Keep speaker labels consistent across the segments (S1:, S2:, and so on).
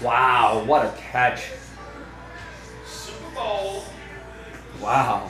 S1: Wow, what a catch.
S2: Super Bowl.
S1: Wow.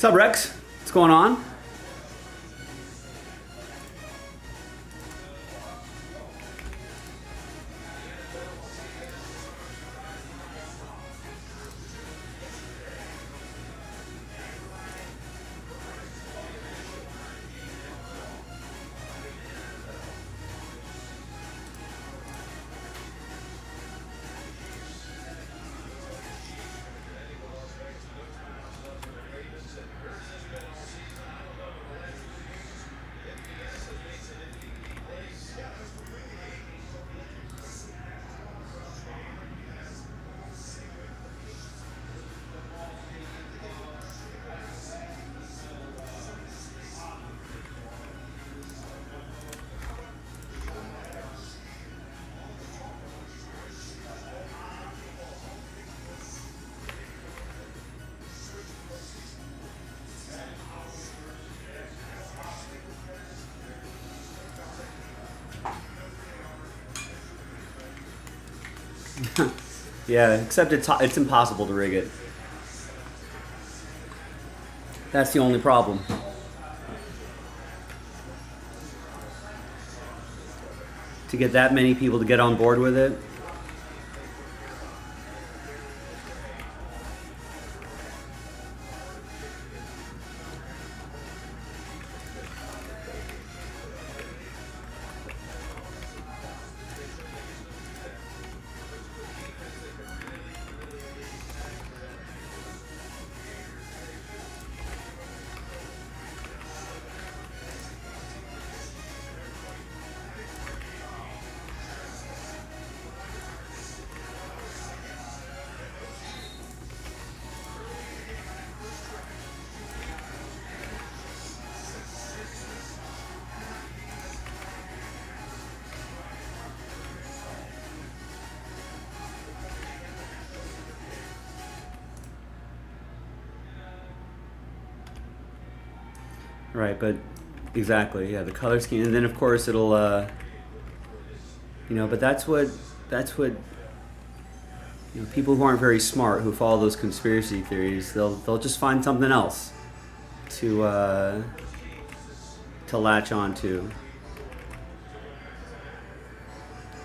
S1: What's up, Rex? What's going on? Yeah, except it's impossible to rig it. That's the only problem. To get that many people to get on board with it. Right, but exactly, yeah, the color scheme, and then of course it'll, but that's what, people who aren't very smart, who follow those conspiracy theories, they'll just find something else to latch on to.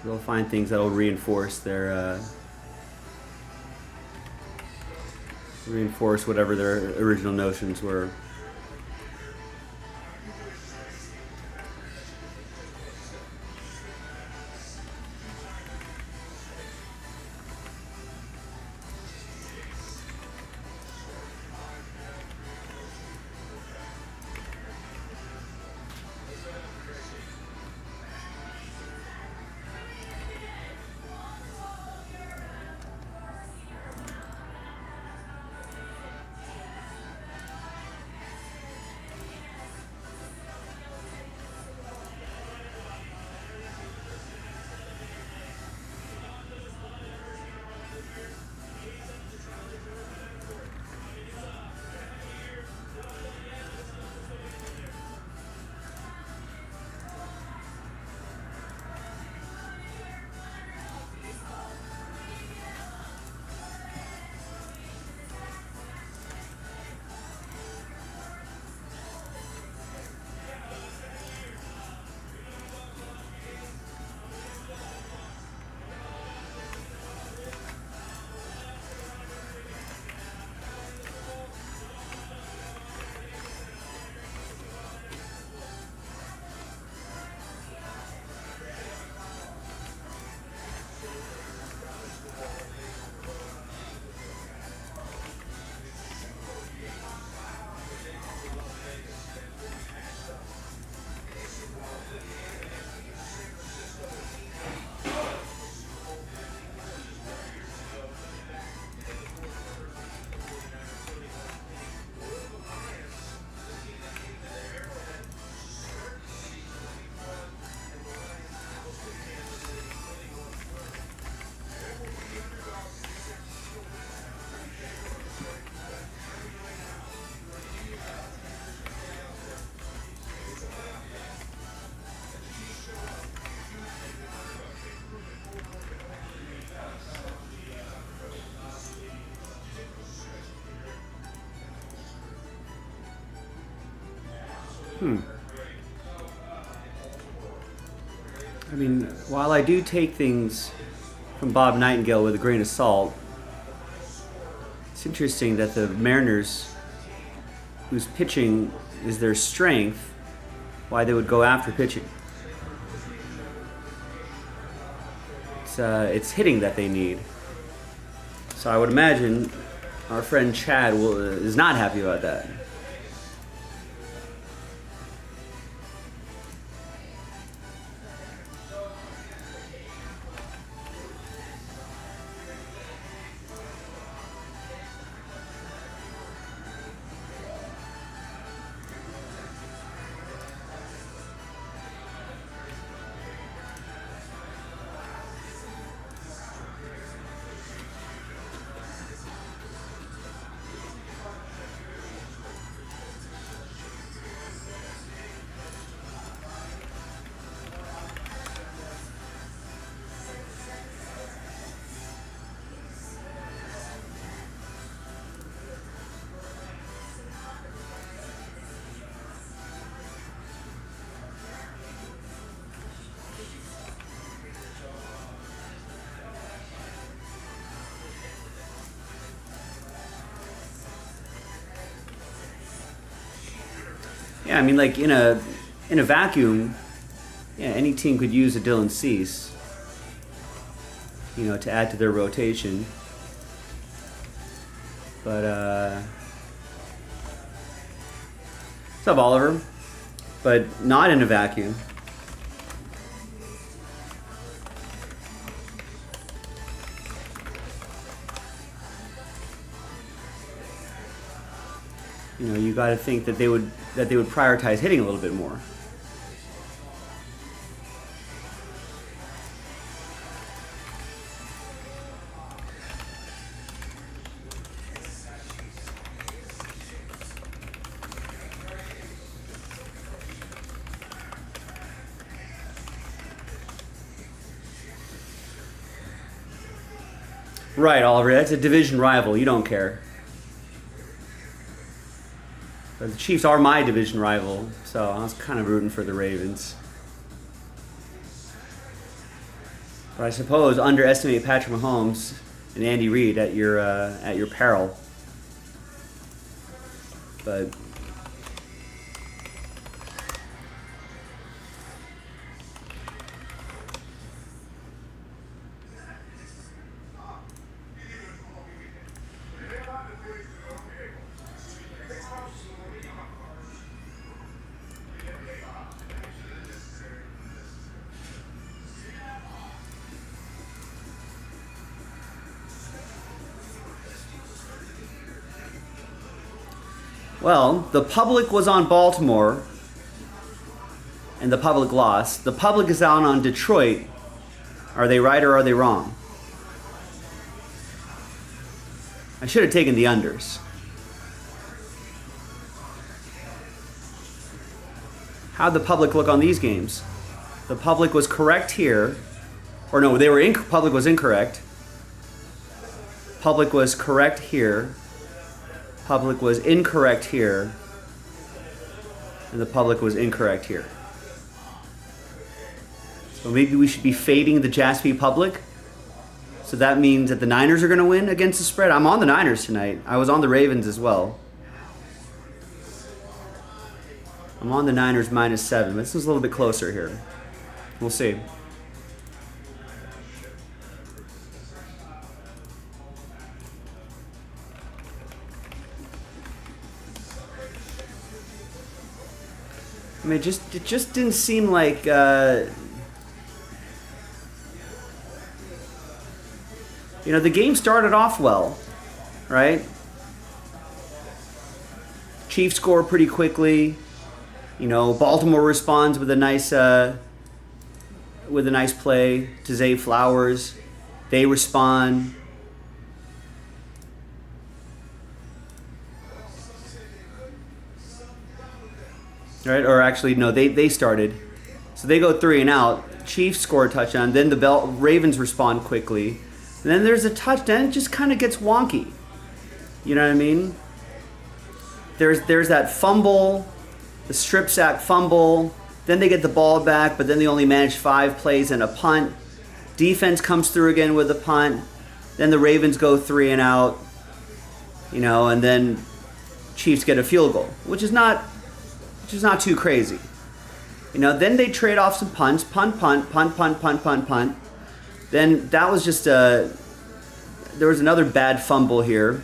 S1: they'll find things that'll reinforce their reinforce whatever their original notions were. I mean, while I do take things from Bob Nightingale with a grain of salt, it's interesting that the Mariners, whose pitching is their strength, why they would go after pitching. It's hitting that they need. So I would imagine our friend Chad is not happy about that. Yeah, I mean, like in a vacuum, yeah, any team could use a Dylan Cease, to add to their rotation. But what's up, Oliver? But not in a vacuum. You got to think that they would prioritize hitting a little bit more. Right, Oliver. That's a division rival. You don't care. But the Chiefs are my division rival, so I was kind of rooting for the Ravens. But I suppose underestimate Patrick Mahomes and Andy Reid at your peril. But well, the public was on Baltimore, and the public lost. The public is out on Detroit. Are they right or are they wrong? I should have taken the unders. How'd the public look on these games? The public was correct here. Or no, public was incorrect. Public was correct here. Public was incorrect here. And the public was incorrect here. So maybe we should be fading the Jaspy public. So that means that the Niners are going to win against the spread. I'm on the Niners tonight. I was on the Ravens as well. I'm on the Niners -7. This is a little bit closer here. We'll see. I mean, it just didn't seem like the game started off well, right? Chiefs score pretty quickly. Baltimore responds with a nice play to Zay Flowers. They respond. Right? Or actually, no, they started. So they go 3 and out. Chiefs score a touchdown. Then the Ravens respond quickly. And then there's a touchdown. It just kind of gets wonky. You know what I mean? There's that fumble, the strip sack fumble. Then they get the ball back, but then they only manage 5 plays and a punt. Defense comes through again with a punt. Then the Ravens go 3 and out. And then Chiefs get a field goal, which is not too crazy. Then they trade off some punts, punt. Then that was just there was another bad fumble here.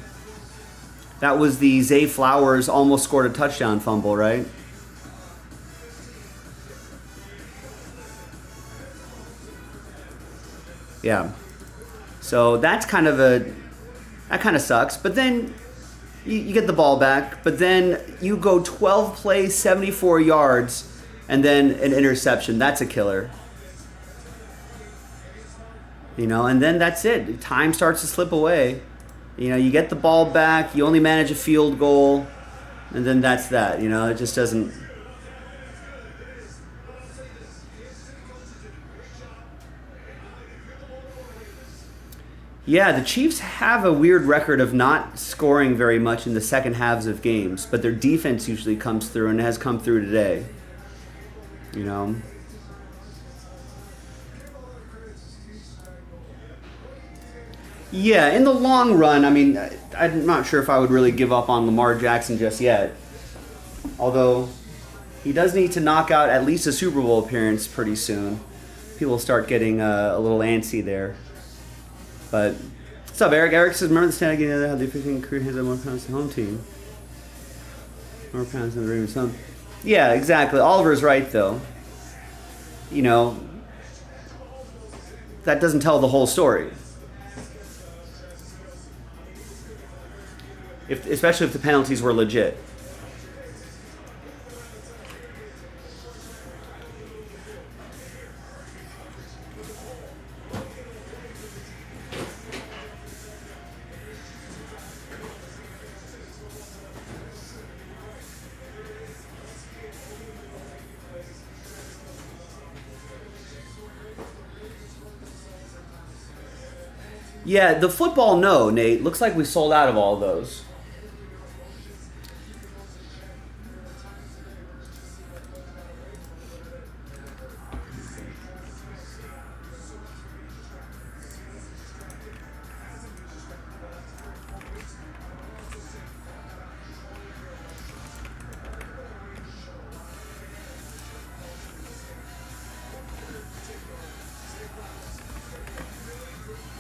S1: That was the Zay Flowers almost scored a touchdown fumble, right? Yeah. So that kind of sucks. But then you get the ball back, but then you go 12 plays, 74 yards, and then an interception. That's a killer. And then that's it. Time starts to slip away. You get the ball back, you only manage a field goal, and then that's that. It just doesn't. Yeah, the Chiefs have a weird record of not scoring very much in the second halves of games, but their defense usually comes through, and it has come through today. Yeah, in the long run, I mean, I'm not sure if I would really give up on Lamar Jackson just yet. Although, he does need to knock out at least a Super Bowl appearance pretty soon. People start getting a little antsy there. But, what's up, Eric? Eric says, remember the stat again how the officiating crew has more pounds to the home team. More pounds than the Ravens home. Yeah, exactly. Oliver's right, though. That doesn't tell the whole story. Especially if the penalties were legit. Yeah, the football, no, Nate. Looks like we sold out of all those.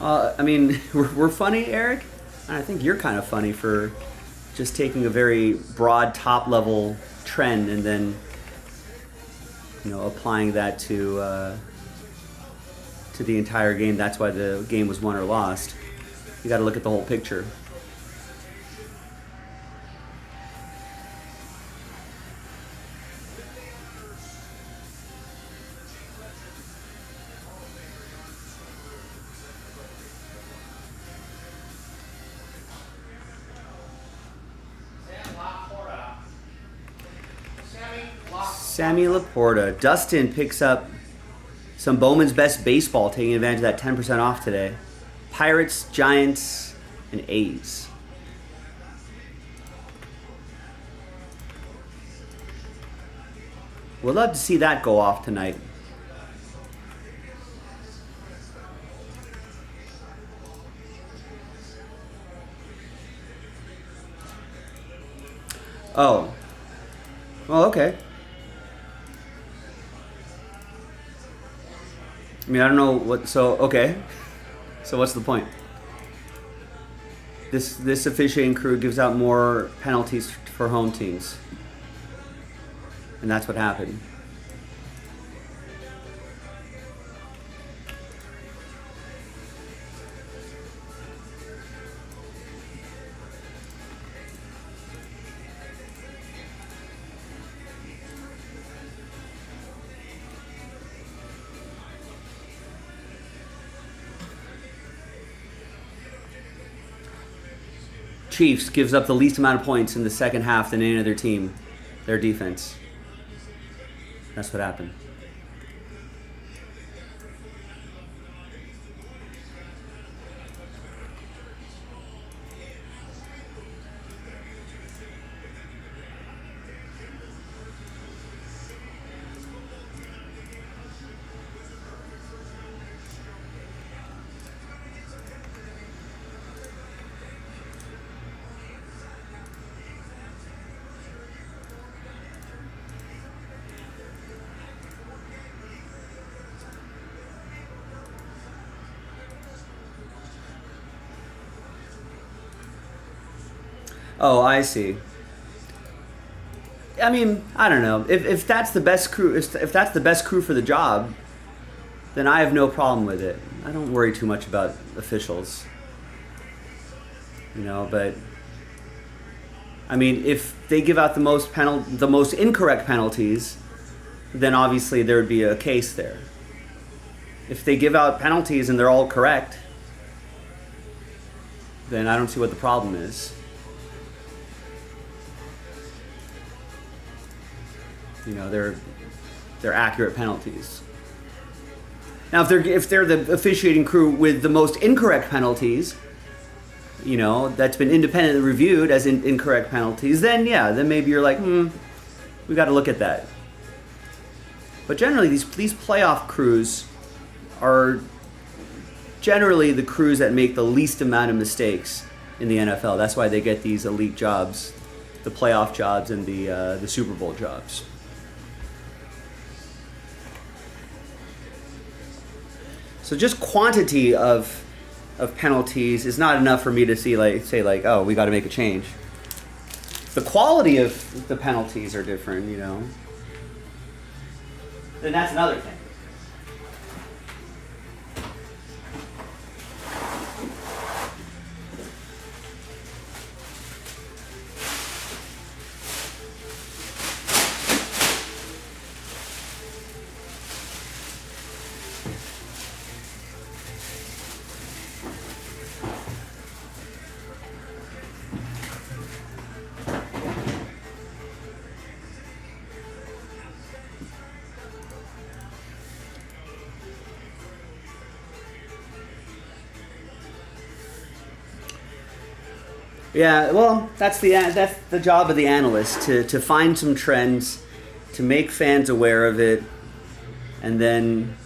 S1: I mean, we're funny, Eric. And I think you're kind of funny for just taking a very broad top level trend and then, applying that to the entire game. That's why the game was won or lost. You got to look at the whole picture. Sammy Laporta. Dustin picks up some Bowman's Best Baseball, taking advantage of that 10% off today. Pirates, Giants, and A's. We'd love to see that go off tonight. Oh. Well, okay. I mean, I don't know what. So okay. So what's the point? This officiating crew gives out more penalties for home teams, and that's what happened. Chiefs gives up the least amount of points in the second half than any other team. Their defense. That's what happened. Oh, I see. I mean, I don't know. If that's the best crew, if that's the best crew for the job, then I have no problem with it. I don't worry too much about officials. But I mean, if they give out the most incorrect penalties, then obviously there would be a case there. If they give out penalties and they're all correct, then I don't see what the problem is. They're accurate penalties. Now, if they're the officiating crew with the most incorrect penalties, that's been independently reviewed as incorrect penalties, then maybe you're like, we got to look at that. But generally, these playoff crews are generally the crews that make the least amount of mistakes in the NFL. That's why they get these elite jobs, the playoff jobs and the Super Bowl jobs. So just quantity of penalties is not enough for me to say, oh, we got to make a change. The quality of the penalties are different, Then that's another thing. Yeah, well, that's the job of the analyst, to find some trends, to make fans aware of it, and then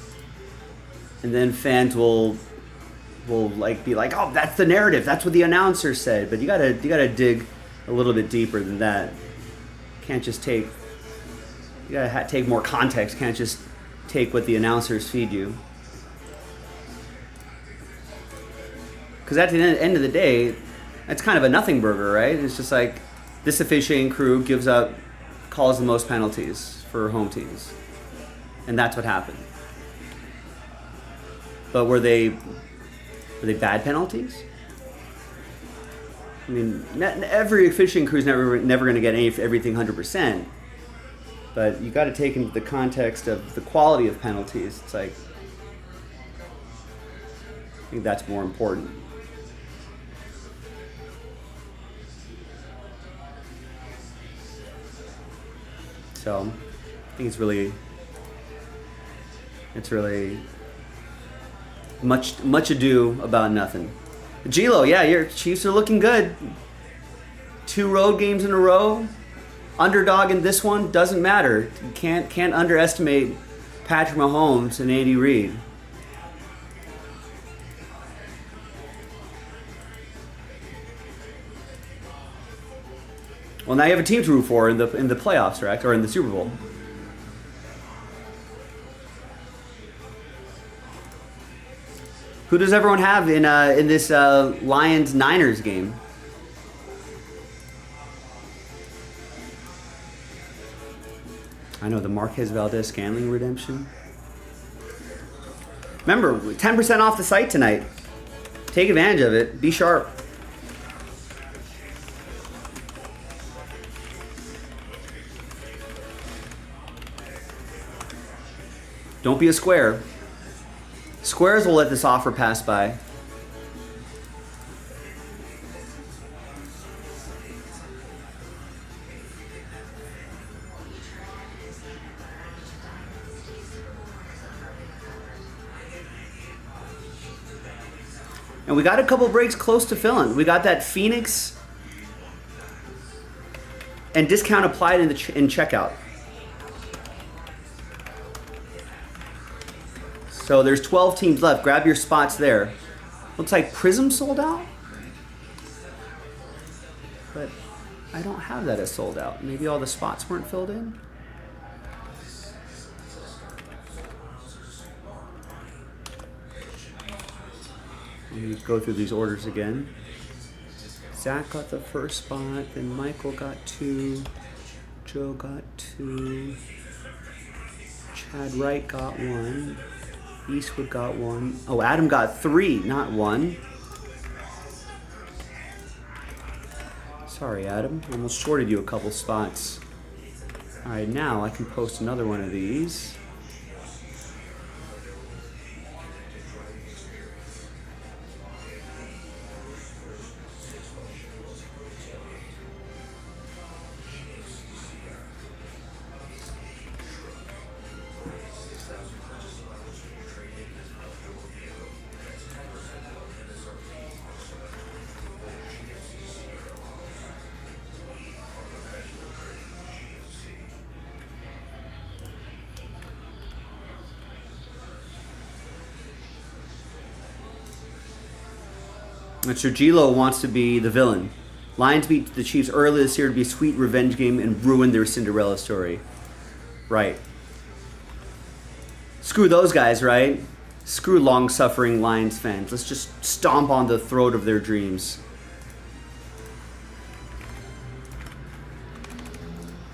S1: fans will be like, oh, that's the narrative, that's what the announcer said. But you gotta dig a little bit deeper than that. Can't just take more context. Can't just take what the announcers feed you. Because at the end of the day, it's kind of a nothing burger, right? It's just like this officiating crew calls the most penalties for home teams, and that's what happened. But were they bad penalties? I mean, every officiating crew is never going to get everything 100%. But you got to take into the context of the quality of penalties. It's like, I think that's more important. So, I think it's really much ado about nothing. Gilo, yeah, your Chiefs are looking good. 2 road games in a row. Underdog in this one, doesn't matter. You can't underestimate Patrick Mahomes and Andy Reid. Well, now you have a team to root for in the playoffs, right? Or in the Super Bowl. Who does everyone have in this Lions-Niners game? I know, the Marquez Valdez-Scantling redemption. Remember, 10% off the site tonight. Take advantage of it. Be sharp. Don't be a square. Squares will let this offer pass by. And we got a couple breaks close to filling. We got that Phoenix and discount applied in checkout. So there's 12 teams left. Grab your spots there. Looks like Prism sold out. But I don't have that as sold out. Maybe all the spots weren't filled in. Let me go through these orders again. Zach got the first spot, then Michael got 2, Joe got 2, Chad Wright got 1, Eastwood got 1. Oh, Adam got 3, not 1. Sorry, Adam. Almost shorted you a couple spots. All right, now I can post another one of these. Mr. Gilo wants to be the villain. Lions beat the Chiefs early this year to be a sweet revenge game and ruin their Cinderella story. Right. Screw those guys, right? Screw long-suffering Lions fans. Let's just stomp on the throat of their dreams.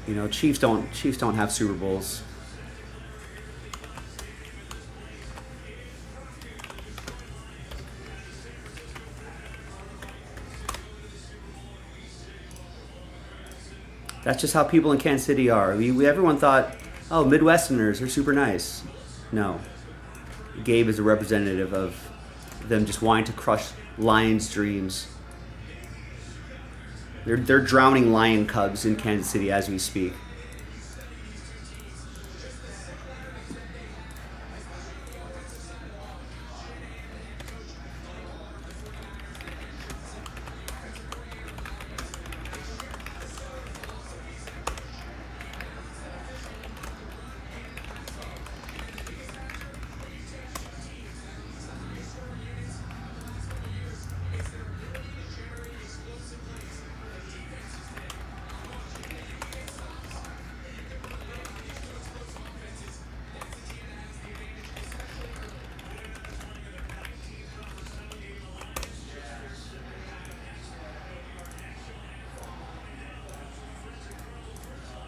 S1: You know, Chiefs don't have Super Bowls. That's just how people in Kansas City are. Everyone thought, oh, Midwesterners are super nice. No. Gabe is a representative of them just wanting to crush Lions' dreams. They're drowning lion cubs in Kansas City as we speak.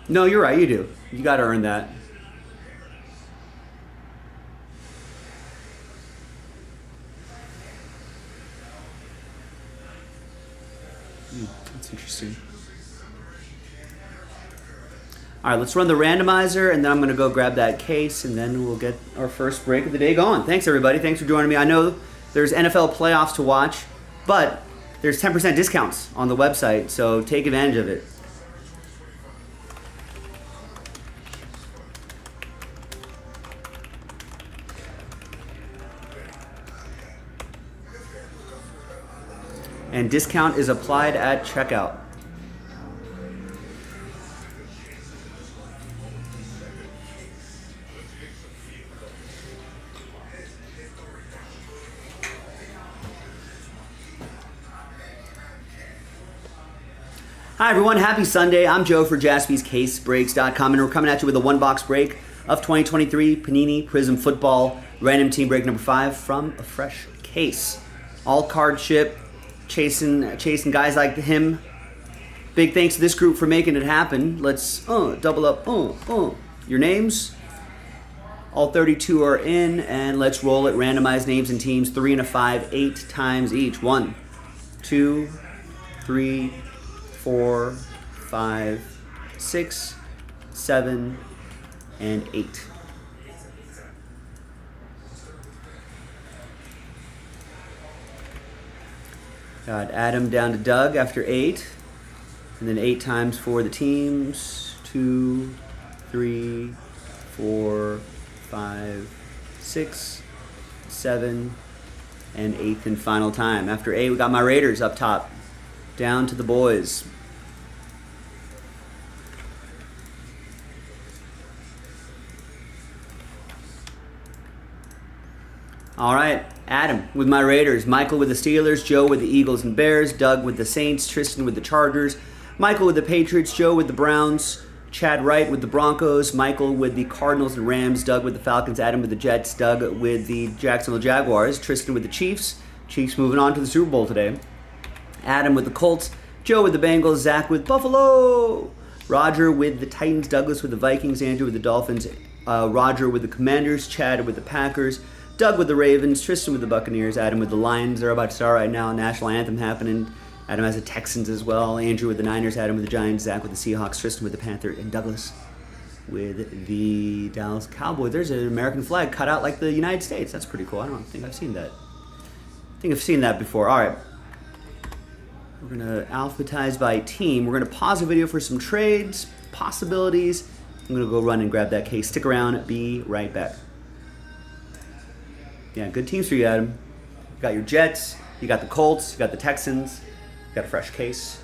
S1: No, you're right. You do. You got to earn that. That's interesting. All right, let's run the randomizer, and then I'm going to go grab that case, and then we'll get our first break of the day going. Thanks, everybody. Thanks for joining me. I know there's NFL playoffs to watch, but there's 10% discounts on the website, so take advantage of it. And discount is applied at checkout. Hi everyone, happy Sunday. I'm Joe for JaspysCaseBreaks.com, and we're coming at you with a one-box break of 2023 Panini Prism Football Random Team Break number 5 from a fresh case. All card ship, chasing guys like him. Big thanks to this group for making it happen. Let's double up. Your names. All 32 are in, and let's roll it. Randomize names and teams 3 and a 5, 8 times each. 1, 2, 3, 4, 5, 6, 7, and 8. Got Adam down to Doug after 8. And then 8 times for the teams. 2, 3, 4, 5, 6, 7, and 8th and final time. After 8, we got my Raiders up top. Down to the boys. All right, Adam with my Raiders, Michael with the Steelers, Joe with the Eagles and Bears, Doug with the Saints, Tristan with the Chargers, Michael with the Patriots, Joe with the Browns, Chad Wright with the Broncos, Michael with the Cardinals and Rams, Doug with the Falcons, Adam with the Jets, Doug with the Jacksonville Jaguars, Tristan with the Chiefs. Chiefs moving on to the Super Bowl today. Adam with the Colts, Joe with the Bengals, Zach with Buffalo, Roger with the Titans, Douglas with the Vikings, Andrew with the Dolphins, Roger with the Commanders, Chad with the Packers, Doug with the Ravens, Tristan with the Buccaneers, Adam with the Lions. They're about to start right now. National anthem happening. Adam has the Texans as well. Andrew with the Niners, Adam with the Giants, Zach with the Seahawks, Tristan with the Panther, and Douglas with the Dallas Cowboys. There's an American flag cut out like the United States. That's pretty cool. I don't think I've seen that. I think I've seen that before. All right. We're going to alphabetize by team. We're going to pause the video for some trades, possibilities. I'm going to go run and grab that case. Stick around. Be right back. Yeah, good teams for you, Adam. You got your Jets, you got the Colts, you got the Texans, you got a fresh case.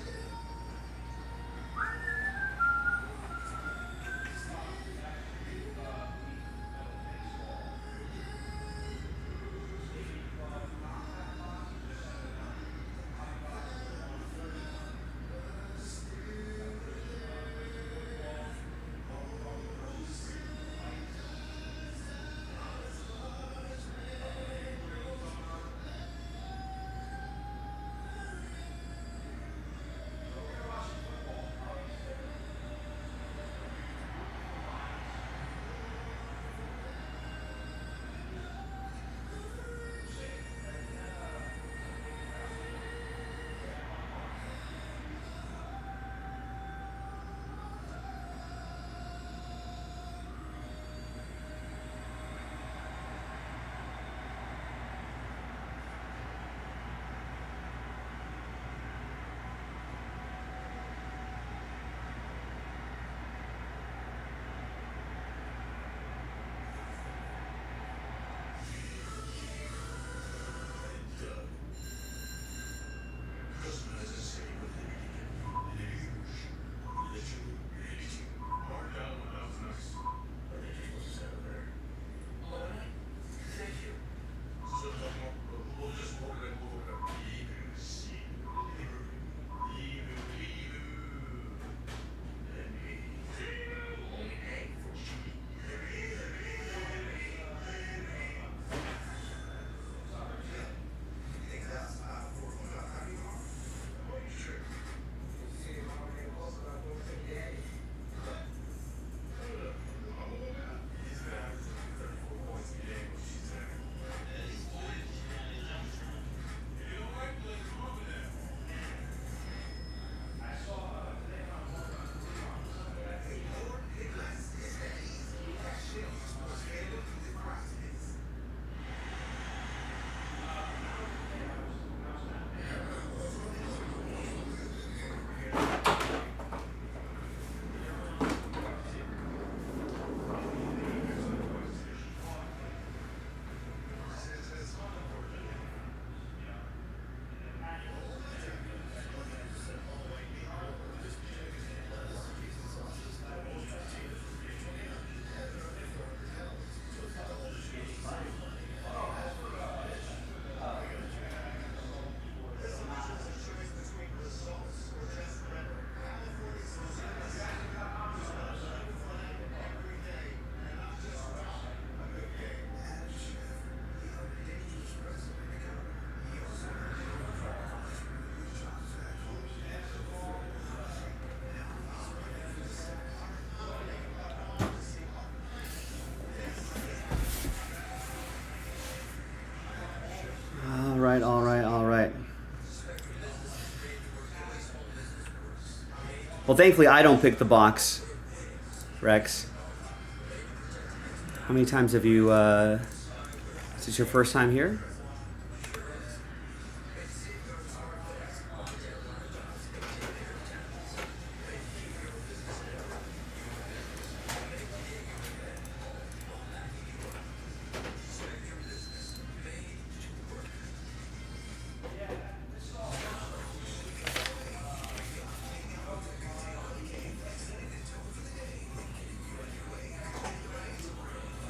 S1: right, all right, all right. Well, thankfully, I don't pick the box, Rex. How many times have you, is this your first time here?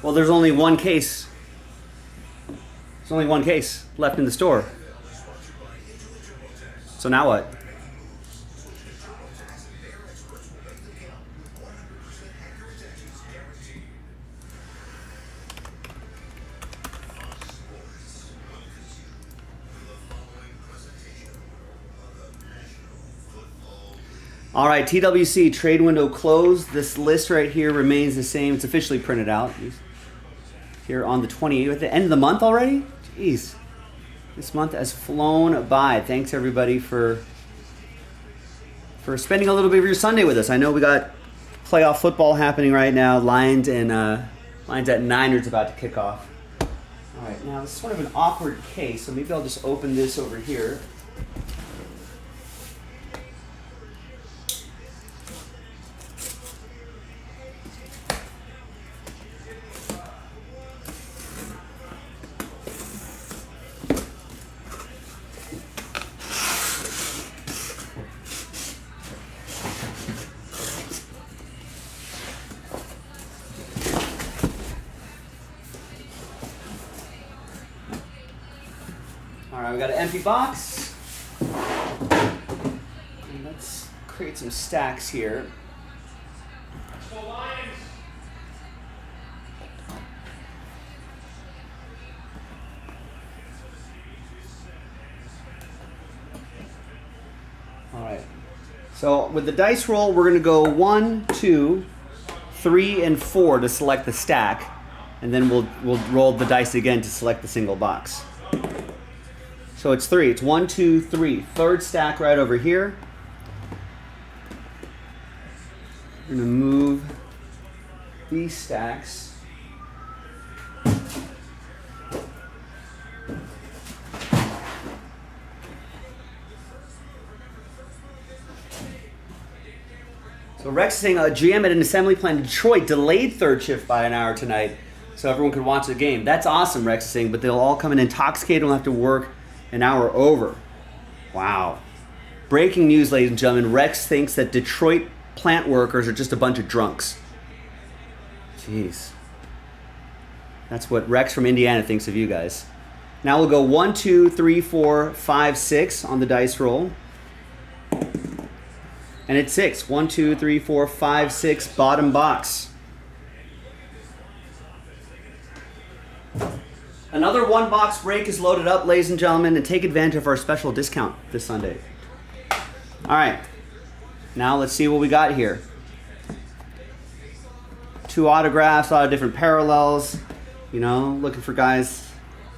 S1: Well, there's only one case. There's only one case left in the store. So now what? All right, TWC, trade window closed. This list right here remains the same. It's officially printed out. Here on the 28th, at the end of the month already? Jeez. This month has flown by. Thanks everybody for spending a little bit of your Sunday with us. I know we got playoff football happening right now. Lions at Niners about to kick off. All right, now this is sort of an awkward case, so maybe I'll just open this over here. All right, we got an empty box. And let's create some stacks here. All right. So with the dice roll, we're going to go 1, 2, 3, and 4 to select the stack, and then we'll roll the dice again to select the single box. So it's 3. It's 1, 2, 3. Third stack right over here. We're going to move these stacks. So Rex is saying a GM at an assembly plant in Detroit delayed third shift by an hour tonight so everyone could watch the game. That's awesome, Rex is saying, but they'll all come in intoxicated and will have to work an hour over. Wow. Breaking news, ladies and gentlemen. Rex thinks that Detroit plant workers are just a bunch of drunks. Jeez. That's what Rex from Indiana thinks of you guys. Now we'll go 1, 2, 3, 4, 5, 6 on the dice roll. And it's 6. 1, 2, 3, 4, 5, 6, bottom box. Another one box break is loaded up, ladies and gentlemen, and take advantage of our special discount this Sunday. All right, now let's see what we got here. 2 autographs, a lot of different parallels. You know, looking for guys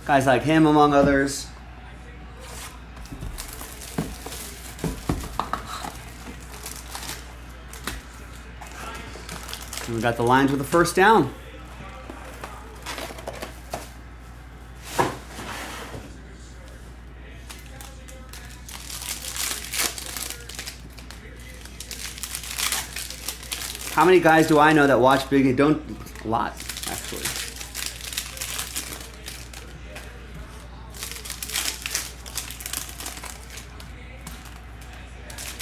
S1: like him, among others. And we got the Lions with the first down. How many guys do I know that watch Big and don't? A lot, actually.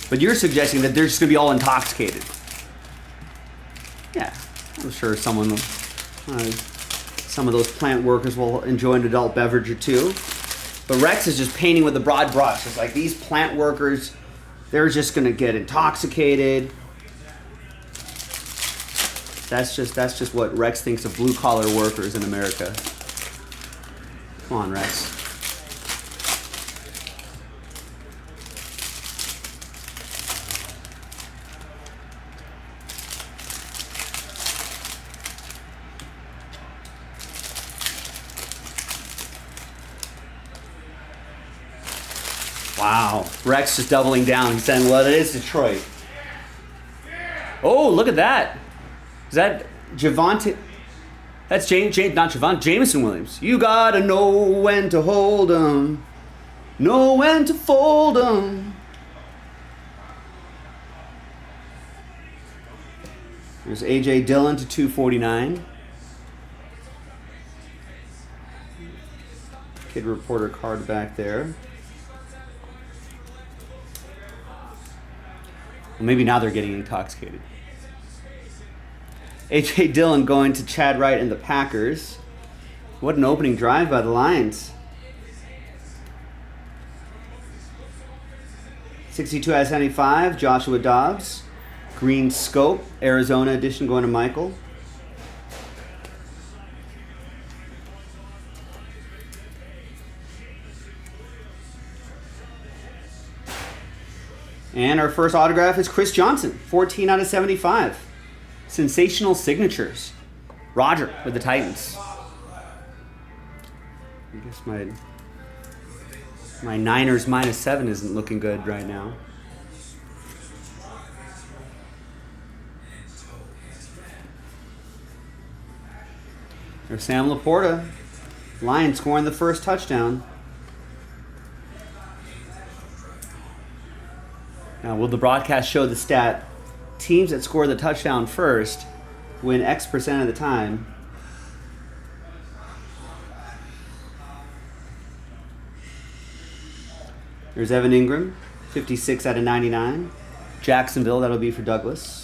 S1: But you're suggesting that they're just going to be all intoxicated. Yeah, I'm sure some of those plant workers will enjoy an adult beverage or two. But Rex is just painting with a broad brush. It's like these plant workers, they're just going to get intoxicated. That's just what Rex thinks of blue-collar workers in America. Come on, Rex. Wow. Rex just doubling down. He's saying, well, it is Detroit. Oh, look at that. Is that Javonte? That's not Javonte, Jameson Williams. You gotta know when to hold 'em. Know when to fold 'em. There's A.J. Dillon to 249. Kid Reporter card back there. Well, maybe now they're getting intoxicated. A.J. Dillon going to Chad Wright and the Packers. What an opening drive by the Lions. 62 out of 75, Joshua Dobbs. Green Scope, Arizona edition going to Michael. And our first autograph is Chris Johnson, 14 out of 75. Sensational signatures. Roger with the Titans. I guess my Niners -7 isn't looking good right now. There's Sam Laporta. Lions scoring the first touchdown. Now, will the broadcast show the stat? Teams that score the touchdown first win X% of the time. There's Evan Ingram, 56 out of 99. Jacksonville, that'll be for Douglas.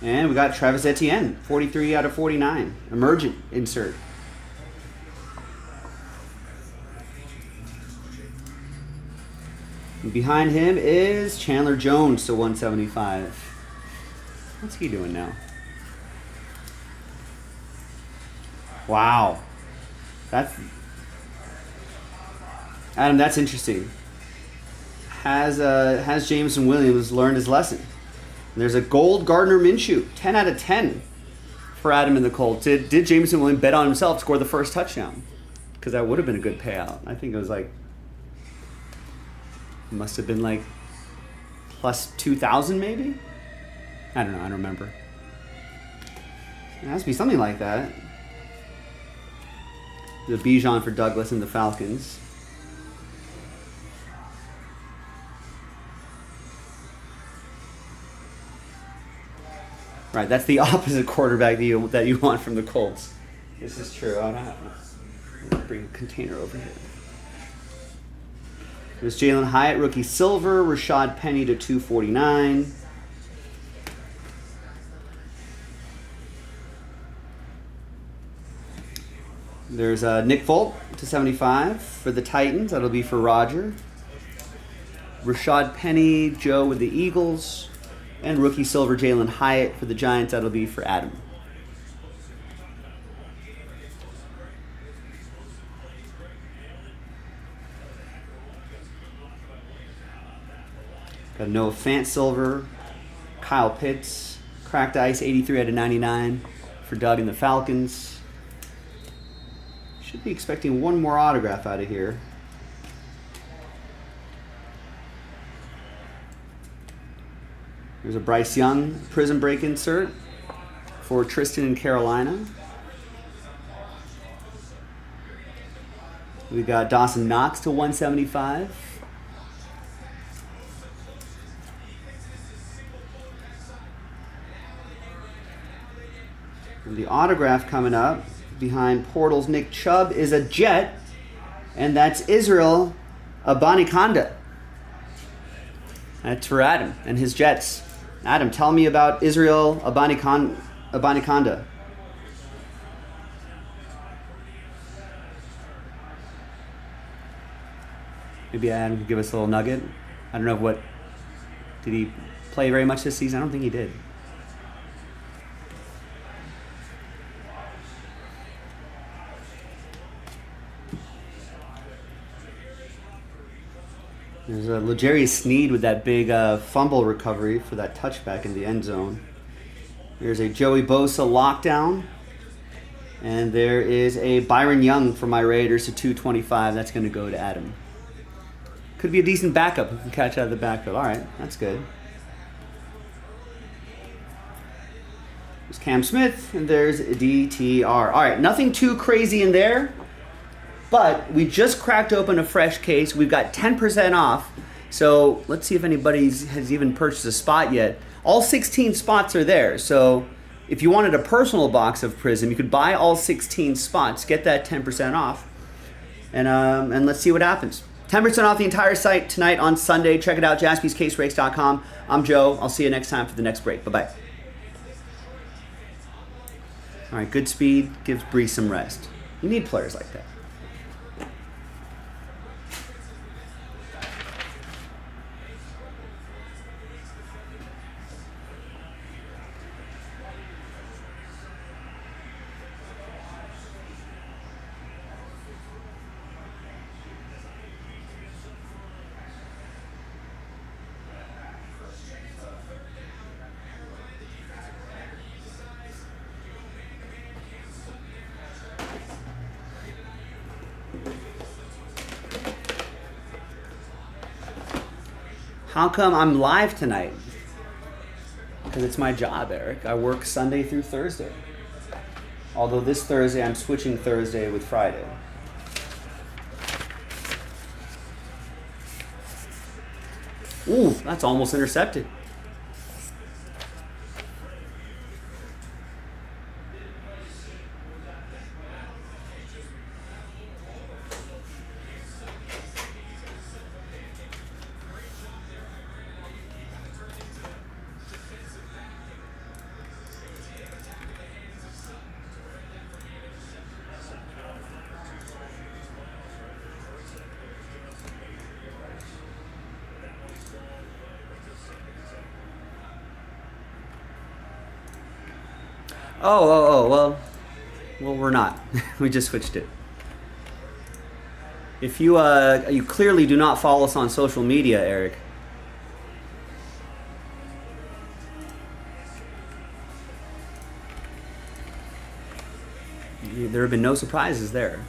S1: And we got Travis Etienne, 43 out of 49. Emergent insert. And behind him is Chandler Jones to 175. What's he doing now? Wow. Adam, that's interesting. Has Jameson Williams learned his lesson? And there's a gold Gardner Minshew, 10 out of 10 for Adam and the Colts. Did Jameson Williams bet on himself to score the first touchdown? Because that would have been a good payout. I think it was like, must have been like plus 2,000 maybe? I don't know, I don't remember. It has to be something like that. The Bijan for Douglas and the Falcons. Right, that's the opposite quarterback that you want from the Colts. This is true. I'm gonna bring a container over here. There's Jalen Hyatt, rookie silver. Rashad Penny to 249. There's Nick Folk to 75 for the Titans. That'll be for Roger. Rashad Penny, Joe with the Eagles. And rookie silver Jalen Hyatt for the Giants. That'll be for Adam. Got Noah Fant silver. Kyle Pitts. Cracked Ice 83 out of 99 for Doug and the Falcons. Should be expecting one more autograph out of here. There's a Bryce Young Prison Break insert for Tristan in Carolina. We got Dawson Knox to 175. And the autograph coming up behind Portal's Nick Chubb is a Jet, and that's Israel Abanikanda. That's for Adam and his Jets. Adam, tell me about Israel Abanikanda. Maybe Adam could give us a little nugget. I don't know did he play very much this season? I don't think he did. There's a L'Jarius Sneed with that big fumble recovery for that touchback in the end zone. There's a Joey Bosa lockdown. And there is a Byron Young for my Raiders to 225. That's going to go to Adam. Could be a decent backup. You can catch out of the backfield. All right, that's good. There's Cam Smith, and there's DTR. All right, nothing too crazy in there. But we just cracked open a fresh case. We've got 10% off. So let's see if anybody has even purchased a spot yet. All 16 spots are there. So if you wanted a personal box of Prism, you could buy all 16 spots, get that 10% off, and let's see what happens. 10% off the entire site tonight on Sunday. Check it out, jaspyscasebreaks.com. I'm Joe. I'll see you next time for the next break. Bye-bye. All right, good speed gives Bree some rest. You need players like that. How come I'm live tonight? Because it's my job, Eric. I work Sunday through Thursday. Although this Thursday, I'm switching Thursday with Friday. Ooh, that's almost intercepted. Well, we're not. We just switched it. If you you clearly do not follow us on social media, Eric. There have been no surprises there.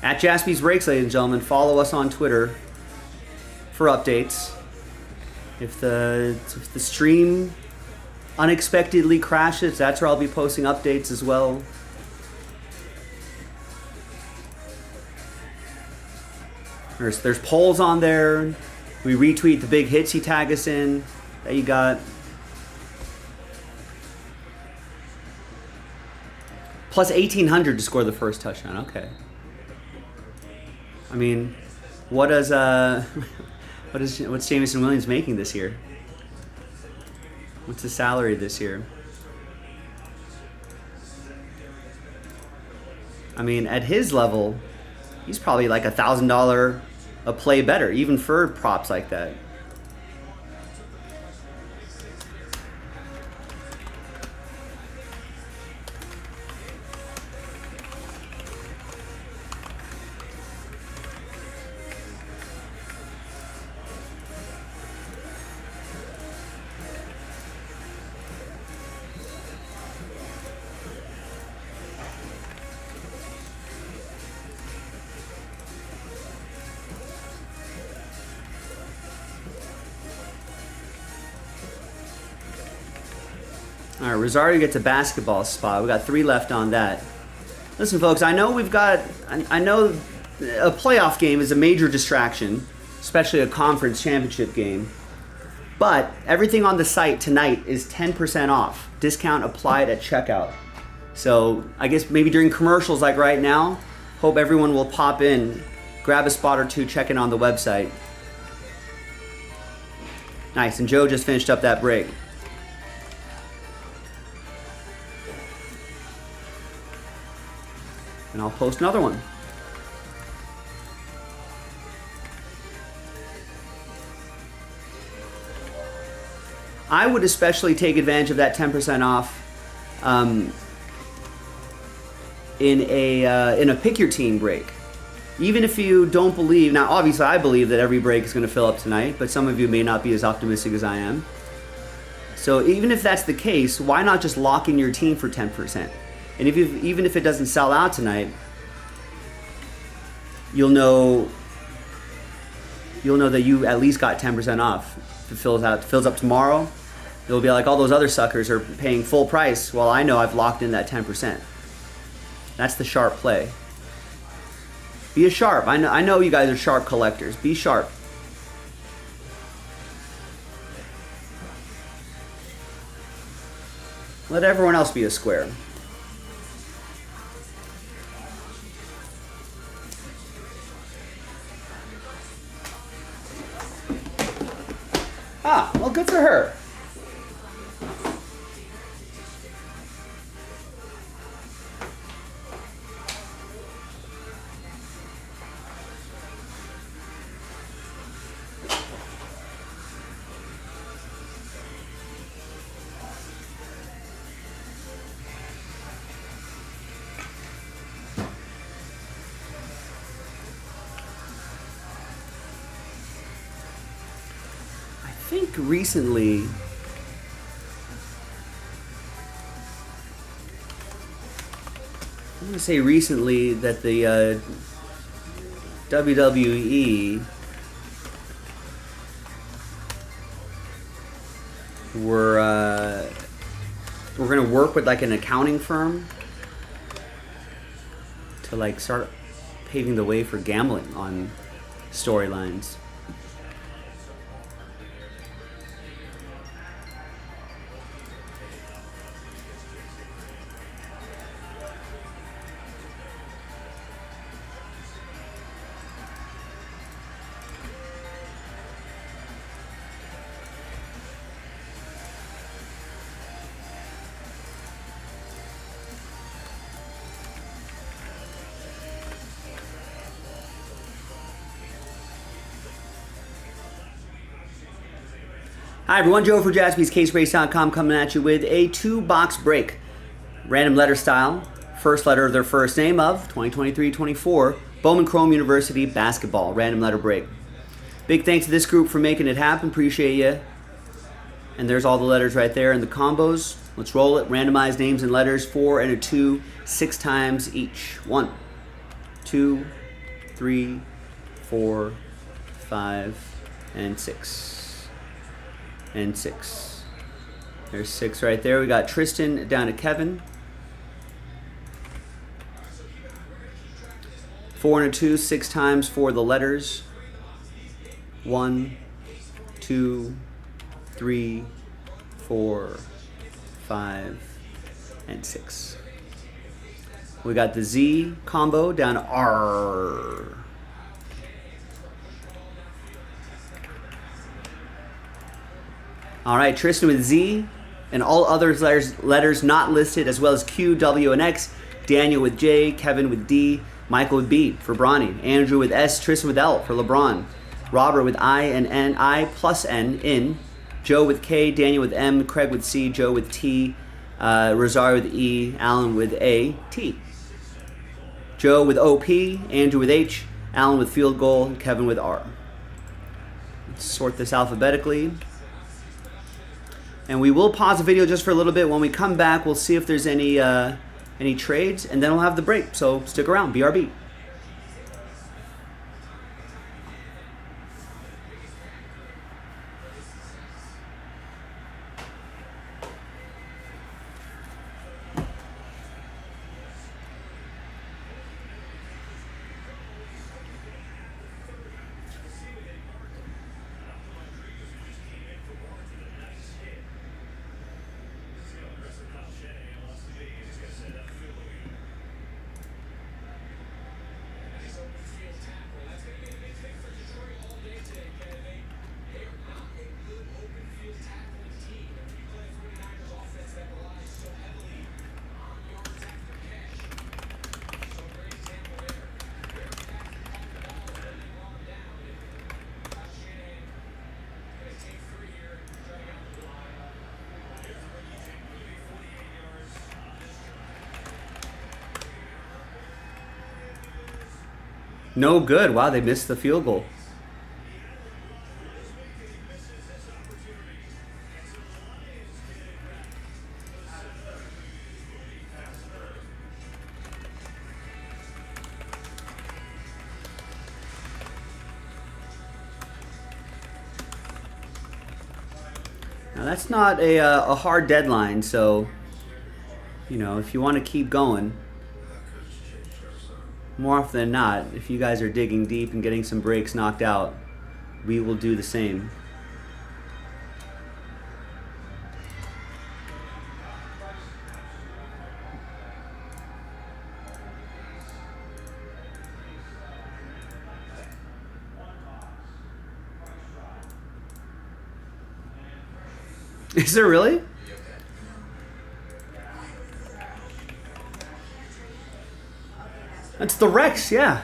S1: At Jaspy's Breaks, ladies and gentlemen, follow us on Twitter for updates. If the stream unexpectedly crashes, that's where I'll be posting updates as well. There's polls on there. We retweet the big hits you tag us in that you got. Plus 1,800 to score the first touchdown. Okay. I mean, what's Jameson Williams making this year? What's his salary this year? I mean, at his level, he's probably like $1,000 a play better, even for props like that. All right, Rosario gets a basketball spot. We got 3 left on that. Listen, folks, I know a playoff game is a major distraction, especially a conference championship game. But everything on the site tonight is 10% off. Discount applied at checkout. So I guess maybe during commercials like right now, hope everyone will pop in, grab a spot or two, check in on the website. Nice, and Joe just finished up that break. And I'll post another one. I would especially take advantage of that 10% off in a pick your team break. Even if you don't believe, now obviously I believe that every break is going to fill up tonight, but some of you may not be as optimistic as I am. So even if that's the case, why not just lock in your team for 10%? And even if it doesn't sell out tonight, you'll know that you at least got 10% off. If it fills up tomorrow, it'll be like all those other suckers are paying full price. Well, I know I've locked in that 10%. That's the sharp play. Be a sharp. I know you guys are sharp collectors. Be sharp. Let everyone else be a square. Ah, well, good for her. I think recently, I'm going to say recently that the WWE we're going to work with like an accounting firm to like start paving the way for gambling on storylines. Hi everyone, Joe for jaspyscasebreaks.com coming at you with a 2-box break. Random letter style. First letter of their first name of 2023-24 Bowman Chrome University Basketball. Random letter break. Big thanks to this group for making it happen. Appreciate you. And there's all the letters right there and the combos. Let's roll it. Randomize names and letters. 4 and a 2, 6 times each. 1, 2, 3, 4, 5, and 6. And 6. There's 6 right there. We got Tristan down to Kevin. 4 and a 2, 6 times for the letters. 1, 2, 3, 4, 5, and 6. We got the Z combo down to R. All right, Tristan with Z and all other letters not listed, as well as Q, W, and X. Daniel with J, Kevin with D, Michael with B for Bronny, Andrew with S, Tristan with L for LeBron, Robert with I and N, I plus N in, Joe with K, Daniel with M, Craig with C, Joe with T, Rosario with E, Alan with A, T. Joe with OP, Andrew with H, Alan with field goal, and Kevin with R. Let's sort this alphabetically. And we will pause the video just for a little bit. When we come back, we'll see if there's any trades, and then we'll have the break. So stick around. BRB. No good. Wow, they missed the field goal. Now that's not a hard deadline, so you know, if you want to keep going, more often than not, if you guys are digging deep and getting some breaks knocked out, we will do the same. Is there really? That's the Rex, yeah.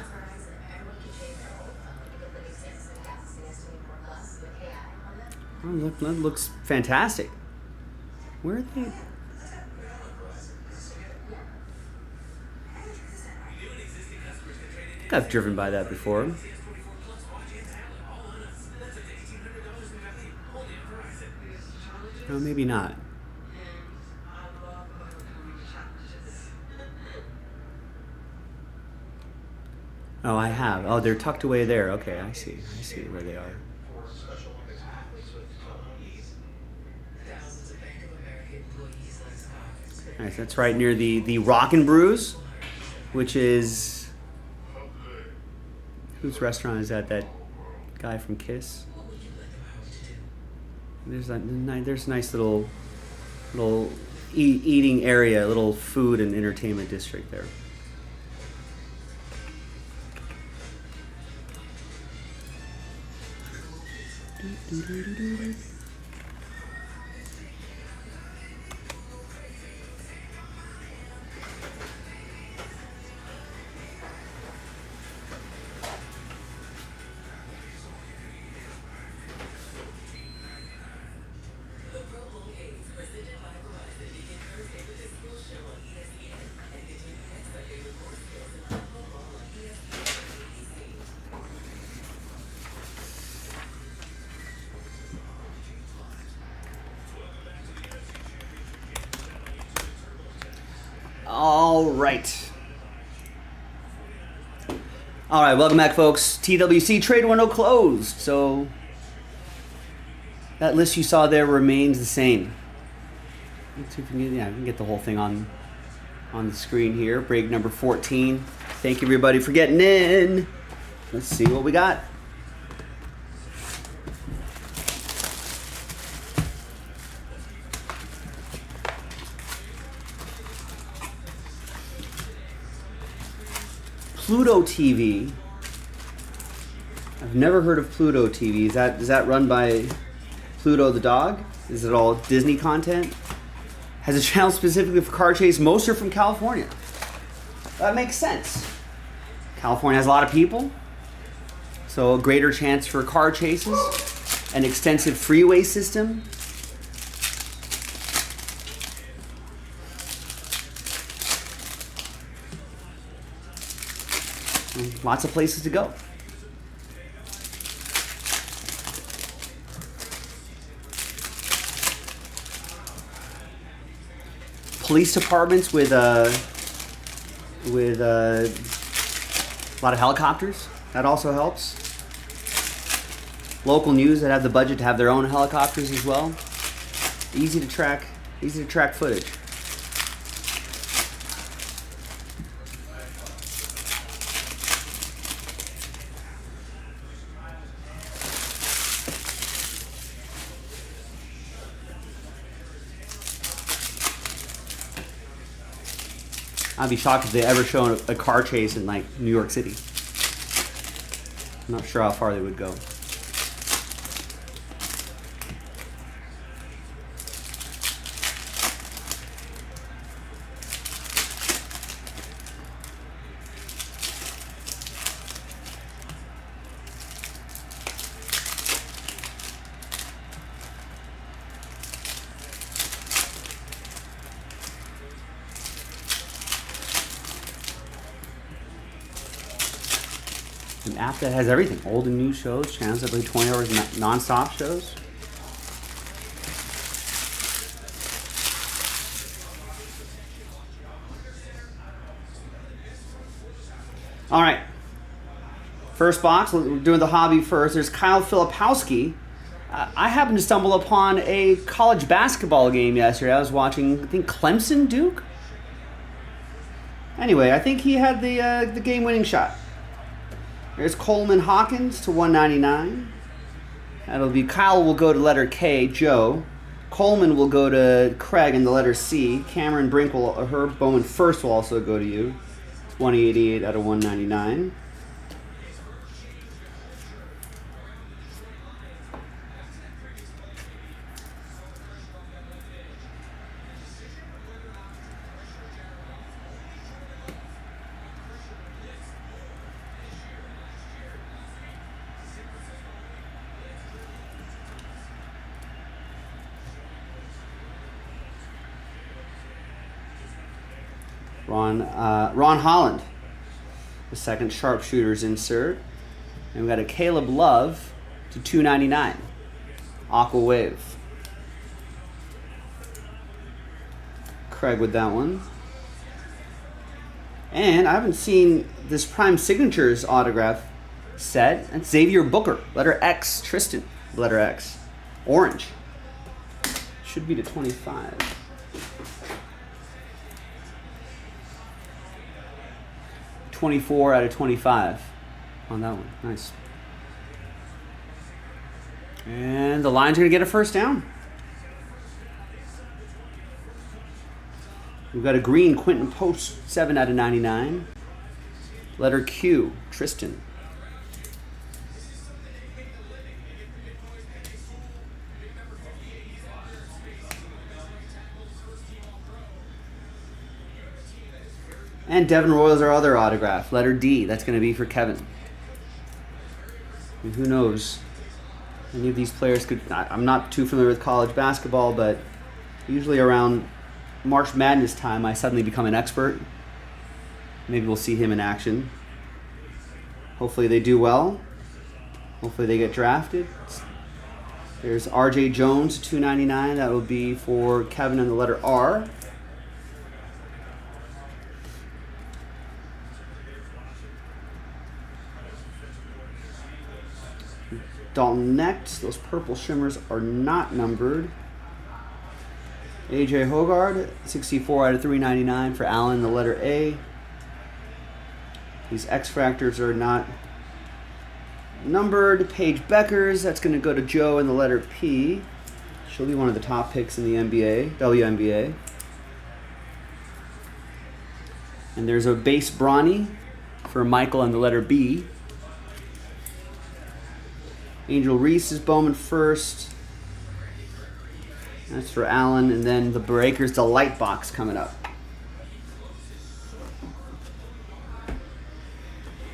S1: Oh, that looks fantastic. Where are they? I think I've driven by that before. No, maybe not. Oh, I have. Oh, they're tucked away there. Okay, I see. I see where they are. Nice. That's right near the Rockin' Brews, which is... Whose restaurant is that? That guy from Kiss? There's a nice little eating area, little food and entertainment district there. All right, welcome back, folks. TWC trade window closed, so that list you saw there remains the same. Let's see if we can we can get the whole thing on the screen here. Break number 14. Thank you, everybody, for getting in. Let's see what we got. Pluto TV. I've never heard of Pluto TV. Is that run by Pluto the dog? Is it all Disney content? Has a channel specifically for car chase. Most are from California. That makes sense. California has a lot of people, so a greater chance for car chases. An extensive freeway system. Lots of places to go. Police departments with a lot of helicopters. That also helps. Local news that have the budget to have their own helicopters as well. Easy to track footage. I'd be shocked if they ever show a car chase in like New York City. I'm not sure how far they would go. An app that has everything. Old and new shows, channels that play 20 hours non-stop shows. All right. First box, we're doing the hobby first. There's Kyle Filipowski. I happened to stumble upon a college basketball game yesterday. I was watching, I think, Clemson Duke. Anyway, I think he had the game-winning shot. There's Coleman Hawkins to 199. That'll be Kyle will go to letter K, Joe. Coleman will go to Craig in the letter C. Cameron Brink will, Herb Bowman first will also go to you. 2088 out of 199. Ron Holland, the second sharpshooter's insert. And we got a Caleb Love to 299. Aqua Wave. Craig with that one. And I haven't seen this Prime Signatures autograph set. That's Xavier Booker, letter X. Tristan, letter X. Orange. Should be to 25. 24 out of 25 on that one. Nice. And the Lions are going to get a first down. We've got a green Quentin Post, 7 out of 99. Letter Q, Tristan. And Devin Royals our other autograph. Letter D. That's going to be for Kevin. And who knows? Any of these players could... I'm not too familiar with college basketball, but usually around March Madness time, I suddenly become an expert. Maybe we'll see him in action. Hopefully they do well. Hopefully they get drafted. There's R.J. Jones, $2.99. That will be for Kevin and the letter R. Dalton Necht. Those purple shimmers are not numbered. AJ Hogard, 64 out of 399 for Allen, the letter A. These X-Fractors are not numbered. Paige Beckers, that's going to go to Joe in the letter P. She'll be one of the top picks in the NBA, WNBA. And there's a base Bronny for Michael in the letter B. Angel Reese is Bowman first. That's for Allen. And then the Breakers Delight box coming up.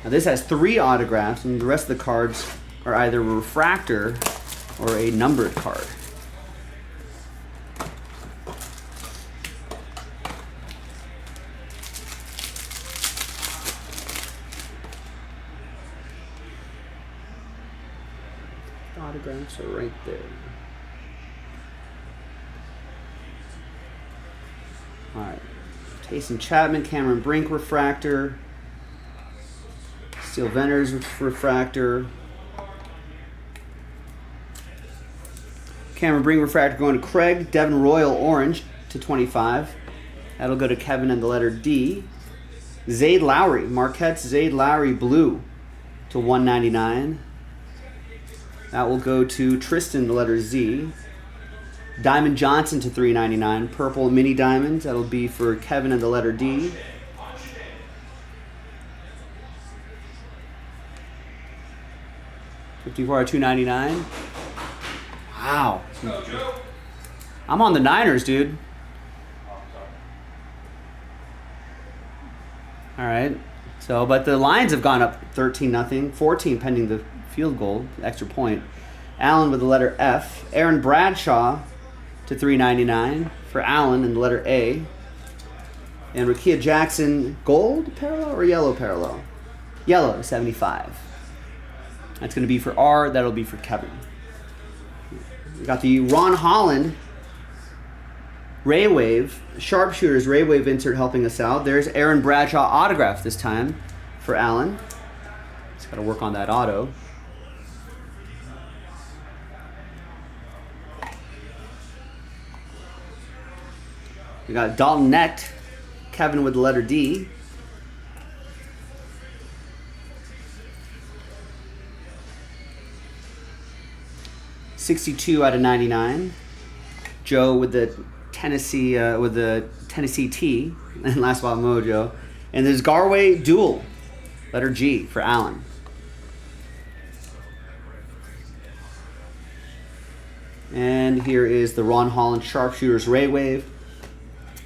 S1: Now this has 3 autographs, and the rest of the cards are either a refractor or a numbered card. Autographs are right there. All right. Taysom Chapman, Cameron Brink refractor. Steel Venters refractor. Cameron Brink refractor going to Craig. Devin Royal orange to 25. That'll go to Kevin and the letter D. Zayd Lowry, Marquette's Zayd Lowry blue to 199. That will go to Tristan, the letter Z. Diamond Johnson to 399. Purple mini diamonds. That'll be for Kevin and the letter D. $54 out of $2.99. Wow. I'm on the Niners, dude. All right. So, but the Lions have gone up 13-0, 14 pending the field goal, extra point. Allen with the letter F. Aaron Bradshaw to $3.99 for Allen in the letter A. And Rakia Jackson, gold parallel or yellow parallel? Yellow to 75. That's going to be for R. That'll be for Kevin. We got the Ron Holland Ray Wave, Sharpshooters Ray Wave insert helping us out. There's Aaron Bradshaw autograph this time for Alan. Just got to work on that auto. We got Dalton Knecht, Kevin with the letter D. $62 out of 99. Joe with the Tennessee T, and last spot Mojo. And there's Garway Duel, letter G for Alan. And here is the Ron Holland Sharpshooters Ray Wave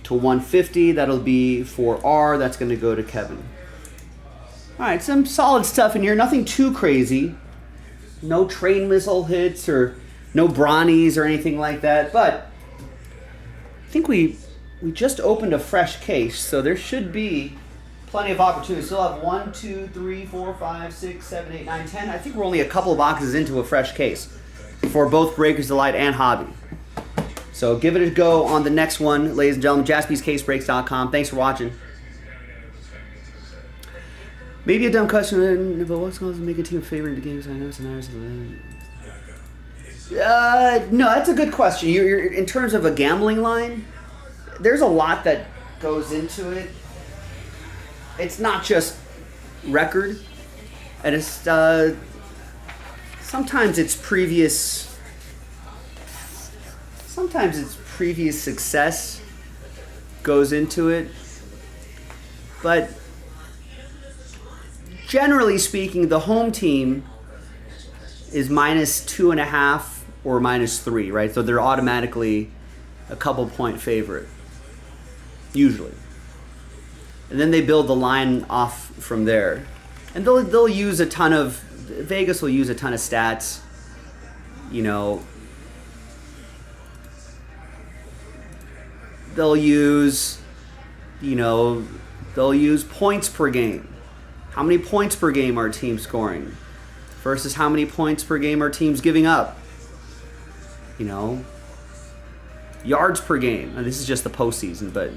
S1: to 150. That'll be for R. That's going to go to Kevin. All right, some solid stuff in here. Nothing too crazy. No train missile hits or no Bronnies or anything like that. But I think we just opened a fresh case, so there should be plenty of opportunity. Still have 1, 2, 3, 4, 5, 6, 7, 8, 9, 10. I think we're only a couple of boxes into a fresh case for both Breakers Delight and Hobby. So give it a go on the next one, ladies and gentlemen. JaspysCaseBreaks.com. Thanks for watching. Maybe a dumb question, but what's going to make a team favorite in the games? I know it's an no, that's a good question. You're in terms of a gambling line, there's a lot that goes into it. It's not just record, and it's sometimes it's previous success goes into it, but generally speaking, the home team is -2.5 or -3, right? So they're automatically a couple point favorite, usually. And then they build the line off from there. And they'll use a ton of, Vegas will use a ton of stats, you know. They'll use points per game. How many points per game are teams scoring versus how many points per game are teams giving up? You know, yards per game. Now, this is just the postseason, but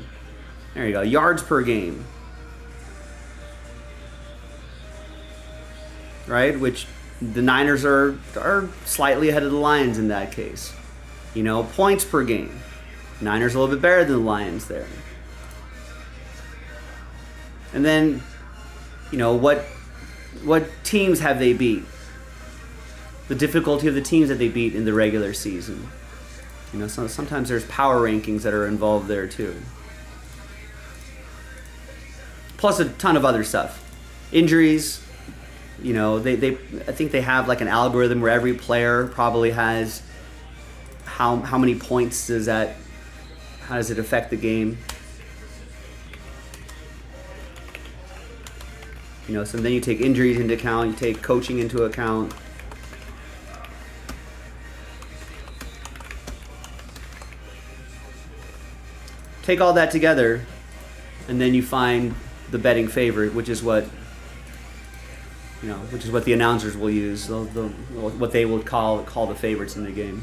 S1: there you go. Yards per game. Right? Which the Niners are slightly ahead of the Lions in that case. You know, points per game. Niners a little bit better than the Lions there. And then, you know, what teams have they beat? The difficulty of the teams that they beat in the regular season. You know, so sometimes there's power rankings that are involved there too. Plus a ton of other stuff. Injuries, you know, I think they have like an algorithm where every player probably has how many points how does it affect the game? You know, so then you take injuries into account, you take coaching into account. Take all that together, and then you find the betting favorite, which is what the announcers will use, what they will call the favorites in the game.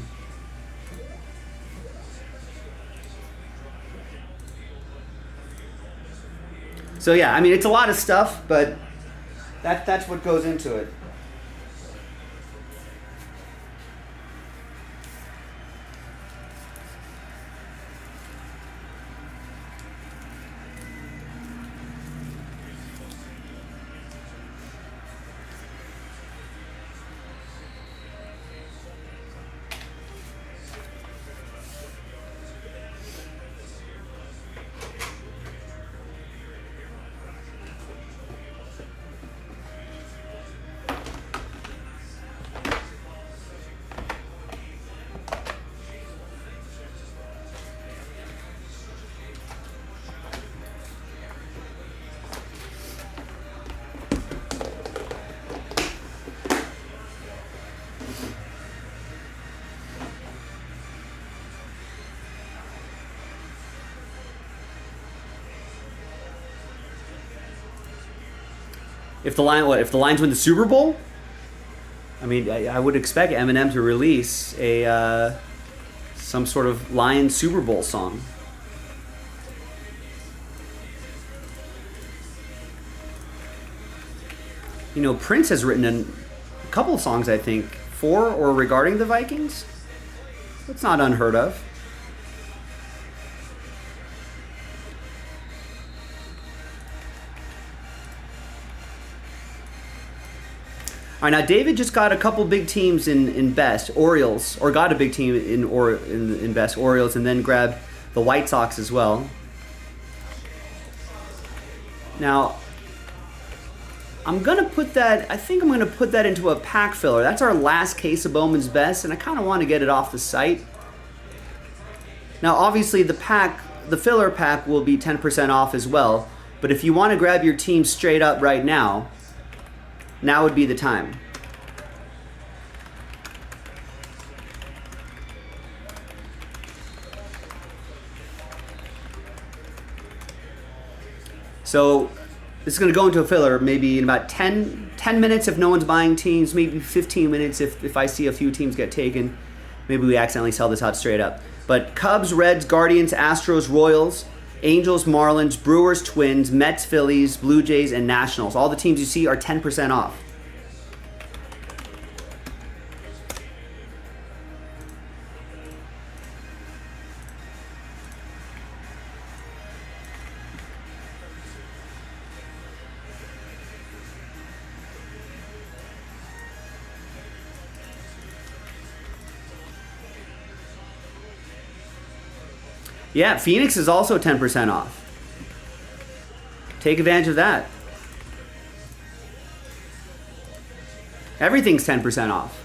S1: So yeah, I mean, it's a lot of stuff, but that's what goes into it. If the Lions win the Super Bowl? I mean, I would expect Eminem to release a some sort of Lions Super Bowl song. You know, Prince has written a couple of songs, I think, for or regarding the Vikings. That's not unheard of. All right, now David just got a couple big teams in best, Orioles, or got a big team in best, Orioles, and then grabbed the White Sox as well. Now, I'm gonna put that. I think I'm gonna put that into a pack filler. That's our last case of Bowman's Best, and I kind of want to get it off the site. Now, obviously, the filler pack will be 10% off as well. But if you want to grab your team straight up right now, now would be the time. So this is going to go into a filler maybe in about 10 minutes if no one's buying teams, maybe 15 minutes if I see a few teams get taken. Maybe we accidentally sell this out straight up. But Cubs, Reds, Guardians, Astros, Royals, Angels, Marlins, Brewers, Twins, Mets, Phillies, Blue Jays, and Nationals. All the teams you see are 10% off. Yeah, Phoenix is also 10% off. Take advantage of that. Everything's 10% off.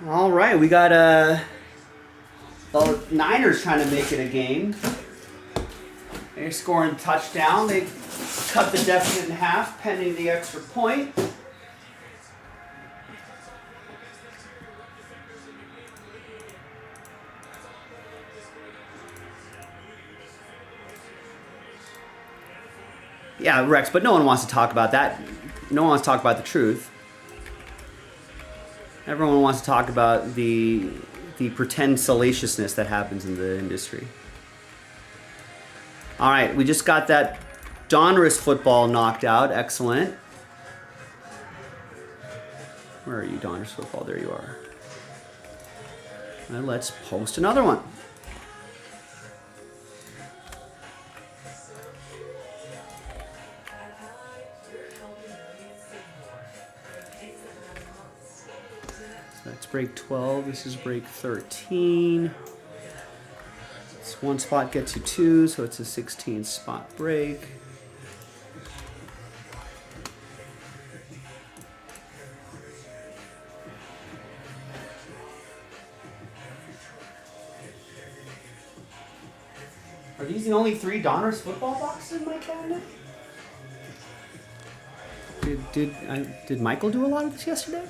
S1: All right, we got the Niners trying to make it a game. They're scoring a touchdown. They cut the deficit in half, pending the extra point. Yeah, Rex, but no one wants to talk about that. No one wants to talk about the truth. Everyone wants to talk about the pretend salaciousness that happens in the industry. All right, we just got that Donruss football knocked out. Excellent. Where are you, Donruss football? There you are. And let's post another one. So that's break 12. This is break 13. This one spot gets you 2, so it's a 16 spot break. Are these the only 3 Donruss football boxes in my cabinet? Did Michael do a lot of this yesterday?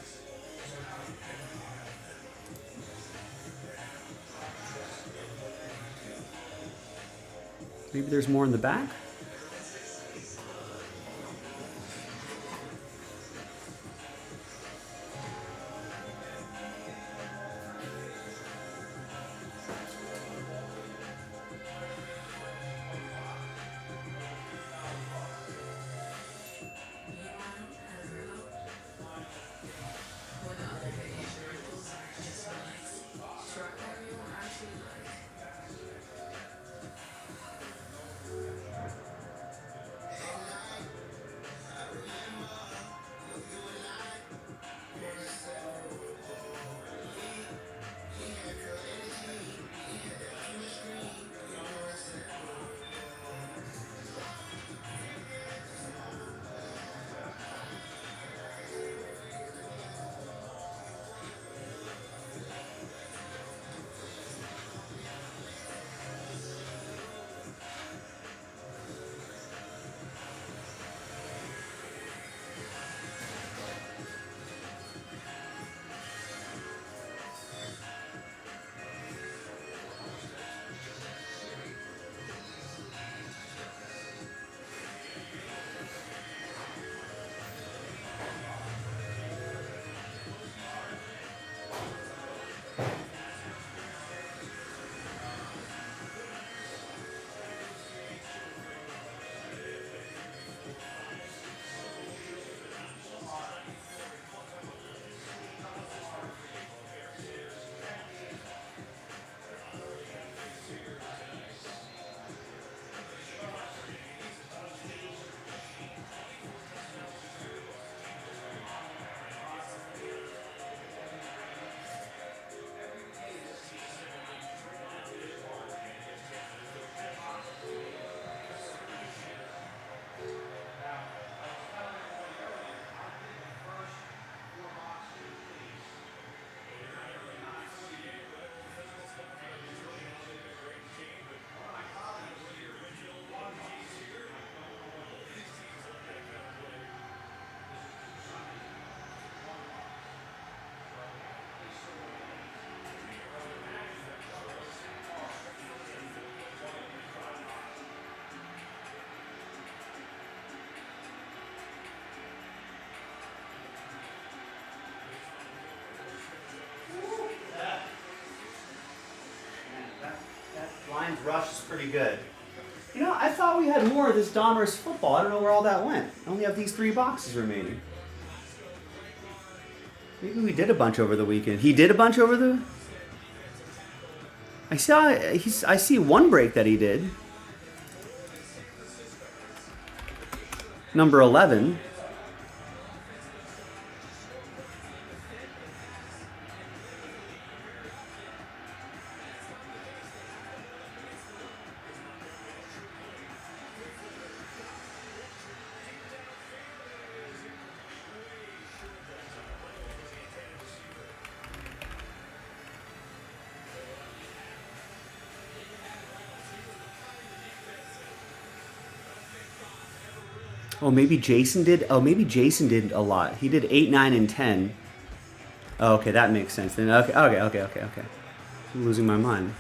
S1: Maybe there's more in the back? Lions rush is pretty good. You know, I thought we had more of this Donruss football. I don't know where all that went. I only have these 3 boxes remaining. Maybe we did a bunch over the weekend. He did a bunch over the... I see one break that he did. Number 11. Oh, maybe Jason did. Oh, maybe Jason did a lot. He did 8, 9, and 10. Oh, okay, that makes sense. Then okay. I'm losing my mind.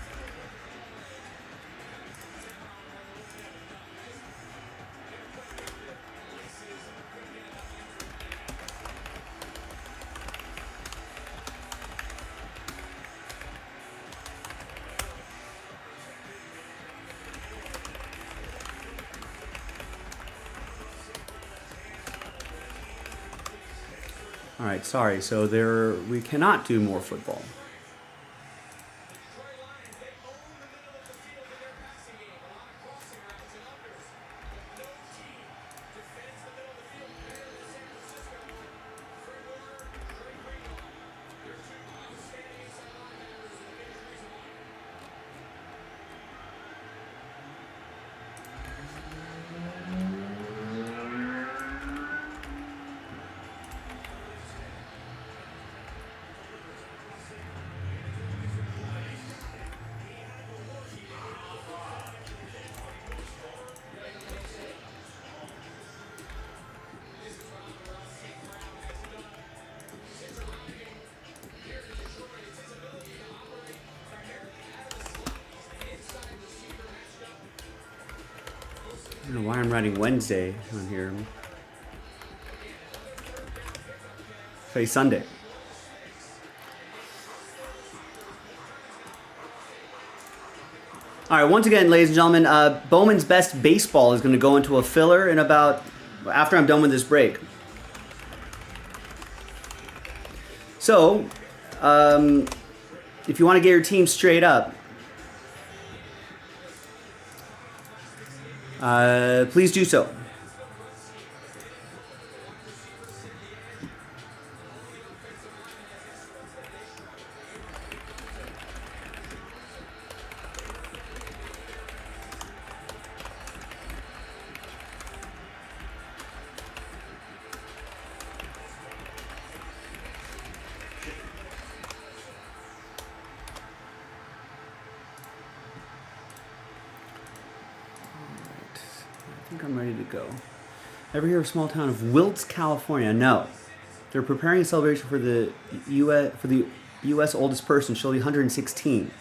S1: All right, sorry. So we cannot do more football. I don't know why I'm writing Wednesday on here. Say Sunday. All right, once again, ladies and gentlemen, Bowman's Best Baseball is going to go into a filler in about after I'm done with this break. So, if you want to get your team straight up, please do so. I think I'm ready to go. Ever hear of a small town of Wiltz, California? No. They're preparing a celebration for the U.S. oldest person. She'll be 116.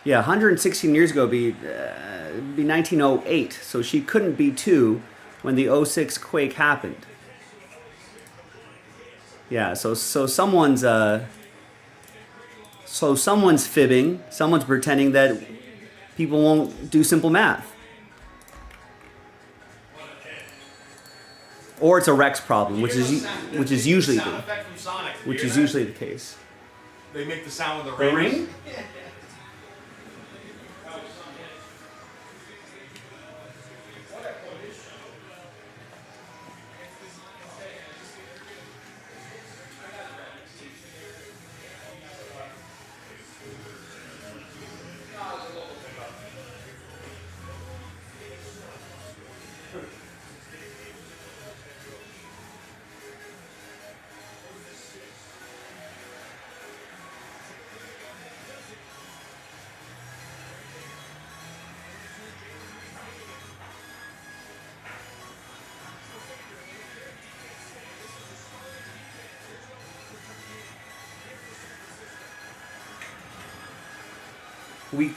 S1: Yeah, 116 years ago be 1908, so she couldn't be 2 when the '06 quake happened. Yeah, so someone's fibbing, someone's pretending that people won't do simple math. Or it's a Rex problem, which is usually the case.
S2: They make the sound with
S1: The ring?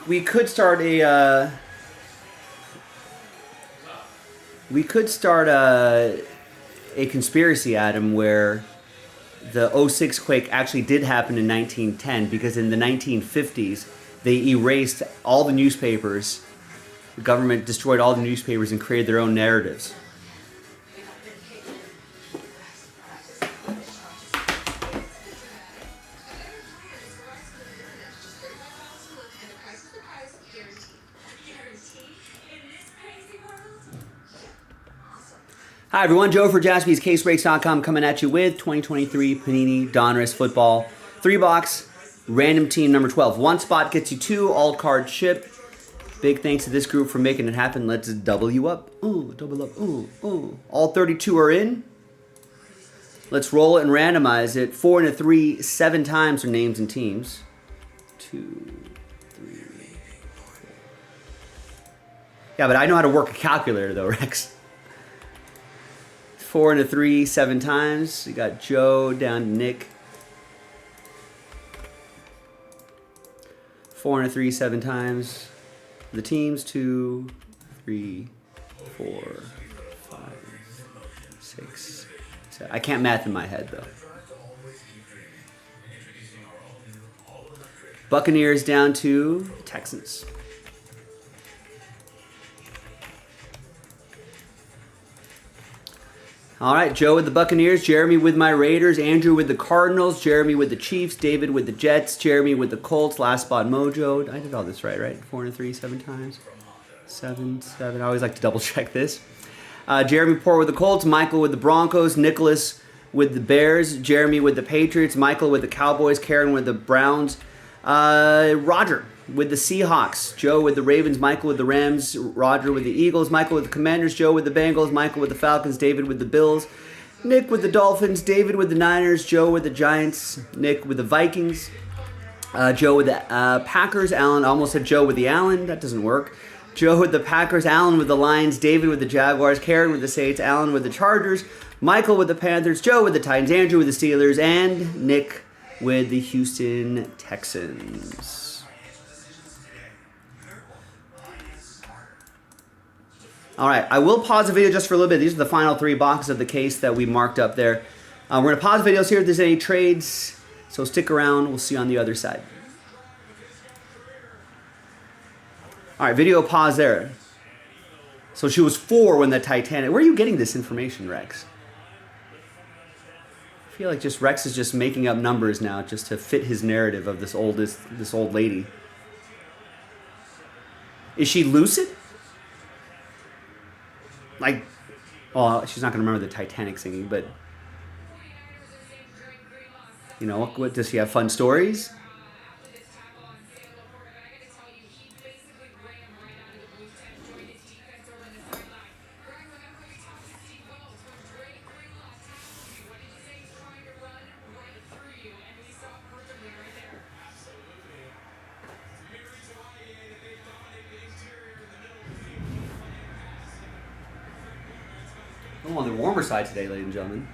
S1: We could start a conspiracy, Adam, where the '06 quake actually did happen in 1910 because in the 1950s they erased all the newspapers. The government destroyed all the newspapers and created their own narratives. Hi everyone, Joe for JaspysCaseBreaks.com coming at you with 2023 Panini Donruss Football 3-box random team number 12. One spot gets you 2 alt card chip. Big thanks to this group for making it happen. Let's double you up. Ooh, double up. Ooh, ooh. All 32 are in. Let's roll it and randomize it. 4 and a 3, 7 times for names and teams. 2, 3, 4. Yeah, but I know how to work a calculator though, Rex. 4 and a 3, 7 times. You got Joe down to Nick. 4 and a 3, 7 times. The teams 2, 3, 4, 5, 6, 7. I can't math in my head though. Buccaneers down to Texans. All right, Joe with the Buccaneers, Jeremy with my Raiders, Andrew with the Cardinals, Jeremy with the Chiefs, David with the Jets, Jeremy with the Colts, last spot Mojo. I did all this right? 4 and 3, 7 times. 7, 7. I always like to double check this. Jeremy Poor with the Colts, Michael with the Broncos, Nicholas with the Bears, Jeremy with the Patriots, Michael with the Cowboys, Karen with the Browns, Roger with the Seahawks, Joe with the Ravens, Michael with the Rams, Roger with the Eagles, Michael with the Commanders, Joe with the Bengals, Michael with the Falcons, David with the Bills, Nick with the Dolphins, David with the Niners, Joe with the Giants, Nick with the Vikings, Joe with the Packers, Alan, I almost said Joe with the Allen, that doesn't work. Joe with the Packers, Alan with the Lions, David with the Jaguars, Karen with the Saints, Alan with the Chargers, Michael with the Panthers, Joe with the Titans, Andrew with the Steelers, and Nick with the Houston Texans. All right, I will pause the video just for a little bit. These are the final 3 boxes of the case that we marked up there. We're going to pause the video, see if there's any trades. So stick around. We'll see you on the other side. All right, video pause there. So she was 4 when the Titanic... Where are you getting this information, Rex? I feel like just Rex is just making up numbers now just to fit his narrative of this old lady. Is she lucid? Like, well, she's not going to remember the Titanic singing, but, you know, what does she have fun stories? I'm on the warmer side today, ladies and gentlemen.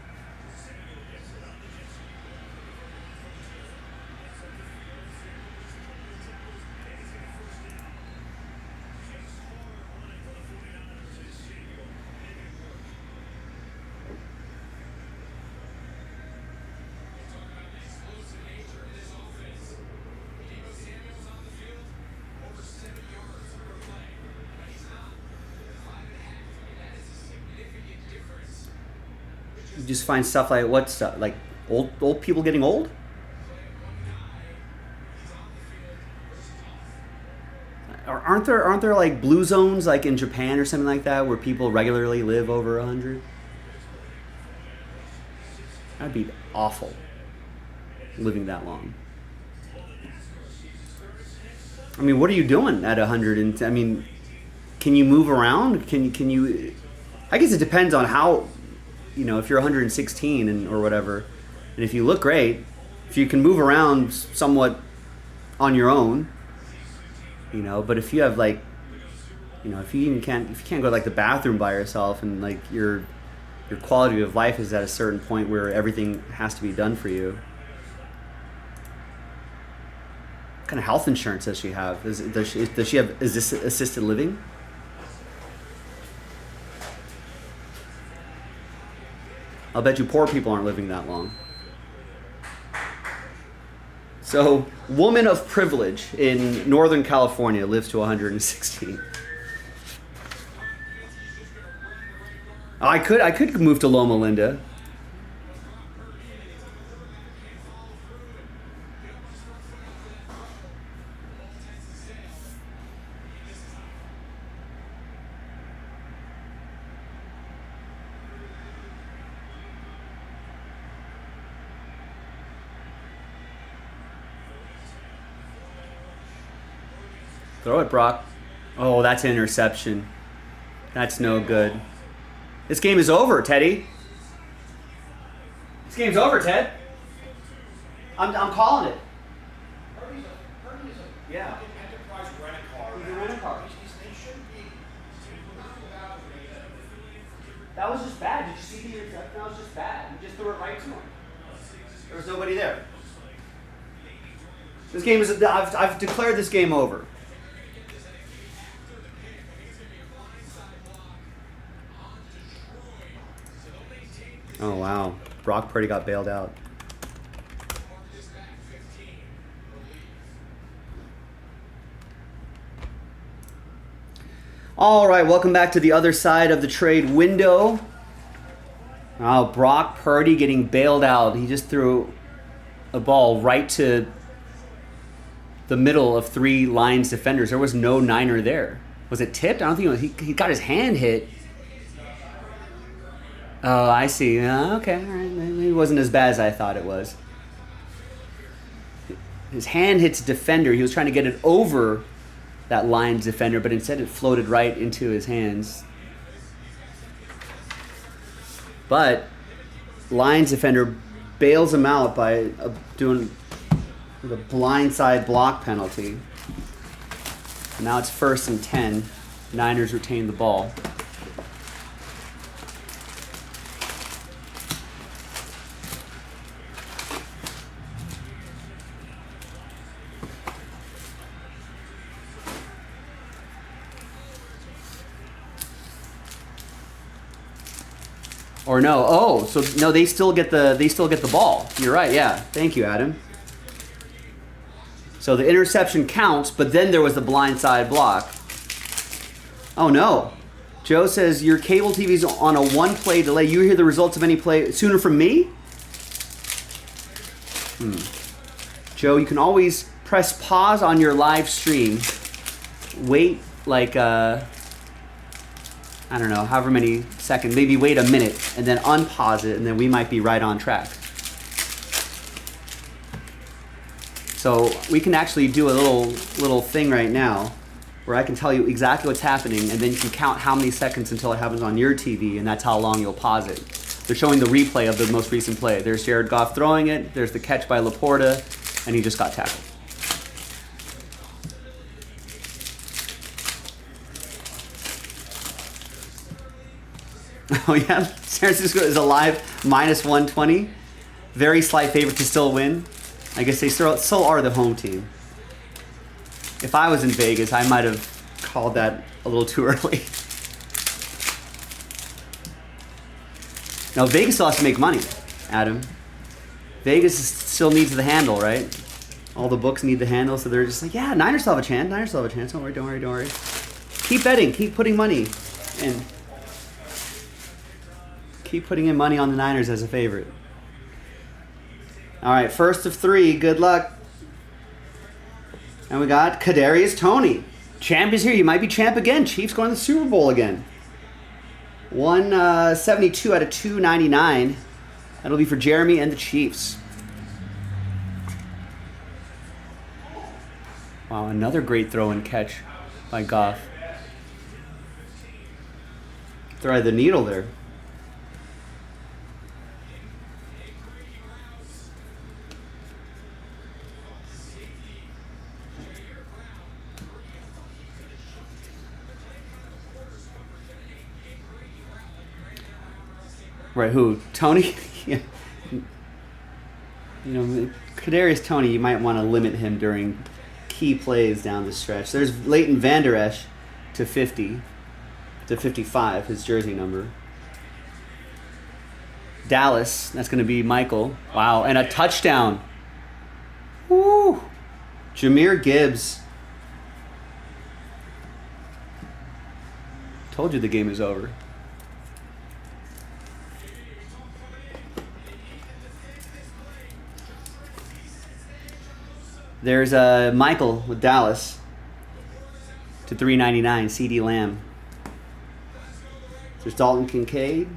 S1: You just find stuff like what stuff? Like old people getting old? Aren't there like blue zones like in Japan or something like that where people regularly live over 100? That'd be awful. Living that long. I mean, what are you doing at 100? And I mean, can you move around? Can you? I guess it depends on how. You know, if you're 116 or whatever, and if you look great, if you can move around somewhat on your own, you know. But if you have like, you know, if you can't go to like the bathroom by yourself, and like your quality of life is at a certain point where everything has to be done for you. What kind of health insurance does she have? Does she have? Is this assisted living? I'll bet you poor people aren't living that long. So, woman of privilege in Northern California lives to 116. I could move to Loma Linda. Throw it, Brock. Oh, that's an interception. That's no good. This game is over, Teddy. This game's over, Ted. I'm calling it. Yeah.
S2: Enterprise rent-a-car.
S1: He's a rent-a-car.
S2: They shouldn't be.
S1: That was just bad. Did you see the interception? That was just bad. You just threw it right to him. There was nobody there. This game is. I've declared this game over. Oh wow, Brock Purdy got bailed out. All right, welcome back to the other side of the trade window. Oh, Brock Purdy getting bailed out. He just threw a ball right to the middle of 3 Lions defenders. There was no Niner there. Was it tipped? I don't think it was. He got his hand hit. Oh, I see. Okay, all right. Maybe it wasn't as bad as I thought it was. His hand hits a defender. He was trying to get it over that Lions defender, but instead it floated right into his hands. But Lions defender bails him out by doing the blindside block penalty. Now it's 1st and 10. Niners retain the ball. Or no? Oh, so no, they still get the ball. You're right. Yeah. Thank you, Adam. So the interception counts, but then there was the blindside block. Oh no. Joe says your cable TV's on a 1-play delay. You hear the results of any play sooner from me? Joe, you can always press pause on your live stream. Wait like I don't know, however many seconds, maybe wait a minute, and then unpause it, and then we might be right on track. So we can actually do a little thing right now where I can tell you exactly what's happening, and then you can count how many seconds until it happens on your TV, and that's how long you'll pause it. They're showing the replay of the most recent play. There's Jared Goff throwing it, there's the catch by Laporta, and he just got tackled. Oh yeah, San Francisco is alive, -120. Very slight favorite to still win. I guess they still are the home team. If I was in Vegas, I might have called that a little too early. Now Vegas still has to make money, Adam. Vegas still needs the handle, right? All the books need the handle, so they're just like, yeah, Niners still have a chance. Niners still have a chance. Don't worry. Keep betting. Keep putting money in. Keep putting in money on the Niners as a favorite. All right, 1st of 3. Good luck. And we got Kadarius Toney. Champ is here. You might be champ again. Chiefs going to the Super Bowl again. 172 out of 299. That'll be for Jeremy and the Chiefs. Wow, another great throw and catch by Goff. Thread the needle there. Right, who? Tony? Yeah. You know, Kadarius Toney, you might want to limit him during key plays down the stretch. There's Leighton Vander Esch to 50, to 55, his jersey number. Dallas, that's going to be Michael. Wow, and a touchdown. Woo! Jahmyr Gibbs. Told you the game is over. There's Michael with Dallas to 399, CD Lamb. There's Dalton Kincaid.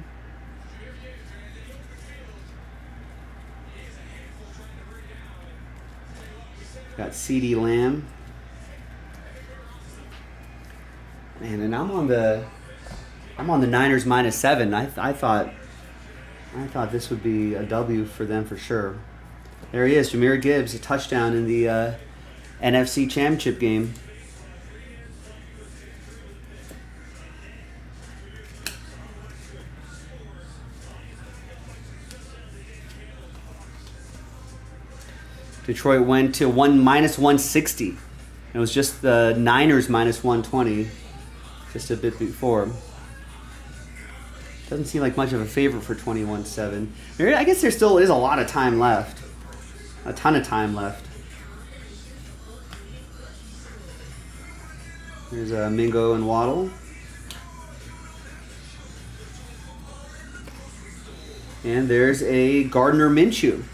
S1: Got CD Lamb. Man, and I'm on the Niners -7. I thought this would be a W for them for sure. There he is, Jahmyr Gibbs, a touchdown in the NFC Championship game. Detroit went to -160. It was just the Niners -120, just a bit before. Doesn't seem like much of a favorite for 21-7. I guess there still is a lot of time left. A ton of time left. Here's Mingo and Waddle. And there's a Gardner Minshew.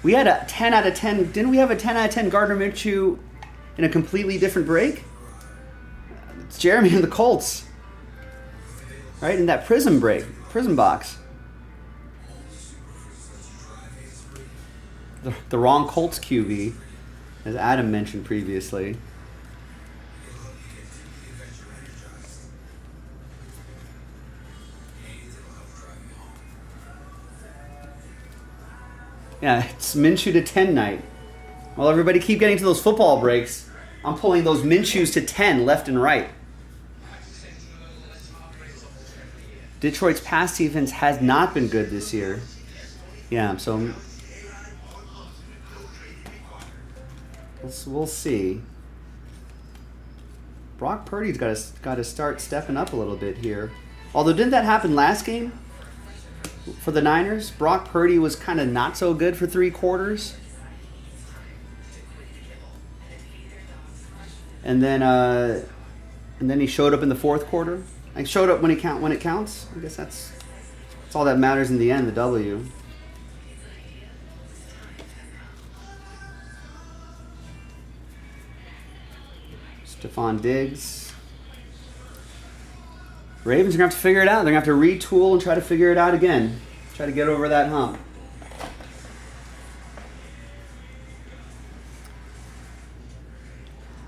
S1: We had a 10 out of 10. Didn't we have a 10 out of 10 Gardner Minshew in a completely different break? It's Jeremy and the Colts. Right, in that prism box. The wrong Colts QB, as Adam mentioned previously. Yeah, it's Minshew to 10 night. Well, everybody keep getting to those football breaks. I'm pulling those Minshews to 10 left and right. Detroit's pass defense has not been good this year. Yeah, so we'll see. Brock Purdy's got to start stepping up a little bit here. Although, didn't that happen last game for the Niners? Brock Purdy was kind of not so good for 3 quarters. And then he showed up in the 4th quarter. Like, showed up when it counts. I guess that's all that matters in the end, the W. Stephon Diggs. Ravens are going to have to figure it out. They're going to have to retool and try to figure it out again. Try to get over that hump.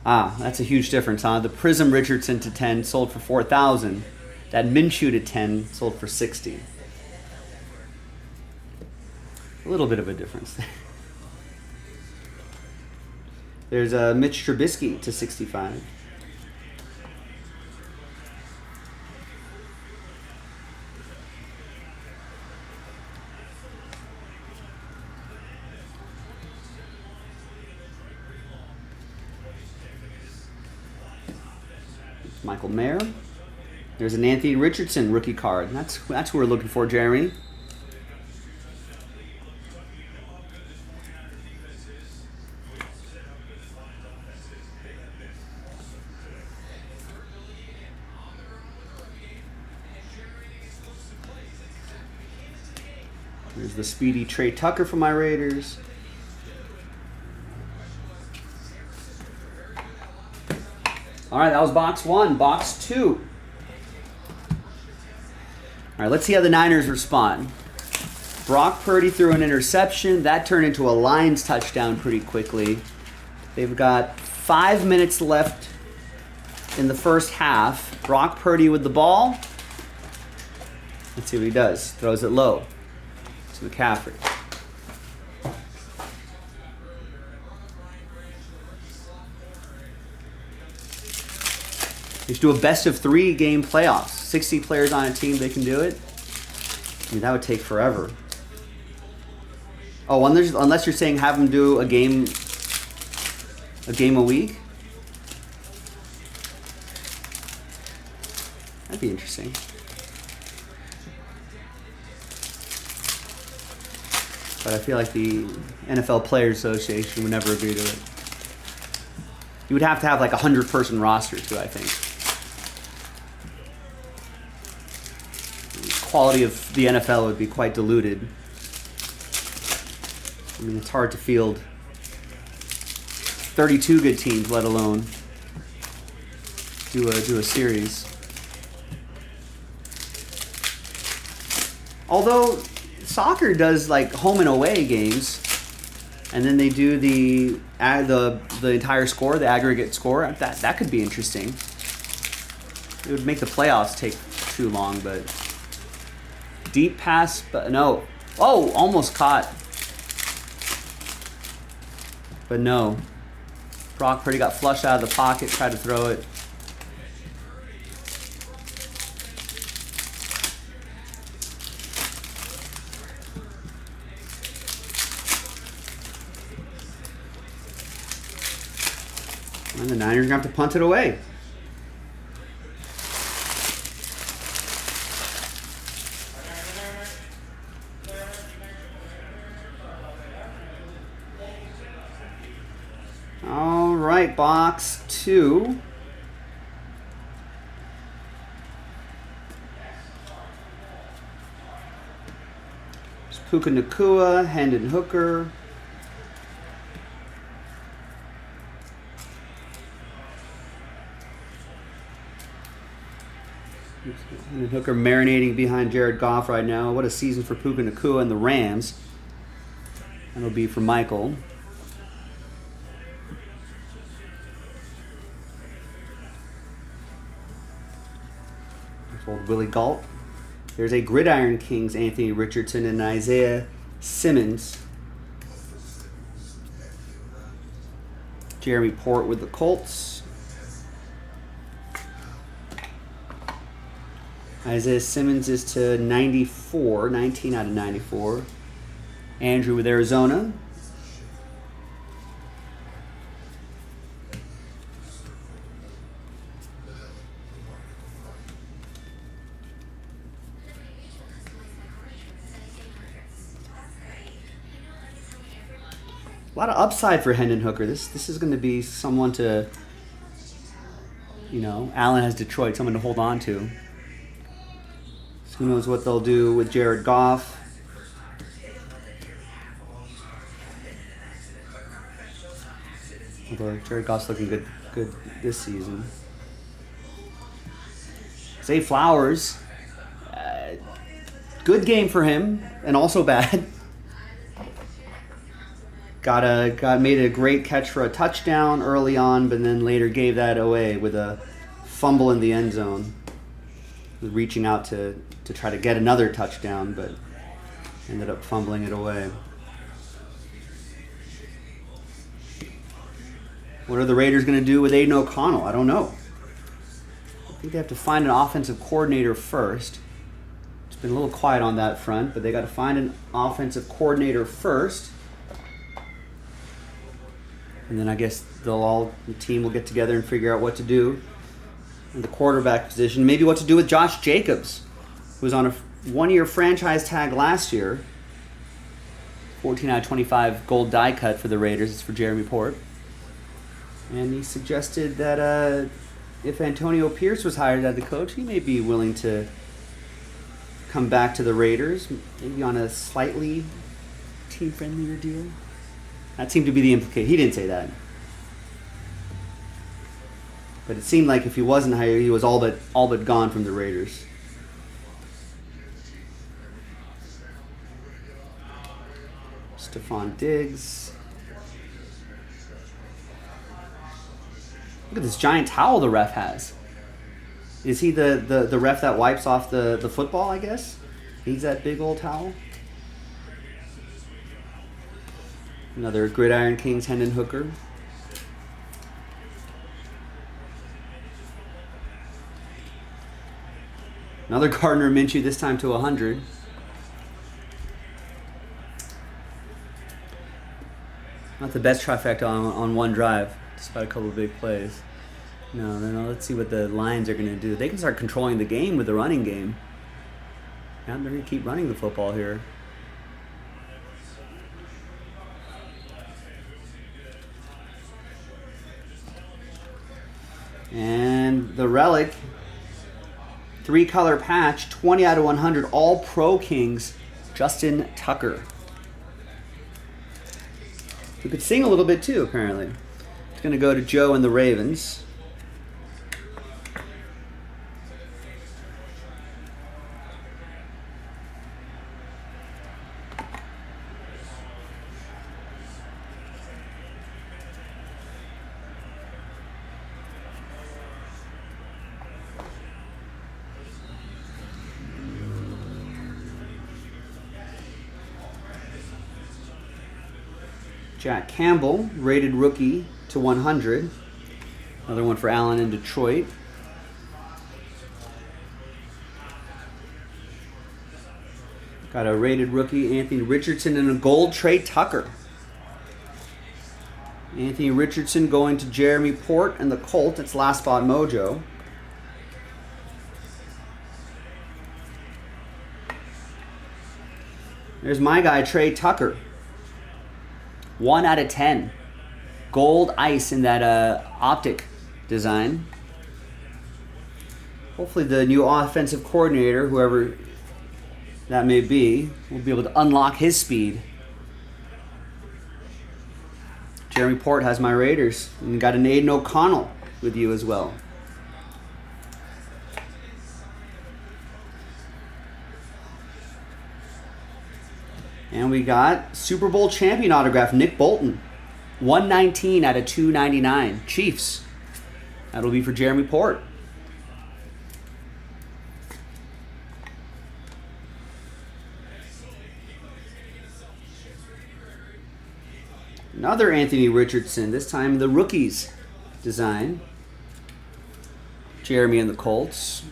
S1: Ah, that's a huge difference, huh? The Prism Richardson to 10 sold for $4,000. That Minshew to 10 sold for $60. A little bit of a difference there. There's a Mitch Trubisky to 65. Michael Mayer. There's an Anthony Richardson rookie card. That's who we're looking for, Jeremy. There's the speedy Trey Tucker for my Raiders. All right, that was box 1. Box 2. All right, let's see how the Niners respond. Brock Purdy threw an interception. That turned into a Lions touchdown pretty quickly. They've got 5 minutes left in the first half. Brock Purdy with the ball. Let's see what he does. Throws it low to McCaffrey. They should do a best-of-3 game playoffs. 60 players on a team, they can do it. I mean, that would take forever. Oh, unless you're saying have them do a game a week? That'd be interesting. But I feel like the NFL Players Association would never agree to it. You would have to have like a 100-person roster too, I think. The quality of the NFL would be quite diluted. I mean, it's hard to field 32 good teams, let alone do a series. Although soccer does like home and away games, and then they do the entire score, the aggregate score. That could be interesting. It would make the playoffs take too long, but deep pass, but no. Oh, almost caught. But no. Brock Purdy got flushed out of the pocket, tried to throw it. And the Niners are going to have to punt it away. All right, box 2. There's Puka Nacua, Hendon Hooker. Hendon Hooker marinating behind Jared Goff right now. What a season for Puka Nacua and the Rams. That'll be for Michael. Old Willie Galt. There's a Gridiron Kings Anthony Richardson and Isaiah Simmons. Jeremy Port with the Colts. Isaiah Simmons is to 94, 19 out of 94. Andrew with Arizona. A lot of upside for Hendon Hooker. This is going to be someone to, Allen has Detroit, someone to hold on to. So who knows what they'll do with Jared Goff. Although Jared Goff's looking good this season. Zay Flowers, good game for him, and also bad. Made a great catch for a touchdown early on, but then later gave that away with a fumble in the end zone. Reaching out to try to get another touchdown, but ended up fumbling it away. What are the Raiders going to do with Aiden O'Connell? I don't know. I think they have to find an offensive coordinator first. It's been a little quiet on that front, but they got to find an offensive coordinator first. And then I guess the team will get together and figure out what to do in the quarterback position. Maybe what to do with Josh Jacobs, who was on a one-year franchise tag last year. 14 out of 25 gold die cut for the Raiders. It's for Jeremy Port. And he suggested that if Antonio Pierce was hired as the coach, he may be willing to come back to the Raiders, maybe on a slightly team-friendlier deal. That seemed to be the implication. He didn't say that. But it seemed like if he wasn't hired, he was all but gone from the Raiders. Stephon Diggs. Look at this giant towel the ref has. Is he the ref that wipes off the football, I guess? He's that big old towel. Another Gridiron Kings Hendon Hooker. Another Gardner Minshew, this time to 100. Not the best trifecta on one drive, despite a couple of big plays. No, let's see what the Lions are going to do. They can start controlling the game with the running game. Yeah, they're going to keep running the football here. And the relic, 3-color patch, 20 out of 100, all Pro Kings, Justin Tucker. Who could sing a little bit too, apparently. It's going to go to Joe and the Ravens. Jack Campbell, rated rookie to 100. Another one for Allen in Detroit. Got a rated rookie, Anthony Richardson, and a gold, Trey Tucker. Anthony Richardson going to Jeremy Port and the Colt. It's Last Spot Mojo. There's my guy, Trey Tucker. 1 out of 10. Gold ice in that optic design. Hopefully the new offensive coordinator, whoever that may be, will be able to unlock his speed. Jeremy Port has my Raiders. And got an Aiden O'Connell with you as well. And we got Super Bowl champion autograph, Nick Bolton. 119 out of 299. Chiefs. That'll be for Jeremy Port. Another Anthony Richardson, this time the rookies design. Jeremy and the Colts.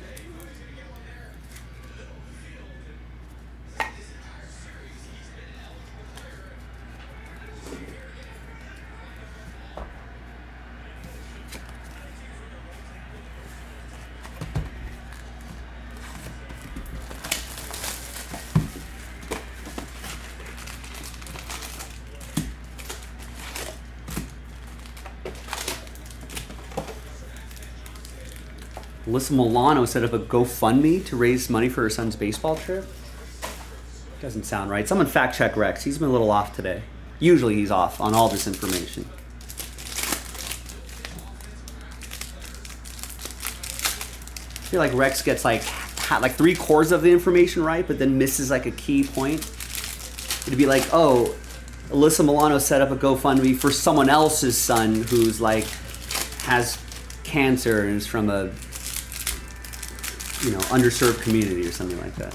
S1: Alyssa Milano set up a GoFundMe to raise money for her son's baseball trip. Doesn't sound right. Someone fact check Rex. He's been a little off today. Usually he's off on all this information. I feel like Rex gets like 3/4 of the information right, but then misses like a key point. It'd be like, oh, Alyssa Milano set up a GoFundMe for someone else's son who's like has cancer and is from a underserved community or something like that.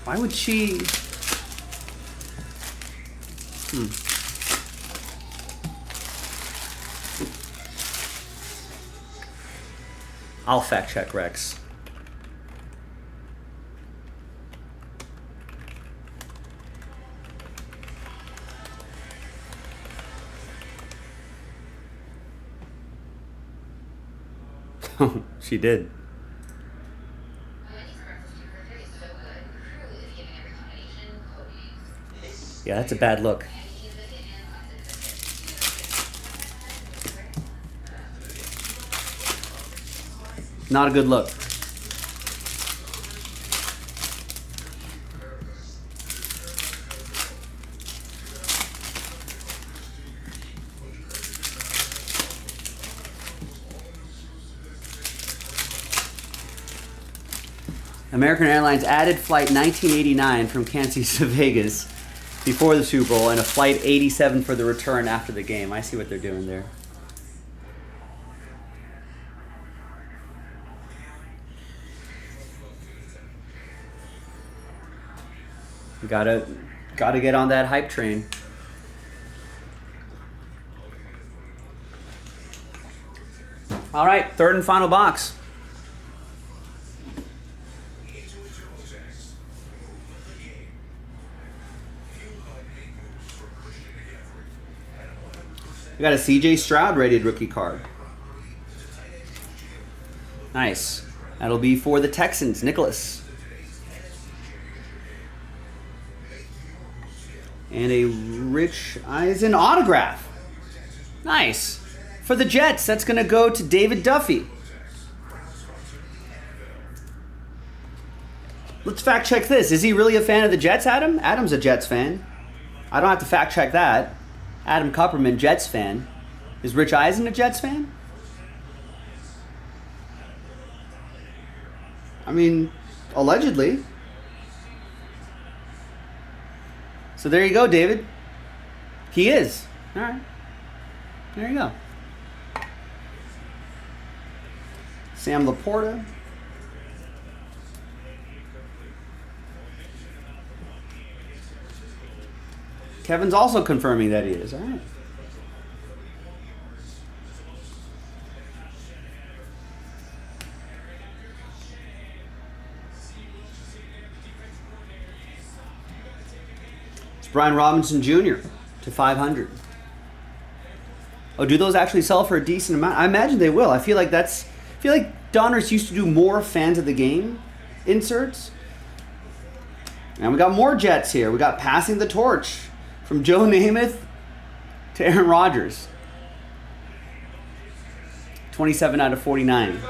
S1: Why would she? I'll fact check Rex. She did. Yeah, that's a bad look. Not a good look. American Airlines added flight 1989 from Kansas City to Vegas before the Super Bowl and a flight 87 for the return after the game. I see what they're doing there. Gotta get on that hype train. All right, third and final box. We got a CJ Stroud rated rookie card. Nice. That'll be for the Texans, Nicholas. And a Rich Eisen autograph. Nice. For the Jets, that's going to go to David Duffy. Let's fact check this. Is he really a fan of the Jets, Adam? Adam's a Jets fan. I don't have to fact check that. Adam Kupperman, Jets fan. Is Rich Eisen a Jets fan? I mean, allegedly. So there you go, David. He is. All right. There you go. Sam Laporta. Kevin's also confirming that he is. All right. It's Brian Robinson Jr. to 500. Oh, do those actually sell for a decent amount? I imagine they will. I feel like Donruss used to do more fans of the game inserts. And we got more Jets here. We got passing the torch from Joe Namath to Aaron Rodgers. 27 out of 49.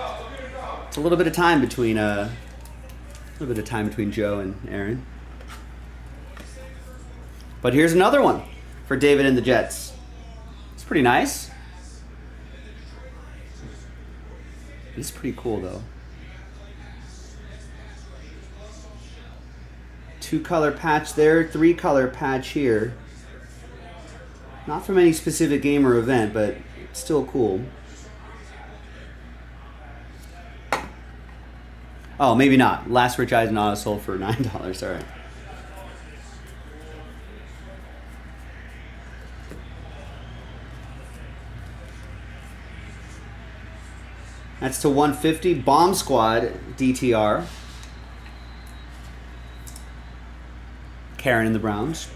S1: It's a little bit of time between Joe and Aaron. But here's another one for David and the Jets. It's pretty nice. It's pretty cool though. 2-color patch there, 3-color patch here. Not from any specific game or event, but it's still cool. Oh, maybe not. Last Rich Eisen auto sold for $9. All right. That's to 150. Bomb Squad DTR. Karen and the Browns.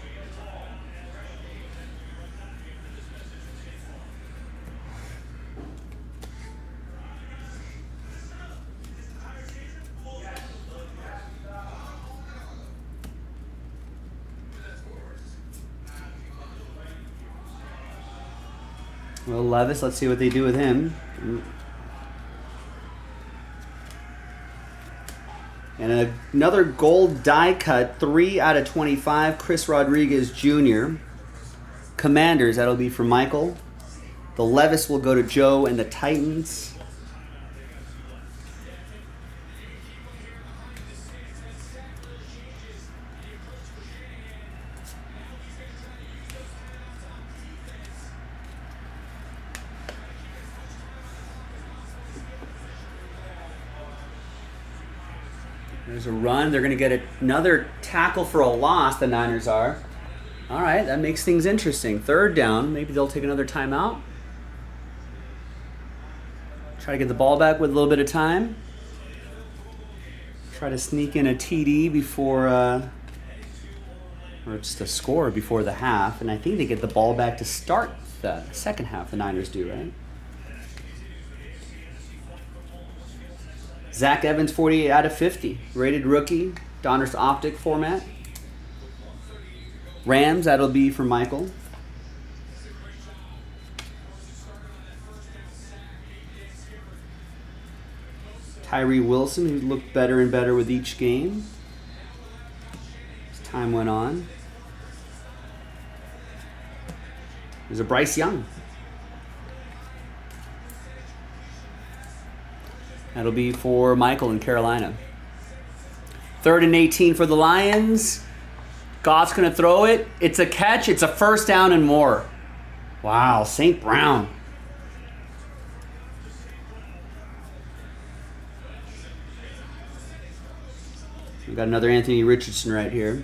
S1: Well, Levis, let's see what they do with him. And another gold die cut, 3 out of 25, Chris Rodriguez Jr. Commanders, that'll be for Michael. The Levis will go to Joe and the Titans. There's a run. They're going to get another tackle for a loss, the Niners are. All right, that makes things interesting. 3rd down. Maybe they'll take another timeout. Try to get the ball back with a little bit of time. Try to sneak in a TD before, or just a score before the half. And I think they get the ball back to start the second half. The Niners do, right? Zach Evans, 48 out of 50. Rated rookie, Donruss Optic format. Rams, that'll be for Michael. Tyree Wilson, who looked better and better with each game as time went on. There's a Bryce Young. That'll be for Michael in Carolina. 3rd and 18 for the Lions. Goff's going to throw it. It's a catch. It's a 1st down and more. Wow, St. Brown. We've got another Anthony Richardson right here.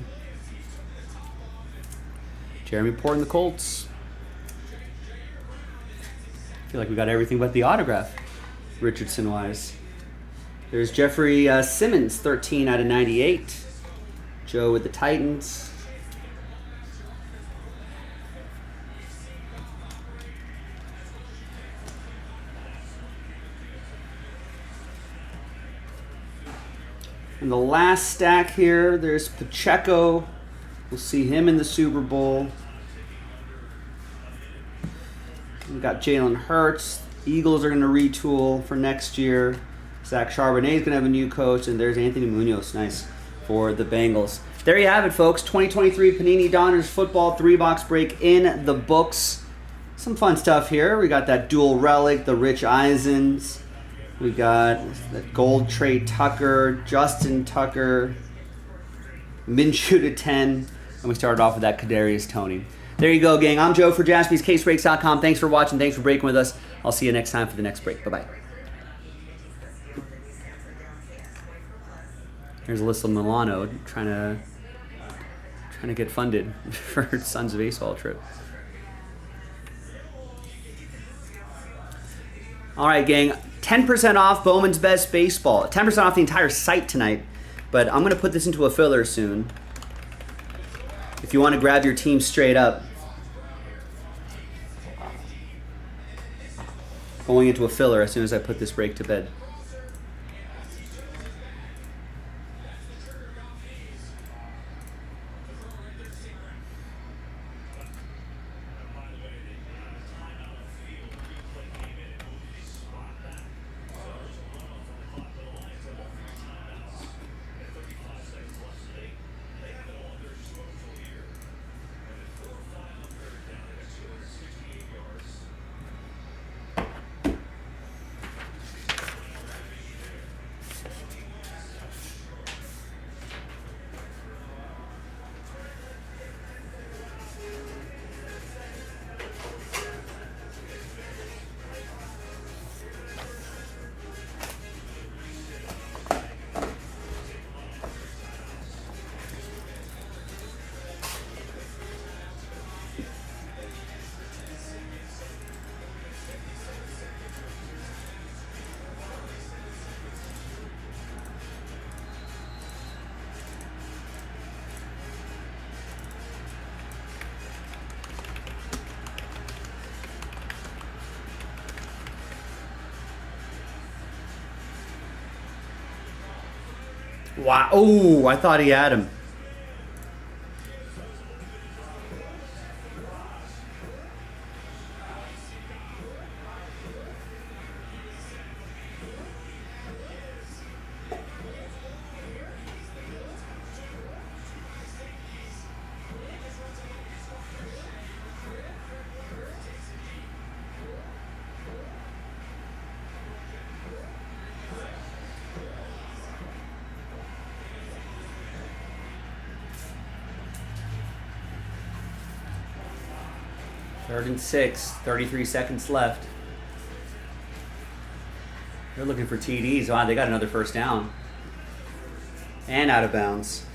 S1: Jeremy Port and the Colts. I feel like we got everything but the autograph, Richardson-wise. There's Jeffrey Simmons, 13 out of 98. Joe with the Titans. And the last stack here, there's Pacheco. We'll see him in the Super Bowl. We've got Jalen Hurts. Eagles are going to retool for next year. Zach Charbonnet is going to have a new coach. And there's Anthony Munoz. Nice for the Bengals. There you have it, folks. 2023 Panini Donruss Football 3-box break in the books. Some fun stuff here. We got that dual relic, the Rich Eisens. We got that gold Trey Tucker, Justin Tucker, Minshew to 10. And we started off with that Kadarius Toney. There you go, gang. I'm Joe for JaspysCaseBreaks.com. Thanks for watching. Thanks for breaking with us. I'll see you next time for the next break. Bye-bye. Here's Alyssa Milano trying to get funded for her son's baseball trip. All right, gang. 10% off Bowman's Best Baseball. 10% off the entire site tonight. But I'm going to put this into a filler soon. If you want to grab your team straight up. Going into a filler as soon as I put this break to bed. Wow. Oh, I thought he had him. Third and 6, 33 seconds left. They're looking for TDs. Wow, they got another first down. And out of bounds.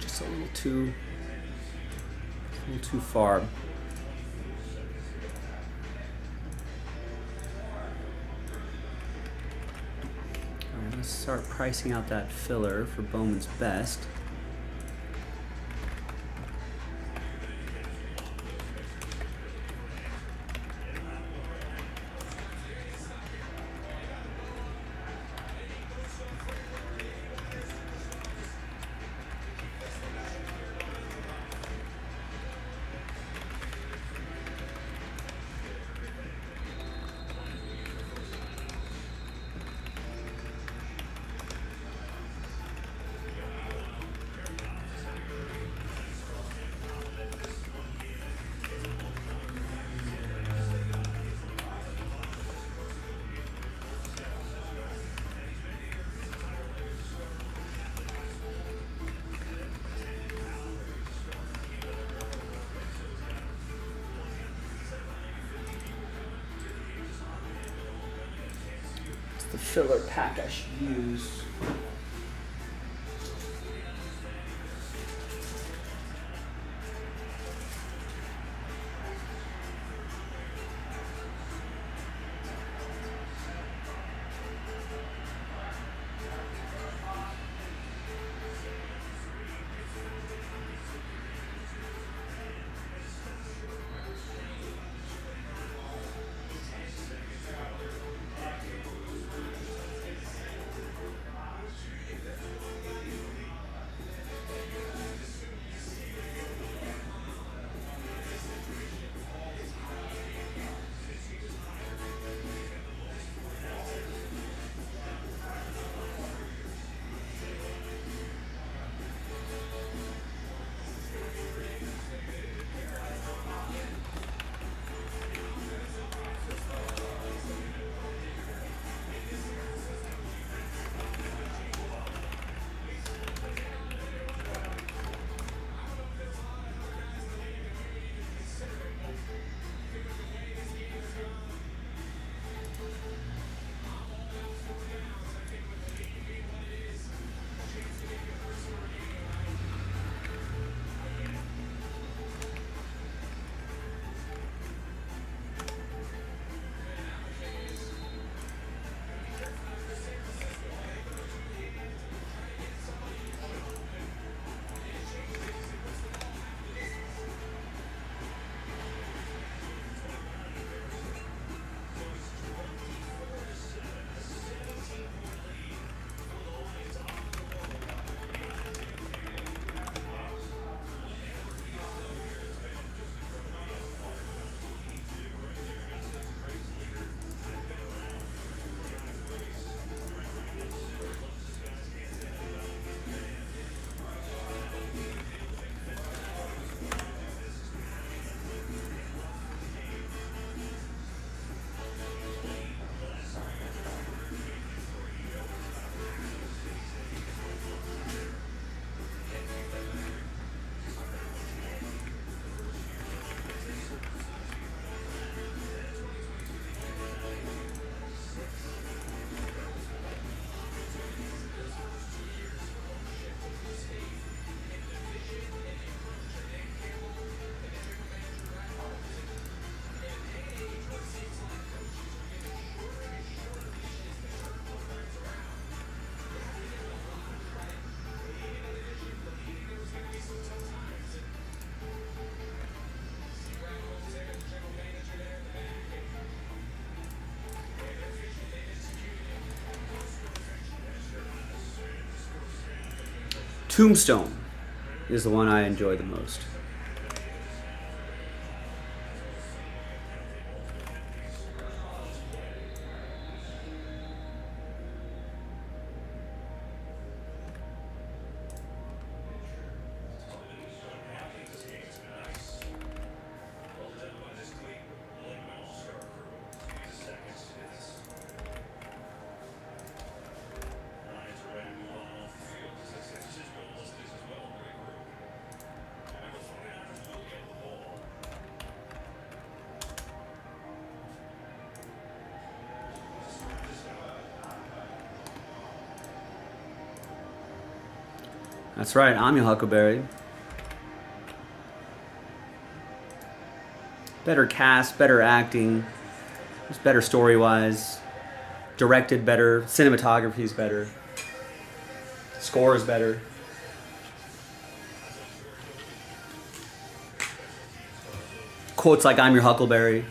S1: Just a little too far. All right, let's start pricing out that filler for Bowman's Best. The filler pack I should use. Tombstone is the one I enjoy the most. That's right, I'm your Huckleberry. Better cast, better acting, just better story-wise, directed better, cinematography's better, score is better. Quotes like "I'm your Huckleberry."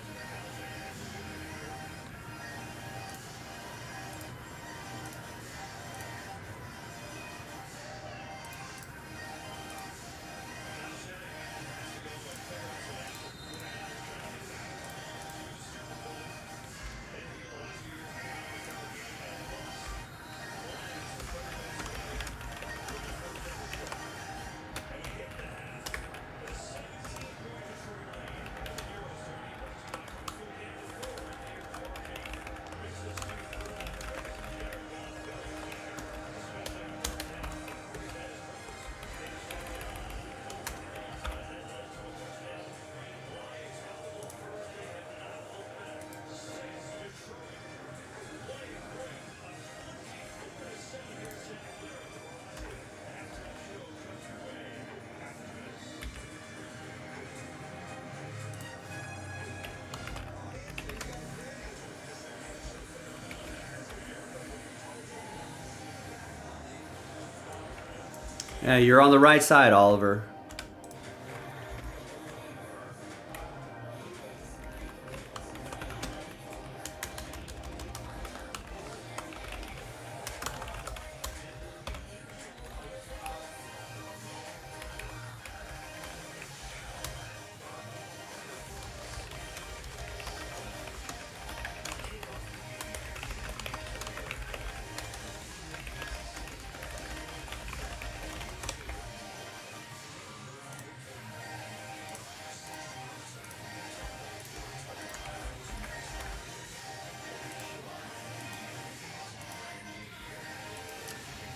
S1: Yeah, you're on the right side, Oliver.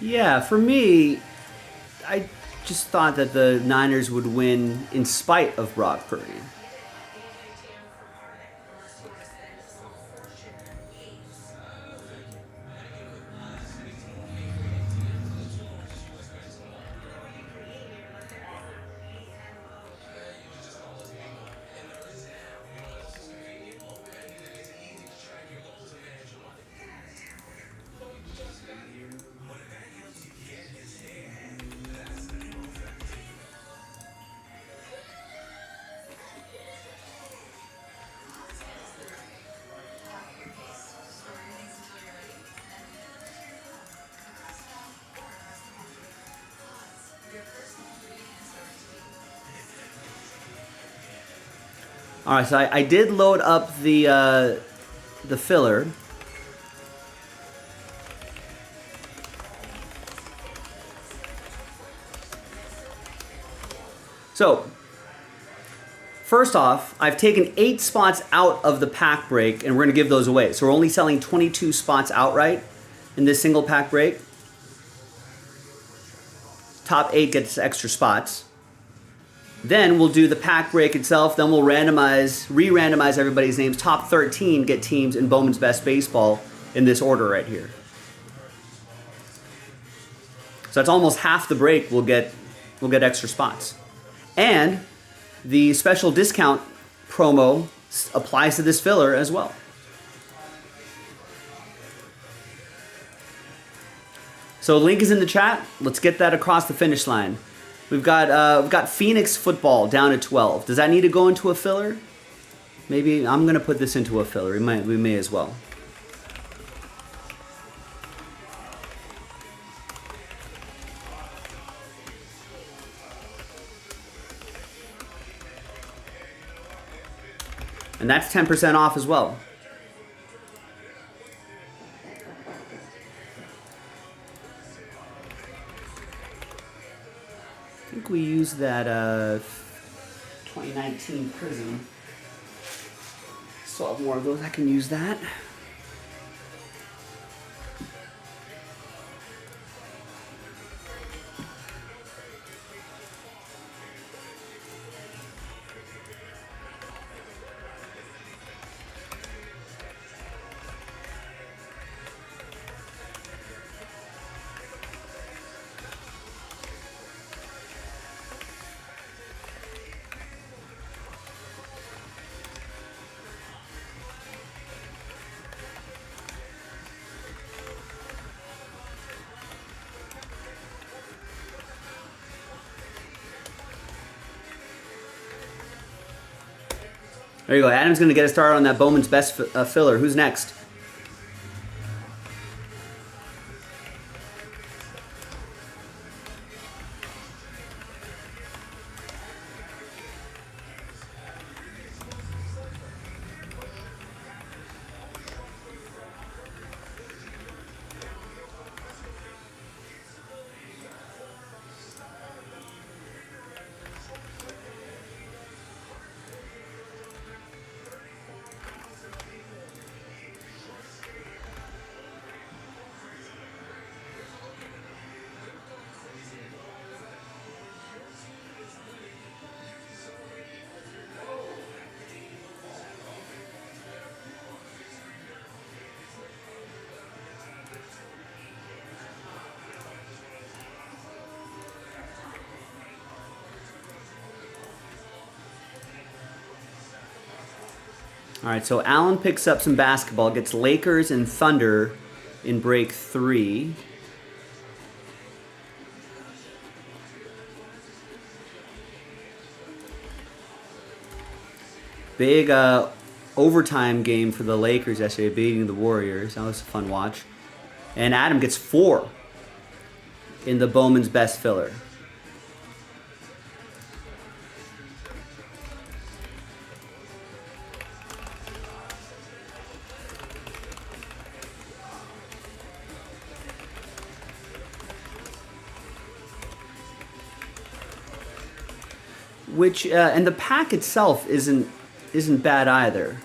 S1: Yeah, for me, I just thought that the Niners would win in spite of Brock Purdy. All right, so I did load up the filler. So, first off, I've taken 8 spots out of the pack break, and we're going to give those away. So we're only selling 22 spots outright in this single pack break. Top 8 gets extra spots. Then we'll do the pack break itself. Then we'll re-randomize everybody's names. Top 13 get teams in Bowman's Best Baseball in this order right here. So that's almost half the break. We'll get extra spots, and the special discount promo applies to this filler as well. So link is in the chat. Let's get that across the finish line. We've got Phoenix football down at 12. Does that need to go into a filler? Maybe I'm gonna put this into a filler. We may as well. And that's 10% off as well. I think we used that 2019 Prism. Still have more of those. I can use that. There you go. Adam's going to get us started on that Bowman's Best filler. Who's next? All right, so Allen picks up some basketball, gets Lakers and Thunder in break 3. Big overtime game for the Lakers yesterday, beating the Warriors. That was a fun watch. And Adam gets 4 in the Bowman's Best filler. Which and the pack itself isn't bad either.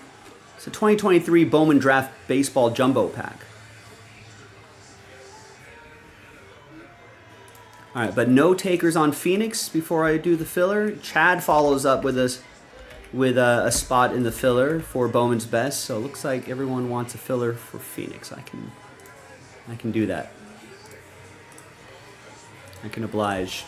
S1: It's a 2023 Bowman Draft Baseball Jumbo Pack. All right, but no takers on Phoenix before I do the filler. Chad follows up with us with a spot in the filler for Bowman's Best. So it looks like everyone wants a filler for Phoenix. I can do that. I can oblige.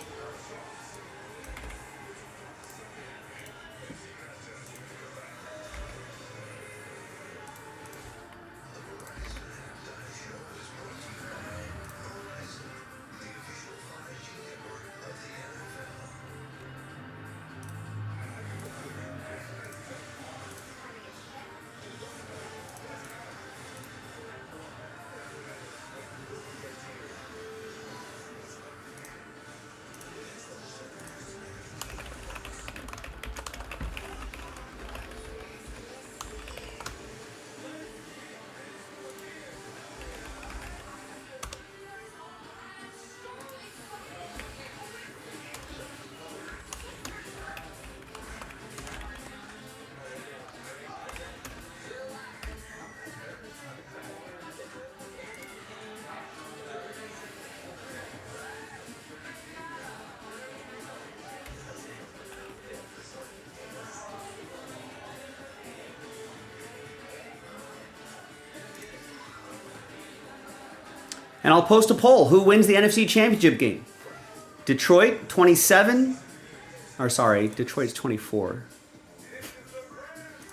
S1: And I'll post a poll. Who wins the NFC Championship game? Detroit, 27. Or sorry, Detroit's 24.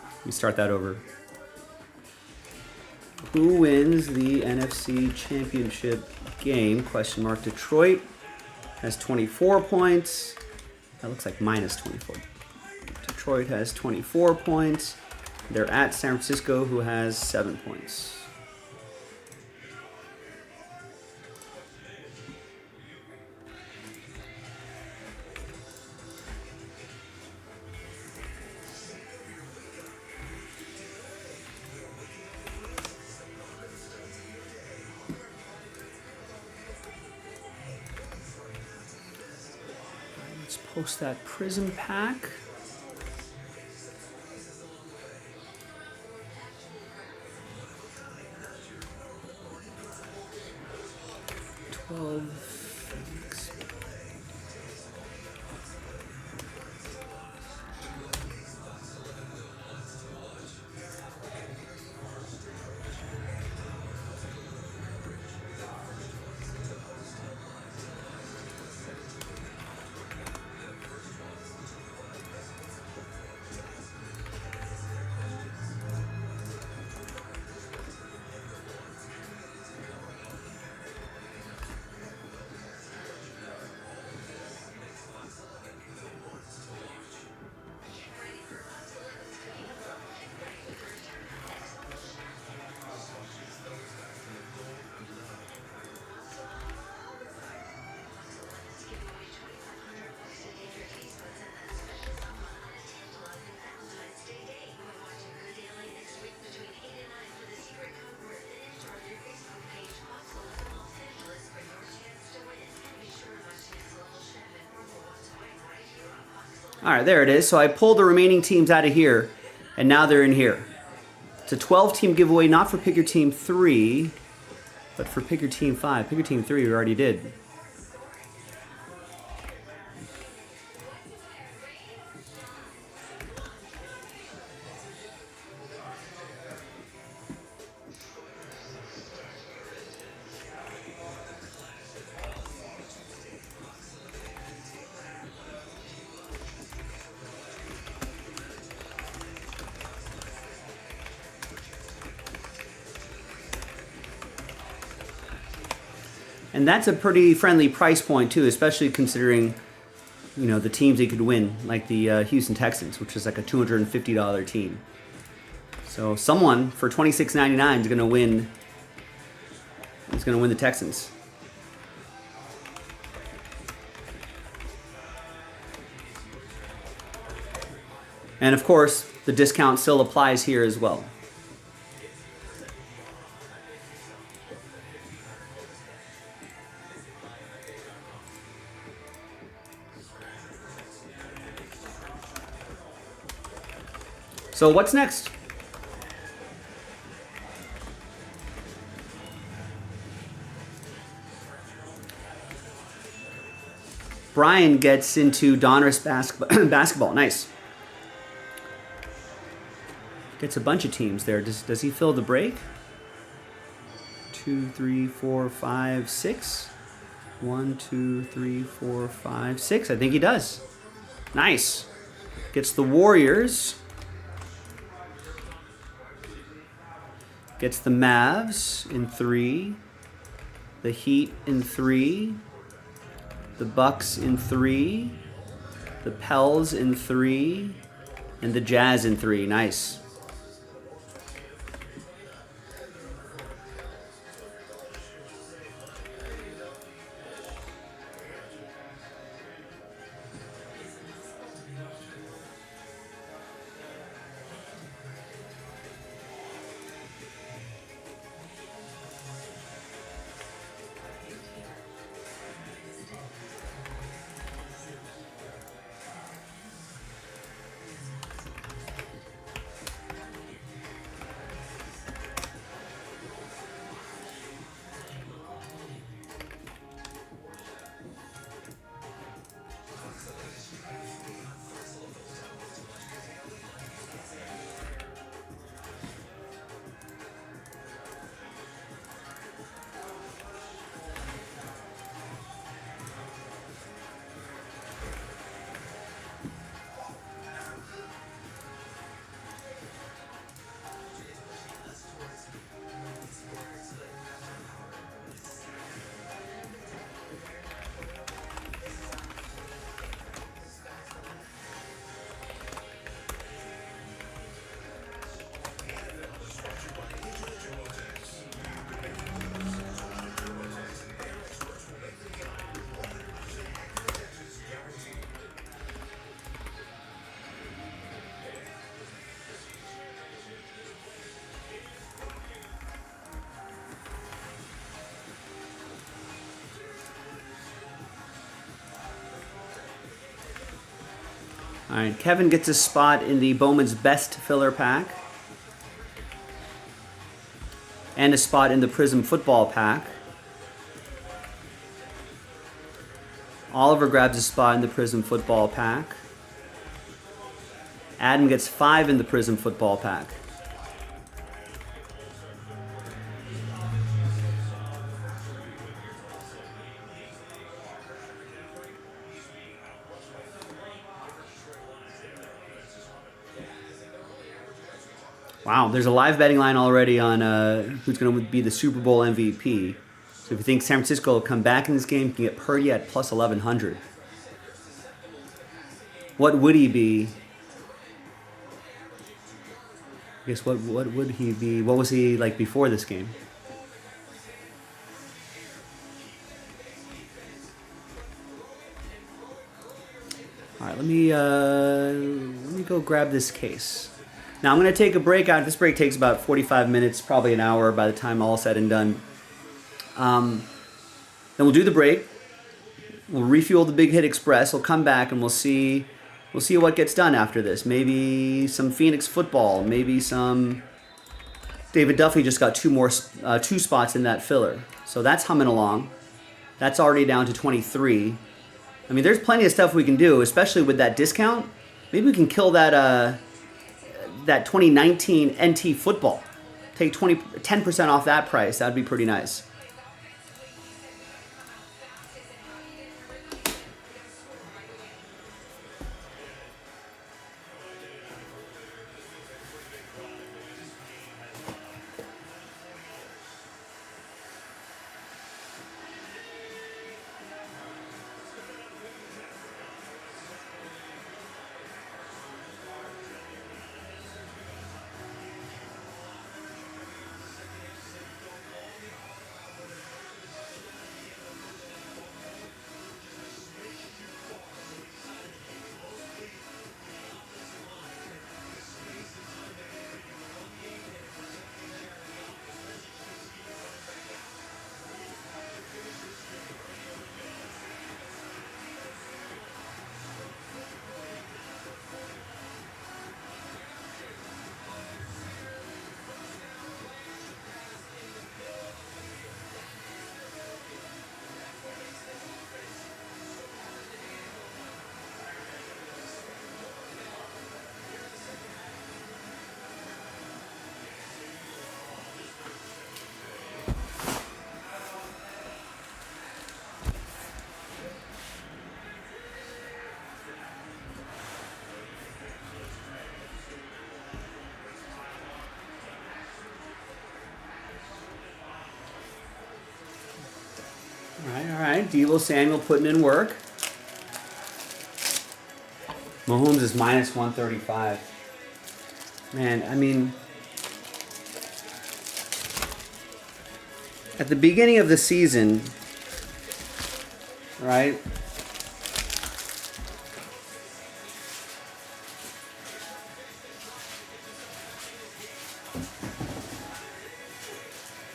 S1: Let me start that over. Who wins the NFC Championship game? Question mark. Detroit has 24 points. That looks like minus 24. Detroit has 24 points. They're at San Francisco, who has 7 points. Post that prism pack. All right, there it is. So I pulled the remaining teams out of here, and now they're in here. It's a 12-team giveaway, not for Pick Your Team 3, but for Pick Your Team 5. Pick Your Team 3 we already did. And that's a pretty friendly price point too, especially considering, you know, the teams they could win, like the Houston Texans, which is like a $250 team. So someone for $26.99 is going to win. Is going to win the Texans. And of course, the discount still applies here as well. So what's next? Brian gets into Donruss basketball. Nice. Gets a bunch of teams there. Does he fill the break? 2, 3, 4, 5, 6. 1, 2, 3, 4, 5, 6. I think he does. Nice. Gets the Warriors. Gets the Mavs in 3. The Heat in 3. The Bucks in 3. The Pels in 3. And the Jazz in 3. Nice. All right, Kevin gets a spot in the Bowman's Best filler pack. And a spot in the Prism Football pack. Oliver grabs a spot in the Prism Football pack. Adam gets 5 in the Prism Football pack. Wow, there's a live betting line already on who's going to be the Super Bowl MVP. So if you think San Francisco will come back in this game, you can get Purdy at plus 1,100. What would he be? I guess what would he be? What was he like before this game? All right, let me go grab this case. Now I'm going to take a break out. This break takes about 45 minutes, probably an hour by the time all said and done. Then we'll do the break. We'll refuel the Big Hit Express. We'll come back and we'll see what gets done after this. Maybe some Phoenix football. Maybe some. David Duffy just got two spots in that filler, so that's humming along. That's already down to 23. I mean, there's plenty of stuff we can do, especially with that discount. Maybe we can kill that 2019 NT football. Take 10% off that price. That'd be pretty nice. All right. Devo Samuel putting in work. Mahomes is minus 135. Man, I mean, at the beginning of the season, right?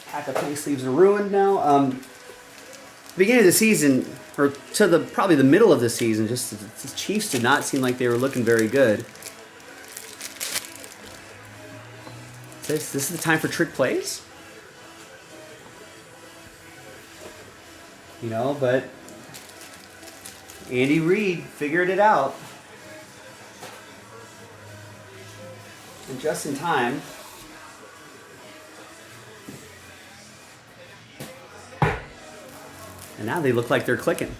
S1: Half the play sleeves are ruined now. Beginning of the season, or to probably the middle of the season, just the Chiefs did not seem like they were looking very good. This is the time for trick plays? You know, but Andy Reid figured it out. And just in time. And now they look like they're clicking.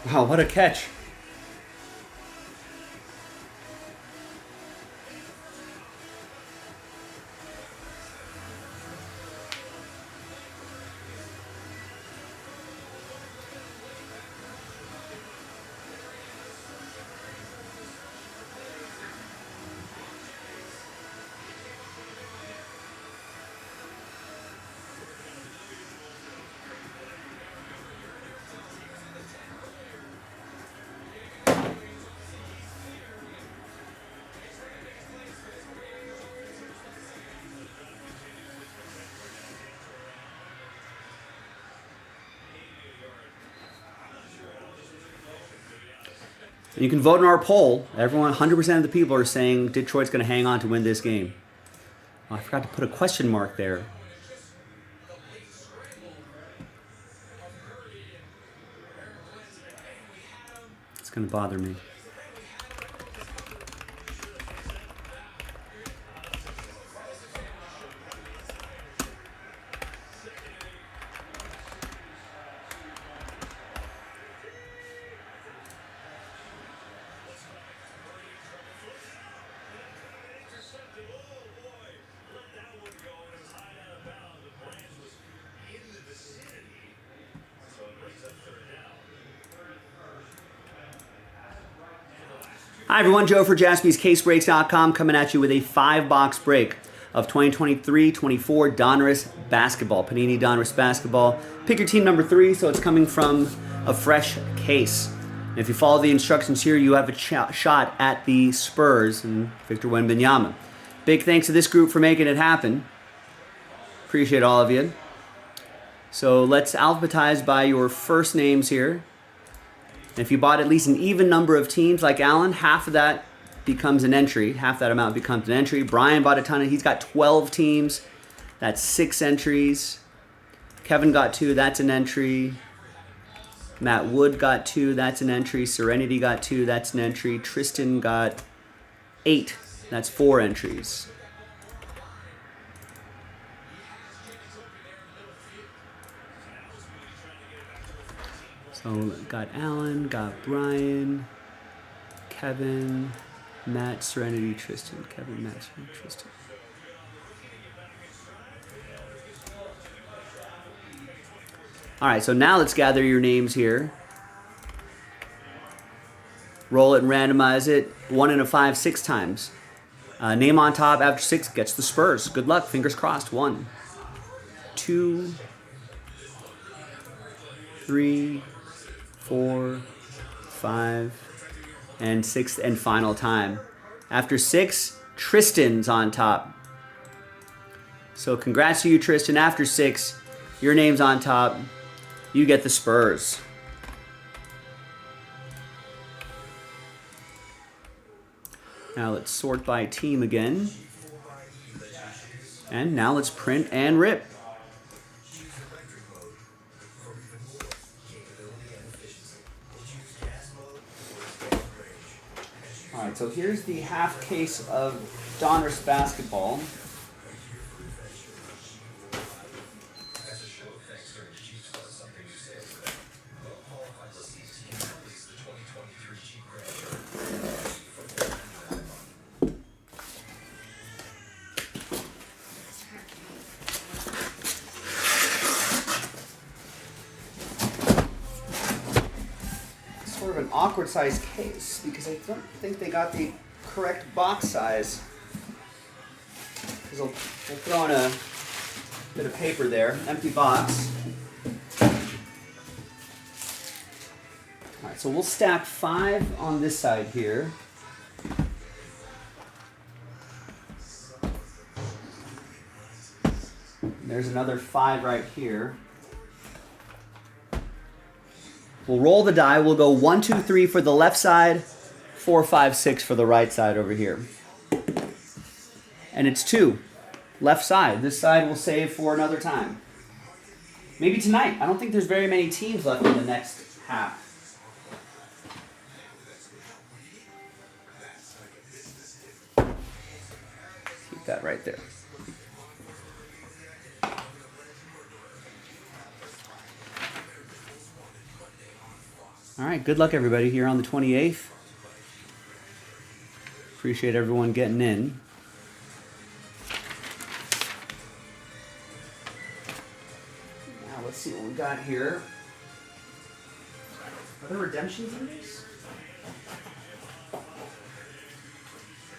S1: Wow, what a catch. And you can vote in our poll. Everyone, 100% of the people are saying Detroit's going to hang on to win this game. Oh, I forgot to put a question mark there. It's going to bother me. Hi everyone, Joe for JaspysCaseBreaks.com coming at you with a 5-box break of 2023-24 Donruss basketball, Panini Donruss basketball. Pick your team number 3, so it's coming from a fresh case. And if you follow the instructions here, you have a shot at the Spurs and Victor Wembanyama. Big thanks to this group for making it happen. Appreciate all of you. So let's alphabetize by your first names here. If you bought at least an even number of teams like Alan, half of that becomes an entry. Half that amount becomes an entry. Brian bought a ton of, he's got 12 teams. That's 6 entries. Kevin got 2, that's an entry. Matt Wood got 2, that's an entry. Serenity got 2, that's an entry. Tristan got 8, that's 4 entries. So got Alan, got Brian, Kevin, Matt, Serenity, Tristan. Kevin, Matt, Serenity, Tristan. All right, so now let's gather your names here. Roll it and randomize it. 1 and a 5, 6 times. Name on top after 6 gets the Spurs. Good luck. Fingers crossed. 1, 2, 3, 4, 5, and 6th and final time. After 6, Tristan's on top. So congrats to you, Tristan. After 6, your name's on top. You get the Spurs. Now let's sort by team again. And now let's print and rip. All right, so here's the half case of Donruss basketball. Sort of an awkward size case because I don't think they got the correct box size. Because we'll throw in a bit of paper there, empty box. All right, so we'll stack 5 on this side here. There's another 5 right here. We'll roll the die. We'll go 1, 2, 3 for the left side, 4, 5, 6 for the right side over here. And it's 2. Left side. This side we'll save for another time. Maybe tonight. I don't think there's very many teams left in the next half. Keep that right there. All right, good luck everybody here on the 28th. Appreciate everyone getting in. Now let's see what we got here. Are there redemptions in this?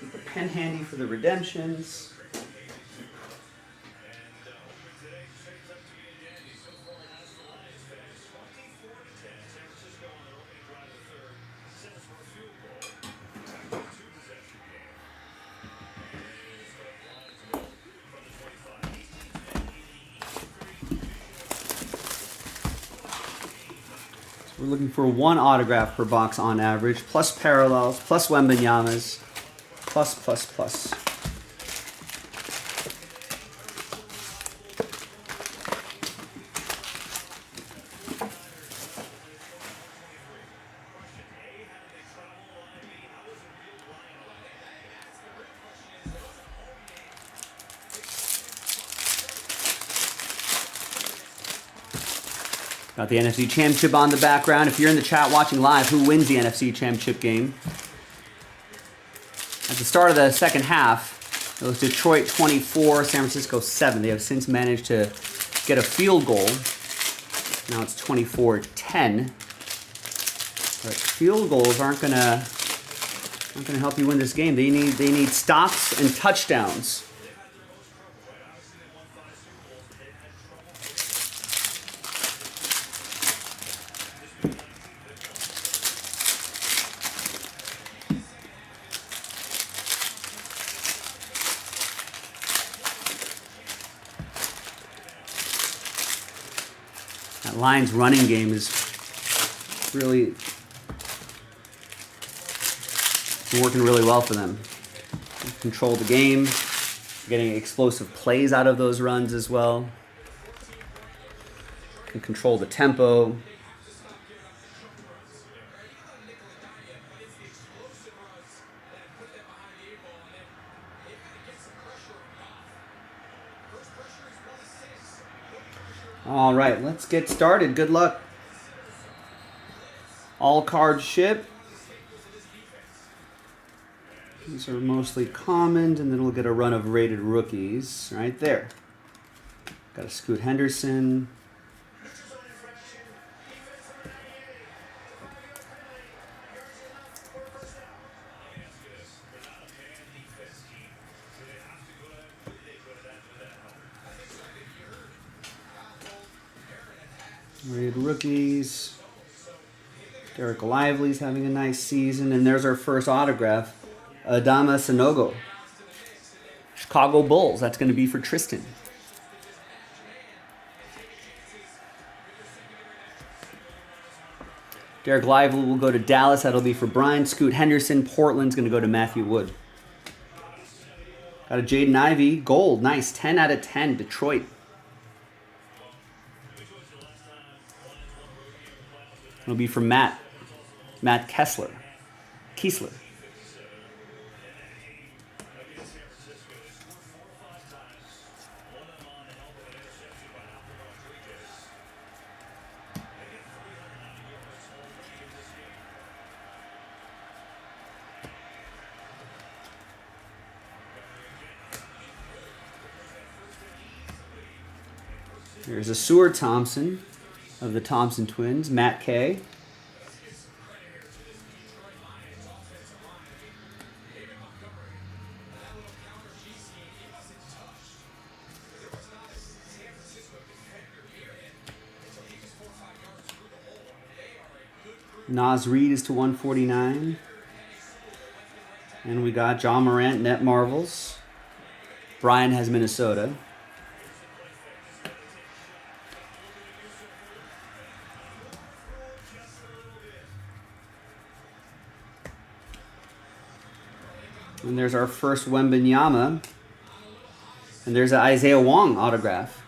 S1: Keep a pen handy for the redemptions. We're looking for 1 autograph per box on average, plus parallels, plus Wembanyamas, plus. Got the NFC Championship on the background. If you're in the chat watching live, who wins the NFC Championship game? At the start of the second half, it was Detroit 24, San Francisco 7. They have since managed to get a field goal. Now it's 24-10. But field goals aren't gonna help you win this game. They need stops and touchdowns. That Lions running game is really working really well for them. Control the game, getting explosive plays out of those runs as well. Can control the tempo. All right, let's get started. Good luck. All cards ship. These are mostly common, and then we'll get a run of rated rookies right there. Got a Scoot Henderson. Rated rookies. Derek Lively's having a nice season, and there's our first autograph. Adama Sanogo. Chicago Bulls. That's going to be for Tristan. Derek Lively will go to Dallas. That'll be for Brian. Scoot Henderson. Portland's going to go to Matthew Wood. Got a Jaden Ivey. Gold. Nice. 10 out of 10. Detroit. It'll be from Matt Kessler. There's a Seward Thompson of the Thompson twins, Matt K. Nas Reed is to 149. And we got John Morant, Net Marvels. Brian has Minnesota. And there's our first Wembanyama. And there's an Isaiah Wong autograph.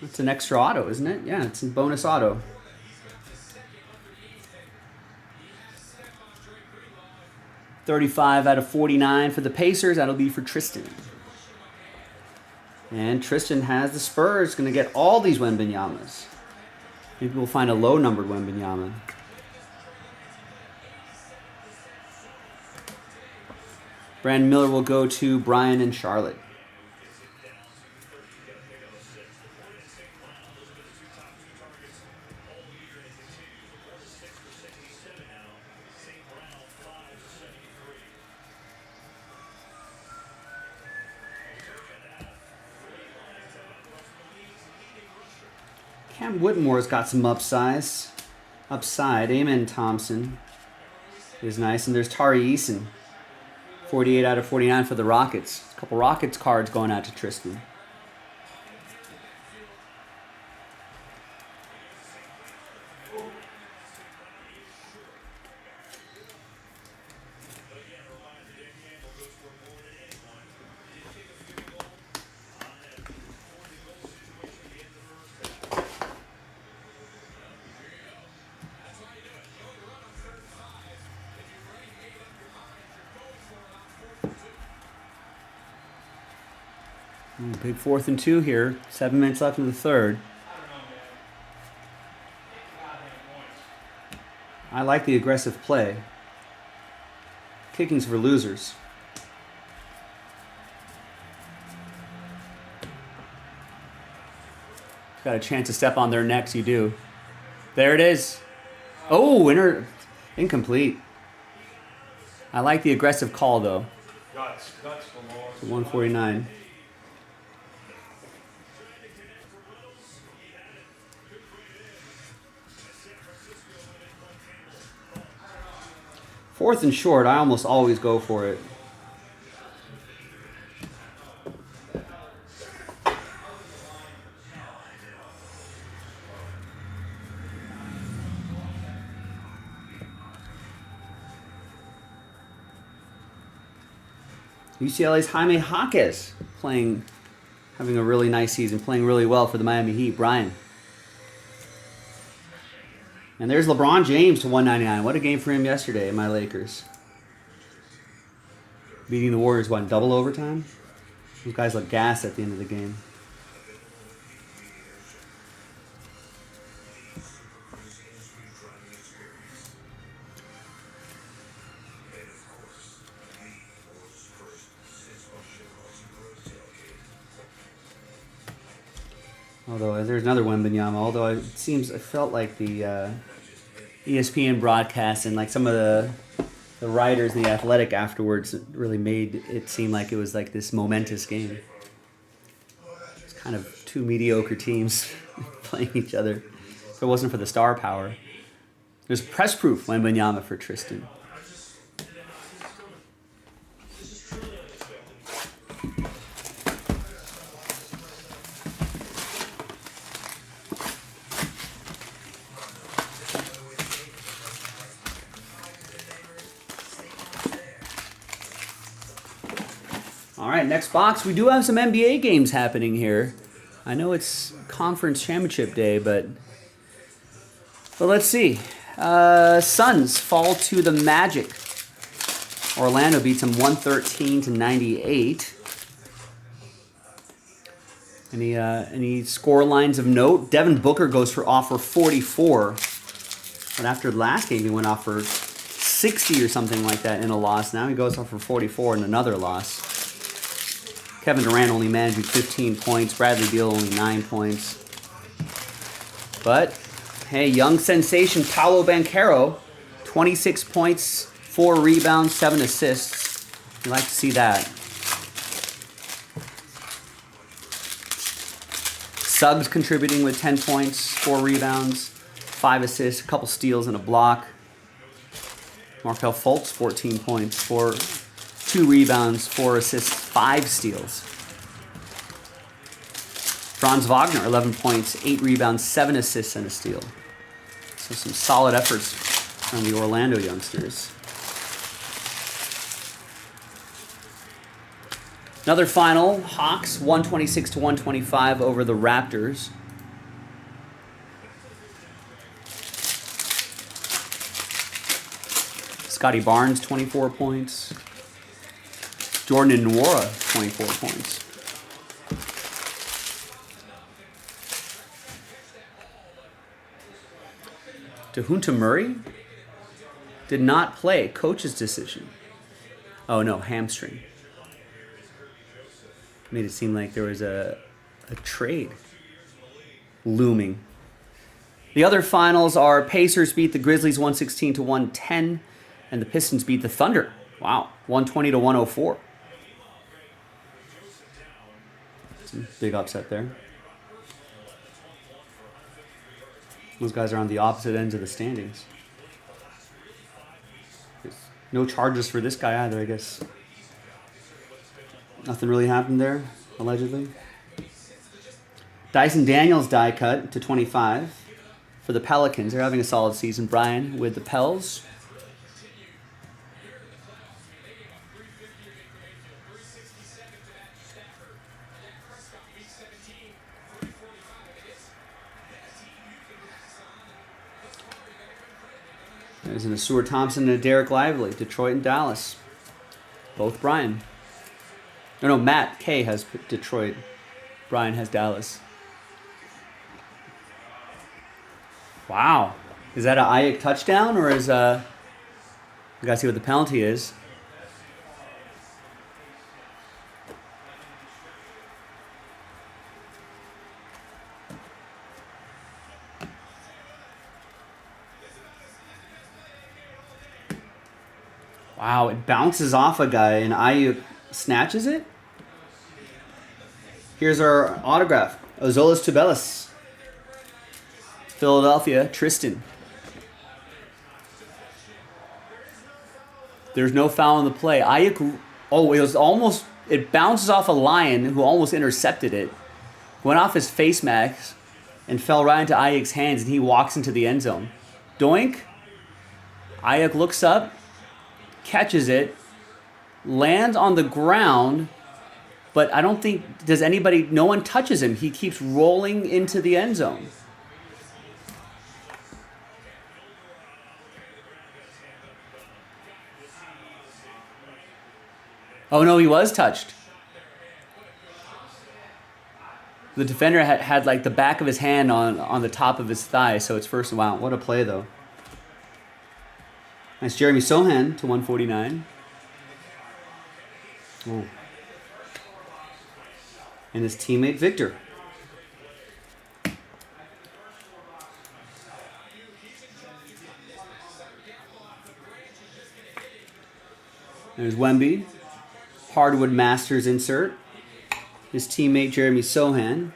S1: That's an extra auto, isn't it? Yeah, it's a bonus auto. $35 out of $49 for the Pacers. That'll be for Tristan. And Tristan has the Spurs. Going to get all these Wembanyamas. Maybe we'll find a low-numbered Wembanyama. Brandon Miller will go to Brian and Charlotte. Cam Whitmore's got some upside. Amen Thompson is nice. And there's Tari Eason. 48 out of 49 for the Rockets. A couple Rockets cards going out to Tristan. Big 4th and 2 here. 7 minutes left in the third. I like the aggressive play. Kicking's for losers. Got a chance to step on their necks, you do. There it is. Oh, incomplete. I like the aggressive call, though.
S2: Guts galore.
S1: To 149. Fourth and short, I almost always go for it. UCLA's Jaime Jaquez having a really nice season, playing really well for the Miami Heat. Brian. And there's LeBron James to 199. What a game for him yesterday in my Lakers. Beating the Warriors, what, in double overtime? Those guys look gassed at the end of the game. Although there's another Wembanyama. Although it felt like the ESPN broadcast and like some of the writers and the Athletic afterwards really made it seem like it was like this momentous game. It's kind of two mediocre teams playing each other. If it wasn't for the star power, there's press proof Wembanyama for Tristan. All right, next box. We do have some NBA games happening here. I know it's conference championship day, but let's see. Suns fall to the Magic. Orlando beats them 113-98. Any score lines of note? Devin Booker goes for offer 44, but after the last game he went off for 60 or something like that in a loss. Now he goes off for 44 in another loss. Kevin Durant only managing 15 points. Bradley Beal only 9 points. But, hey, young sensation Paolo Banchero, 26 points, 4 rebounds, 7 assists. You like to see that. Suggs contributing with 10 points, 4 rebounds, 5 assists, a couple steals and a block. Markelle Fultz, 14 points, 2 rebounds, 4 assists, 5 steals. Franz Wagner, 11 points, 8 rebounds, 7 assists, and a steal. So some solid efforts from the Orlando youngsters. Another final, Hawks 126-125 over the Raptors. Scotty Barnes, 24 points. Jordan Nwora, 24 points. DeJounte Murray did not play. Coach's decision. Oh no, hamstring. Made it seem like there was a trade looming. The other finals are Pacers beat the Grizzlies 116-110, and the Pistons beat the Thunder. Wow, 120-104. Some big upset there. Those guys are on the opposite ends of the standings. No charges for this guy either, I guess. Nothing really happened there, allegedly. Dyson Daniels die cut to 25 for the Pelicans. They're having a solid season. Brian with the Pels. There's an Asur Thompson and a Derek Lively. Detroit and Dallas. Both Brian. Or no, Matt K has Detroit. Brian has Dallas. Wow. Is that an Aiyuk touchdown or is we gotta see what the penalty is. Wow, it bounces off a guy and Aiyuk snatches it. Here's our autograph. Ozolas Tubelis. Philadelphia, Tristan. There's no foul in the play. Aiyuk, it bounces off a Lion who almost intercepted it. Went off his face mask and fell right into Aiyuk's hands, and he walks into the end zone. Doink. Aiyuk looks up, catches it, lands on the ground, but I don't think, no one touches him. He keeps rolling into the end zone. Oh no, he was touched. The defender had like the back of his hand on the top of his thigh, so it's first. Wow, what a play though. Nice Jeremy Sohan to 149. Oh. And his teammate Victor. There's Wemby. Hardwood Masters insert. His teammate Jeremy Sohan.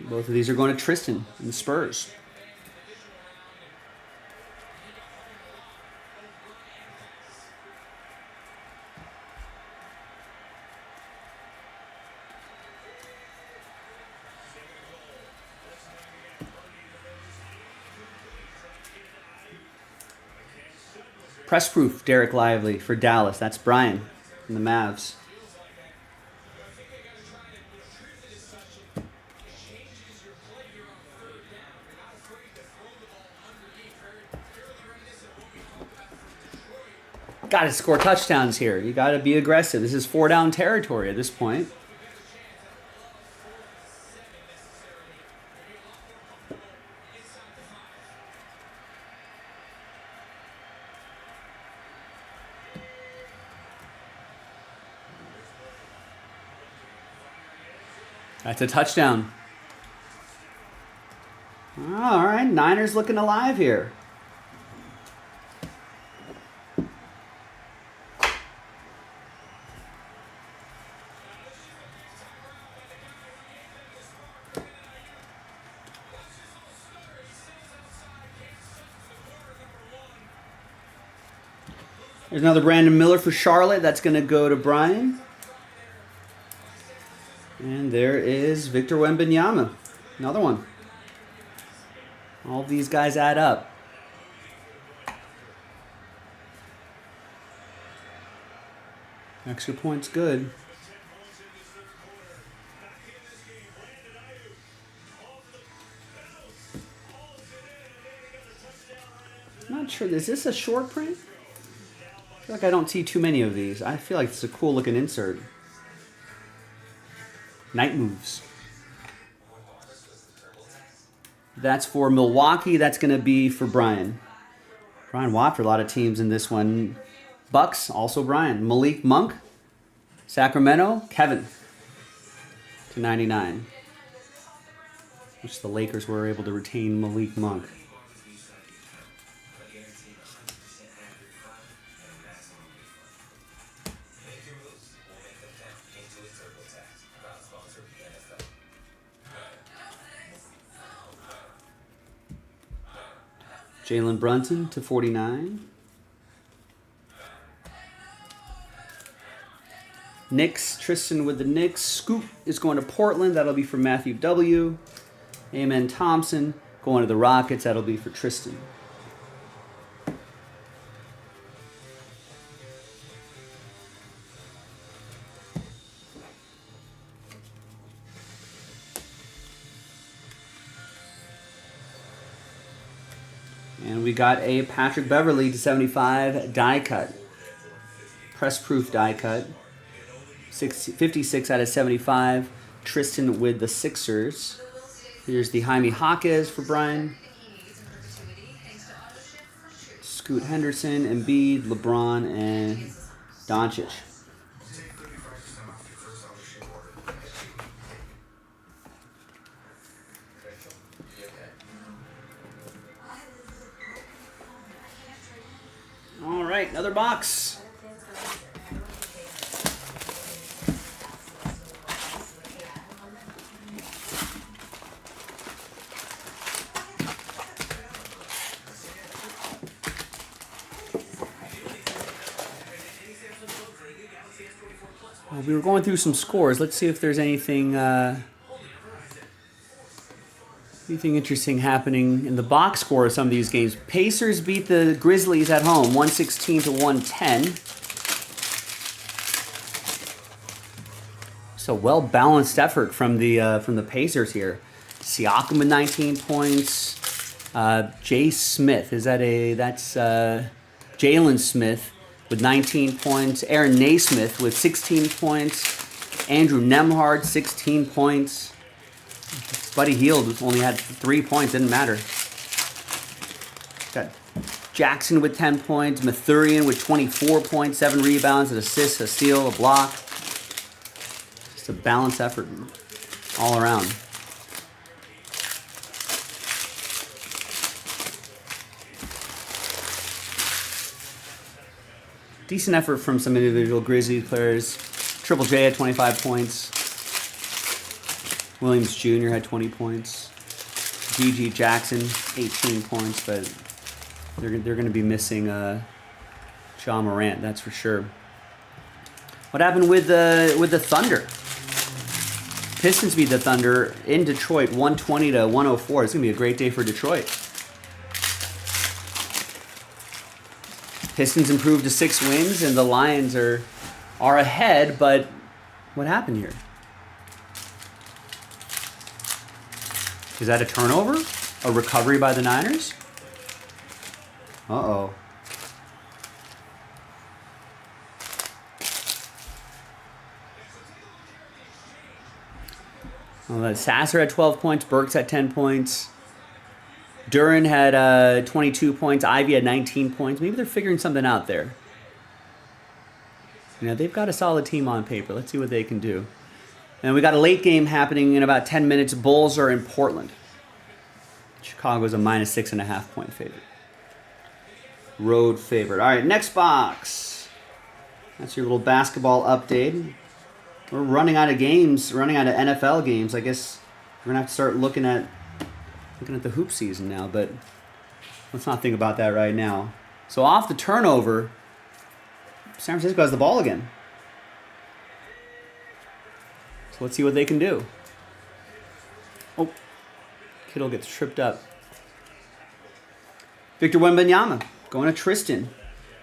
S1: Both of these are going to Tristan and the Spurs. Press proof, Derek Lively for Dallas. That's Brian from the Mavs. Got to score touchdowns here. You got to be aggressive. This is 4-down territory at this point. That's a touchdown. All right, Niners looking alive here. There's another Brandon Miller for Charlotte. That's going to go to Brian. And there is Victor Wembanyama. Another one. All these guys add up. Extra points good. Not sure. Is this a short print? I feel like I don't see too many of these. I feel like it's a cool looking insert. Night moves. That's for Milwaukee. That's going to be for Brian. Brian Watt for a lot of teams in this one. Bucks, also Brian. Malik Monk. Sacramento, Kevin. To 99. Which the Lakers were able to retain Malik Monk. Jalen Brunson to 49. Knicks, Tristan with the Knicks. Scoop is going to Portland. That'll be for Matthew W. Amen Thompson going to the Rockets. That'll be for Tristan. And we got a Patrick Beverly to 75 die cut. Press proof die cut. 56 out of 75. Tristan with the Sixers. Here's the Jaime Jaquez for Brian. Scoot Henderson, Embiid, LeBron, and Doncic. All right, another box. Well, we were going through some scores. Let's see if there's anything interesting happening in the box score of some of these games. Pacers beat the Grizzlies at home, 116 to 110. So well-balanced effort from the Pacers here. Siakam with 19 points. Jay Smith, that's Jalen Smith with 19 points. Aaron Naismith with 16 points. Andrew Nembhard, 16 points. Buddy Hield only had 3 points, didn't matter. Got Jackson with 10 points. Mathurian with 24 points, 7 rebounds, an assist, a steal, a block. Just a balanced effort all around. Decent effort from some individual Grizzlies players. Triple J had 25 points. Williams Jr. had 20 points. G.G. Jackson, 18 points, but they're going to be missing Ja Morant, that's for sure. What happened with the Thunder? Pistons beat the Thunder in Detroit, 120 to 104. It's going to be a great day for Detroit. Pistons improved to 6 wins, and the Lions are ahead, but what happened here? Is that a turnover? A recovery by the Niners? Uh-oh. Well, Sasser had 12 points. Burks had 10 points. Duran had 22 points. Ivy had 19 points. Maybe they're figuring something out there. You know, they've got a solid team on paper. Let's see what they can do. And we got a late game happening in about 10 minutes. Bulls are in Portland. Chicago's a -6.5 point favorite. Road favorite. All right, next box. That's your little basketball update. We're running out of games, running out of NFL games. I guess we're going to have to start looking at the hoop season now, but let's not think about that right now. So off the turnover, San Francisco has the ball again. So let's see what they can do. Oh, Kittle gets tripped up. Victor Wembanyama going to Tristan.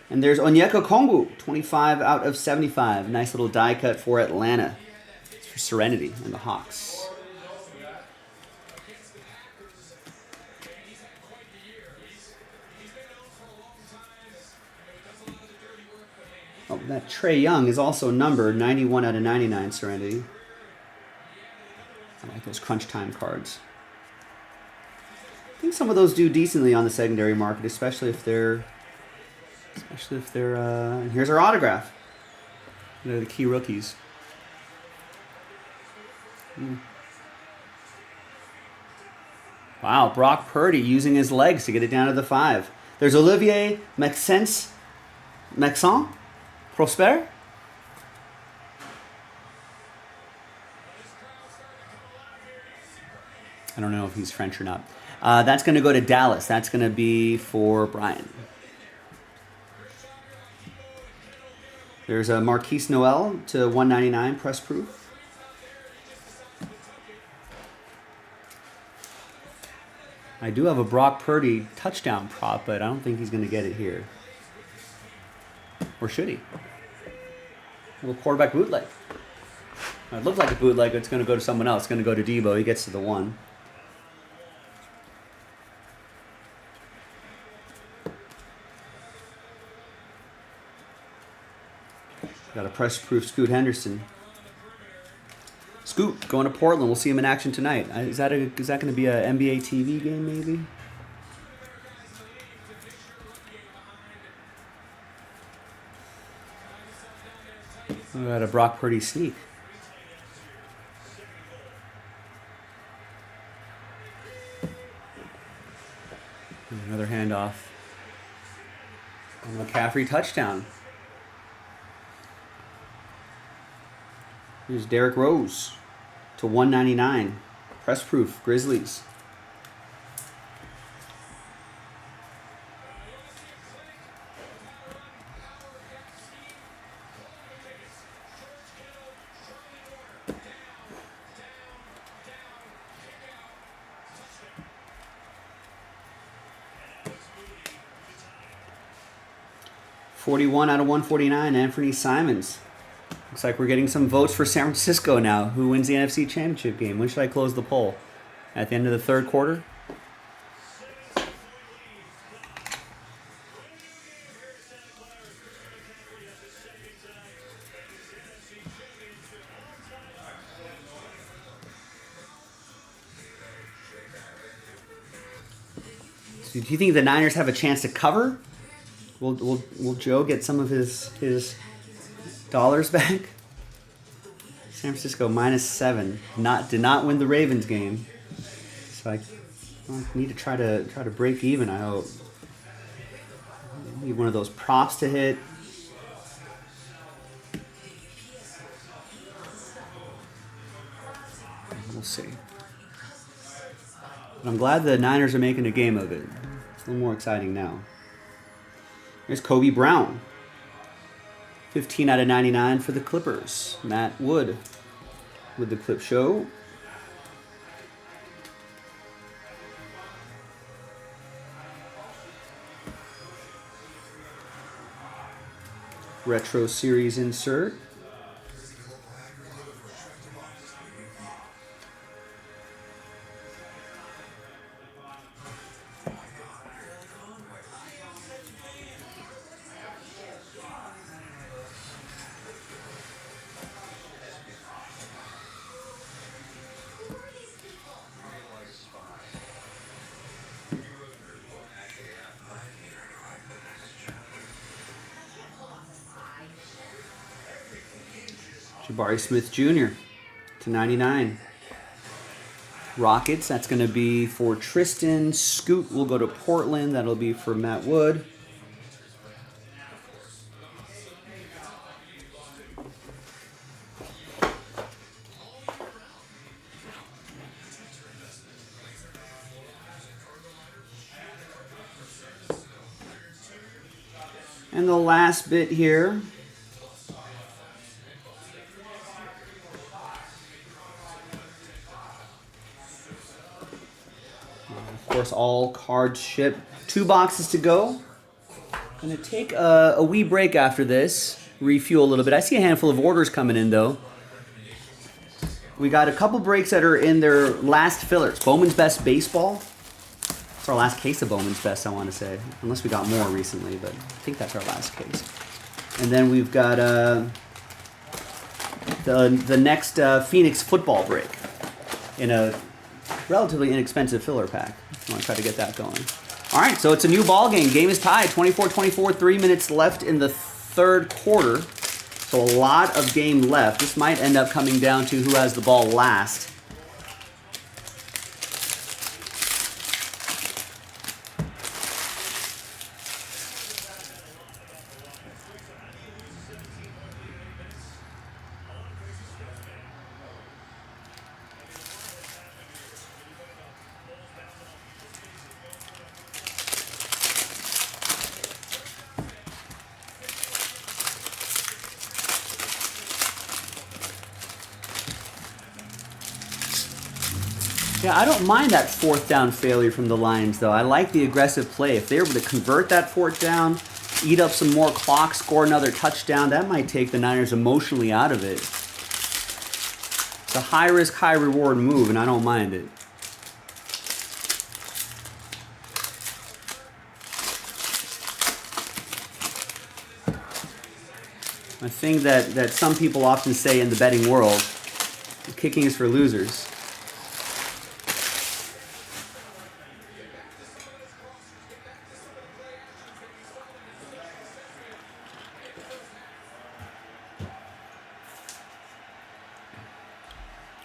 S1: And there's Onyeka Okongwu, 25 out of 75. Nice little die cut for Atlanta. It's for Serenity and the Hawks. Oh, that Trae Young is also numbered 91 out of 99, Serenity. I like those crunch time cards. I think some of those do decently on the secondary market, especially if they're and here's our autograph. They're the key rookies. Wow, Brock Purdy using his legs to get it down to the 5. There's Olivier Maxence Prosper. I don't know if he's French or not. That's going to go to Dallas. That's going to be for Brian. There's a Marquise Noel to 199 press proof. I do have a Brock Purdy touchdown prop, but I don't think he's going to get it here. Or should he? A little quarterback bootleg. It looks like a bootleg, but it's going to go to someone else. It's going to go to Debo. He gets to the 1. Got a press proof Scoot Henderson. Scoot going to Portland. We'll see him in action tonight. Is that going to be an NBA TV game maybe? We got a Brock Purdy sneak. Another handoff. And McCaffrey touchdown. Here's Derrick Rose to 199. Press proof, Grizzlies. .41 out of 149, Anthony Simons. Looks like we're getting some votes for San Francisco now. Who wins the NFC Championship game? When should I close the poll? At the end of the third quarter? So do you think the Niners have a chance to cover? Will Joe get some of his dollars back? San Francisco -7. Did not win the Ravens game. So I need to try to break even, I hope. Need one of those props to hit. We'll see. But I'm glad the Niners are making a game of it. It's a little more exciting now. Here's Kobe Brown. 15 out of 99 for the Clippers. Matt Wood with the clip show. Retro series insert. Jabari Smith Jr. to 99. Rockets, that's going to be for Tristan. Scoot will go to Portland. That'll be for Matt Wood. And the last bit here. Of course, all cards ship. 2 boxes to go. Gonna take a wee break after this. Refuel a little bit. I see a handful of orders coming in though. We got a couple breaks that are in their last fillers. Bowman's Best Baseball. It's our last case of Bowman's Best, I want to say. Unless we got more recently, but I think that's our last case. And then we've got the next Phoenix football break in a relatively inexpensive filler pack. I want to try to get that going. All right, so it's a new ball game. Game is tied, 24-24, 3 minutes left in the third quarter. So a lot of game left. This might end up coming down to who has the ball last. Yeah, I don't mind that 4th down failure from the Lions, though. I like the aggressive play. If they were to convert that 4th down, eat up some more clock, score another touchdown, that might take the Niners emotionally out of it. It's a high-risk, high-reward move, and I don't mind it. A thing that some people often say in the betting world Kicking is for losers.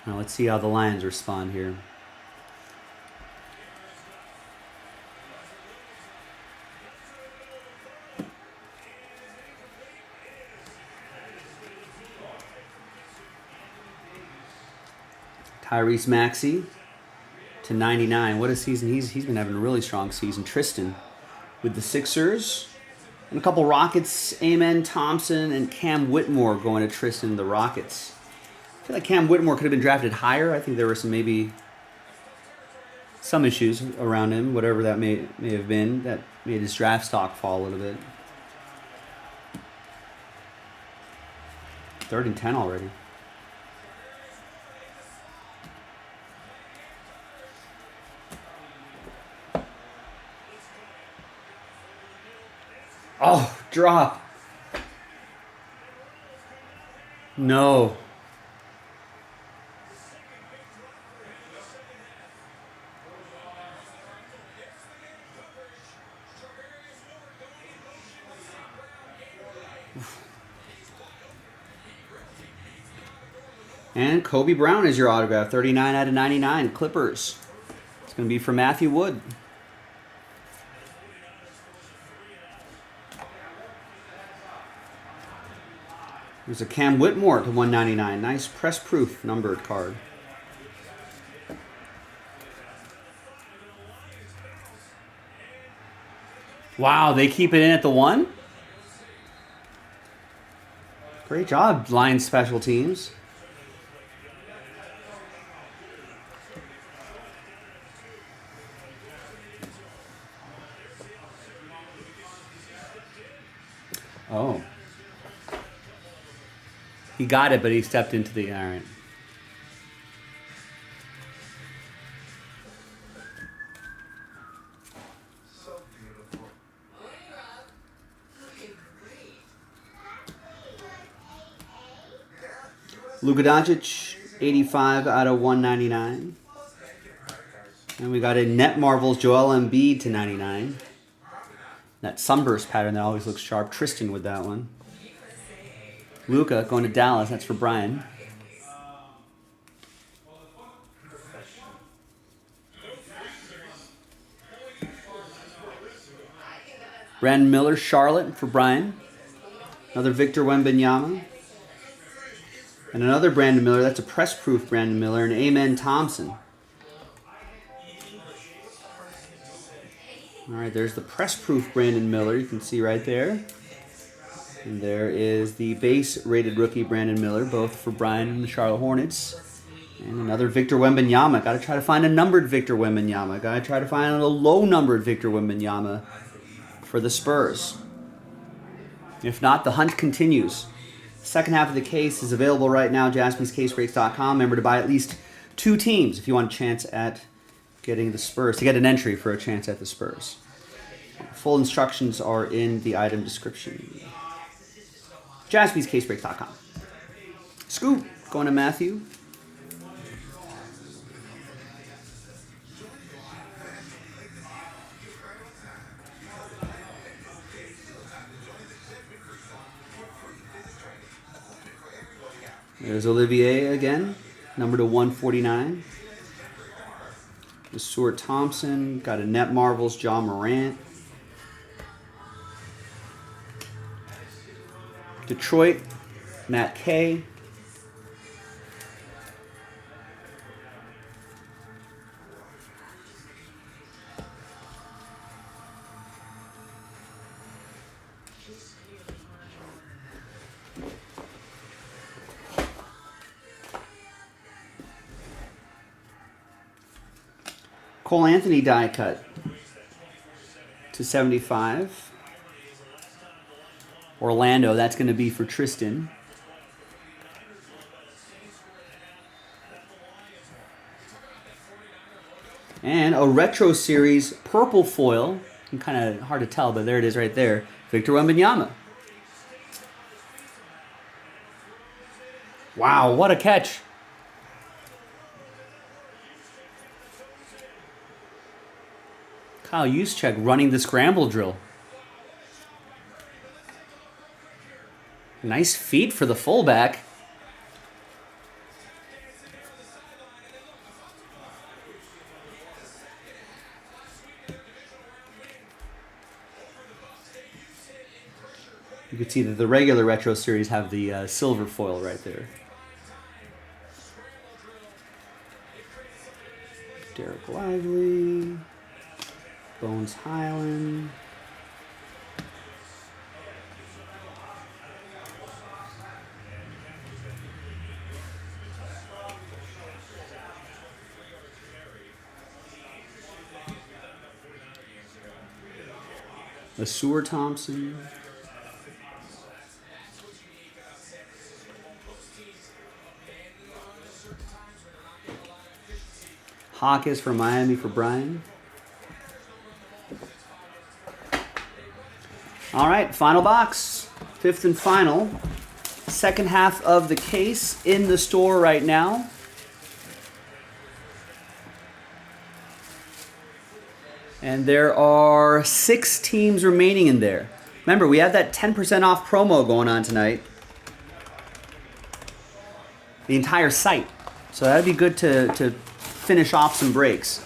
S1: Now let's see how the Lions respond here. Tyrese Maxey to 99. What a season. He's been having a really strong season. Tristan with the Sixers. And a couple Rockets. Amen Thompson and Cam Whitmore going to Tristan and the Rockets. I feel like Cam Whitmore could have been drafted higher. I think there were maybe some issues around him, whatever that may have been, that made his draft stock fall a little bit. 3rd and 10 already. Oh, drop. No. And Kobe Brown is your autograph. 39 out of 99. Clippers. It's going to be for Matthew Wood. There's a Cam Whitmore to 199. Nice press proof numbered card. Wow, they keep it in at the 1? Great job, Lions special teams. Oh. He got it, but he stepped into the... All right.
S2: So beautiful.
S1: Luka Doncic, 85 out of 199. And we got a Net Marvels Joel Embiid to 99. That sunburst pattern that always looks sharp. Tristan with that one. Luka going to Dallas. That's for Brian. Brandon Miller, Charlotte for Brian. Another Victor Wembanyama. And another Brandon Miller. That's a press-proof Brandon Miller. And Amen Thompson. All right, there's the press-proof Brandon Miller. You can see right there. And there is the base-rated rookie Brandon Miller, both for Brian and the Charlotte Hornets. And another Victor Wembanyama. Got to try to find a numbered Victor Wembanyama. Got to try to find a low-numbered Victor Wembanyama for the Spurs. If not, the hunt continues. Second half of the case is available right now, jaspyscasebreaks.com. Remember to buy at least 2 teams if you want a chance at getting the Spurs, to get an entry for a chance at the Spurs. Full instructions are in the item description. jaspyscasebreaks.com. Scoop, going to Matthew. There's Olivier again, number to 149. Stuart Thompson, got a Net Marvels, John Morant. Detroit, Matt Kay. Cole Anthony die cut to 75. Orlando, that's going to be for Tristan. And a Retro Series purple foil. Kind of hard to tell, but there it is right there. Victor Wembanyama. Wow, what a catch. Kyle Juszczyk running the scramble drill. Nice feet for the fullback. You can see that the regular retro series have the silver foil right there. Derek Lively, Bones Highland. Asur Thompson. Hawkes for Miami for Brian. All right, final box. Fifth and final. Second half of the case in the store right now. And there are 6 teams remaining in there. Remember, we have that 10% off promo going on tonight. The entire site. So that'd be good to finish off some breaks.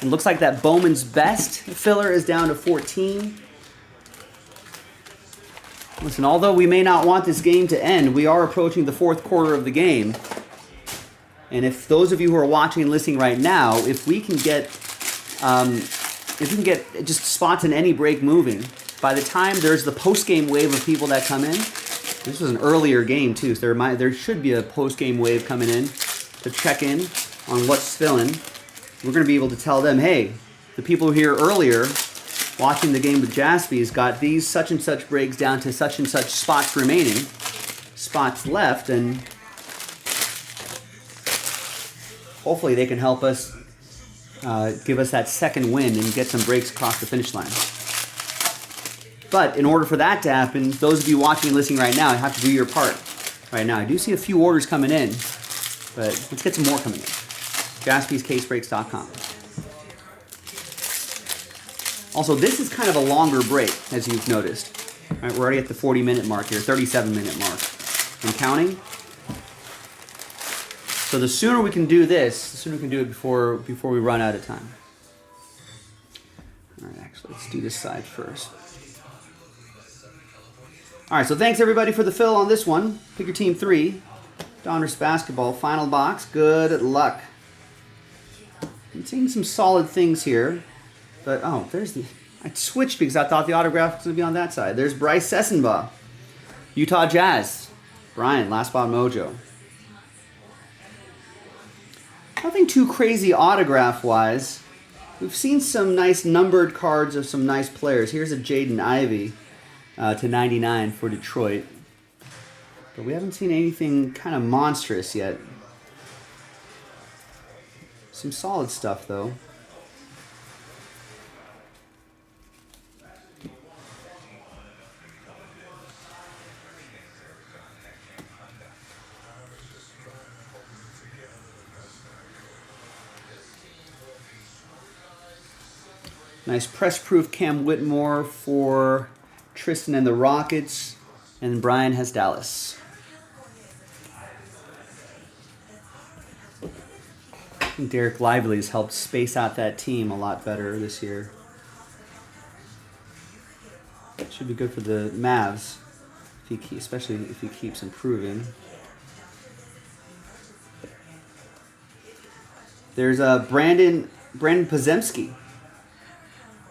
S1: It looks like that Bowman's Best filler is down to 14. Listen, although we may not want this game to end, we are approaching the 4th quarter of the game. And if those of you who are watching and listening right now, if we can get just spots in any break moving, by the time there's the post-game wave of people that come in, this was an earlier game too, so there should be a post-game wave coming in to check in on what's filling. We're going to be able to tell them, hey, the people here earlier watching the game with Jaspy's got these such and such breaks down to such and such spots remaining, spots left, and hopefully they can help us give us that second win and get some breaks across the finish line. But in order for that to happen, those of you watching and listening right now, you have to do your part right now. I do see a few orders coming in, but let's get some more coming in. JaspysCaseBreaks.com. Also, this is kind of a longer break, as you've noticed. All right, we're already at the 40-minute mark here, 37-minute mark. And counting. So the sooner we can do this, the sooner we can do it before we run out of time. All right, actually, let's do this side first. All right, so thanks everybody for the fill on this one. Pick your team 3. Donruss basketball, final box. Good luck. I'm seeing some solid things here, but I switched because I thought the autograph was going to be on that side. There's Bryce Sessenbaugh, Utah Jazz. Brian, Last Spot Mojo. Nothing too crazy autograph-wise. We've seen some nice numbered cards of some nice players. Here's a Jaden Ivey to 99 for Detroit. But we haven't seen anything kind of monstrous yet. Some solid stuff, though. Nice press-proof Cam Whitmore for Tristan and the Rockets. And Brian has Dallas. I think Derek Lively has helped space out that team a lot better this year. Should be good for the Mavs, especially if he keeps improving. There's Brandon Pozemski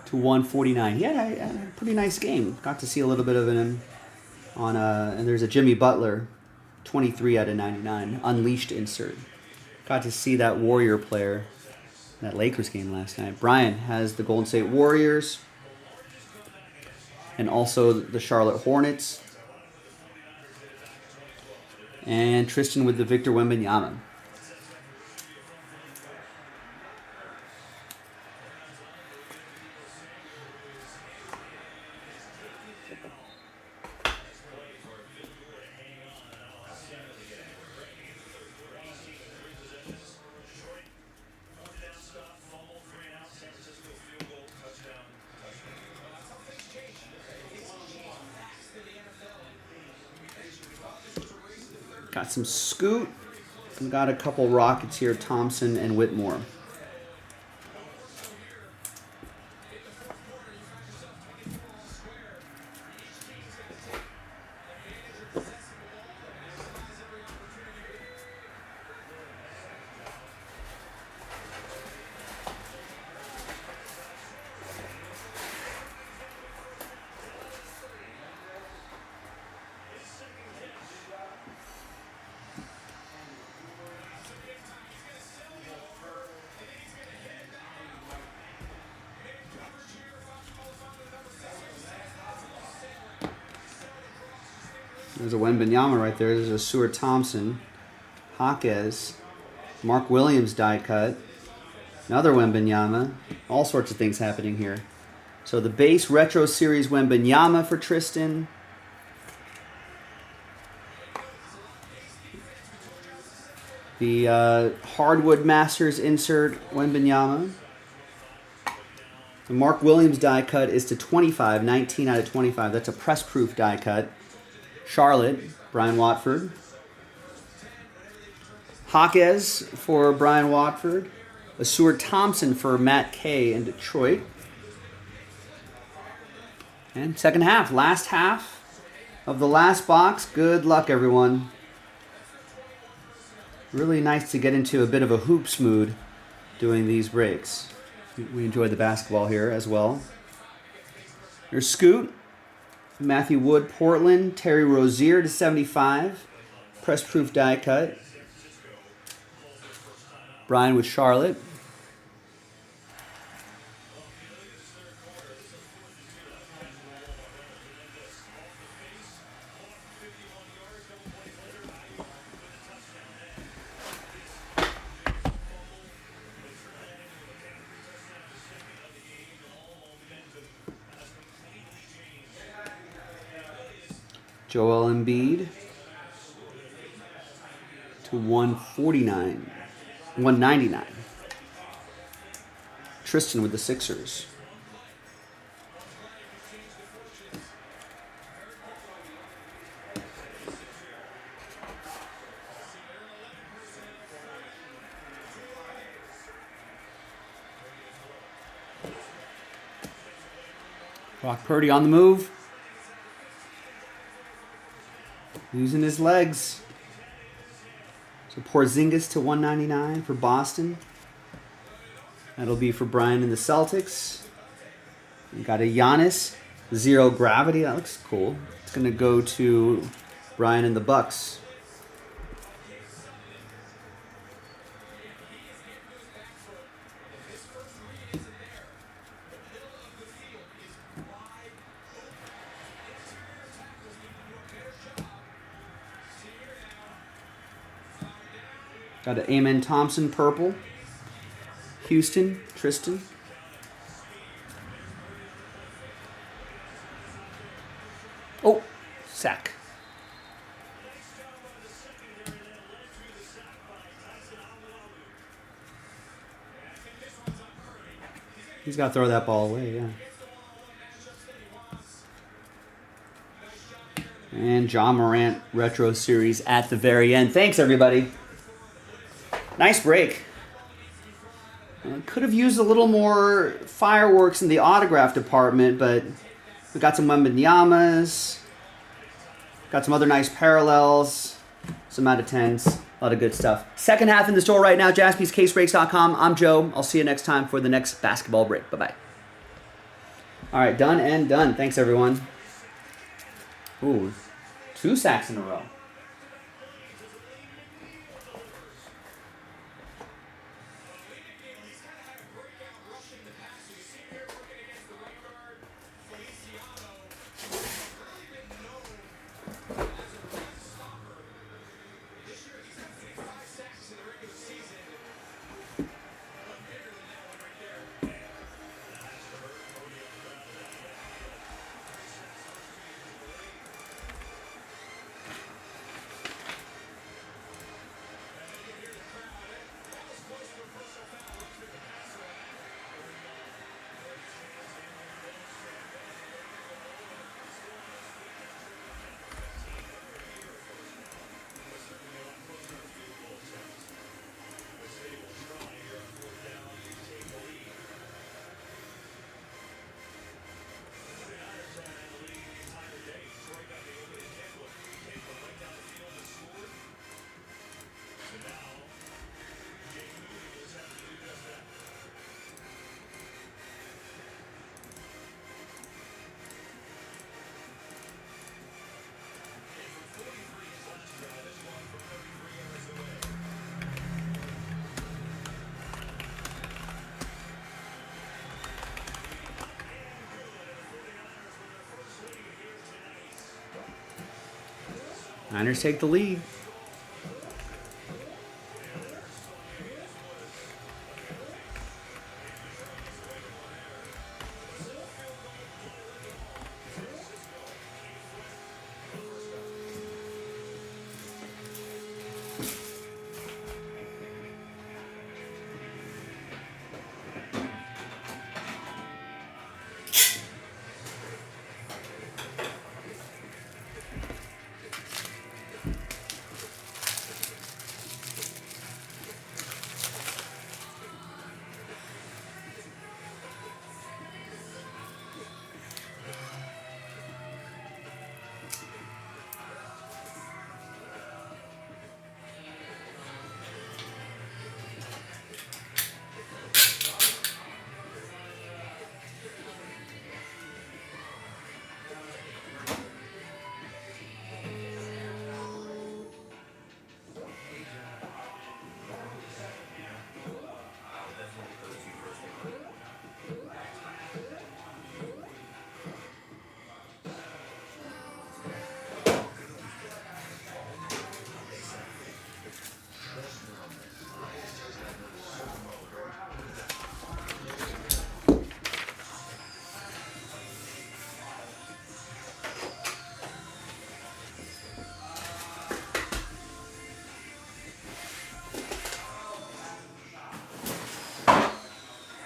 S1: to 149. He had a pretty nice game. Got to see a little bit of him on and there's a Jimmy Butler, 23 out of 99, unleashed insert. Got to see that Warrior player in that Lakers game last night. Brian has the Golden State Warriors and also the Charlotte Hornets. And Tristan with the Victor Wembanyama. Got some Scoot. And got a couple Rockets here, Thompson and Whitmore. There's a Wembanyama right there. There's a Seward Thompson. Jaquez. Mark Williams die cut. Another Wembanyama. All sorts of things happening here. So the base Retro Series Wembanyama for Tristan. The Hardwood Masters insert Wembanyama. The Mark Williams die cut is to 25, 19 out of 25. That's a press-proof die cut. Charlotte, Brian Watford. Jaquez for Brian Watford. A Seward Thompson for Matt Kay in Detroit. And second half, last half of the last box. Good luck, everyone. Really nice to get into a bit of a hoops mood doing these breaks. We enjoyed the basketball here as well. There's Scoot. Matthew Wood, Portland. Terry Rozier to 75. Press proof die cut. Brian with Charlotte. Joel Embiid to 149. 199. Tristan with the Sixers. Brock Purdy on the move. Using his legs. So Porzingis to 199 for Boston. That'll be for Brian and the Celtics. We got a Giannis, zero gravity. That looks cool. It's going to go to Brian and the Bucks. Got an Amen Thompson purple. Houston, Tristan. Oh, sack. He's got to throw that ball away, yeah. And John Morant Retro Series at the very end. Thanks, everybody. Nice break. Could have used a little more fireworks in the autograph department, but we got some Wembanyama's, got some other nice parallels, some out of 10s, a lot of good stuff. Second half in the store right now, jaspyscasebreaks.com. I'm Joe. I'll see you next time for the next basketball break. Bye-bye. All right, done and done. Thanks, everyone. Ooh, 2 sacks in a row. Niners take the lead.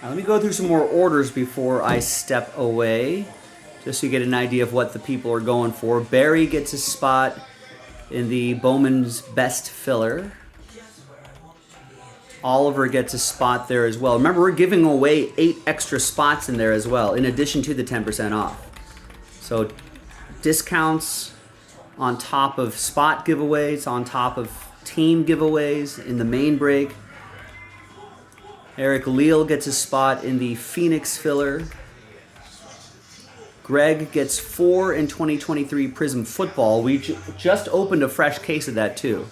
S1: Now, let me go through some more orders before I step away, just so you get an idea of what the people are going for. Barry gets a spot in the Bowman's Best Filler. Oliver gets a spot there as well. Remember, we're giving away 8 extra spots in there as well, in addition to the 10% off. So discounts on top of spot giveaways, on top of team giveaways in the main break. Eric Leal gets a spot in the Phoenix Filler. Greg gets 4 in 2023 Prism Football. We just opened a fresh case of that too.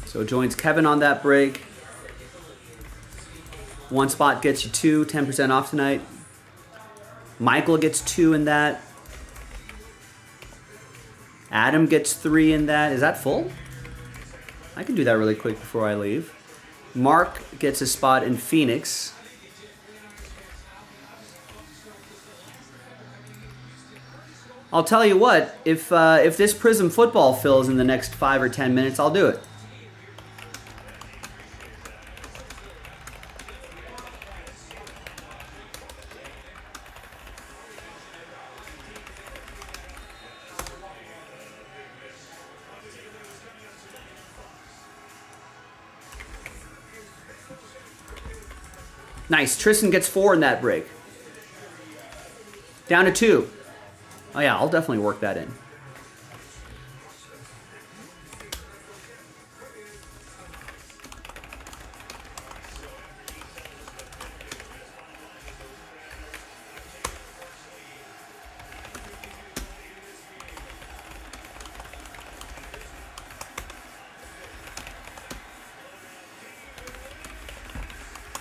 S1: So joins Kevin on that break. 1 spot gets you 2, 10% off tonight. Michael gets 2 in that. Adam gets 3 in that. Is that full? I can do that really quick before I leave. Mark gets a spot in Phoenix. I'll tell you what, if this Prism Football fills in the next 5 or 10 minutes, I'll do it. Nice. Tristan gets 4 in that break. Down to 2. Oh yeah, I'll definitely work that in.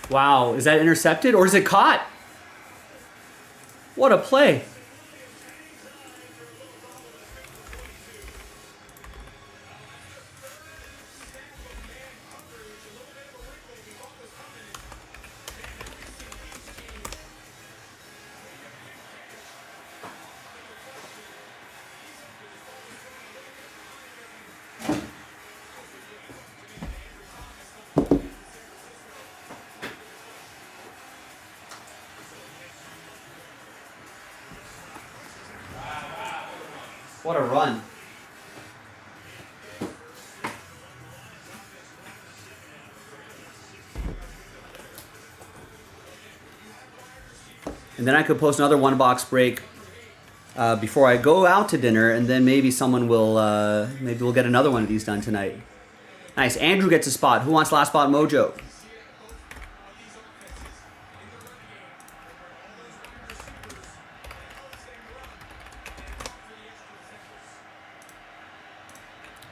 S1: Wow, is that intercepted or is it caught? What a play. What a run. And then I could post another 1-box break before I go out to dinner, and then maybe someone will, maybe we'll get another one of these done tonight. Nice. Andrew gets a spot. Who wants last spot mojo?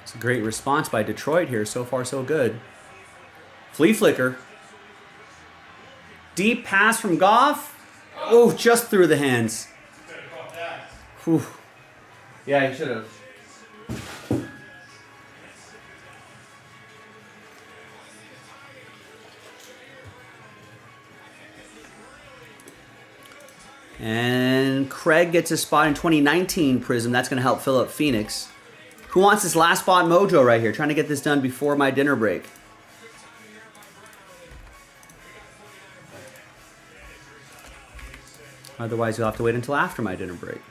S1: It's a great response by Detroit here. So far, so good. Flea flicker. Deep pass from Goff. Oh, just through the hands. Whew. Yeah, he should have. And Craig gets a spot in 2019 Prism. That's going to help fill up Phoenix. Who wants this last spot mojo right here? Trying to get this done before my dinner break. Otherwise, you'll have to wait until after my dinner break.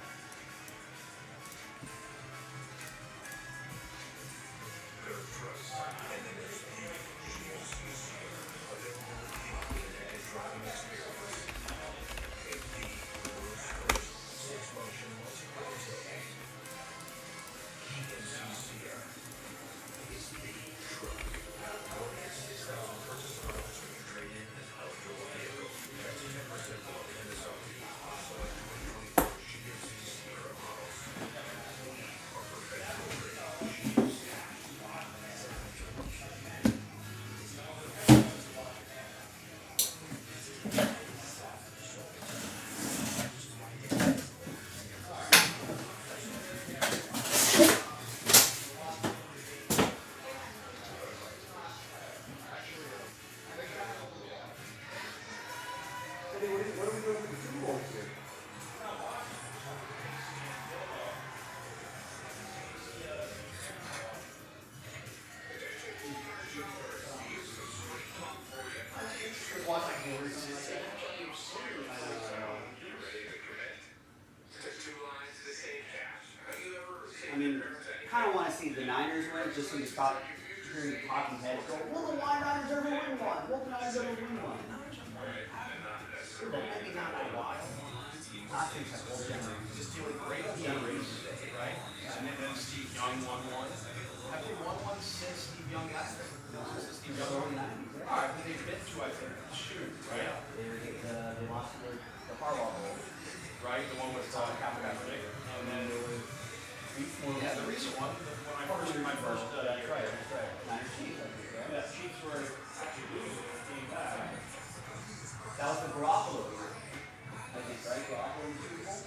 S1: I mean, kind of want to see the Niners win, just so you stop hearing talking heads go, will the Niners ever win one? Will the Niners ever win one? Maybe not a while. Not since that whole generation.
S3: Just doing great generations, right? And then Steve Young won one. Have they won one since Steve Young last year? No, since Steve Young won 90. All right, but they've been to, I think, shoot, right?
S1: They lost the Harbaugh Bowl.
S3: Right, the one with Kaepernick. And then there was, yeah, the recent one, when I first did my first year.
S1: That's right. Niners Chiefs, I think, right?
S3: Yeah, Chiefs were actually losing when it came back.
S1: That was the Garoppolo year, I think, right? Garoppolo in the Super Bowl?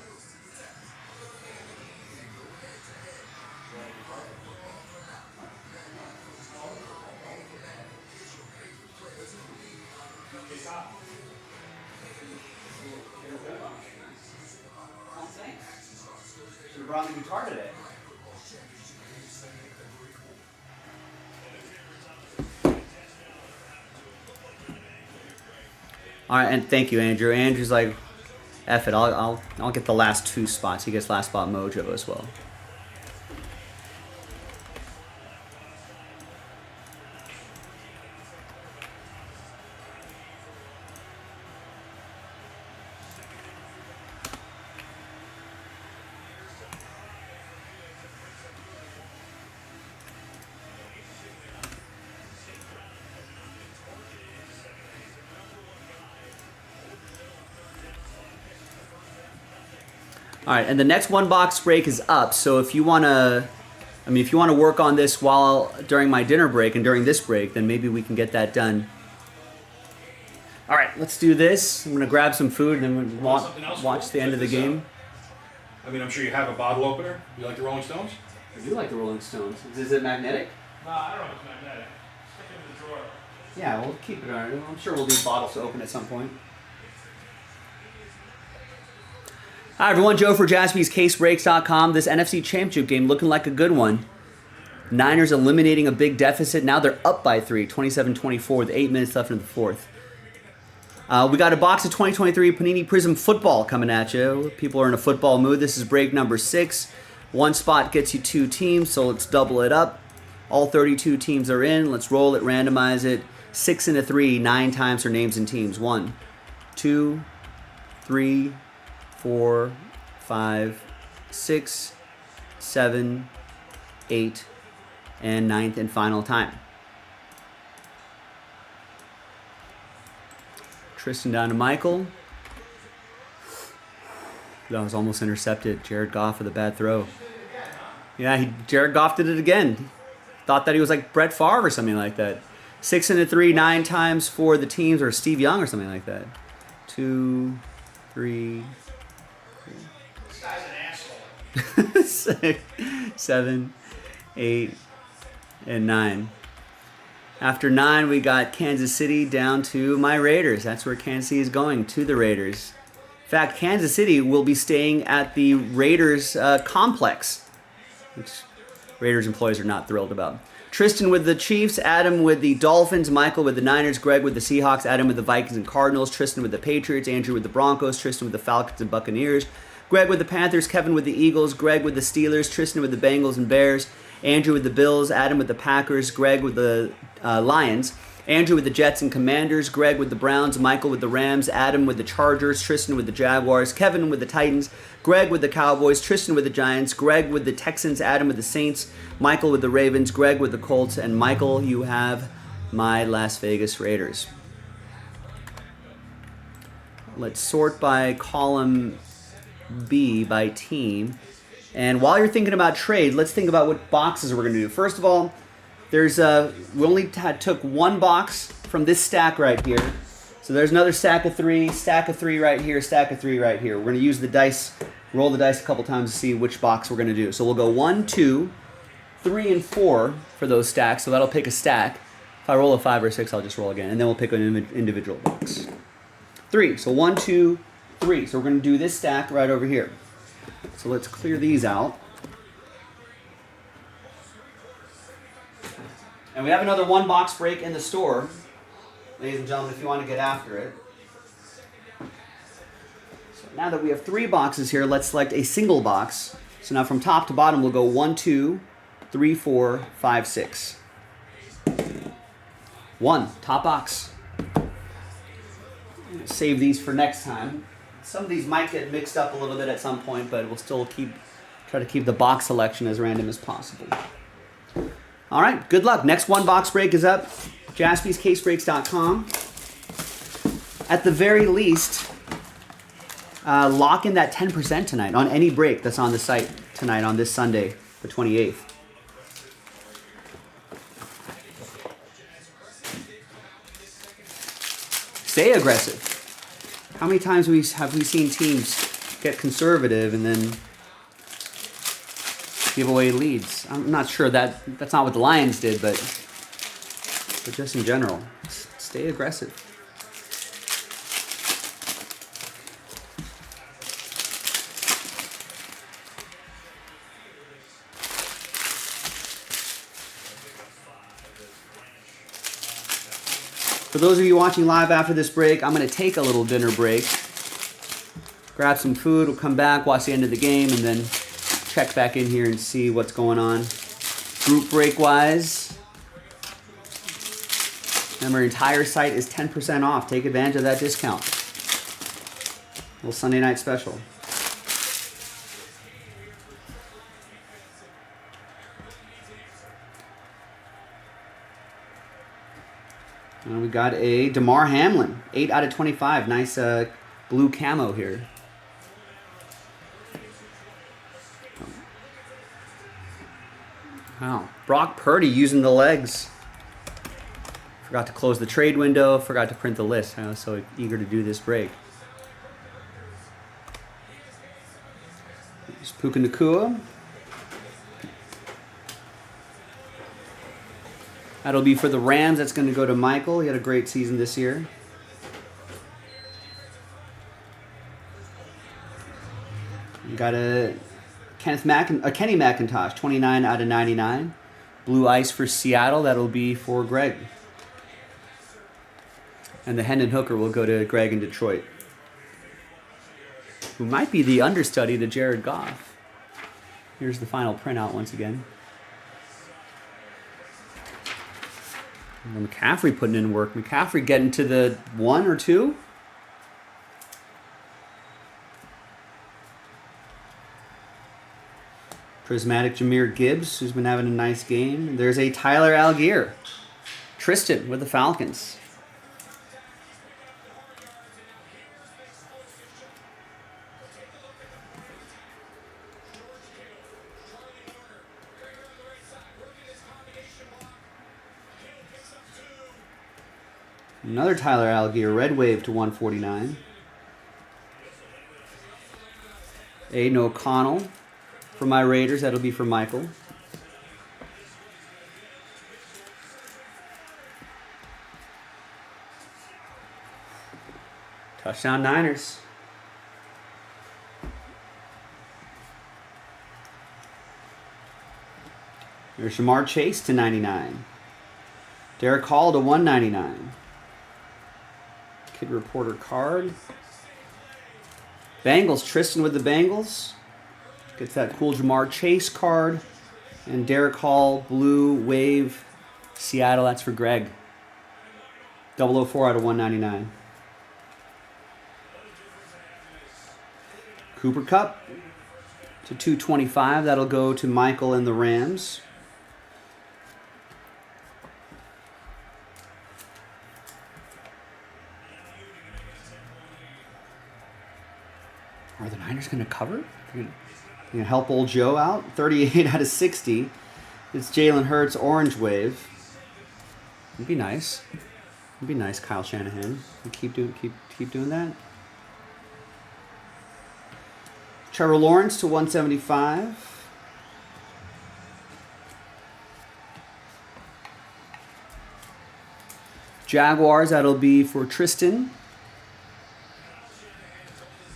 S1: Should have brought the guitar today. All right, and thank you, Andrew. Andrew's like, F it, I'll get the last two spots. He gets last spot mojo as well. All right, and the next one box break is up. So if you want to, if you want to work on this during my dinner break and during this break, then maybe we can get that done. All right, let's do this. I'm gonna grab some food and then we'll watch the end of the game.
S3: I mean, I'm sure you have a bottle opener. You like the Rolling Stones?
S1: I do like the Rolling Stones. Is it magnetic?
S3: No, I don't know if it's magnetic. Stick it in the drawer.
S1: Yeah, we'll keep it on. I'm sure we'll need bottles to open at some point. Hi everyone, Joe for JaspysCaseBreaks.com. This NFC Championship game looking like a good one. Niners eliminating a big deficit. Now they're up by 3, 27-24 with 8 minutes left in the fourth. We got a box of 2023 Panini Prism football coming at you. People are in a football mood. This is break number 6. One spot gets you 2 teams, so let's double it up. All 32 teams are in. Let's roll it, randomize it. 6 and a 3, 9 times for names and teams. 1, 2, 3, 4, 5, 6, 7, 8, and 9th and final time. Tristan down to Michael. That was almost intercepted. Jared Goff with a bad throw. Yeah, Jared Goff did it again. Thought that he was like Brett Favre or something like that. 6 and a 3, 9 times for the teams, or Steve Young or something like that. 2, 3.
S3: This guy's an asshole.
S1: 6, 7, 8, and 9. After 9, we got Kansas City down to my Raiders. That's where Kansas City is going, to the Raiders. In fact, Kansas City will be staying at the Raiders complex, which Raiders employees are not thrilled about. Tristan with the Chiefs, Adam with the Dolphins, Michael with the Niners, Greg with the Seahawks, Adam with the Vikings and Cardinals, Tristan with the Patriots, Andrew with the Broncos, Tristan with the Falcons and Buccaneers, Greg with the Panthers, Kevin with the Eagles, Greg with the Steelers, Tristan with the Bengals and Bears, Andrew with the Bills, Adam with the Packers, Greg with the Lions, Andrew with the Jets and Commanders, Greg with the Browns, Michael with the Rams, Adam with the Chargers, Tristan with the Jaguars, Kevin with the Titans, Greg with the Cowboys, Tristan with the Giants, Greg with the Texans, Adam with the Saints, Michael with the Ravens, Greg with the Colts, and Michael, you have my Las Vegas Raiders. Let's sort by column B by team. And while you're thinking about trade, let's think about what boxes we're going to do. First of all, there's we only took one box from this stack right here. So there's another stack of 3 right here, stack of 3 right here. We're going to use the dice, roll the dice a couple times to see which box we're going to do. So we'll go 1, 2, 3, and 4 for those stacks. So that'll pick a stack. If I roll a 5 or 6, I'll just roll again. And then we'll pick an individual box. 3. So 1, 2, 3. So we're going to do this stack right over here. So let's clear these out. And we have another 1 box break in the store. Ladies and gentlemen, if you want to get after it. So now that we have 3 boxes here, let's select a single box. So now from top to bottom, we'll go 1, 2, 3, 4, 5, 6. 1, top box. Save these for next time. Some of these might get mixed up a little bit at some point, but we'll still try to keep the box selection as random as possible. All right, good luck. Next 1 box break is up. JaspysCaseBreaks.com. At the very least, lock in that 10% tonight on any break that's on the site tonight on this Sunday, the 28th. Stay aggressive. How many times have we seen teams get conservative and then give away leads? I'm not sure that's not what the Lions did, but just in general, stay aggressive. For those of you watching live after this break, I'm going to take a little dinner break. Grab some food, we'll come back, watch the end of the game, and then check back in here and see what's going on. Group break wise, remember, our entire site is 10% off. Take advantage of that discount. Little Sunday night special. And we got a DeMar Hamlin, 8 out of 25. Nice blue camo here. Wow. Brock Purdy using the legs. Forgot to close the trade window. Forgot to print the list. I was so eager to do this break. There's Puka Nacua. That'll be for the Rams. That's going to go to Michael. He had a great season this year. We got a Kenny McIntosh, 29 out of 99. Blue ice for Seattle. That'll be for Greg. And the Hendon Hooker will go to Greg in Detroit, who might be the understudy to Jared Goff. Here's the final printout once again. And McCaffrey putting in work. McCaffrey getting to the 1 or 2. Prismatic Jahmyr Gibbs, who's been having a nice game. There's a Tyler Algier. Tristan with the Falcons. Another Tyler Algier, red wave to 149. Aiden O'Connell, For my Raiders, that'll be for Michael. Touchdown Niners. There's Jamar Chase to 99. Derek Hall to 199. Kid Reporter card. Bengals, Tristan with the Bengals. Gets that cool Jamar Chase card. And Derek Hall, Blue Wave, Seattle, that's for Greg. 004 out of 199. Cooper Kupp to 225. That'll go to Michael and the Rams. Are the Niners going to cover? Going to help old Joe out? 38 out of 60. It's Jalen Hurts, Orange Wave. It'd be nice. It'd be nice, Kyle Shanahan. You keep doing that. Trevor Lawrence to 175. Jaguars, that'll be for Tristan.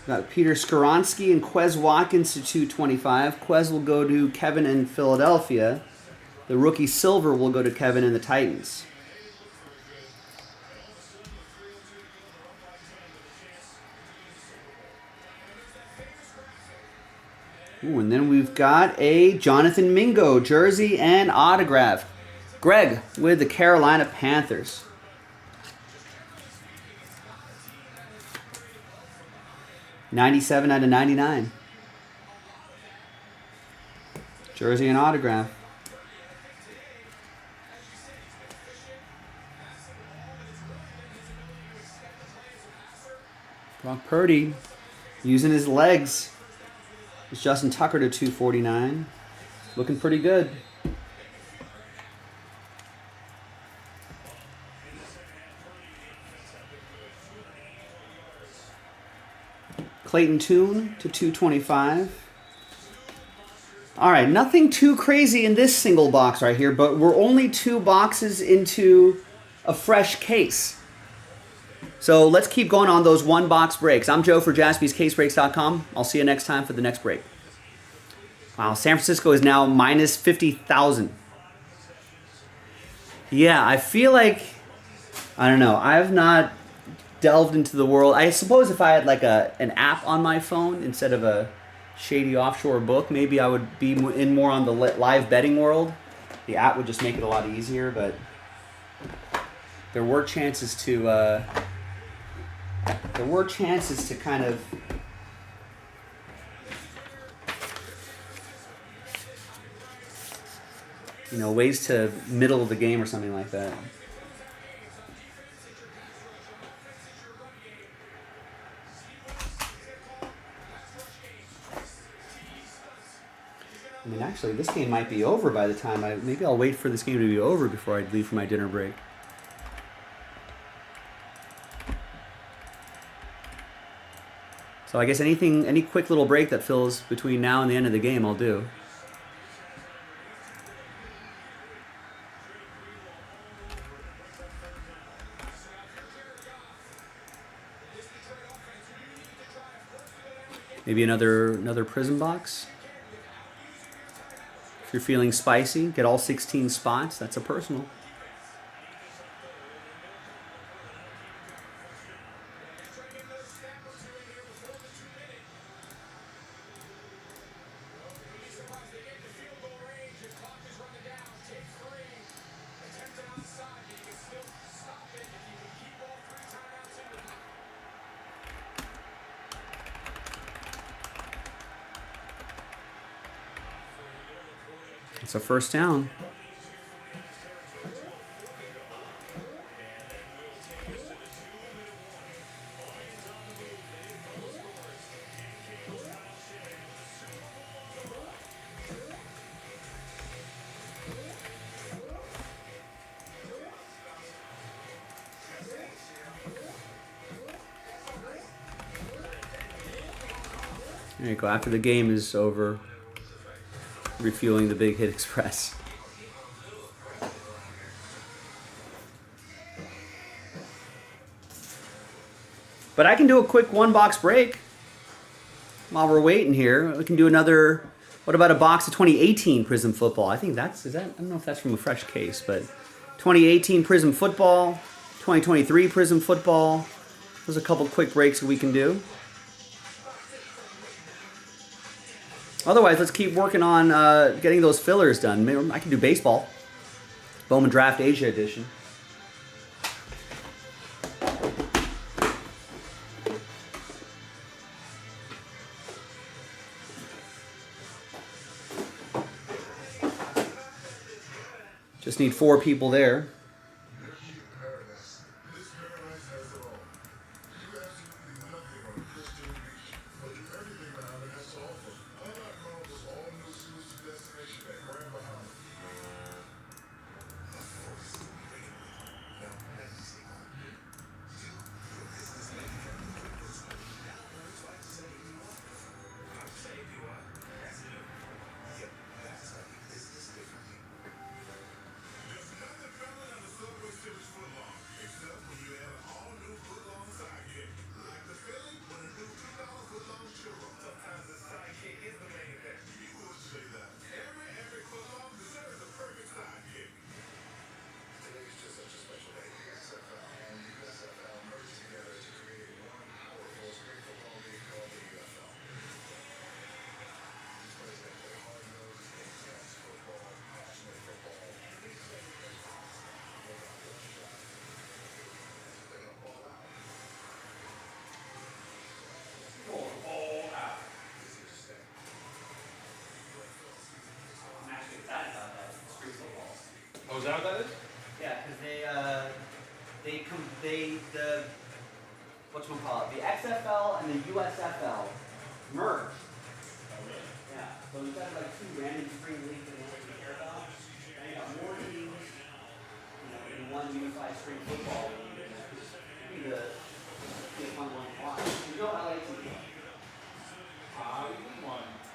S1: Got Peter Skoronski and Quez Watkins to 225. Quez will go to Kevin in Philadelphia. The rookie silver will go to Kevin and the Titans. Ooh, and then we've got a Jonathan Mingo jersey and autograph. Greg with the Carolina Panthers. $97 out of 99. Jersey and autograph. Brock Purdy using his legs. It's Justin Tucker to 249. Looking pretty good. Clayton Tune to 225. All right, nothing too crazy in this single box right here, but we're only 2 boxes into a fresh case. So let's keep going on those 1-box breaks. I'm Joe for jaspyscasebreaks.com. I'll see you next time for the next break. Wow, San Francisco is now minus 50,000. Yeah, I feel like, I don't know, I have not delved into the world. I suppose if I had like an app on my phone instead of a shady offshore book, maybe I would be in more on the live betting world. The app would just make it a lot easier, but there were chances to kind of ways to middle of the game or something like that. I mean, actually, this game might be over by the time maybe I'll wait for this game to be over before I leave for my dinner break. So I guess any quick little break that fills between now and the end of the game, I'll do. Maybe another prism box. If you're feeling spicy, get all 16 spots. That's a personal. It's a first down. There you go. After the game is over, refueling the Big Hit Express. But I can do a quick 1-box break while we're waiting here. We can do another. What about a box of 2018 Prism Football? I think that's, is that, I don't know if that's from a fresh case, but 2018 Prism Football, 2023 Prism Football. There's a couple quick breaks that we can do. Otherwise, let's keep working on getting those fillers done. Maybe I can do baseball. Bowman Draft Asia Edition. Just need 4 people there.
S3: Oh, is that what that is?
S1: Yeah, because the whatchamacallit, the XFL and the USFL merged. Yeah, so we've got like 2 random spring leagues that we don't care about. And you got more teams, in one unified spring football league. And that could be a fun one to watch. You know LATE NITE.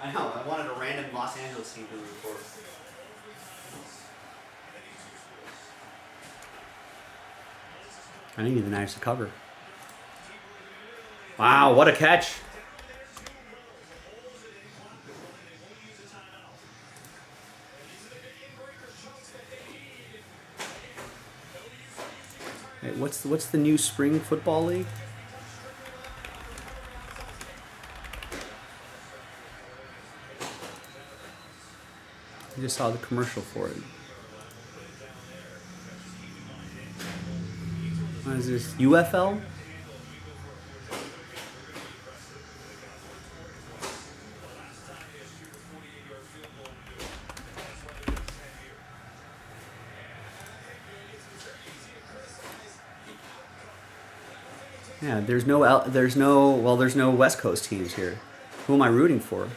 S1: I know, I wanted a random Los Angeles team to root for. I need the Niners to cover. Wow, what a catch. Hey, what's the new spring football league? I just saw the commercial for it. What is this? UFL? Yeah, there's no West Coast teams here. Who am I rooting for?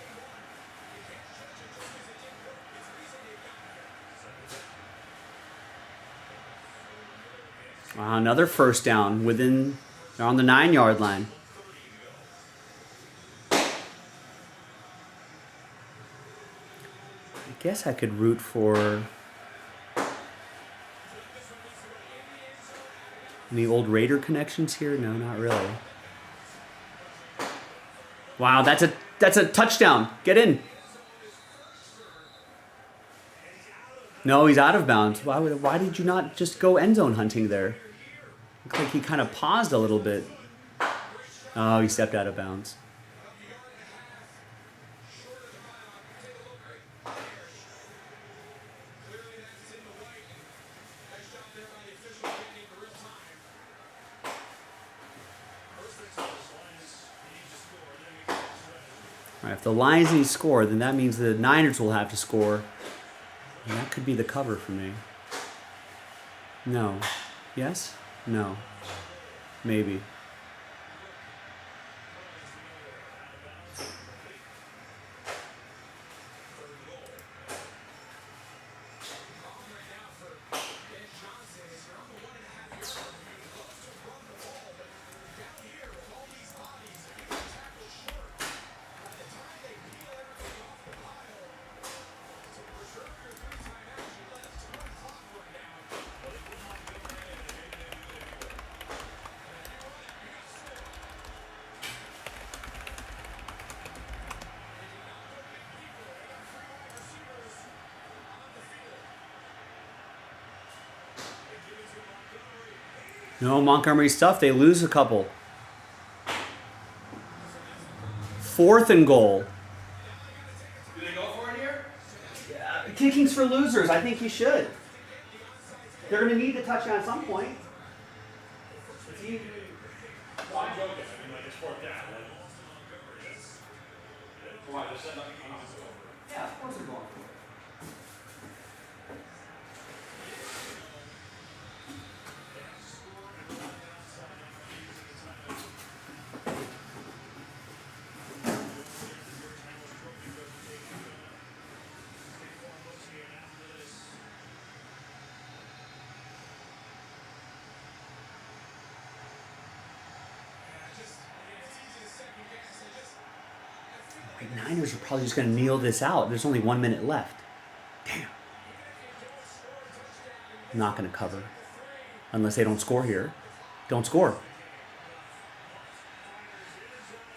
S1: Another first down they're on the 9-yard line. I guess I could root for any old Raider connections here? No, not really. Wow, that's a touchdown. Get in. No, he's out of bounds. Why did you not just go end zone hunting there? Looks like he kind of paused a little bit. Oh, he stepped out of bounds. All right, if the Lions need to score, then that means the Niners will have to score. And that could be the cover for me. No. Yes? No. Maybe. No, Montgomery's tough. They lose a couple. 4th and goal.
S3: Do they go for it here?
S1: Yeah, kicking's for losers. I think you should. They're going to need the touchdown at some point.
S3: Well, I'm joking. I mean, like, it's fourth down. Why? Just set up.
S1: Yeah, of course they're going for it. Niners are probably just going to kneel this out. There's only 1 minute left. Damn. Not going to cover. Unless they don't score here. Don't score.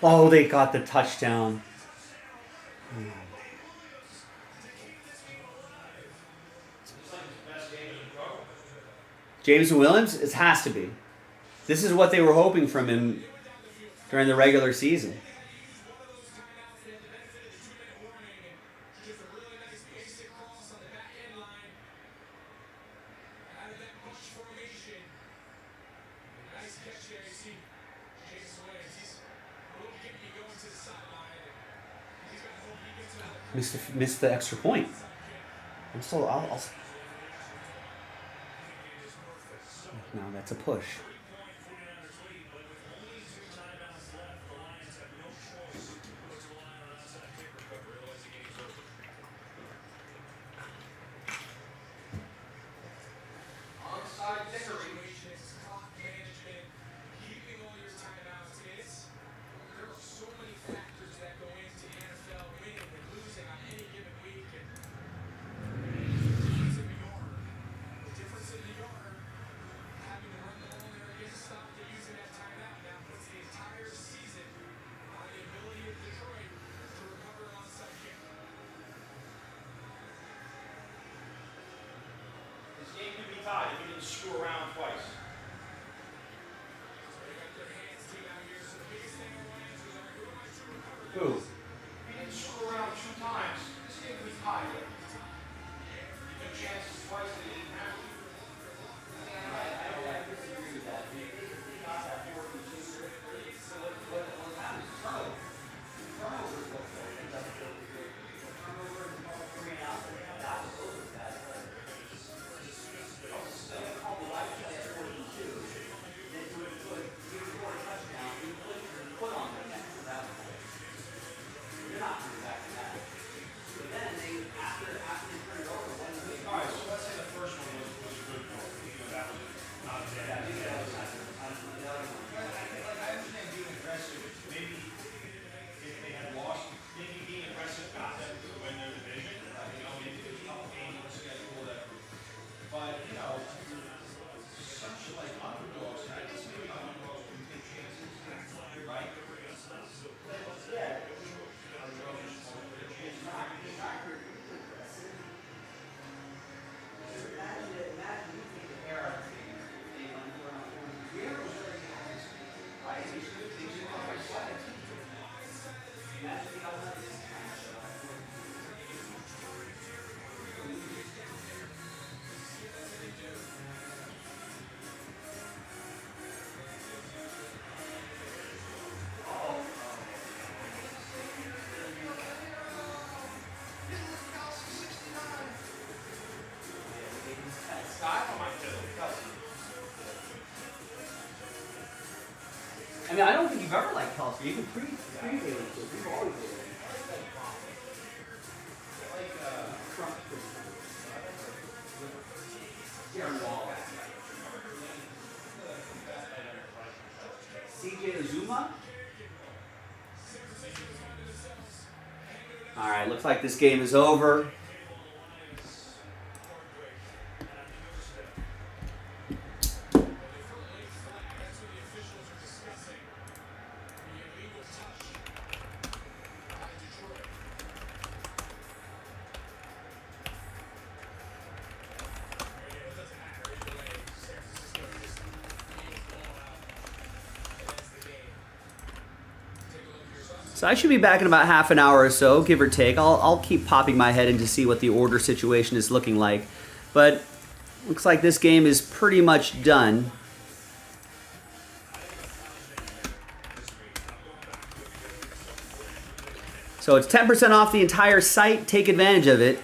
S1: Oh, they got the touchdown. Jameson Williams? It has to be. This is what they were hoping from him during the regular season. Missed the extra point. I'm still. I'll. No, that's a push.
S3: Onside dickery. This game could be tied if you didn't screw around twice.
S1: Who?
S3: If you didn't screw around 2 times, this game could be tied. You took chances twice that you didn't have to.
S1: I disagree with that. They got that 4th and 2. So what happens? Turnover. Turnover is what ends up turnover and 3 and out. That was over that. They called the life play at 4th and 2. Then do it good. Give the score a touchdown. You put on the next. You're not coming back to that. But then they, after they turn it over, when they
S3: All right, so let's say the first one was a good goal. You know, that was not a bad. I understand being aggressive. Maybe if they had lost, maybe being aggressive got them to win their division. You know, maybe there's a couple games on the schedule that. But you know, such like underdogs. I guess maybe underdogs can take chances, right?
S1: Yeah. Imagine you take the air out of the game. They went around 4. The air was already happening. Right? They should come by 17. Imagine the outside this kind of stuff. I mean, I don't think you've ever liked Kelsey. Even pre-Bailey. You've always been. Trump. Darren Wall. CJ Azuma. All right, looks like this game is over. So I should be back in about half an hour or so, give or take. I'll keep popping my head in to see what the order situation is looking like. But looks like this game is pretty much done. So it's 10% off the entire site. Take advantage of it.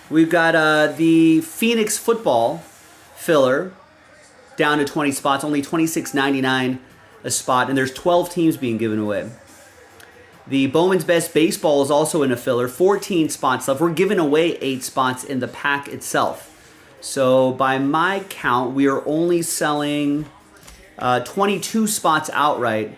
S1: We've got the Phoenix football filler down to 20 spots, only $26.99 a spot, and there's 12 teams being given away. The Bowman's Best Baseball is also in a filler, 14 spots left. We're giving away 8 spots in the pack itself. So by my count, we are only selling 22 spots outright.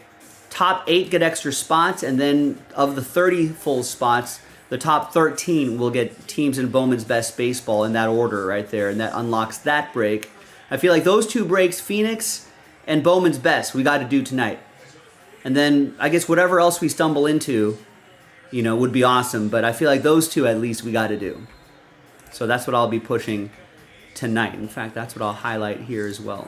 S1: Top 8 get extra spots, and then of the 30 full spots, the top 13 will get teams in Bowman's Best Baseball in that order right there, and that unlocks that break. I feel like those 2 breaks, Phoenix and Bowman's Best, we got to do tonight. And then I guess whatever else we stumble into, you know, would be awesome. But I feel like those 2 at least we got to do. So that's what I'll be pushing tonight. In fact, that's what I'll highlight here as well.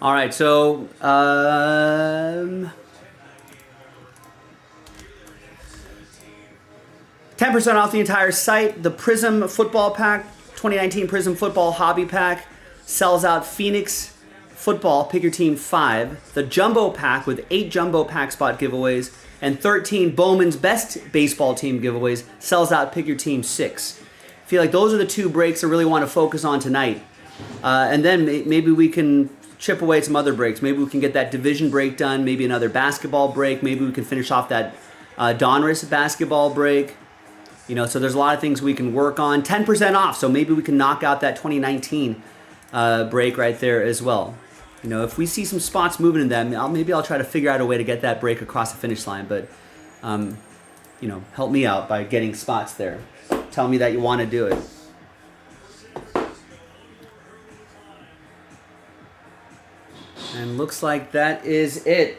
S1: All right, so 10% off the entire site. The Prism Football Pack, 2019 Prism Football Hobby Pack, sells out Phoenix Football, pick your team 5. The Jumbo Pack with 8 Jumbo Pack spot giveaways and 13 Bowman's Best Baseball Team giveaways sells out, pick your team 6. I feel like those are the 2 breaks I really want to focus on tonight. And then maybe we can chip away at some other breaks. Maybe we can get that division break done, maybe another basketball break. Maybe we can finish off that Donruss basketball break. You know, so there's a lot of things we can work on. 10% off, so maybe we can knock out that 2019 break right there as well. You know, if we see some spots moving in them, maybe I'll try to figure out a way to get that break across the finish line. But, you know, help me out by getting spots there. Tell me that you want to do it. And looks like that is it.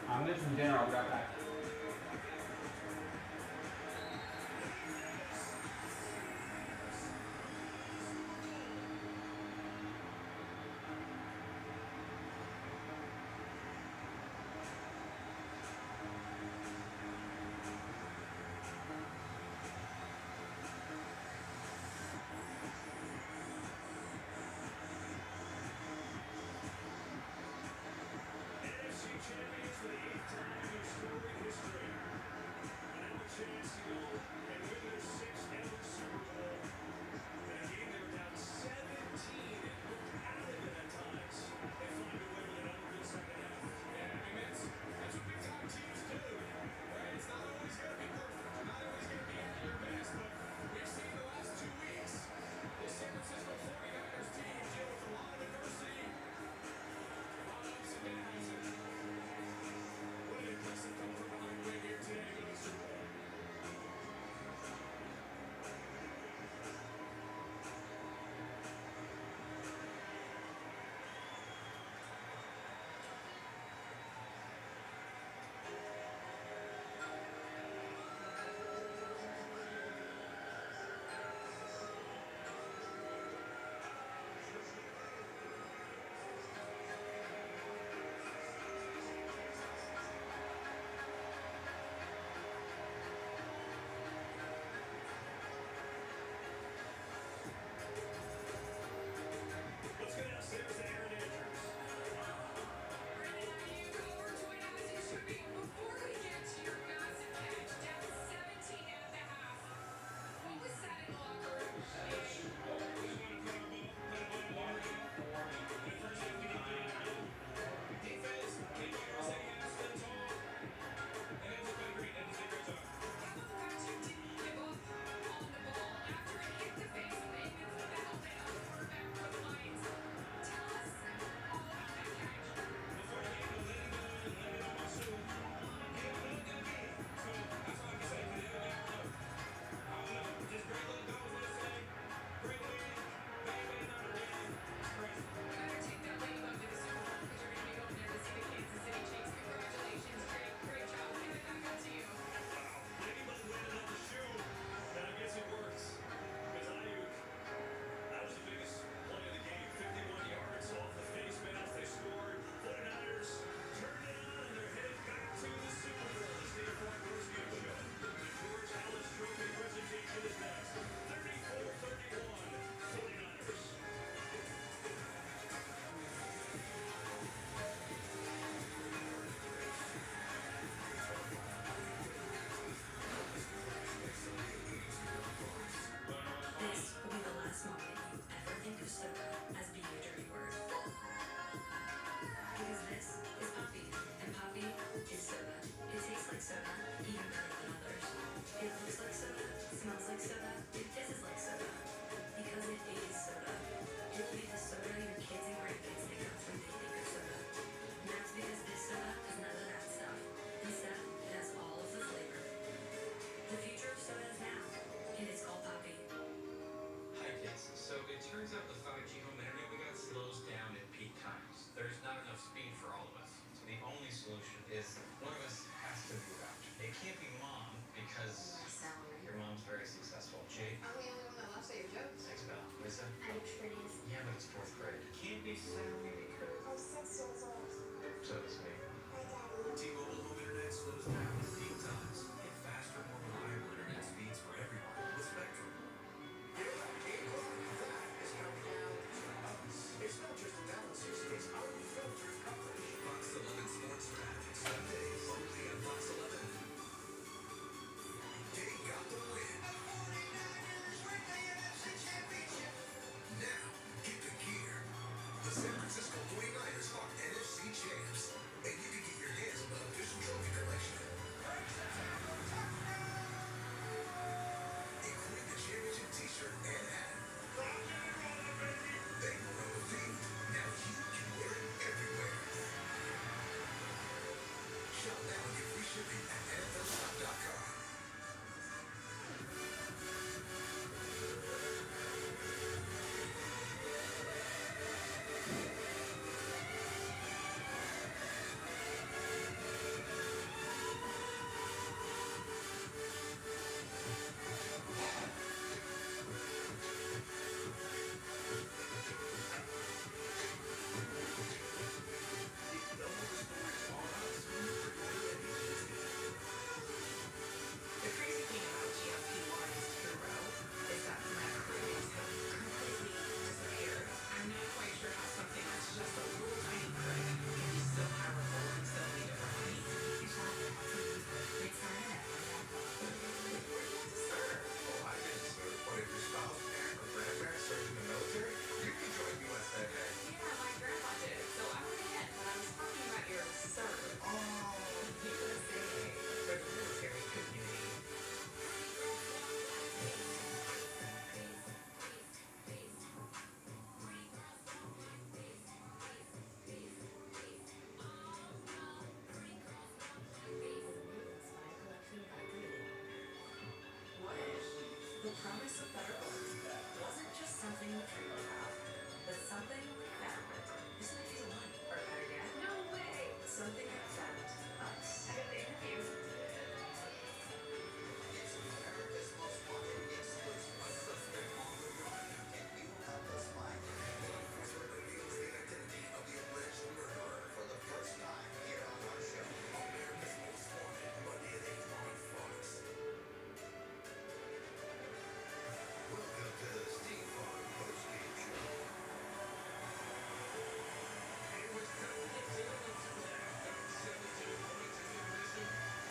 S1: I'm good from dinner. I'll be right back.
S4: is one of us has to move out. It can't be mom because your mom's very successful. Jake?
S5: I'm the only one that laughs at your jokes.
S4: Thanks, Belle. Lisa?
S5: I'm prettiest.
S4: Yeah, but it's fourth grade. It can't be Sally because
S5: I'm 6 years old.
S4: so is me.
S5: Hi, Daddy.
S6: T-Mobile home internet slows down at peak times. Get faster, more reliable internet speeds for everyone with Spectrum.
S2: It's not just analysis, it's unfiltered coverage.
S6: Fox 11 Sports Wrap. Sundays only on Fox 11. They got the win.
S2: The 49ers win the NFC Championship.
S6: Now, get the gear. The San Francisco 49ers are NFC champs. And you can get your hands on the official trophy collection. Including the championship t-shirt and hat. They were themed. Now you can wear it everywhere. Shop now and get free shipping at NFLShop.com.
S7: The crazy thing about GLP-1s Hero is that my cravings have completely disappeared. I'm not quite sure how something that's just a little tiny prick can be so powerful in so many different ways. It started at Where do you want to serve?
S6: Oh, I didn't serve. But if your spouse, parent, or grandparent served in the military, you can join USAA.
S7: Yeah, my grandpa did. So I went ahead, but I was talking about your serve. USA for the military community. What if the promise of better life wasn't just something we dream about, but something we found? Isn't it feel one or better yet? No way! Something that found us. I got the interview.
S2: It's America's most wanted exclusive. A suspect on the run, and we will help us find him. Law enforcement reveals the identity of the alleged murderer for the first time here on our show. America's most wanted, Monday at 8 on Fox. Welcome to the Steve Fogg Postgame Show.
S3: It was double the deal until that. 32 points in the division.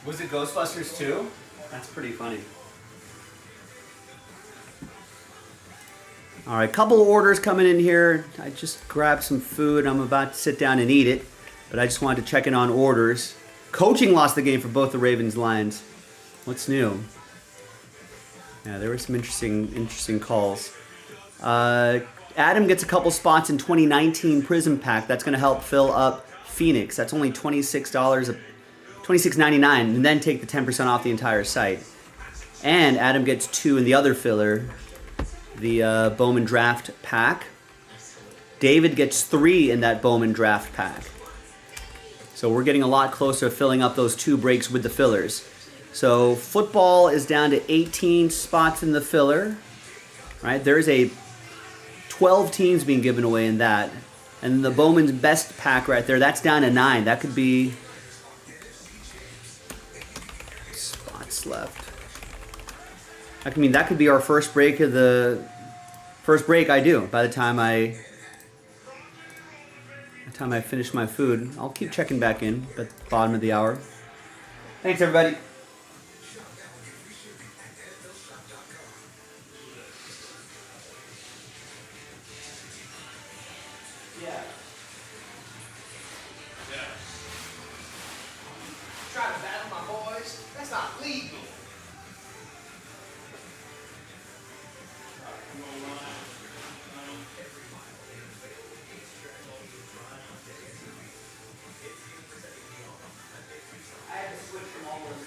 S1: Was it Ghostbusters 2? That's pretty funny. All right, couple of orders coming in here. I just grabbed some food. I'm about to sit down and eat it, but I just wanted to check in on orders. Coaching lost the game for both the Ravens Lions. What's new? Yeah, there were some interesting calls. Adam gets a couple spots in 2019 Prism Pack. That's going to help fill up Phoenix. That's only $26.99, and then take the 10% off the entire site. And Adam gets 2 in the other filler, the Bowman Draft Pack. David gets 3 in that Bowman Draft Pack. So we're getting a lot closer to filling up those 2 breaks with the fillers. So football is down to 18 spots in the filler. Right? There's a 12 teams being given away in that. And the Bowman's Best Pack right there, that's down to 9. That could be spots left. I mean, that could be our first break of the first break I do by the time I finish my food. I'll keep checking back in at the bottom of the hour. Thanks, everybody.
S3: Yeah. Try to battle my boys? That's not legal.
S1: I had to switch from all those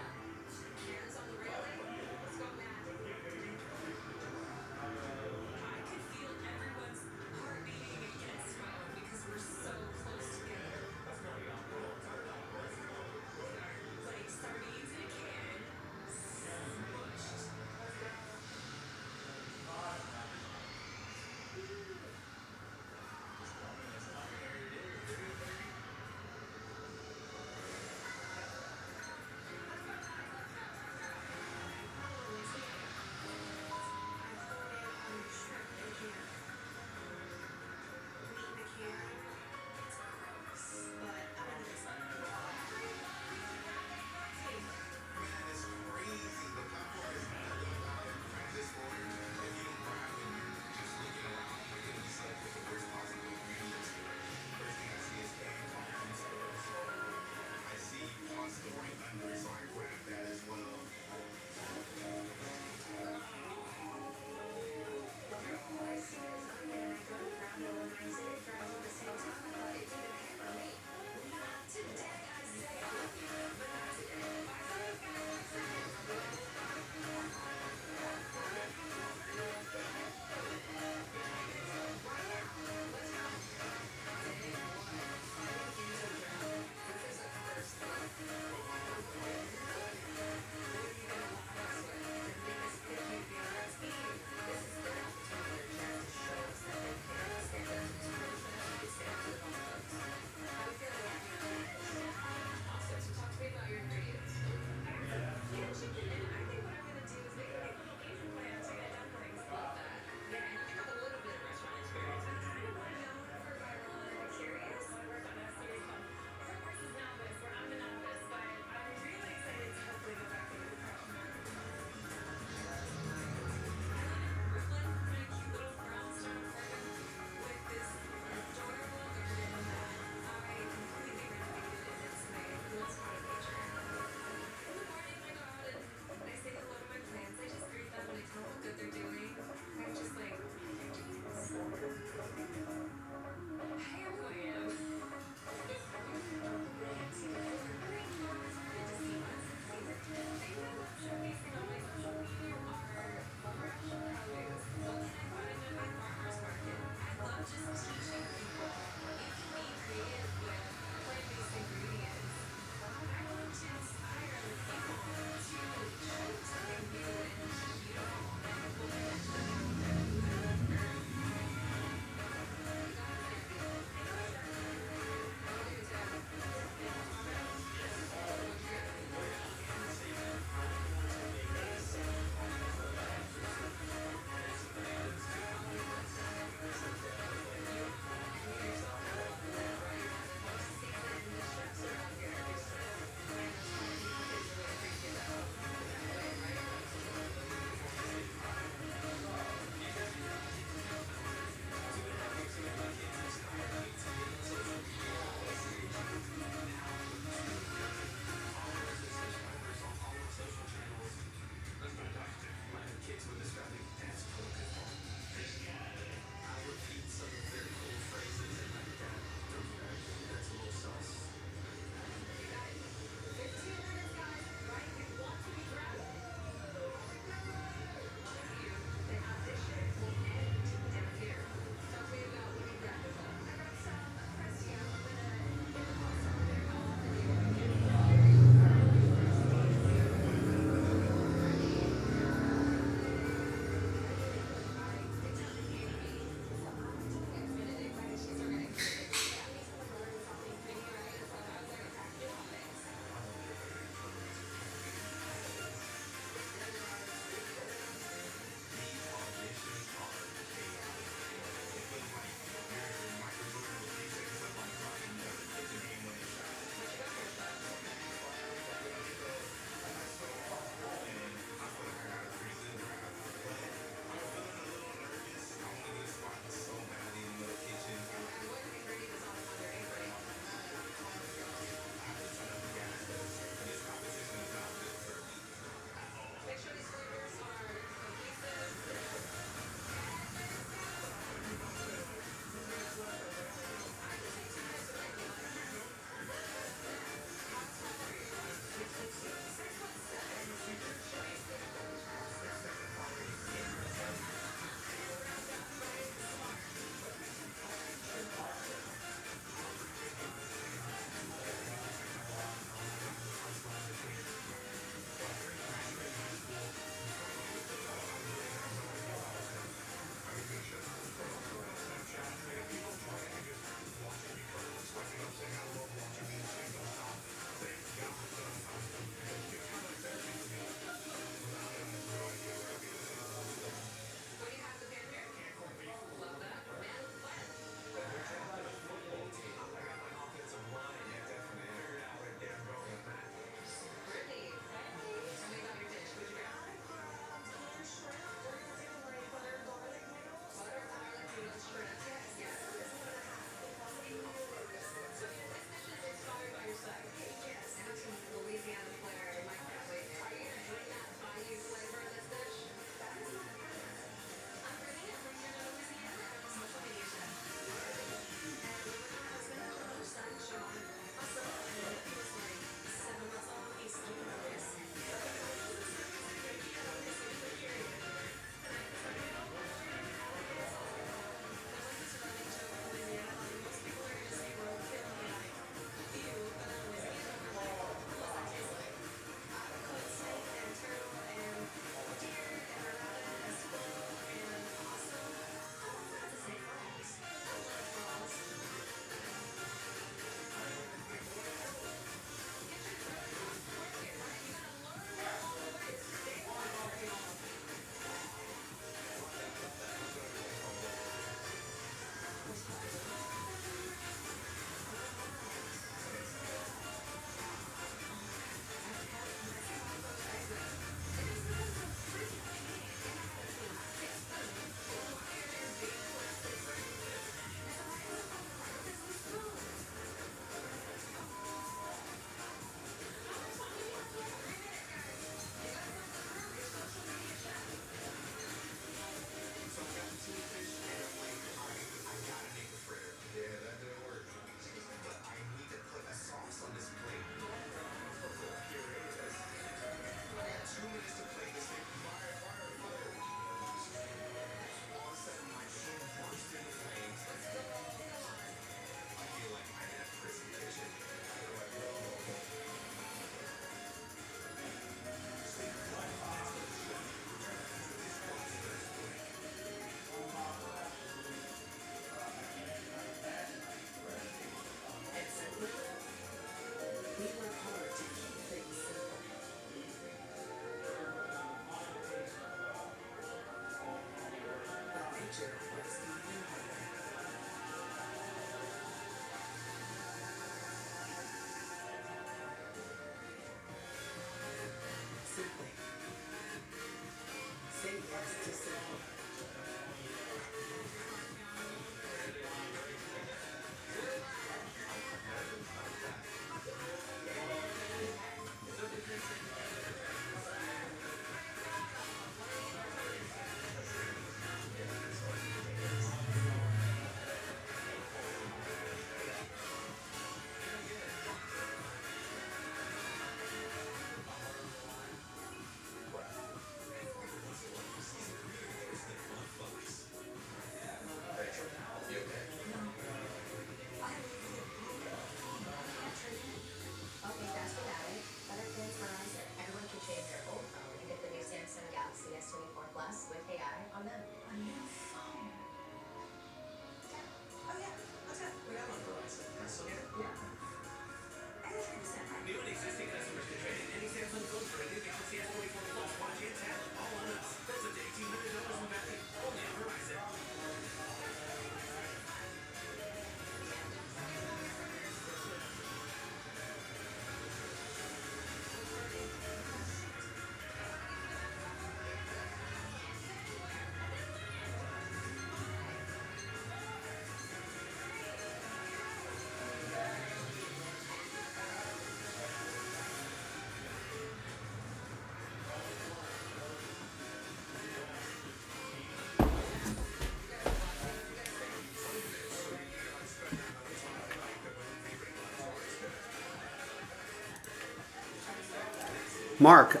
S1: Mark,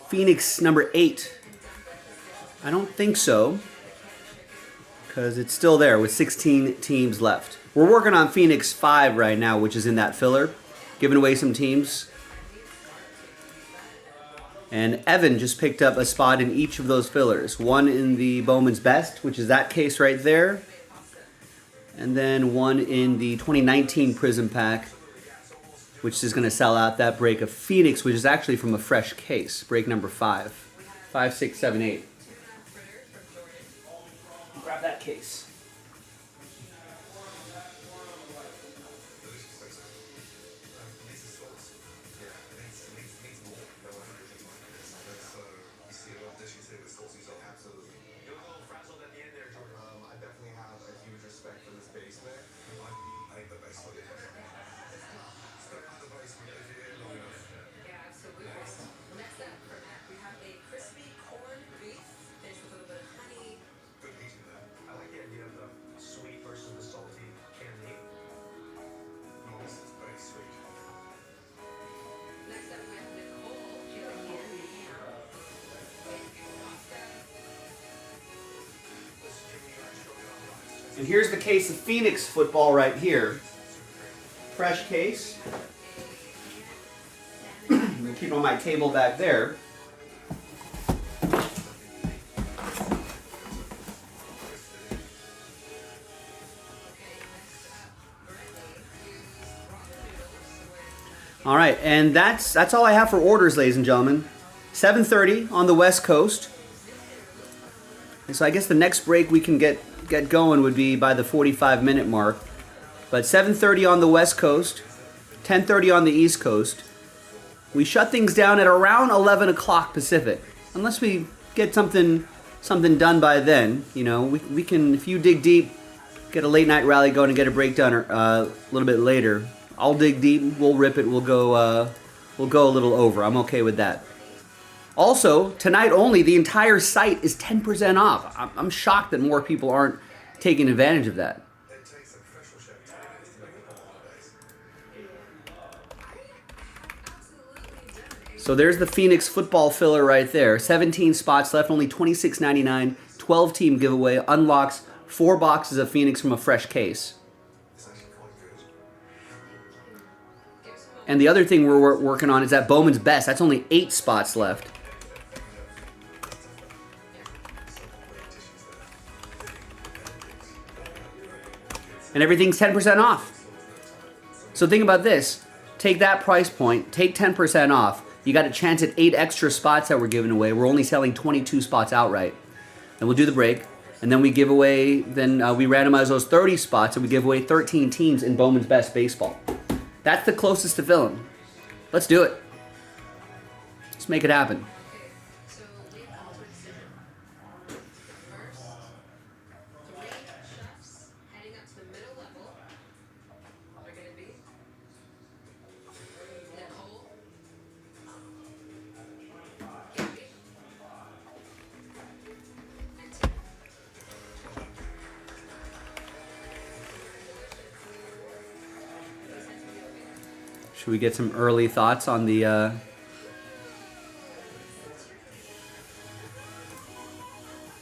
S1: Phoenix number 8. I don't think so, because it's still there with 16 teams left. We're working on Phoenix 5 right now, which is in that filler, giving away some teams. And Evan just picked up a spot in each of those fillers. One in the Bowman's Best, which is that case right there. And then one in the 2019 Prism Pack, which is going to sell out that break of Phoenix, which is actually from a fresh case. Break number 5. 5, 6, 7, 8. Grab that case.
S2: I definitely have a huge respect for this base there. I think the base for it. Step on the base if you're in long enough.
S7: Yeah, absolutely. Next up for Matt, we have a crispy corned beef finished with a little bit of honey.
S2: Good heat in there.
S3: I like the idea of the sweet versus the salty canned meat.
S2: No, this is very sweet.
S7: Next up, we have Nicole. She's a candy ham. Bacon pasta.
S1: And here's the case of Phoenix football right here. Fresh case. I'm going to keep it on my table back there. All right, and that's all I have for orders, ladies and gentlemen. 7:30 on the West Coast. And so I guess the next break we can get going would be by the 45-minute mark. But 7:30 on the West Coast, 10:30 on the East Coast. We shut things down at around 11 o'clock Pacific. Unless we get something done by then, you know, we can, if you dig deep, get a late night rally going and get a breakdown a little bit later. I'll dig deep, we'll rip it, we'll go a little over. I'm okay with that. Also, tonight only, the entire site is 10% off. I'm shocked that more people aren't taking advantage of that.
S2: It takes a professional chef 20 minutes to make a bowl nowadays.
S1: So there's the Phoenix football filler right there. 17 spots left, only $26.99. 12-team giveaway. Unlocks 4 boxes of Phoenix from a fresh case.
S2: It's actually quite good.
S1: And the other thing we're working on is that Bowman's Best. That's only 8 spots left. And everything's 10% off. So think about this. Take that price point, take 10% off. You got a chance at 8 extra spots that we're giving away. We're only selling 22 spots outright. Then we'll do the break. And then we give away, we randomize those 30 spots and we give away 13 teams in Bowman's Best Baseball. That's the closest to filling. Let's do it. Let's make it happen.
S7: So we have a decision. First, 3 chefs heading up to the middle level are going to be Nicole, Gabby, and Tim.
S1: Should we get some early thoughts on the...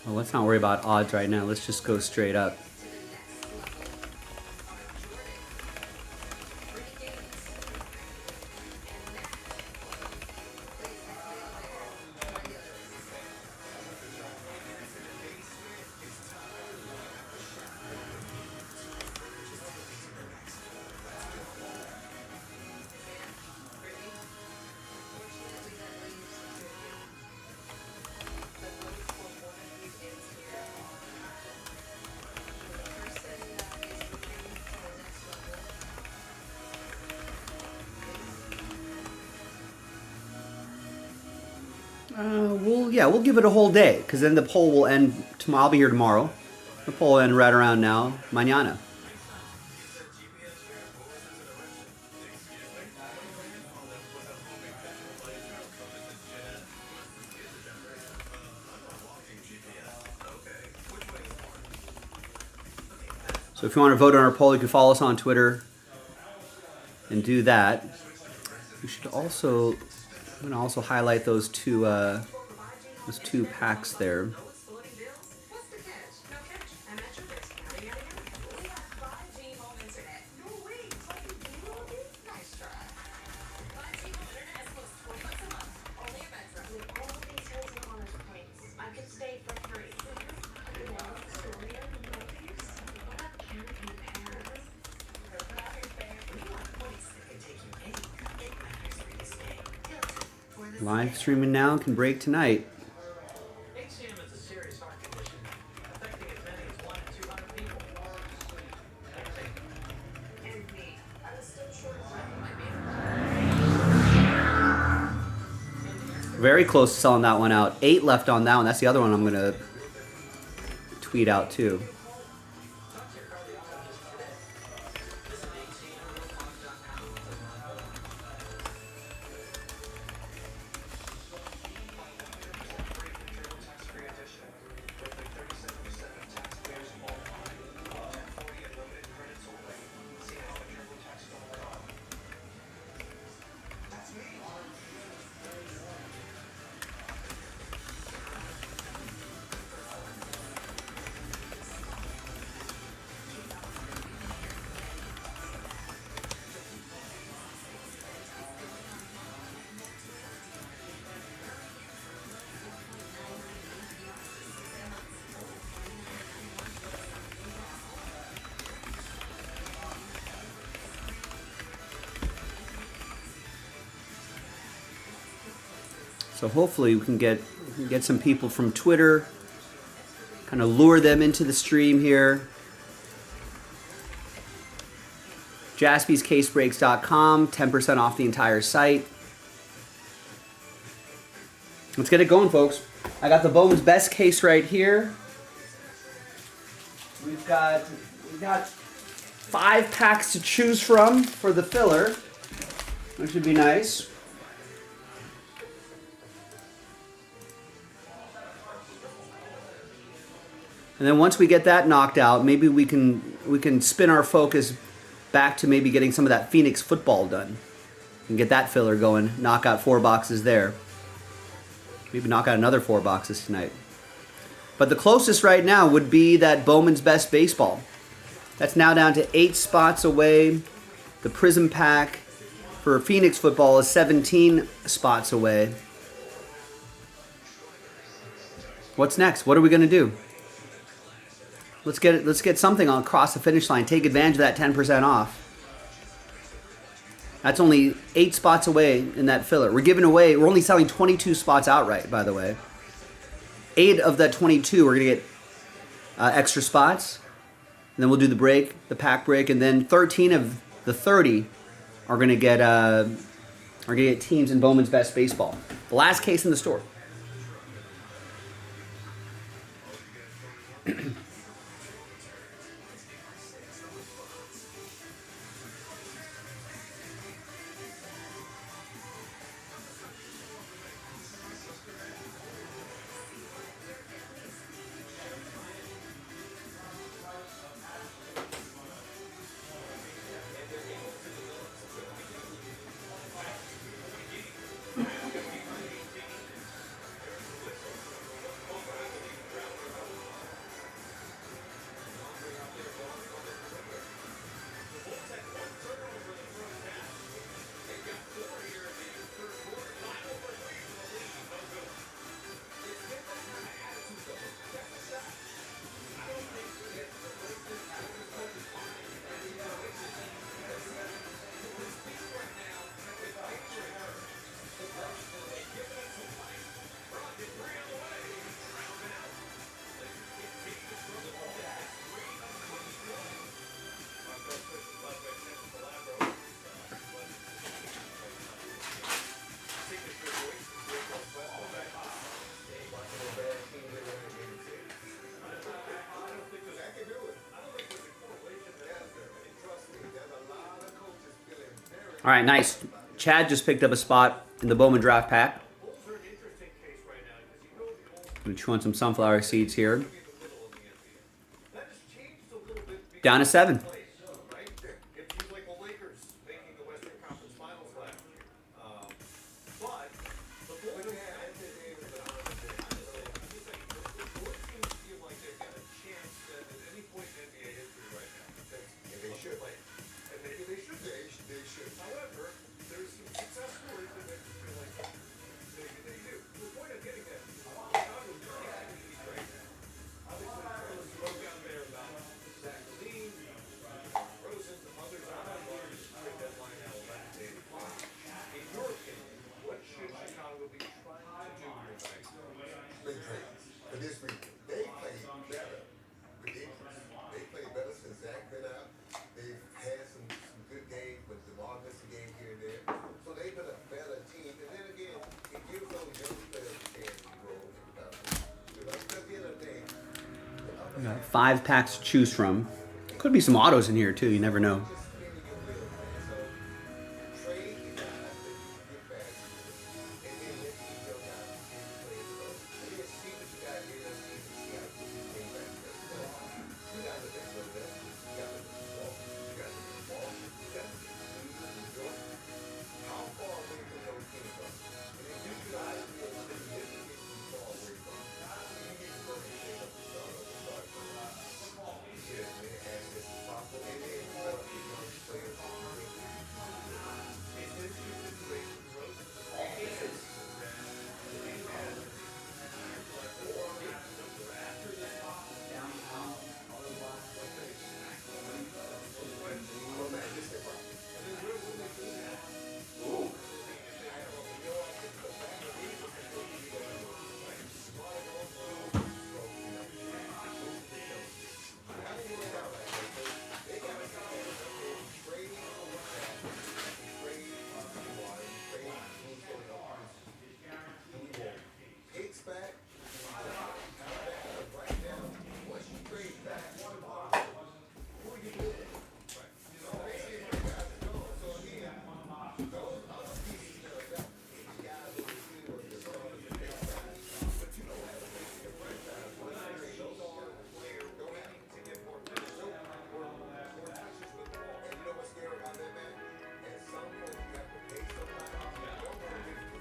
S1: Well, let's not worry about odds right now. Let's just go straight up. We'll give it a whole day, because then the poll will end tomorrow. I'll be here tomorrow. The poll will end right around now, mañana. So if you want to vote on our poll, you can follow us on Twitter and do that. You should also I'm gonna also highlight those two packs there.
S7: What's the catch? No catch. I'm at your best. Yada, yada, yada. We have 5G home internet. No way. Nice try. 5G home internet is close to $20 a month. Only at Metro.
S5: With all of these Hills and Honors points, I could stay for free. You know, Astoria, Northeast. What up, can compare?
S7: We want points that can take you anywhere. It matters where you stay. Hilton. For the
S1: Live streaming now can break tonight.
S4: HCM is a serious heart condition affecting as many as 1 in 200 people.
S5: And me. I was still short of my
S1: Very close to selling that one out. 8 left on that one. That's the other one I'm gonna tweet out too. So hopefully we can get some people from Twitter, kind of lure them into the stream here. JaspysCaseBreaks.com, 10% off the entire site. Let's get it going, folks. I got the Bowman's Best case right here. We've got 5 packs to choose from for the filler, which should be nice. And then once we get that knocked out, maybe we can spin our focus back to maybe getting some of that Phoenix football done. And get that filler going, knock out 4 boxes there. Maybe knock out another 4 boxes tonight. But the closest right now would be that Bowman's Best Baseball. That's now down to 8 spots away. The Prism pack for Phoenix football is 17 spots away. What's next? What are we going to do? Let's get something across the finish line. Take advantage of that 10% off. That's only 8 spots away in that filler. We're only selling 22 spots outright, by the way. 8 of that 22 are going to get extra spots. And then we'll do the pack break, and then 13 of the 30 are going to get teams in Bowman's Best Baseball. The last case in the store. All right, nice. Chad just picked up a spot in the Bowman draft pack. I'm going to chew on some sunflower seeds here. Down to 7.
S6: It feels like the Lakers making the Western Conference Finals last year. But
S1: 5 packs to choose from. Could be some autos in here too. You never know.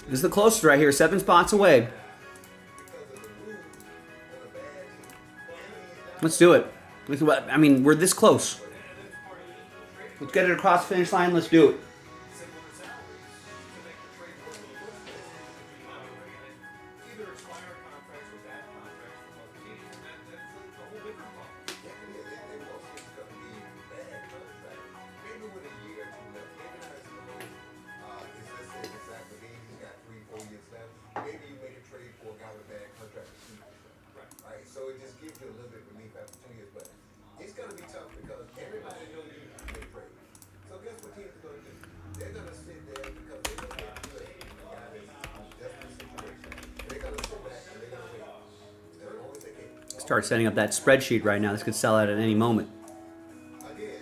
S1: This is the closest right here, 7 spots away. Let's do it. I mean, we're this close. Let's get it across the finish line. Let's do it.
S6: So it just gives you a little bit of relief after 2 years, but it's going to be tough because everybody knows you can make trade. So guess what teams are going to do? They're going to sit there because they're going to get good. The guy that's desperate situation. They're going to sit back and they're going to wait. As long as they can.
S1: Start setting up that spreadsheet right now. This could sell out at any moment.
S6: Again,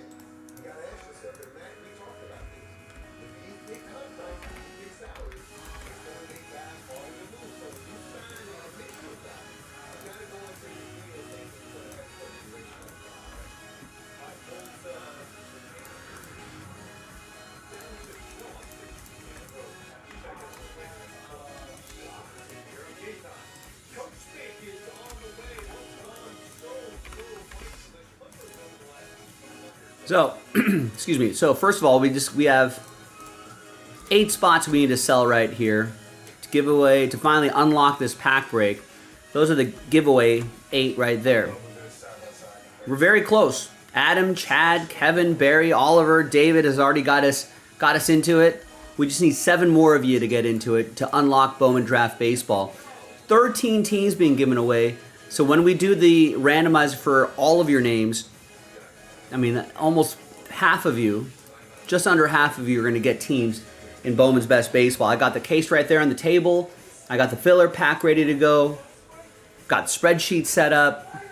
S6: you got to ask yourself, and Matt, we talked about this. With these big contracts, these big salaries, it's going to make guys harder to move. So if you sign and commit to a guy, you got to go into the deal thinking you're going to have some duration.
S1: So, excuse me. So first of all, we have 8 spots we need to sell right here to give away, to finally unlock this pack break. Those are the giveaway 8 right there. We're very close. Adam, Chad, Kevin, Barry, Oliver, David has already got us into it. We just need 7 more of you to get into it to unlock Bowman Draft Baseball. 13 teams being given away. So when we do the randomizer for all of your names, I mean, almost half of you, just under half of you are going to get teams in Bowman's Best Baseball. I got the case right there on the table. I got the filler pack ready to go. Got spreadsheet set up.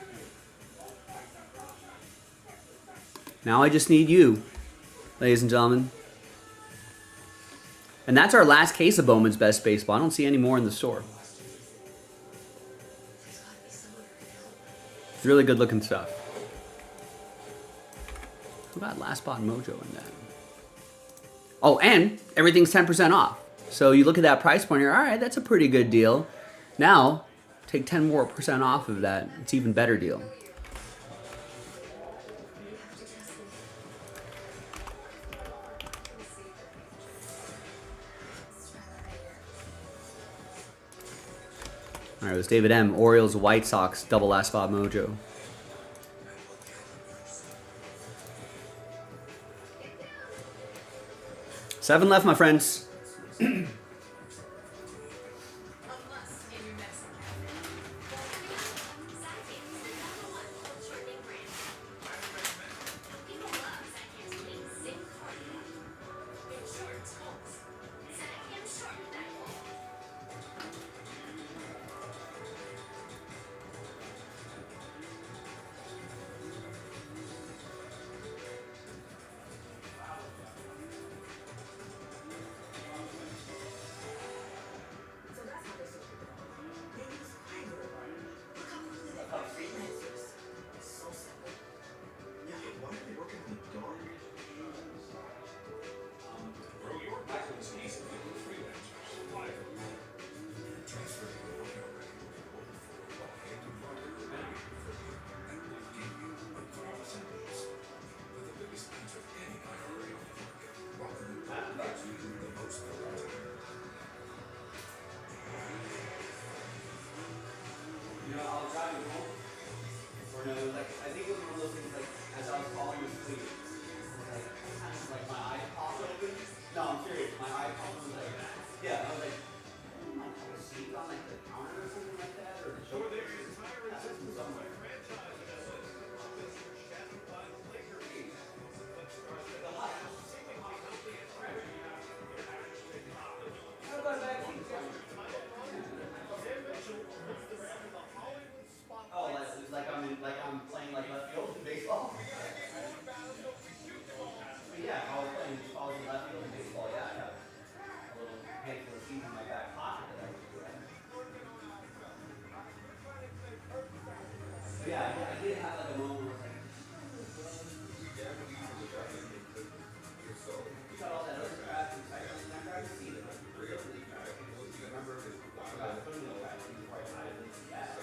S1: Now I just need you, ladies and gentlemen. And that's our last case of Bowman's Best Baseball. I don't see any more in the store. It's really good looking stuff. We got last spot mojo in that. Oh, and everything's 10% off. So you look at that price point here, all right, that's a pretty good deal. Now, take 10% more off of that. It's an even better deal. All right, it was David M. Orioles, White Sox, double last spot mojo. Seven left, my friends. Yeah, if I was playing college left field baseball, yeah, I have a little handful of seats in my back pocket that I would do that. Yeah, I did have like a moment where I was like, you got all that other crap and I tried to see it. Remember, I got put in the crap before I tried to see that.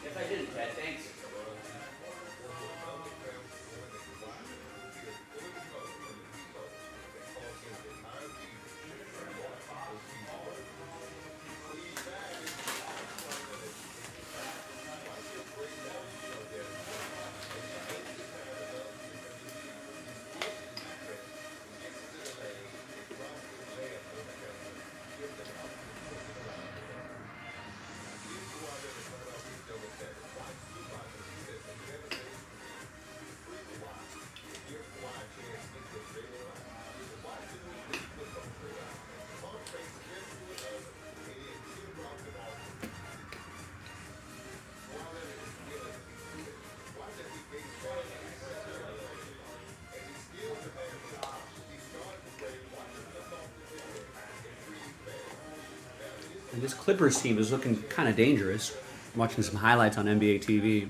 S1: Yes, I did, Ted. Thanks. And this Clippers team is looking kind of dangerous. I'm watching some highlights on NBA TV.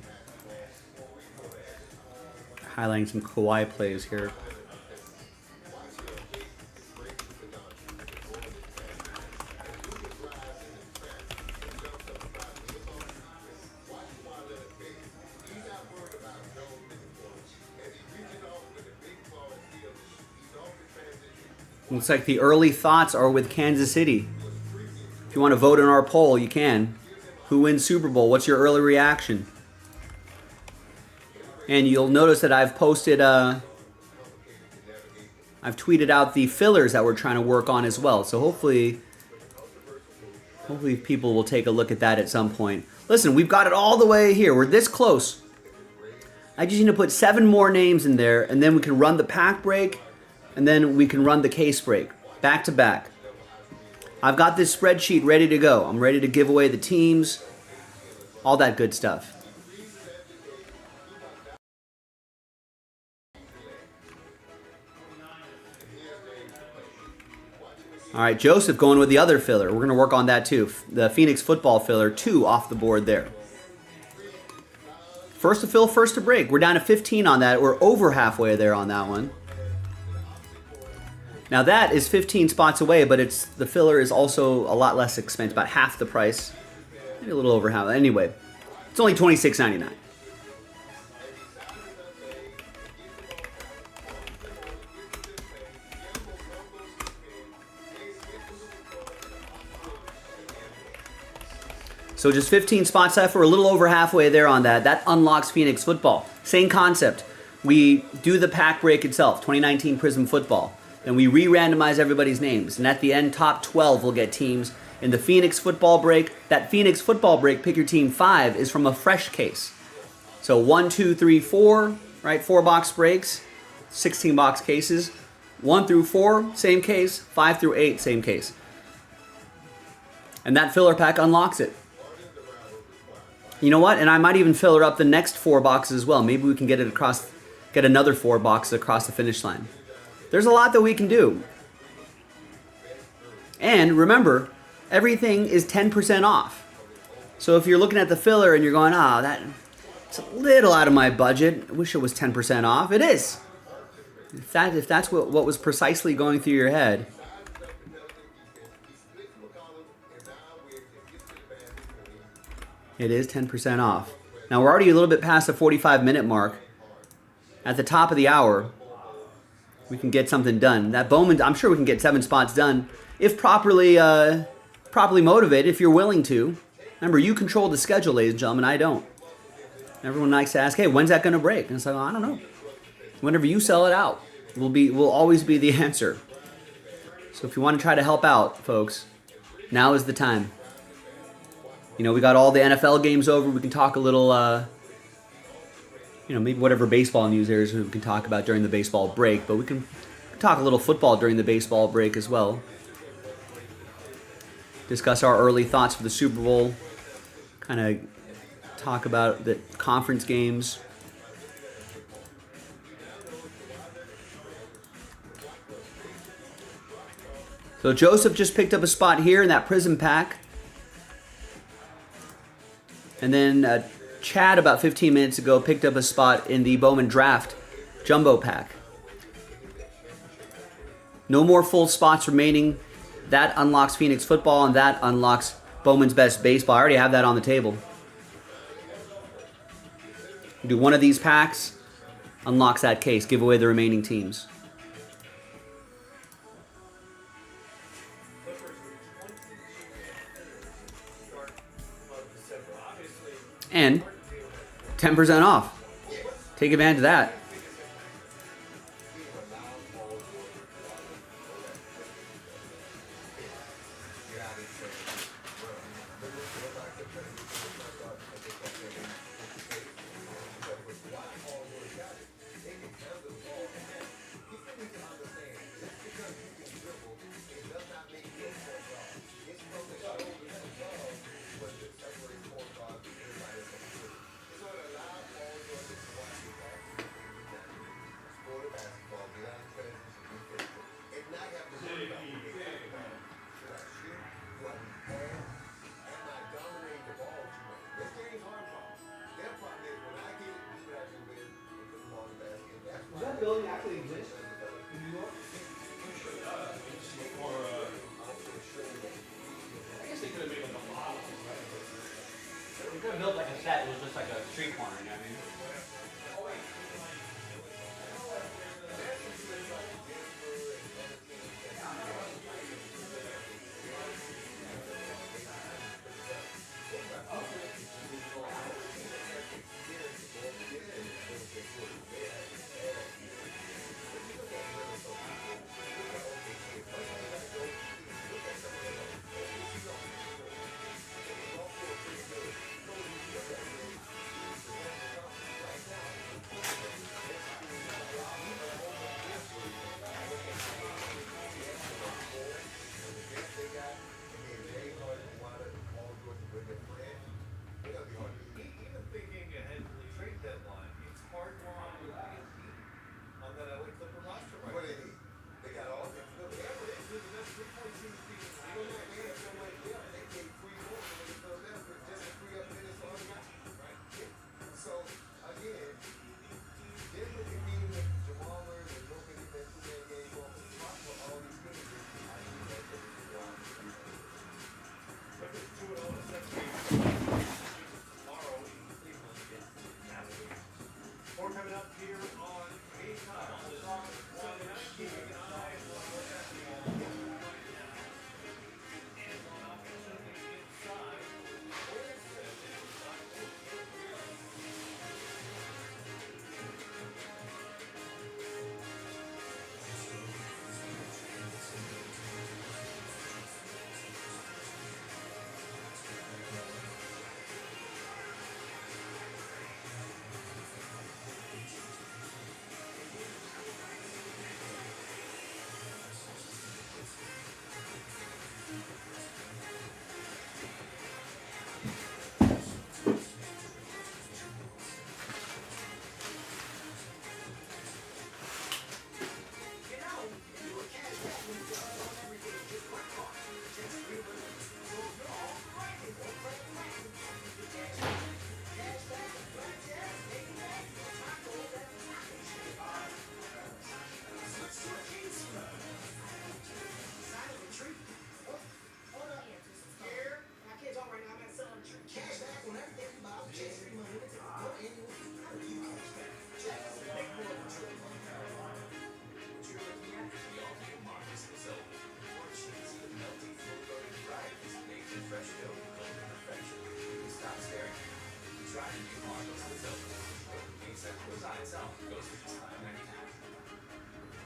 S1: Highlighting some Kawhi plays here. Looks like the early thoughts are with Kansas City. If you want to vote in our poll, you can. Who wins Super Bowl? What's your early reaction? And you'll notice that I've posted, I've tweeted out the fillers that we're trying to work on as well. So hopefully people will take a look at that at some point. Listen, we've got it all the way here. We're this close. I just need to put 7 more names in there, and then we can run the pack break, and then we can run the case break, back to back. I've got this spreadsheet ready to go. I'm ready to give away the teams, all that good stuff. All right, Joseph going with the other filler. We're going to work on that too. The Phoenix football filler, 2 off the board there. First to fill, first to break. We're down to 15 on that. We're over halfway there on that one. Now that is 15 spots away, but the filler is also a lot less expensive, about half the price. Maybe a little over half. Anyway, it's only $26.99. So just 15 spots left. We're a little over halfway there on that. That unlocks Phoenix football. Same concept. We do the pack break itself, 2019 Prism football. And we re-randomize everybody's names. And at the end, top 12 will get teams in the Phoenix football break. That Phoenix football break, pick your team 5, is from a fresh case. So 1, 2, 3, 4, right? 4-box breaks, 16-box cases. 1 through 4, same case. 5 through 8, same case. And that filler pack unlocks it. You know what? And I might even filler up the next 4 boxes as well. Maybe we can get another 4 boxes across the finish line. There's a lot that we can do. And remember, everything is 10% off. So if you're looking at the filler and you're going, that's a little out of my budget. I wish it was 10% off. It is. If that's what was precisely going through your head. It is 10% off. Now we're already a little bit past the 45-minute mark. At the top of the hour, we can get something done. That Bowman, I'm sure we can get 7 spots done if properly motivated, if you're willing to. Remember, you control the schedule, ladies and gentlemen. I don't. Everyone likes to ask, hey, when's that going to break? And it's like, I don't know. Whenever you sell it out, will always be the answer. So if you want to try to help out, folks, now is the time. You know, we got all the NFL games over. We can talk a little, maybe whatever baseball news there is we can talk about during the baseball break. But we can talk a little football during the baseball break as well. Discuss our early thoughts for the Super Bowl. Kind of talk about the conference games. So Joseph just picked up a spot here in that Prism pack. And then Chad, about 15 minutes ago, picked up a spot in the Bowman Draft Jumbo pack. No more full spots remaining. That unlocks Phoenix football, and that unlocks Bowman's Best Baseball. I already have that on the table. Do one of these packs, unlocks that case, give away the remaining teams. And 10% off. Take advantage of that.
S3: Does that building actually exist in New York? I guess they could have made like a model, right? They could have built like a set. It was just like a street corner, you know what I mean?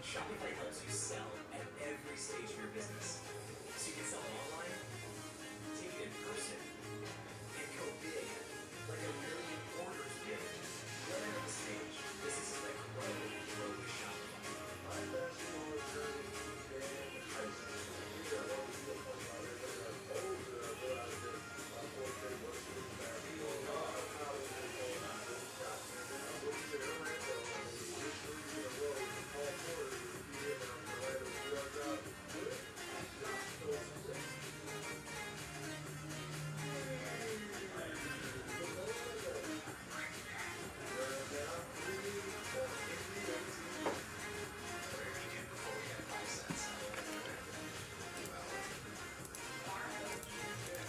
S4: Shopify helps you sell at every stage of your business. So you can sell online, take it in person, and go big, like a million orders big. Right out of the stage, businesses that grow with Shopify.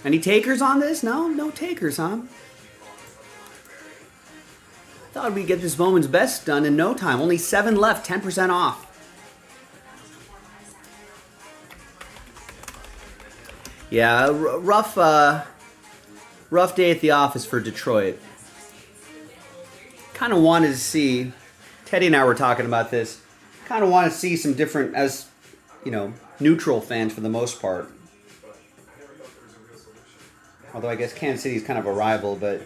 S1: Any takers on this? No, no takers, huh? Thought we'd get this Bowman's Best done in no time. Only 7 left, 10% off. Yeah, rough day at the office for Detroit. Kind of wanted to see, Teddy and I were talking about this, kind of want to see some different, as, you know, neutral fans for the most part. Although I guess Kansas City is kind of a rival, but,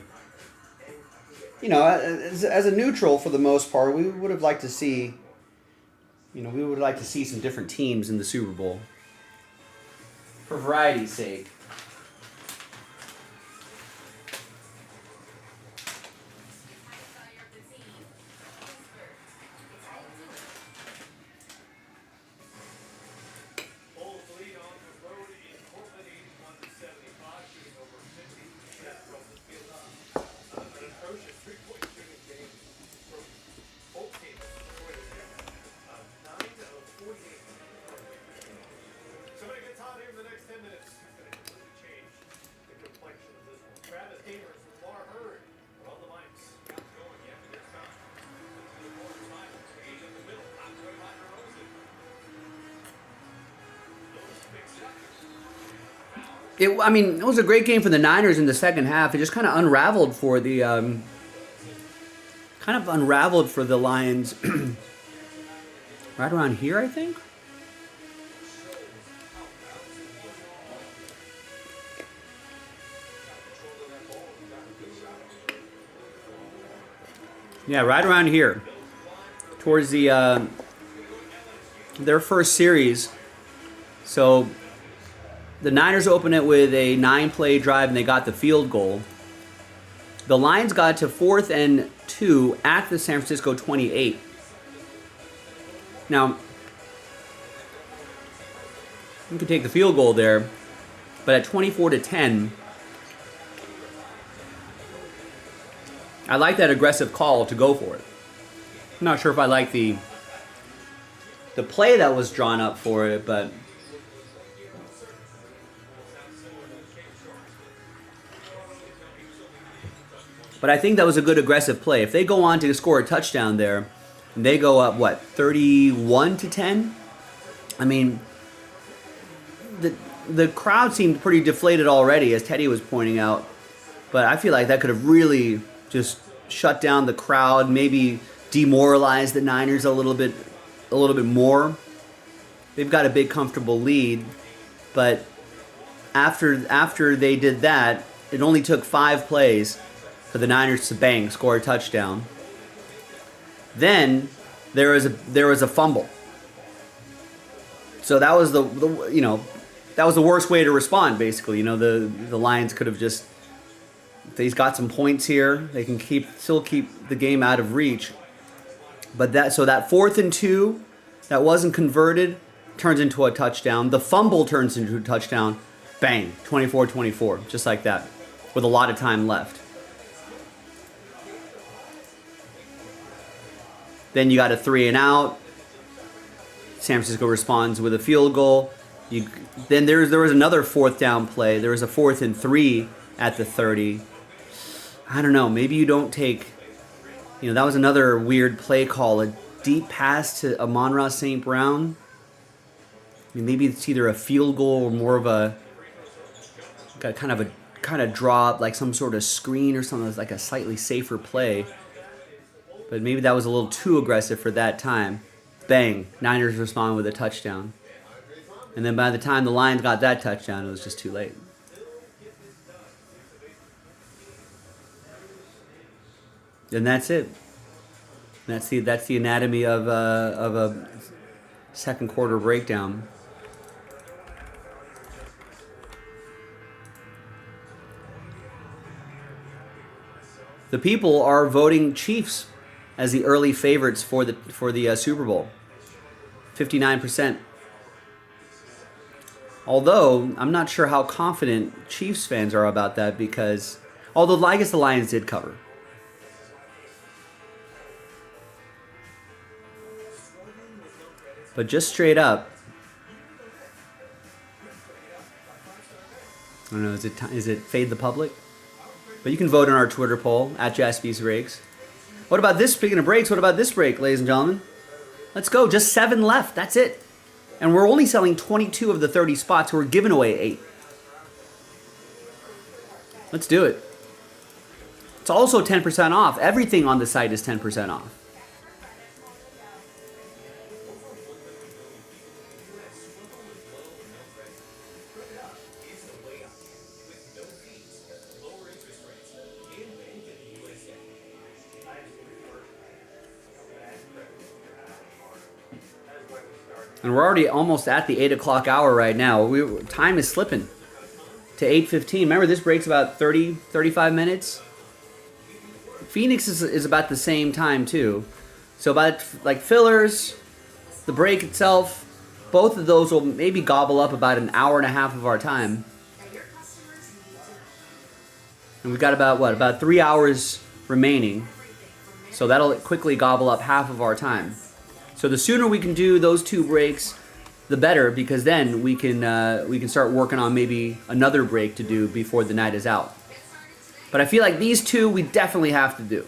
S1: you know, as a neutral for the most part, we would have liked to see, you know, we would like to see some different teams in the Super Bowl. For variety's sake.
S3: Bulls lead on the road in Portland, 81-75, shooting over 50% from the field. An atrocious three-point shooting game from both teams. 9 of 48. Somebody gets hot here in the next 10 minutes. It's going to completely change the complexion of this one. Travis Demers with Lamar Hurd are on the mics. Got going yet, but there's time. Let's do more time. Page in the middle. Not way by Hermosa.
S1: I mean, it was a great game for the Niners in the second half. It just kind of unraveled for the Lions right around here, I think. Yeah, right around here, towards the their first series. So the Niners opened it with a 9-play drive, and they got the field goal. The Lions got to 4th and 2 at the San Francisco 28. Now, you could take the field goal there, but at 24-10, I like that aggressive call to go for it. I'm not sure if I like the play that was drawn up for it, but I think that was a good aggressive play. If they go on to score a touchdown there, and they go up, what, 31-10? I mean, the crowd seemed pretty deflated already, as Teddy was pointing out. But I feel like that could have really just shut down the crowd, maybe demoralized the Niners a little bit more. They've got a big, comfortable lead, but after they did that, it only took 5 plays for the Niners to score a touchdown. Then there was a fumble. So that was that was the worst way to respond. Basically, the Lions could have just, if they've got some points here, they can still keep the game out of reach. But that 4th and 2 that wasn't converted turns into a touchdown. The fumble turns into a touchdown. Bang, 24-24, just like that, with a lot of time left. Then you got a 3 and out. San Francisco responds with a field goal. Then there was another 4th down play. There was a 4th and 3 at the 30. I don't know. Maybe you don't take. That was another weird play call. A deep pass to Amon-Ra St. Brown. I mean, maybe it's either a field goal or more of a kind of drop, like some sort of screen or something that's like a slightly safer play. But maybe that was a little too aggressive for that time. Bang, Niners respond with a touchdown. And then by the time the Lions got that touchdown, it was just too late. And that's it. That's the anatomy of a second quarter breakdown. The people are voting Chiefs as the early favorites for the Super Bowl. 59%. Although I'm not sure how confident Chiefs fans are about that, because although I guess the Lions did cover. But just straight up, don't know. Is it fade the public? But you can vote on our Twitter poll at Jaspys Breaks. What about this? Speaking of breaks, what about this break, ladies and gentlemen? Let's go. Just 7 left. That's it. And we're only selling 22 of the 30 spots. We're giving away 8. Let's do it. It's also 10% off. Everything on the site is 10% off. And we're already almost at the 8 o'clock hour right now. Time is slipping to 8:15. Remember, this break's about 30, 35 minutes. Phoenix is about the same time, too. So about, like, fillers, the break itself, both of those will maybe gobble up about an hour and a half of our time. And we've got about 3 hours remaining. So that'll quickly gobble up half of our time. So the sooner we can do those 2 breaks, the better, because then we can start working on maybe another break to do before the night is out. But I feel like these 2 we definitely have to do.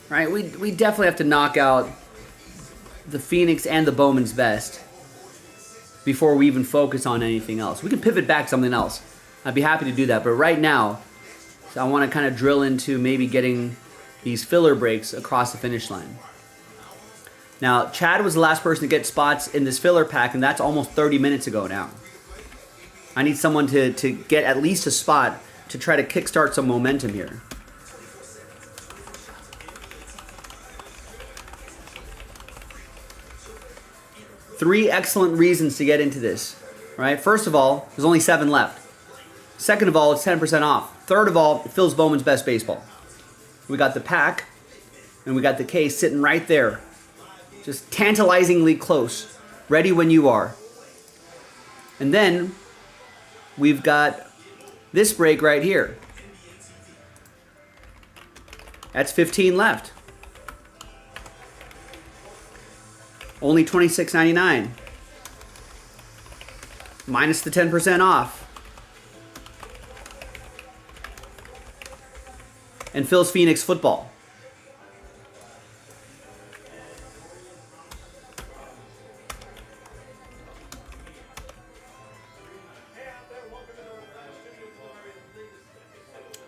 S1: Right? We definitely have to knock out the Phoenix and the Bowman's Best before we even focus on anything else. We can pivot back to something else. I'd be happy to do that. But right now, so I want to kind of drill into maybe getting these filler breaks across the finish line. Now, Chad was the last person to get spots in this filler pack, and that's almost 30 minutes ago now. I need someone to get at least a spot to try to kickstart some momentum here. Three excellent reasons to get into this. Right? First of all, there's only 7 left. Second of all, it's 10% off. Third of all, it fills Bowman's Best Baseball. We got the pack, and we got the case sitting right there. Just tantalizingly close. Ready when you are. And then, we've got this break right here. That's 15 left. Only $26.99. Minus the 10% off. And Phil's Phoenix football.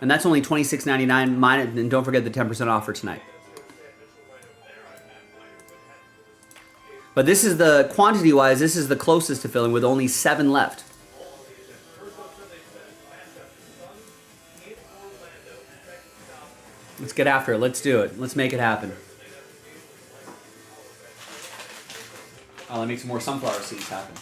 S1: And that's only $26.99 minus, and don't forget the 10% off for tonight. But this is the, quantity-wise, this is the closest to filling with only 7 left. Let's get after it. Let's do it. Let's make it happen. Oh, let me make some more sunflower seeds happen.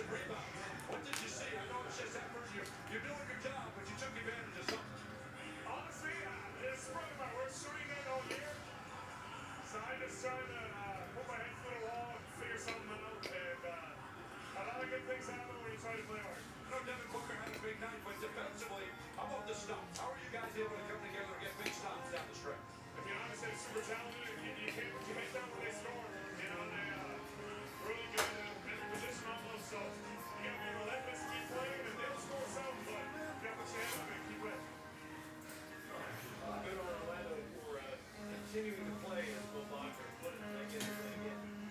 S3: defensive rebound. What did you see? I noticed just effort. You're doing a good job, but you took advantage of something.
S8: Honestly, it's probably my worst shooting night all year. So I just trying to put my head through the wall and figure something out. And a lot of good things happen when you try to play hard.
S3: I know Devin Booker had a big night, but defensively, how about the stops? How are you guys able to come together and get big stops down the stretch?
S8: To be honest, they're super talented. You can't tell when they score. You know, they really good at every position almost. So you gotta be relentless, keep playing, and they'll score some. But you got what you have and keep playing.
S3: Good on Orlando for continuing to play as Will Boxer put it again.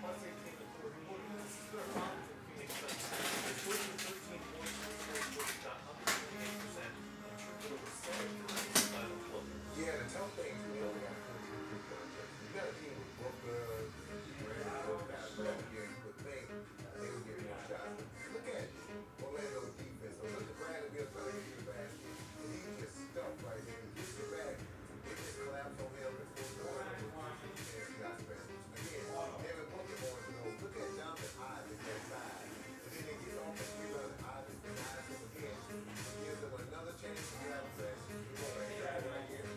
S3: Plus 18 to 4. This is their problem for Phoenix Suns. They're scoring 13 points in the fourth quarter, shot under 28%, and tripled over 7 times in the final 12 minutes.
S6: Yeah, the tough thing is we only got 42 contest. You got a team with Booker, Brandon, those guys, but every year you would think they would get more shots. Look at Orlando's defense. So look at Bradley Beal trying to get to the basket, and he's just stuck right there. He gets it back. They just collapse on him and force the one and shots back. Again, Devin Booker going to know. Look at Jonathan Isaac that side. And then they get off the rebound, and Isaac denies him again. Gives them another chance to get out of possession. You go right here, right here.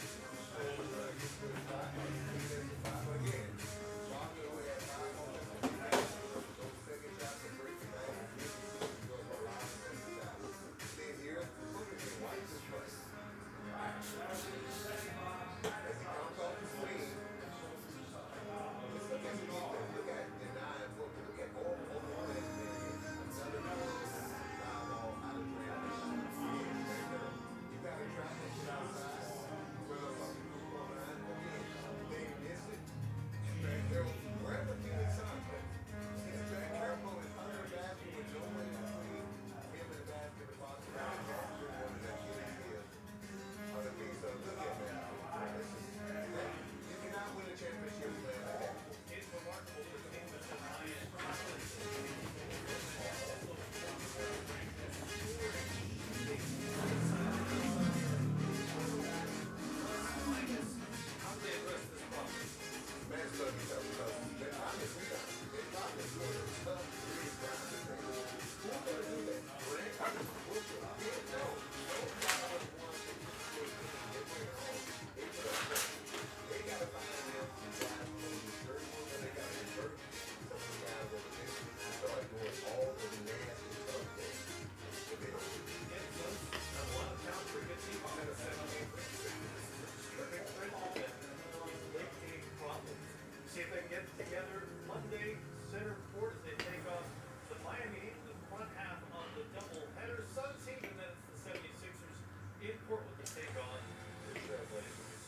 S3: See if they can get together Monday, center court as they take off the Miami Heat in the front half on the doubleheader. Suns team, and then it's the 76ers in Portland to take on the Trailblazers.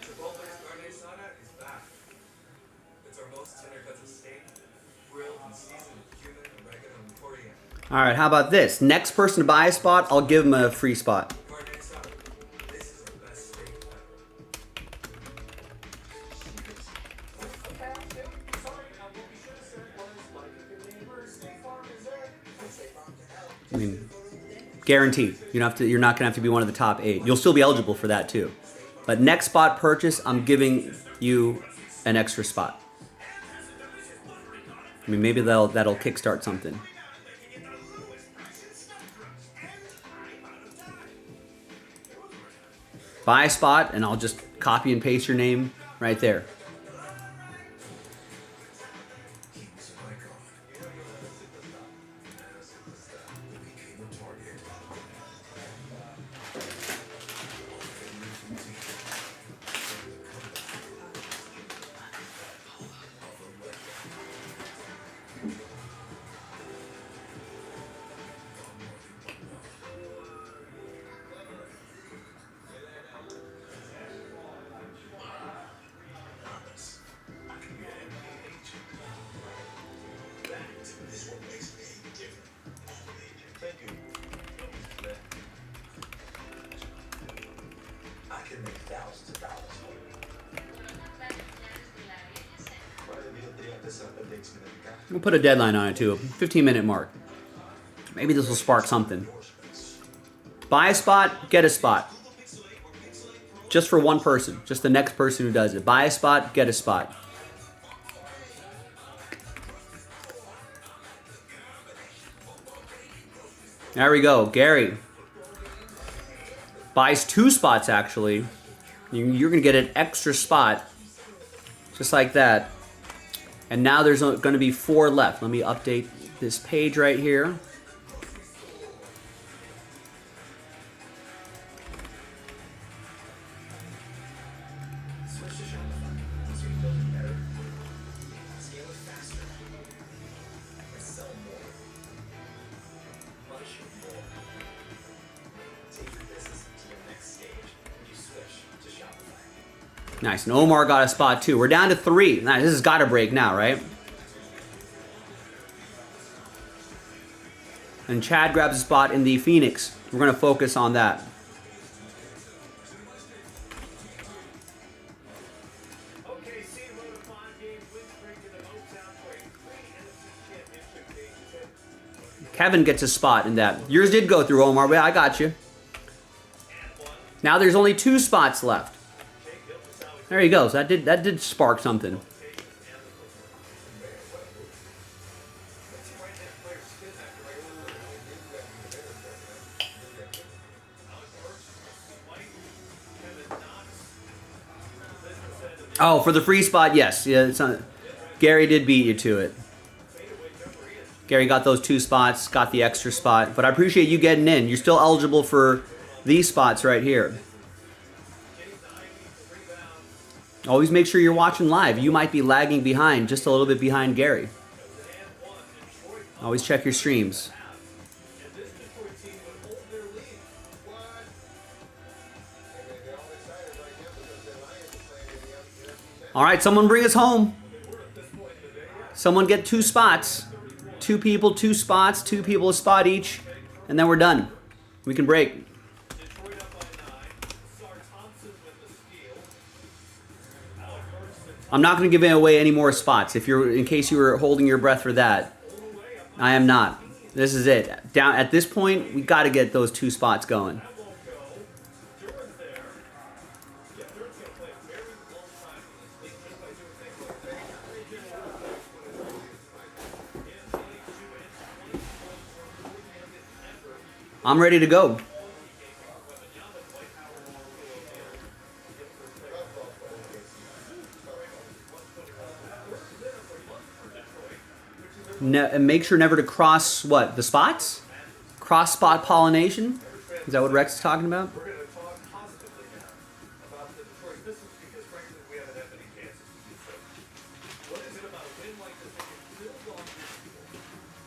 S4: Chipotle's carne asada is back. It's our most tender cuts of steak, grilled and seasoned with cumin, oregano, and coriander.
S1: All right, how about this? Next person to buy a spot, I'll give them a free spot.
S4: Carne asada. This is our best steak ever.
S1: I mean, guaranteed. You don't have to. You're not gonna have to be one of the top 8. You'll still be eligible for that too. But next spot purchase, I'm giving you an extra spot. I mean, maybe that'll kickstart something. Buy a spot, and I'll just copy and paste your name right there.
S6: I can make thousands of dollars.
S1: We'll put a deadline on it too, a 15-minute mark. Maybe this will spark something. Buy a spot, get a spot. Just for one person, just the next person who does it. Buy a spot, get a spot. There we go. Gary buys 2 spots, actually. You're going to get an extra spot. Just like that. And now there's going to be 4 left. Let me update this page right here.
S4: Switch to Shopify so you can build it better, scale it faster, and sell more. Much more. Take your business to the next stage when you switch to Shopify.
S1: Nice. And Omar got a spot too. We're down to 3. Nice. This has got to break now, right? And Chad grabs a spot in the Phoenix. We're going to focus on that.
S8: OKC rode a 5-game win streak in the Motown for a 3 NFC championship game.
S1: Kevin gets a spot in that. Yours did go through, Omar, but I got you. Now there's only 2 spots left. There you go. So that did spark something. Oh, for the free spot, yes. Yeah, it's not, Gary did beat you to it. Gary got those 2 spots, got the extra spot. But I appreciate you getting in. You're still eligible for these spots right here. Always make sure you're watching live. You might be lagging behind, just a little bit behind Gary. Always check your streams. All right, someone bring us home. Someone get 2 spots. 2 people, 2 spots, 2 people a spot each, and then we're done. We can break. I'm not going to give away any more spots. In case you were holding your breath for that, I am not. This is it. Down at this point, we got to get those 2 spots going. I'm ready to go. And make sure never to cross what? The spots? Cross spot pollination? Is that what Rex is talking about?
S8: We're going to talk positively now about the Detroit Pistons because, frankly, we haven't had many chances to do so. What is it about a win like this that can build on this?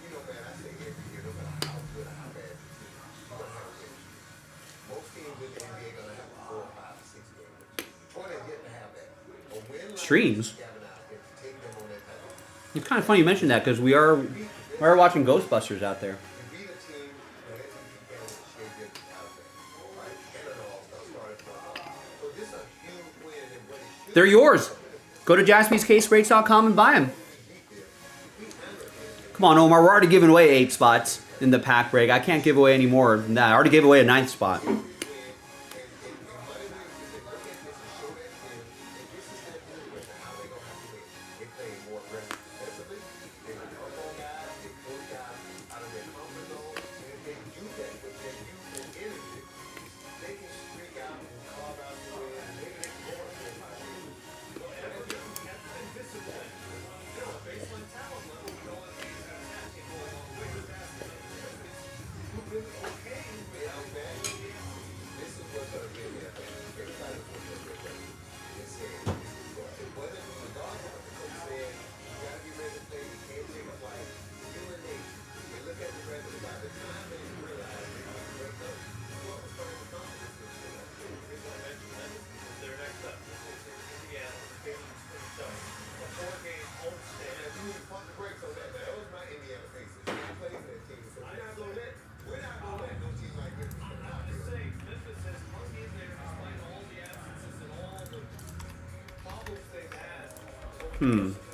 S6: You know, man, I say every year, no matter how good or how bad the team is, you're going to have a win. Most teams in the NBA are going to have a 4, 5, 6 game win. Detroit has yet to have that. A win like
S1: Streams.
S6: this, Gavin, out there, to take them on that type of
S1: It's kind of funny you mentioned that because we are watching Ghostbusters out there.
S6: you beat a team when MVP candidate Shea Gilgeous out there, right? And an all-star started for So this is a huge win and what it should
S1: They're yours. Go to jaspyscasebreaks.com and buy them. Come on, Omar. We're already giving away 8 spots in the pack break. I can't give away any more than that. I already gave away a 9th spot.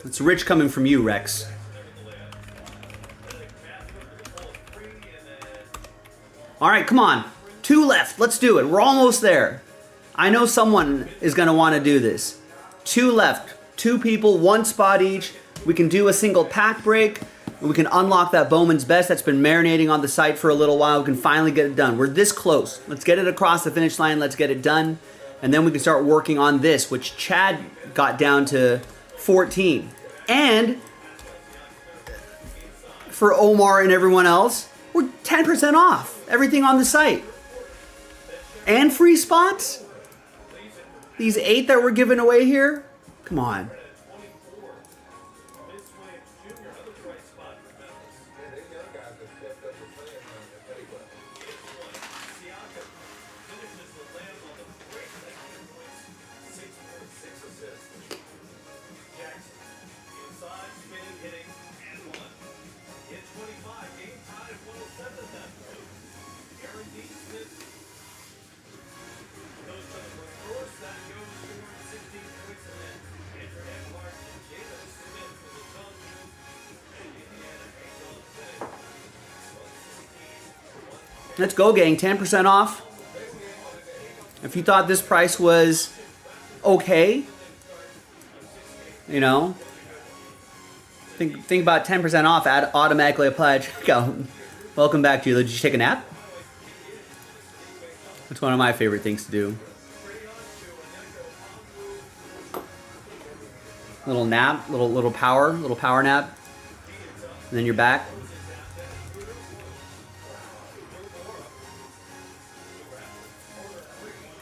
S1: It's rich coming from you, Rex. All right, come on. 2 left. Let's do it. We're almost there. I know someone is going to want to do this. 2 left. 2 people, 1 spot each. We can do a single pack break. and we can unlock that Bowman's Best that's been marinating on the site for a little while. We can finally get it done. We're this close. Let's get it across the finish line. Let's get it done. And then we can start working on this, which Chad got down to 14. And for Omar and everyone else, we're 10% off everything on the site. And free spots? These 8 that we're giving away here? Come on. Let's go, gang. 10% off. If you thought this price was okay, you know, think about 10% off. Add automatically apply at checkout. Welcome back to you. Did you take a nap? That's one of my favorite things to do. Little nap, little power nap, and then you're back.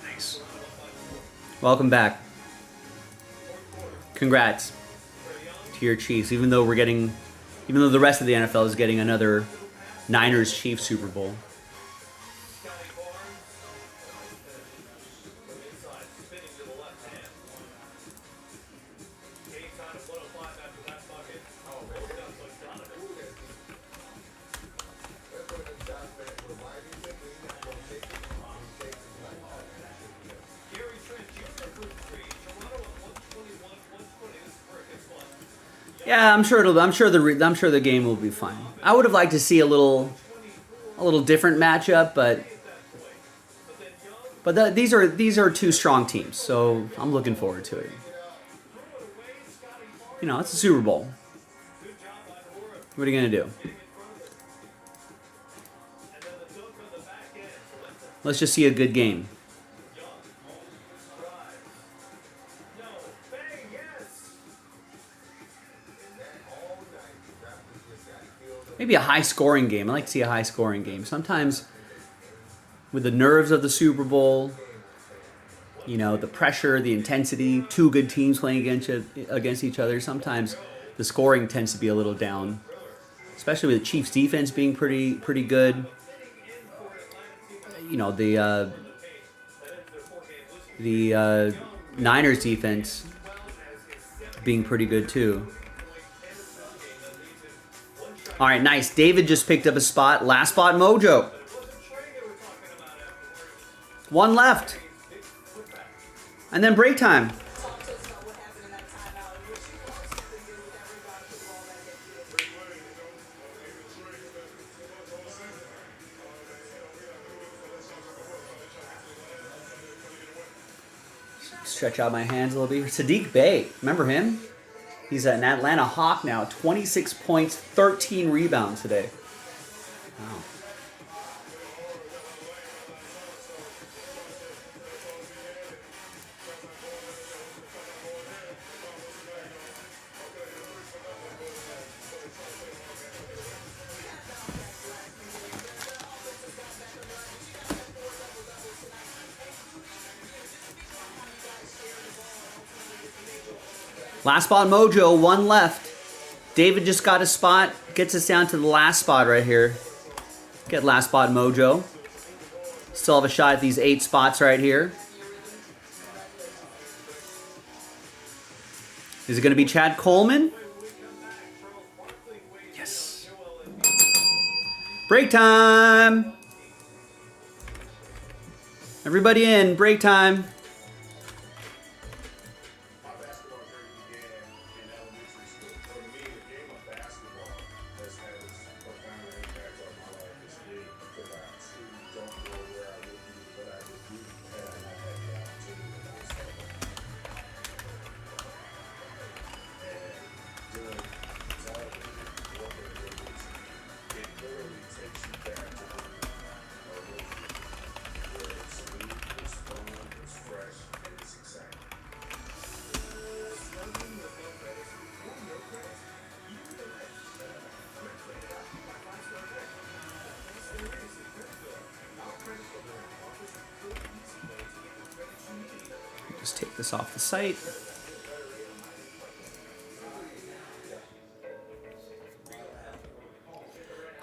S1: Nice. Welcome back. Congrats to your Chiefs. Even though the rest of the NFL is getting another Niners Chiefs Super Bowl. Yeah, I'm sure the game will be fine. I would have liked to see a little different matchup, but these are two strong teams, so I'm looking forward to it. You know, it's a Super Bowl. What are you gonna do? Let's just see a good game. Maybe a high-scoring game. I like to see a high-scoring game. Sometimes, with the nerves of the Super Bowl, you know, the pressure, the intensity, two good teams playing against each other, sometimes the scoring tends to be a little down. Especially with the Chiefs' defense being pretty good. You know, the Niners' defense being pretty good too. All right, nice. David just picked up a spot. Last spot mojo. One left. And then break time. Stretch out my hands a little bit. Sadiq Bey. Remember him? He's an Atlanta Hawk now. 26 points, 13 rebounds today. Wow. Last spot mojo, one left. David just got a spot. Gets us down to the last spot right here. Get last spot mojo. Still have a shot at these 8 spots right here. Is it going to be Chad Coleman? Yes. Break time. Everybody in, break time. Just take this off the site.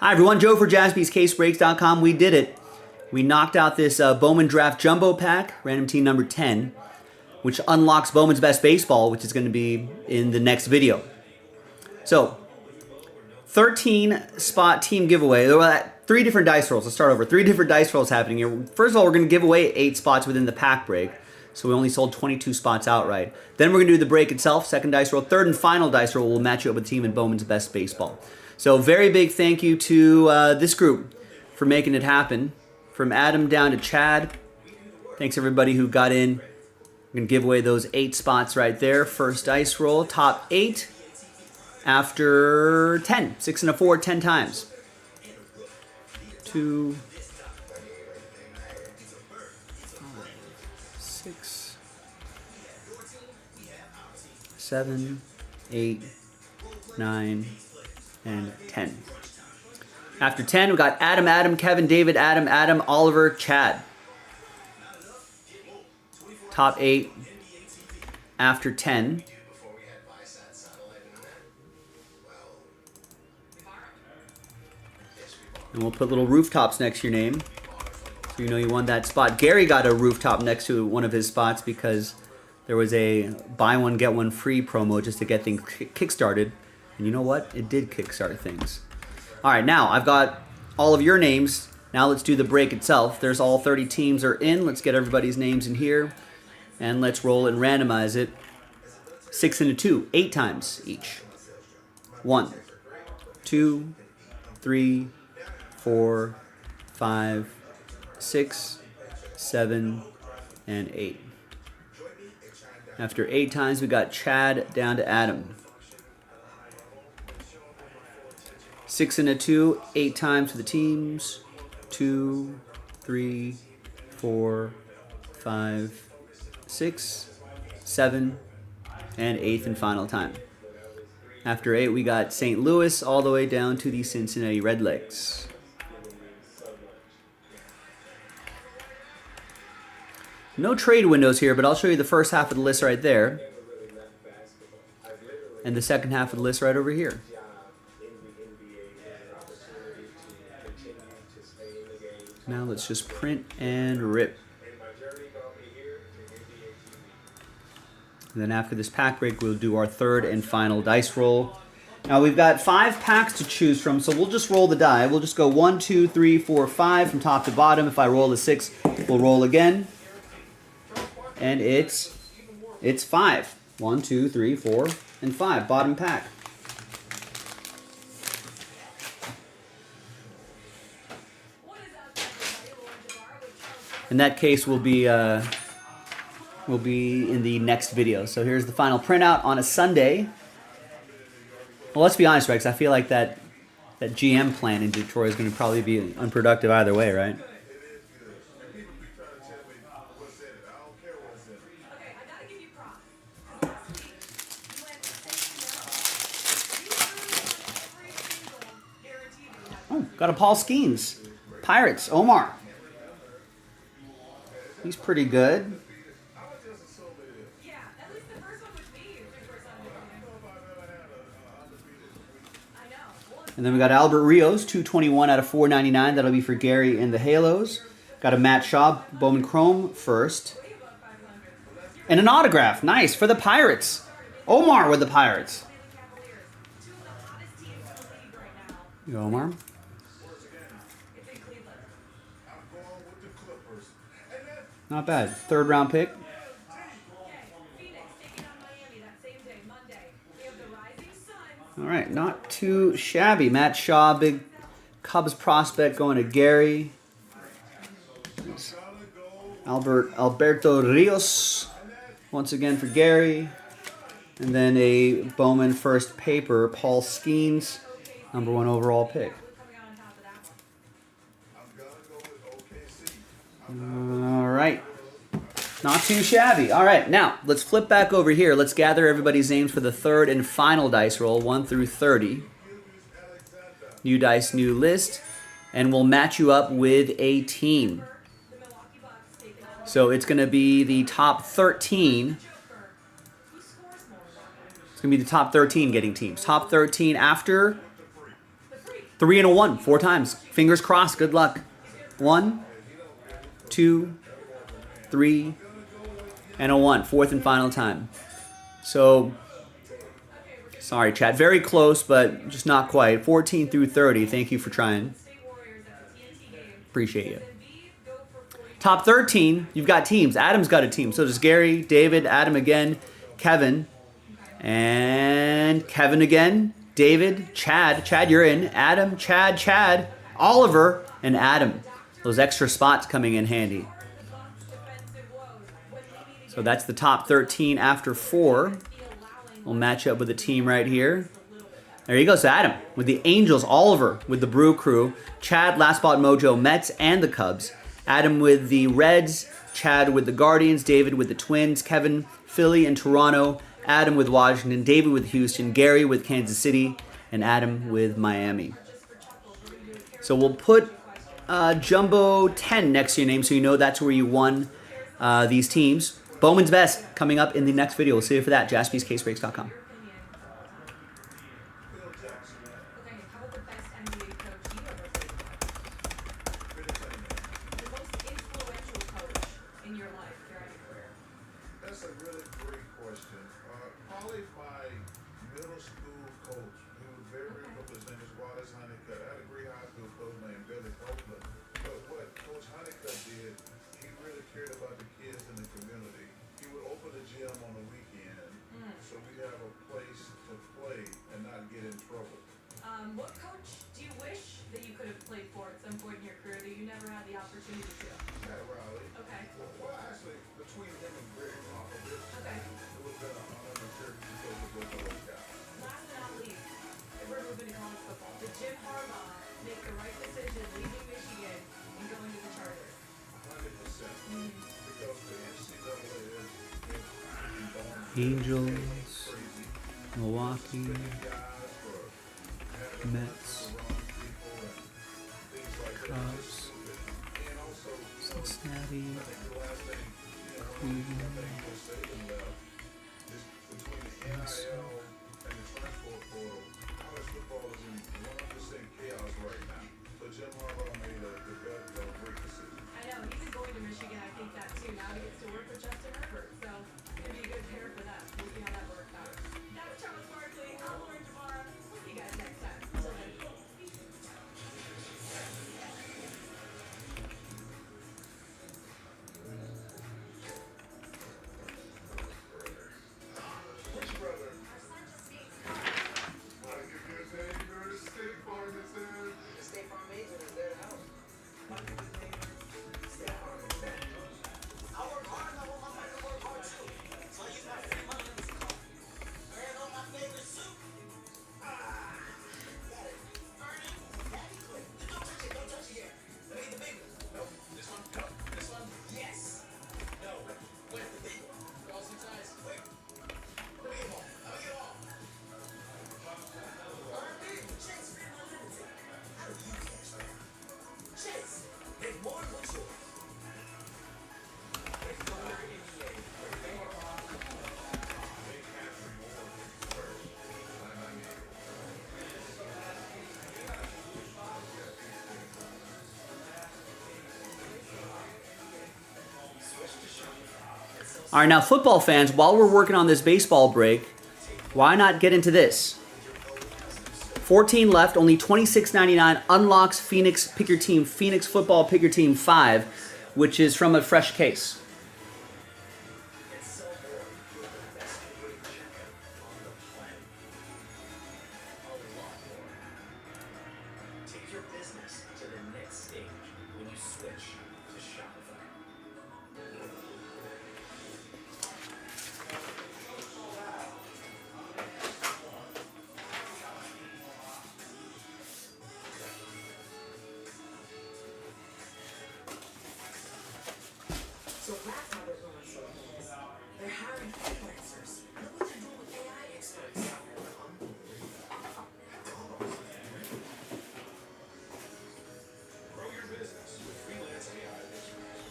S1: Hi everyone, Joe for JaspysCaseBreaks.com. We did it. We knocked out this Bowman Draft Jumbo Pack, random team number 10, which unlocks Bowman's Best Baseball, which is going to be in the next video. So, 13 spot team giveaway. There were 3 different dice rolls. Let's start over. 3 different dice rolls happening here. First of all, we're going to give away 8 spots within the pack break. So we only sold 22 spots outright. Then we're going to do the break itself, second dice roll. Third and final dice roll will match you up with a team in Bowman's Best Baseball. So very big thank you to this group for making it happen. From Adam down to Chad. Thanks everybody who got in. We're going to give away those 8 spots right there. First dice roll, top 8 after 10. 6 and a 4, 10 times. 2, 6, 7, 8, 9, and 10. After 10, we got Adam, Kevin, David, Adam, Oliver, Chad. Top 8 after 10. And we'll put little rooftops next to your name, so you know you won that spot. Gary got a rooftop next to one of his spots because there was a buy one, get one free promo just to get things kickstarted. And you know what? It did kickstart things. All right, now I've got all of your names. Now let's do the break itself. There's all 30 teams are in. Let's get everybody's names in here. And let's roll and randomize it. 6 and a 2, 8 times each. 1, 2, 3, 4, 5, 6, 7, and 8. After 8 times, we got Chad down to Adam. 6 and a 2, 8 times for the teams. 2, 3, 4, 5, 6, 7, and 8th and final time. After 8, we got St. Louis all the way down to the Cincinnati Redlegs. No trade windows here, but I'll show you the first half of the list right there. And the second half of the list right over here. Now let's just print and rip. And then after this pack break, we'll do our third and final dice roll. Now we've got 5 packs to choose from, so we'll just roll the die. We'll just go 1, 2, 3, 4, 5 from top to bottom. If I roll a 6, we'll roll again. And it's 5. 1, 2, 3, 4, and 5. Bottom pack. In that case, we'll be in the next video. So here's the final printout on a Sunday. Well, let's be honest, Rex. I feel like that GM plan in Detroit is going to probably be unproductive either way, right? Oh, got a Paul Skeens. Pirates, Omar. He's pretty good. And then we got Albert Rios, 221 out of 499. That'll be for Gary and the Halos. Got a Matt Shaw, Bowman Chrome first. And an autograph. Nice, for the Pirates. Omar with the Pirates. You go, Omar. Not bad. 3rd round pick. All right, not too shabby. Matt Shaw, big Cubs prospect, going to Gary. Alberto Rios, once again for Gary. And then a Bowman first paper, Paul Skeens, #1 overall pick. All right. Not too shabby. All right, now let's flip back over here. Let's gather everybody's names for the third and final dice roll, 1 through 30. New dice, new list. And we'll match you up with a team. So it's going to be the top 13. It's going to be the top 13 getting teams. Top 13 after 3 and a 1, 4 times. Fingers crossed. Good luck. 1, 2, 3, and a 1. Fourth and final time. So, sorry, chat. Very close, but just not quite. 14 through 30. Thank you for trying. Appreciate you. Top 13, you've got teams. Adam's got a team. So does Gary, David, Adam again, Kevin, and Kevin again, David, Chad. Chad, you're in. Adam, Chad, Oliver, and Adam. Those extra spots coming in handy. So that's the top 13 after 4. We'll match up with the team right here. There you go. So Adam with the Angels, Oliver with the Brew Crew, Chad, Last Spot Mojo, Mets, and the Cubs. Adam with the Reds, Chad with the Guardians, David with the Twins, Kevin, Philly, and Toronto, Adam with Washington, David with Houston, Gary with Kansas City, and Adam with Miami. So we'll put Jumbo 10 next to your name so you know that's where you won these teams. Bowman's Best coming up in the next video. We'll see you for that. JaspysCaseBreaks.com.
S8: That's a really great question. Probably my middle school coach, who was very familiar, his name is Wallace Honeycutt. I had a great high school coach named Billy Copeland. But what Coach Honeycutt did, he really cared about the kids in the community. He would open a gym on the weekend, so we'd have a place to play and not get in trouble.
S5: What coach do you wish that you could have played for at some point in your career that you never had the opportunity to?
S8: At Raleigh.
S5: Okay.
S8: Well, actually, between him and Greg Popovich,
S5: Okay.
S8: it would have been an honor and a privilege because of both of those guys.
S5: Last but not least, if we're moving to college football, did Jim Harbaugh make the right decision leaving Michigan and going to the Chargers?
S8: 100%. Because the NCAA is involved
S1: Angels,
S8: crazy.
S1: Milwaukee,
S8: Guys for having
S1: Mets,
S8: the wrong people and things like that.
S1: Cubs,
S8: And also,
S1: Cincinnati,
S8: I think the last thing,
S1: Cleveland.
S8: you'll say to left is between the NIL and the transfer portal, college football is in 100% chaos right now. So Jim Harbaugh made a great decision.
S5: I know, he's been going to Michigan, I think that too. Now he gets to work with Justin Herbert, so it's going to be a good pair for them. We'll see how that works out. That's Charles Barkley. I'm Lauren Jamara. We'll see you guys next time. Till then.
S8: Which brother? Wanna give you a name? You know the State Farm is there.
S4: The State Farm agent is there to help. State Farm is there.
S2: I work hard and I want my man to work hard too. So I use my free money in this car. And on my favorite suit. Got it. Ernie, Daddy Quick. Don't touch it, don't touch it yet. Let me get the big one. Nope. This one? Nope. This one? Yes. No. Where's the big one? All six eyes. Wait. Let me get them all. Let me get them all. Chase, man, unlimited. How do you cash that? Chase, make more than what's yours.
S1: All right, now football fans, while we're working on this baseball break, why not get into this? 14 left, only $26.99 unlocks Phoenix Pick Your Team, Phoenix Football Pick Your Team 5, which is from a fresh case.
S4: It's so boring with the best weight checkout on the planet. A lot more. Take your business to the next stage when you switch to Shopify.
S7: So that's how they're growing so fast. They're hiring freelancers. Look what they're doing with AI experts.
S8: Grow your business with freelance AI experts.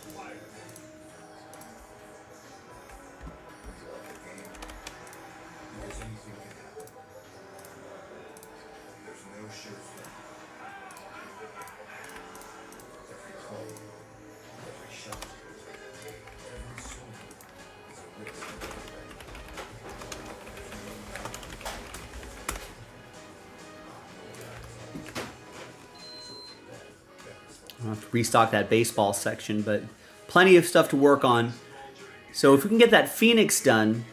S1: I'll have to restock that baseball section, but plenty of stuff to work on. So if we can get that Phoenix done,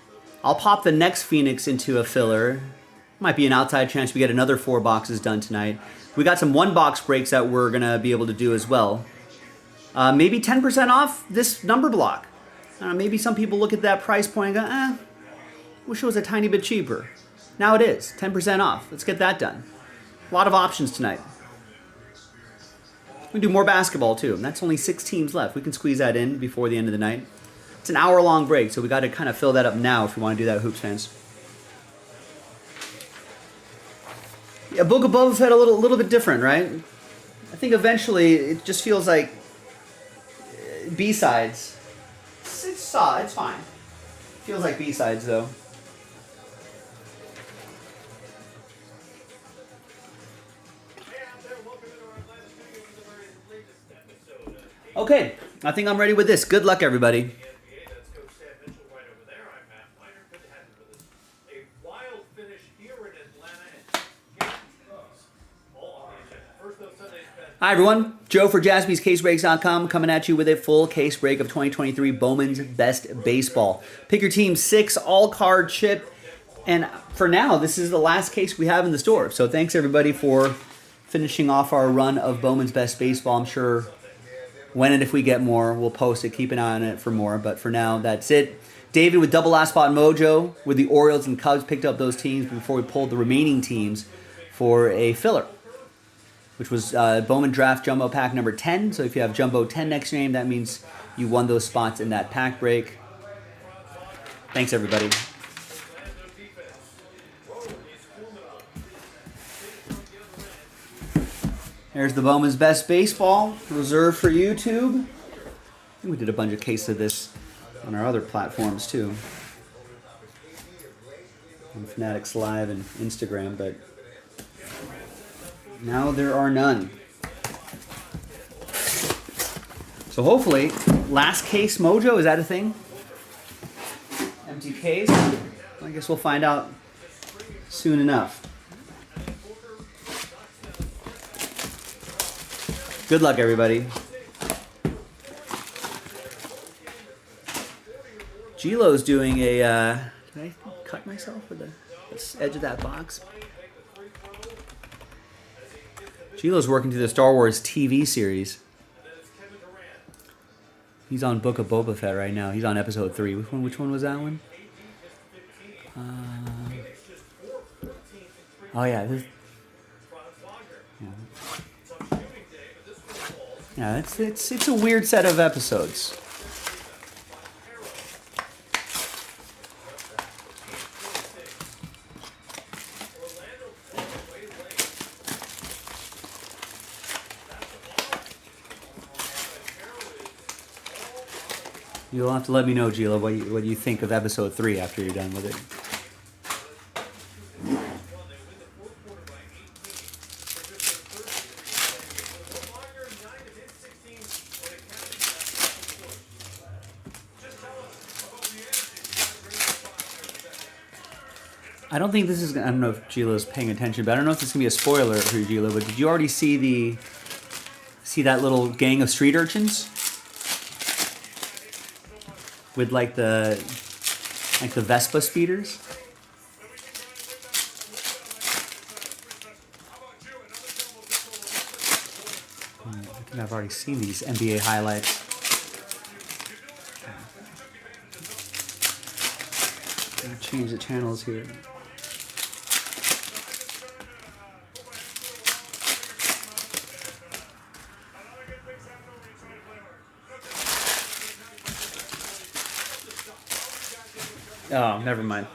S1: I'll pop the next Phoenix into a filler. Might be an outside chance we get another 4 boxes done tonight. We got some 1-box breaks that we're going to be able to do as well. Maybe 10% off this number block. Maybe some people look at that price point and go, wish it was a tiny bit cheaper. Now it is, 10% off. Let's get that done. A lot of options tonight. We can do more basketball too. That's only 6 teams left. We can squeeze that in before the end of the night. It's an hour-long break, so we got to kind of fill that up now if we want to do that, Hoops fans. Yeah, Book of Boba Fett a little bit different, right? I think eventually it just feels like B-sides. It's solid. It's fine. Feels like B-sides though. Okay, I think I'm ready with this. Good luck, everybody.
S3: That's Coach Sam Mitchell right over there. I'm Matt Miner. Good to have you with us. A wild finish here in Atlanta. And all on the agenda. First of Sunday's best.
S1: Hi, everyone. Joe for JaspysCaseBreaks.com coming at you with a full case break of 2023 Bowman's Best Baseball. Pick your team 6 all-card chip. And for now, this is the last case we have in the store. So thanks, everybody, for finishing off our run of Bowman's Best Baseball. I'm sure when and if we get more, we'll post it. Keep an eye on it for more. But for now, that's it. David with double last spot mojo with the Orioles and Cubs picked up those teams before we pulled the remaining teams for a filler, which was Bowman Draft Jumbo Pack number 10. So if you have Jumbo 10 next to your name, that means you won those spots in that pack break. Thanks, everybody. There's the Bowman's Best Baseball, reserved for YouTube. I think we did a bunch of cases of this on our other platforms too. On Fanatics Live and Instagram, but now there are none. So hopefully, last case mojo, is that a thing? Empty case? I guess we'll find out soon enough. Good luck, everybody. Gilo's doing a, did I cut myself with the edge of that box? Gilo's working through the Star Wars TV series. He's on Book of Boba Fett right now. He's on episode 3. Which one was that one? Oh yeah, this. Yeah, it's a weird set of episodes. You'll have to let me know, Gila, what you think of episode 3 after you're done with it. I don't think this is. I don't know if Gila's paying attention, but I don't know if this is gonna be a spoiler for you, Gila. But did you already see that little gang of street urchins with like the Vespa speeders? I think I've already seen these NBA highlights. I'll change the channels here. Oh, never mind.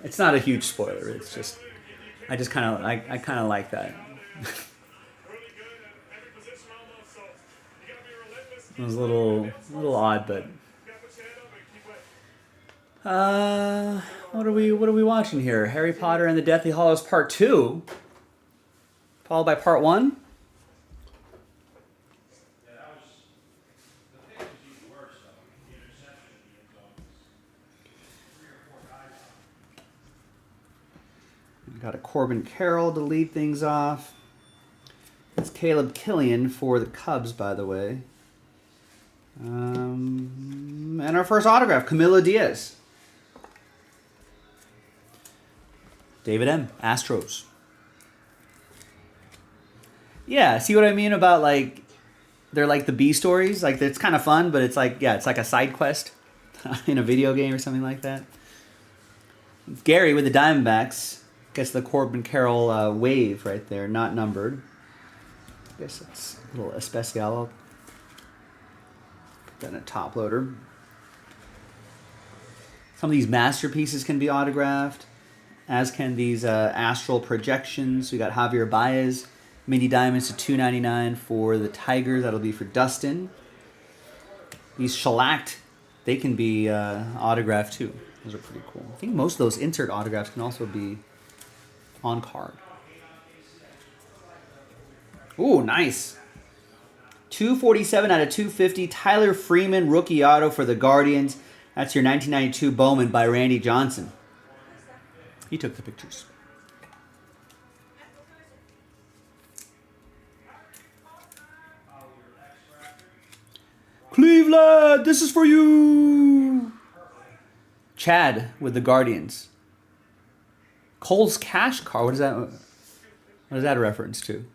S1: It's not a huge spoiler. It's just, I kind of like that. It was a little odd, but. What are we watching here? Harry Potter and the Deathly Hallows Part 2, followed by Part 1. Got a Corbin Carroll to lead things off. That's Caleb Killian for the Cubs, by the way. And our first autograph, Camilo Diaz. David M. Astros. Yeah, see what I mean about like they're like the B stories. Like it's kind of fun, but it's like it's like a side quest in a video game or something like that. Gary with the Diamondbacks gets the Corbin Carroll wave right there, not numbered. I guess it's a little especial. Then a top loader. Some of these masterpieces can be autographed, as can these astral projections. We got Javier Baez, mini diamonds to $2.99 for the Tigers. That'll be for Dustin. These shellacked, they can be autographed too. Those are pretty cool. I think most of those insert autographs can also be on card. Ooh, nice. 247 out of 250. Tyler Freeman, rookie auto for the Guardians. That's your 1992 Bowman by Randy Johnson. He took the pictures. Cleveland, this is for you. Chad with the Guardians. Cole's cash car. What is that? What is that a reference to?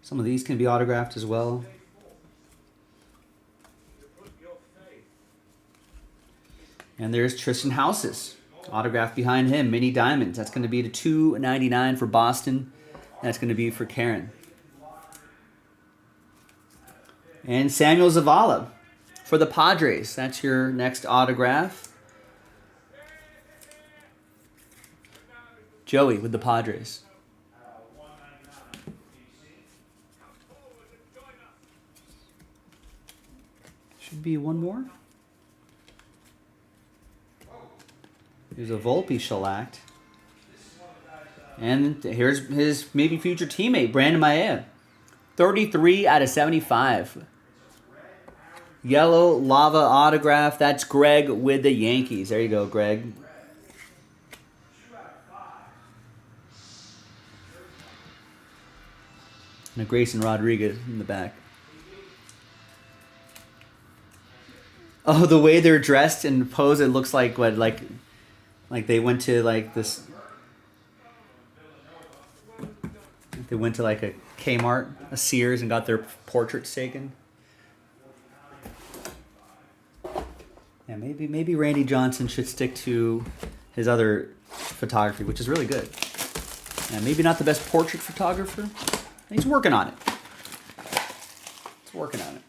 S1: Some of these can be autographed as well. And there's Tristan Houses. Autograph behind him, mini diamonds. That's going to be to $2.99 for Boston. That's going to be for Karen. And Samuel Zavala for the Padres. That's your next autograph. Joey with the Padres. Should be one more. Here's a Volpe shellacked. And here's his maybe future teammate, Brandon Maea. 33 out of 75. Yellow lava autograph. That's Greg with the Yankees. There you go, Greg. And a Grayson Rodriguez in the back. Oh, the way they're dressed and pose, it looks like what, like they went to like this. They went to like a Kmart, a Sears, and got their portraits taken. Yeah, maybe Randy Johnson should stick to his other photography, which is really good. And maybe not the best portrait photographer. He's working on it. He's working on it.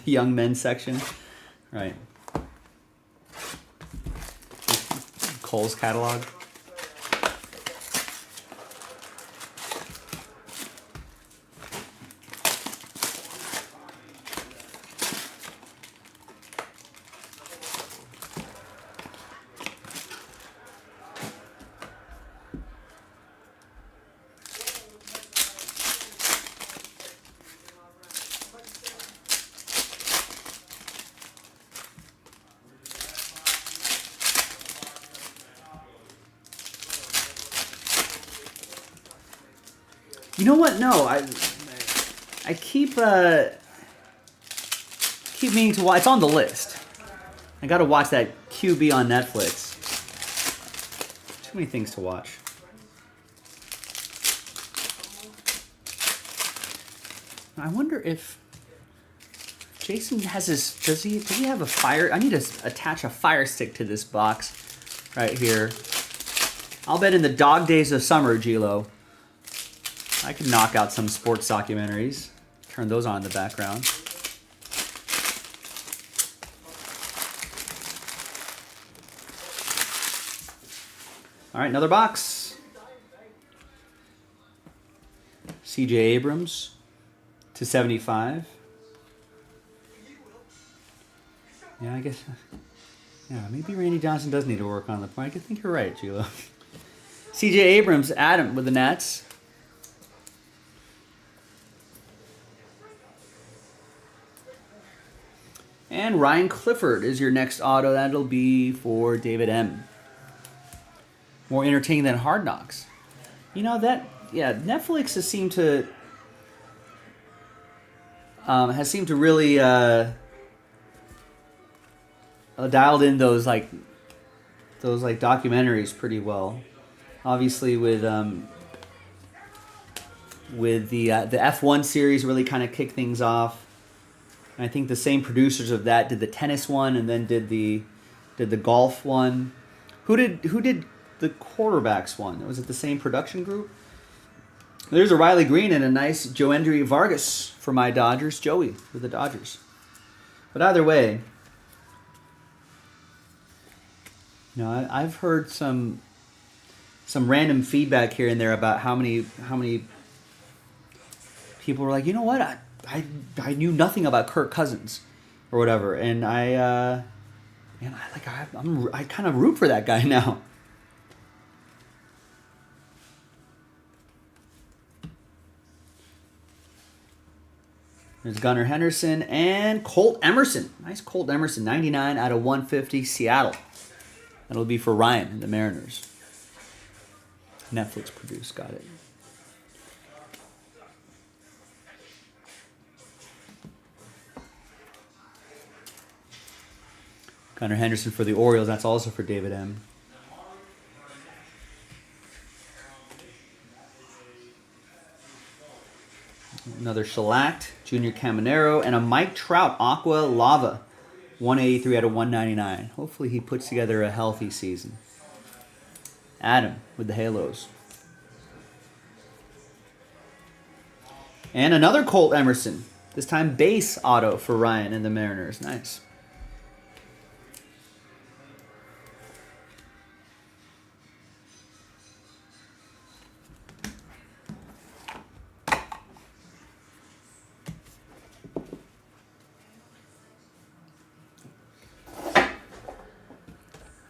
S1: The young men's section, right? Cole's catalog. You know what? No, I keep meaning to watch. It's on the list. I got to watch that QB on Netflix. Too many things to watch. I wonder if Jason has his. Does he have a fire? I need to attach a fire stick to this box right here. I'll bet in the dog days of summer, Gilo, I could knock out some sports documentaries. Turn those on in the background. All right, another box. C.J. Abrams to 75. Yeah, I guess. Yeah, maybe Randy Johnson does need to work on the point. I think you're right, Gilo. C.J. Abrams, Adam with the Nats. And Ryan Clifford is your next auto. That'll be for David M. More entertaining than Hard Knocks. You know that, yeah, Netflix has seemed to really dialed in those documentaries pretty well. Obviously, with the F1 series really kind of kicked things off. And I think the same producers of that did the tennis one and then did the golf one. Who did the quarterbacks one? Was it the same production group? There's a Riley Green and a nice Joendry Vargas for my Dodgers. Joey for the Dodgers. But either way, you know, I've heard some random feedback here and there about how many people were like, you know what, I knew nothing about Kirk Cousins or whatever, and I kind of root for that guy now. There's Gunnar Henderson and Colt Emerson. Nice Colt Emerson, 99 out of 150, Seattle. That'll be for Ryan and the Mariners. Netflix produced, got it. Gunnar Henderson for the Orioles, that's also for David M. Another shellacked Junior Caminero and a Mike Trout Aqua Lava, 183 out of 199. Hopefully he puts together a healthy season. Adam with the Halos. And another Colt Emerson. This time base auto for Ryan and the Mariners. Nice.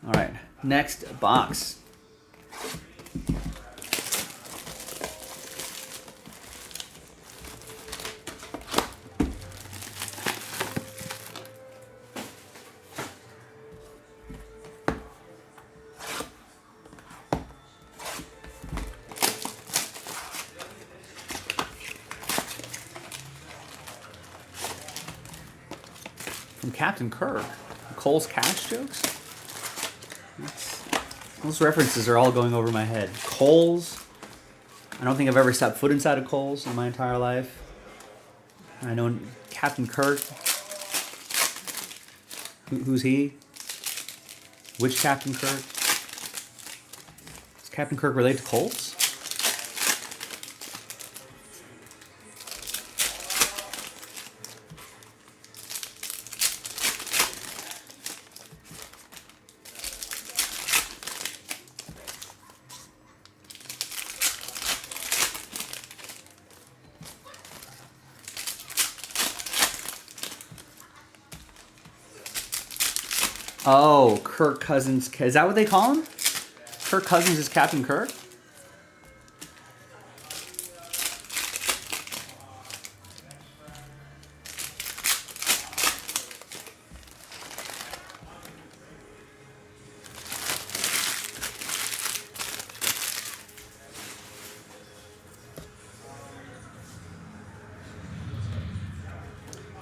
S1: All right, next box. From Captain Kirk, Cole's cash jokes? Those references are all going over my head. Coles. I don't think I've ever stepped foot inside of Coles in my entire life. I know Captain Kirk. Who's he? Which Captain Kirk? Is Captain Kirk related to Coles? Oh, Kirk Cousins. Is that what they call him? Kirk Cousins is Captain Kirk?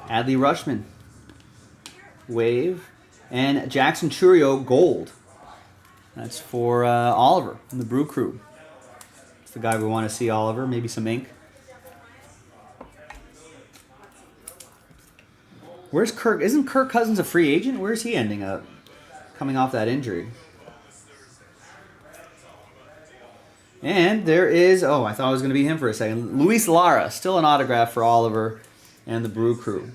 S1: Adley Rushman. Wave. And Jackson Churio Gold. That's for Oliver from the Brew Crew. It's the guy we want to see, Oliver. Maybe some ink. Where's Kirk? Isn't Kirk Cousins a free agent? Where's he ending up? Coming off that injury. And there is, oh, I thought it was going to be him for a second. Luis Lara, still an autograph for Oliver and the Brew Crew.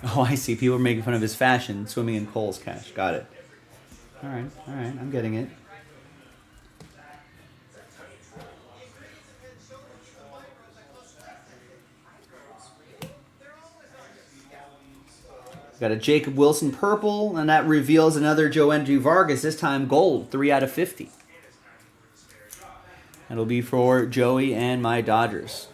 S1: Oh, I see. People are making fun of his fashion, swimming in Cole's cash. Got it. All right. I'm getting it. Got a Jacob Wilson purple, and that reveals another Joendry Vargas, this time gold, 3 out of 50. That'll be for Joey and my Dodgers.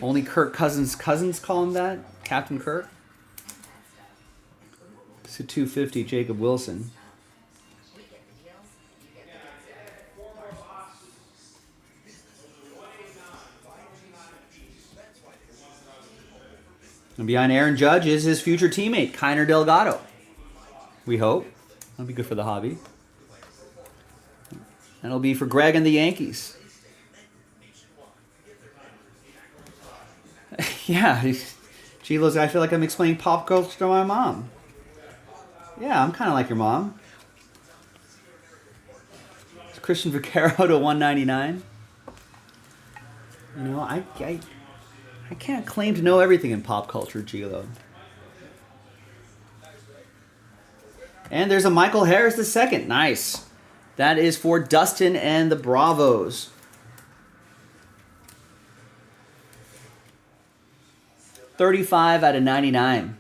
S1: Only Kirk Cousins call him that? Captain Kirk? to 250, Jacob Wilson. And behind Aaron Judge is his future teammate, Kiner Delgado. We hope. That'll be good for the hobby. That'll be for Greg and the Yankees. Yeah. Gee, Liz, I feel like I'm explaining pop culture to my mom. Yeah, I'm kind of like your mom. It's Christian Vaquero to 199. You know, I can't claim to know everything in pop culture, Gilo. And there's a Michael Harris II. Nice. That is for Dustin and the Bravos. $35 out of 99.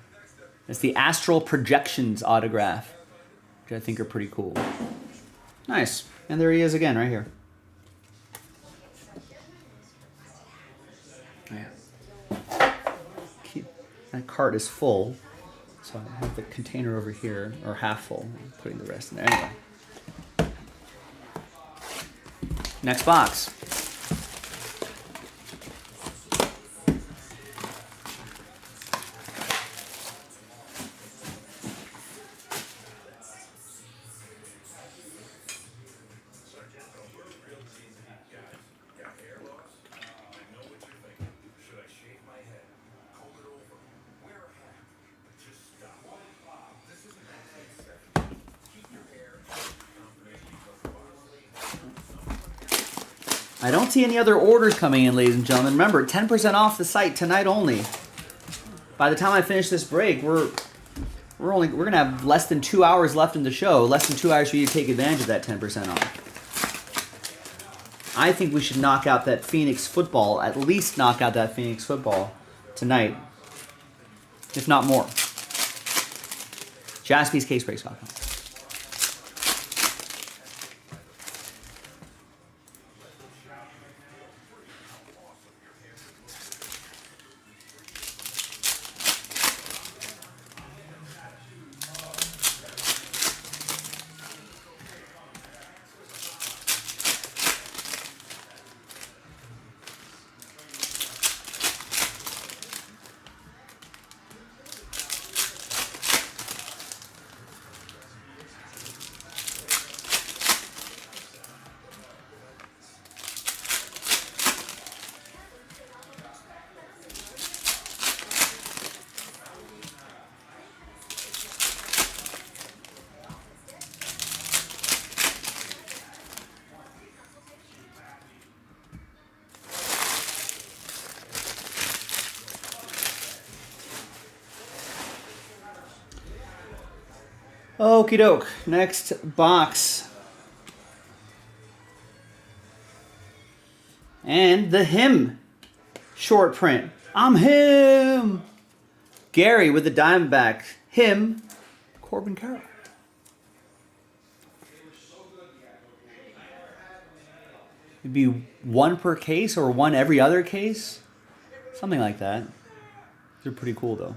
S1: That's the Astral Projections autograph, which I think are pretty cool. Nice. And there he is again, right here. That cart is full, so I have the container over here, or half full. I'm putting the rest in there. Anyway. Next box. I don't see any other orders coming in, ladies and gentlemen. Remember, 10% off the site tonight only. By the time I finish this break, we're gonna have less than 2 hours left in the show. Less than 2 hours for you to take advantage of that 10% off. I think we should knock out that Phoenix football. At least knock out that Phoenix football tonight, if not more. JaspysCaseBreaks.com. Okie doke. Next box. And the him short print. I'm him. Gary with the Diamondback. Him. Corbin Carroll. It'd be one per case or one every other case. Something like that. They're pretty cool though.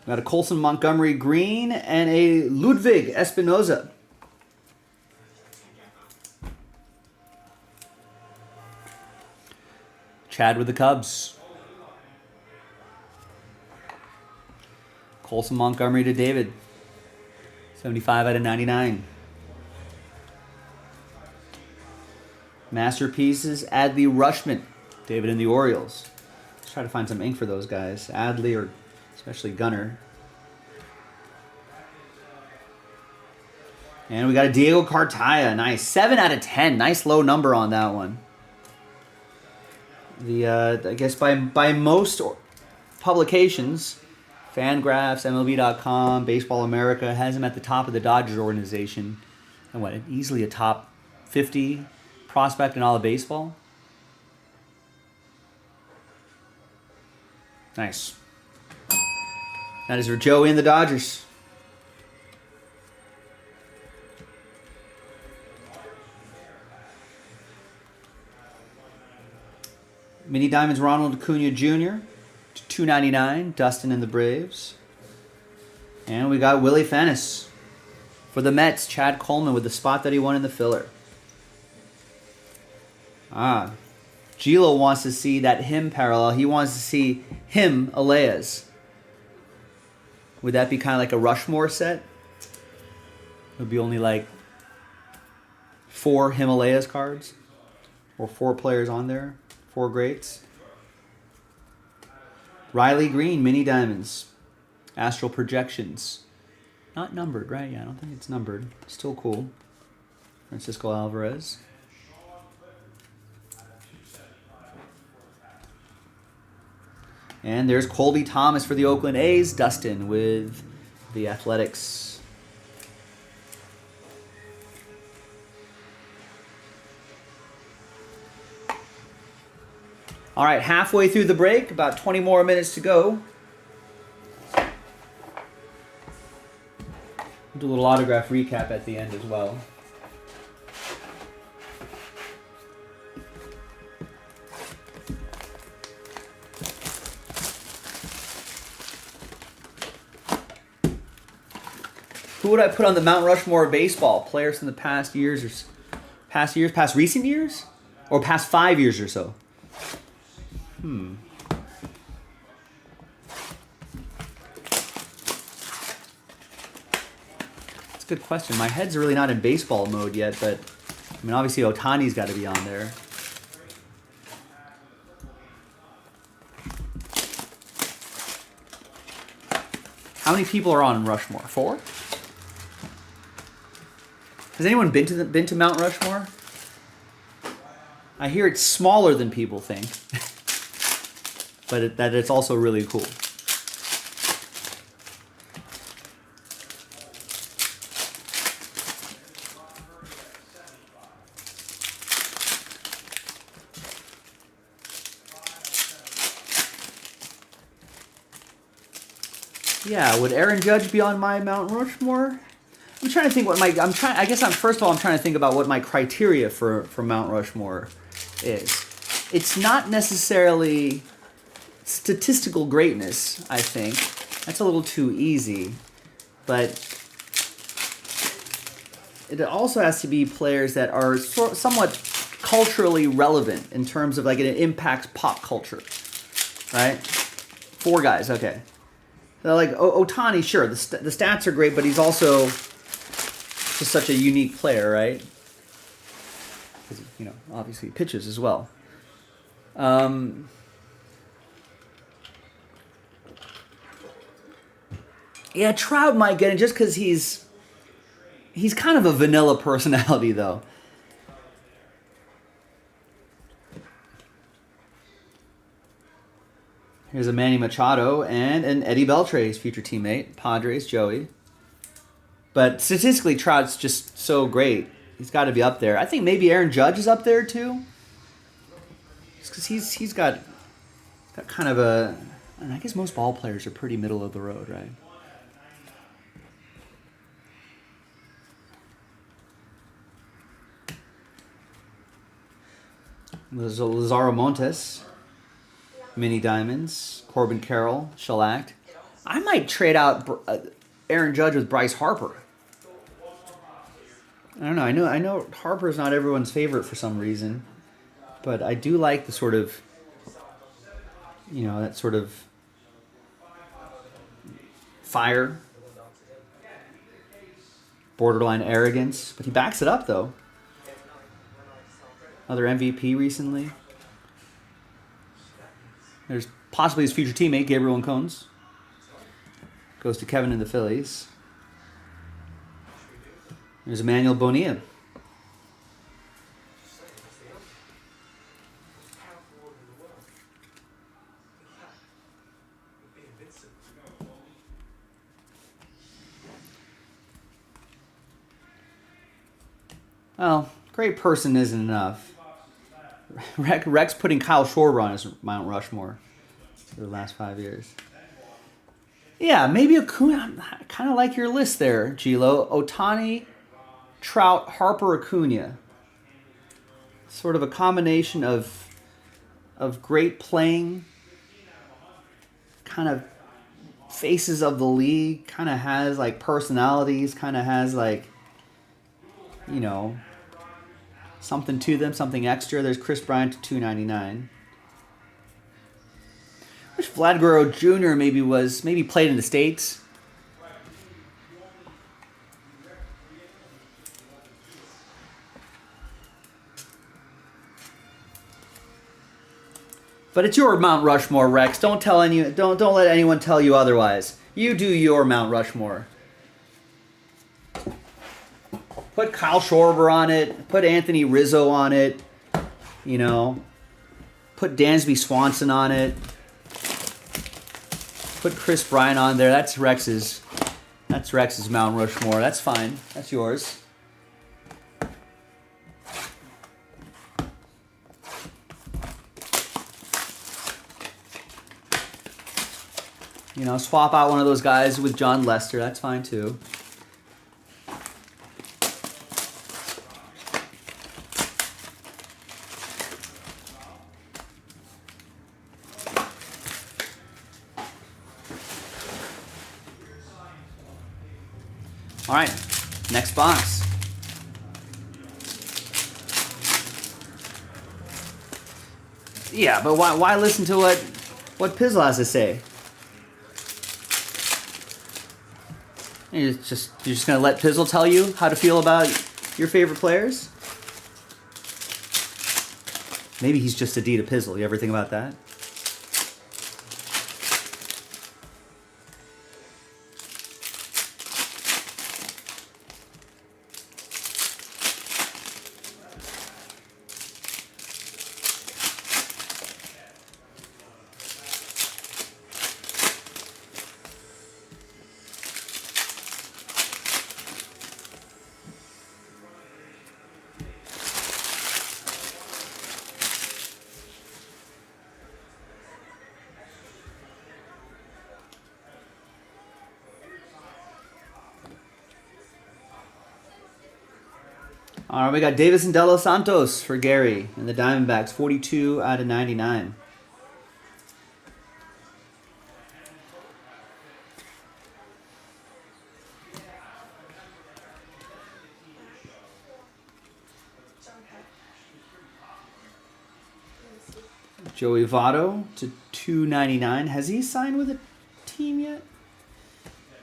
S1: Got a Colson Montgomery green and a Ludwig Espinoza. Chad with the Cubs. Colson Montgomery to David. 75 out of 99. Masterpieces, Adley Rushman. David and the Orioles. Let's try to find some ink for those guys. Adley or especially Gunner. And we got a Diego Cartaya. Nice. 7 out of 10. Nice low number on that one. I guess by most publications, Fangraphs, MLB.com, Baseball America, has him at the top of the Dodgers organization. And what, easily a top 50 prospect in all of baseball? Nice. That is for Joey and the Dodgers. Mini Diamonds Ronald Acuna Jr. to 299. Dustin and the Braves. And we got Willie Fennis for the Mets. Chad Coleman with the spot that he won in the filler. Gilo wants to see that him parallel. He wants to see him Aleas. Would that be kind of like a Rushmore set? It would be only like 4 Himalayas cards. Or 4 players on there. 4 greats. Riley Green, Mini Diamonds. Astral Projections. Not numbered, right? Yeah, I don't think it's numbered. Still cool. Francisco Alvarez. And there's Colby Thomas for the Oakland A's. Dustin with the Athletics. All right, halfway through the break, about 20 more minutes to go. Do a little autograph recap at the end as well. Who would I put on the Mount Rushmore of baseball? Players from the past years, or past recent years? Or past 5 years or so? That's a good question. My head's really not in baseball mode yet, but I mean, obviously Otani's got to be on there. How many people are on Rushmore? 4? Has anyone been to Mount Rushmore? I hear it's smaller than people think, but that it's also really cool. Yeah, would Aaron Judge be on my Mount Rushmore? I'm trying to think what first of all I'm trying to think about what my criteria for Mount Rushmore is. It's not necessarily statistical greatness, I think. That's a little too easy. But it also has to be players that are somewhat culturally relevant in terms of like it impacts pop culture. Right? 4 guys, okay. So like Otani, sure, the stats are great, but he's also just such a unique player, right? Because, obviously he pitches as well. Yeah, Trout might get it just because he's kind of a vanilla personality, though. Here's a Manny Machado and an Eddie Beltre's future teammate, Padres, Joey. But statistically, Trout's just so great. He's got to be up there. I think maybe Aaron Judge is up there, too. Just because he's got kind of a... I guess most ball players are pretty middle of the road, right? Lazaro Montes, Mini Diamonds, Corbin Carroll, Shellacked. I might trade out Aaron Judge with Bryce Harper. I don't know. I know Harper's not everyone's favorite for some reason, but I do like the sort of, that sort of fire, borderline arrogance. But he backs it up, though. Another MVP recently. There's possibly his future teammate, Gabriel Cones. Goes to Kevin and the Phillies. There's Emmanuel Bonilla. Well, great person isn't enough. Rex putting Kyle Schwarber on his Mount Rushmore for the last 5 years. Yeah, maybe Acuna. I kind of like your list there, Gilo. Otani, Trout, Harper, Acuna. Sort of a combination of of great playing, kind of faces of the league, kind of has like personalities, kind of has like, you know, something to them, something extra. There's Chris Bryant to $2.99. Wish Vlad Guerrero Jr. maybe played in the States. But it's your Mount Rushmore, Rex. Don't let anyone tell you otherwise. You do your Mount Rushmore. Put Kyle Schwarber on it. Put Anthony Rizzo on it. You know. Put Dansby Swanson on it. Put Chris Bryant on there. That's Rex's Mount Rushmore. That's fine. That's yours. You know, swap out one of those guys with John Lester. That's fine too. All right, next box. Yeah, but why listen to what Pizzle has to say? You're just gonna let Pizzle tell you how to feel about your favorite players? Maybe he's just a D to Pizzle. You ever think about that? All right, we got Davis and De Los Santos for Gary and the Diamondbacks, 42 out of 99. Joey Votto to $2.99. Has he signed with a team yet?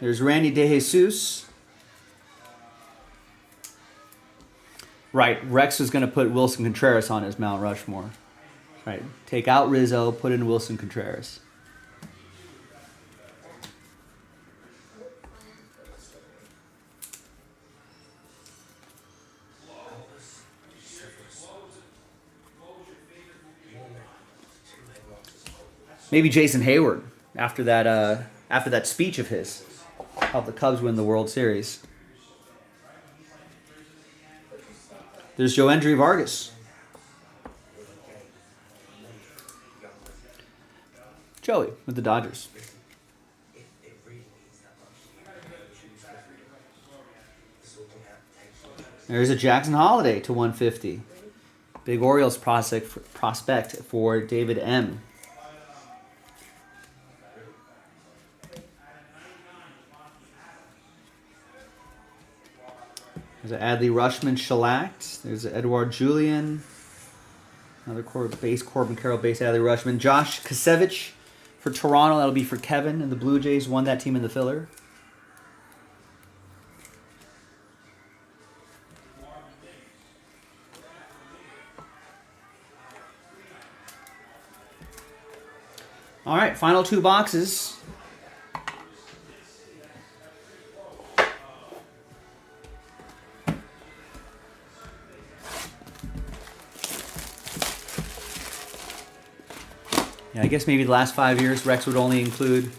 S1: There's Randy DeJesus. Right, Rex was going to put Wilson Contreras on his Mount Rushmore. Right, take out Rizzo, put in Wilson Contreras. Maybe Jason Hayward after that speech of his, helped the Cubs win the World Series. There's Joendry Vargas. Joey with the Dodgers. There's a Jackson Holiday to 150. Big Orioles prospect for David M. There's an Adley Rutschman shellacked. There's an Edouard Julien. Another Corbin Carroll base Adley Rutschman. Josh Kasevich for Toronto. That'll be for Kevin. And the Blue Jays won that team in the filler. All right, final two boxes. Yeah, I guess maybe the last 5 years, Rex would only include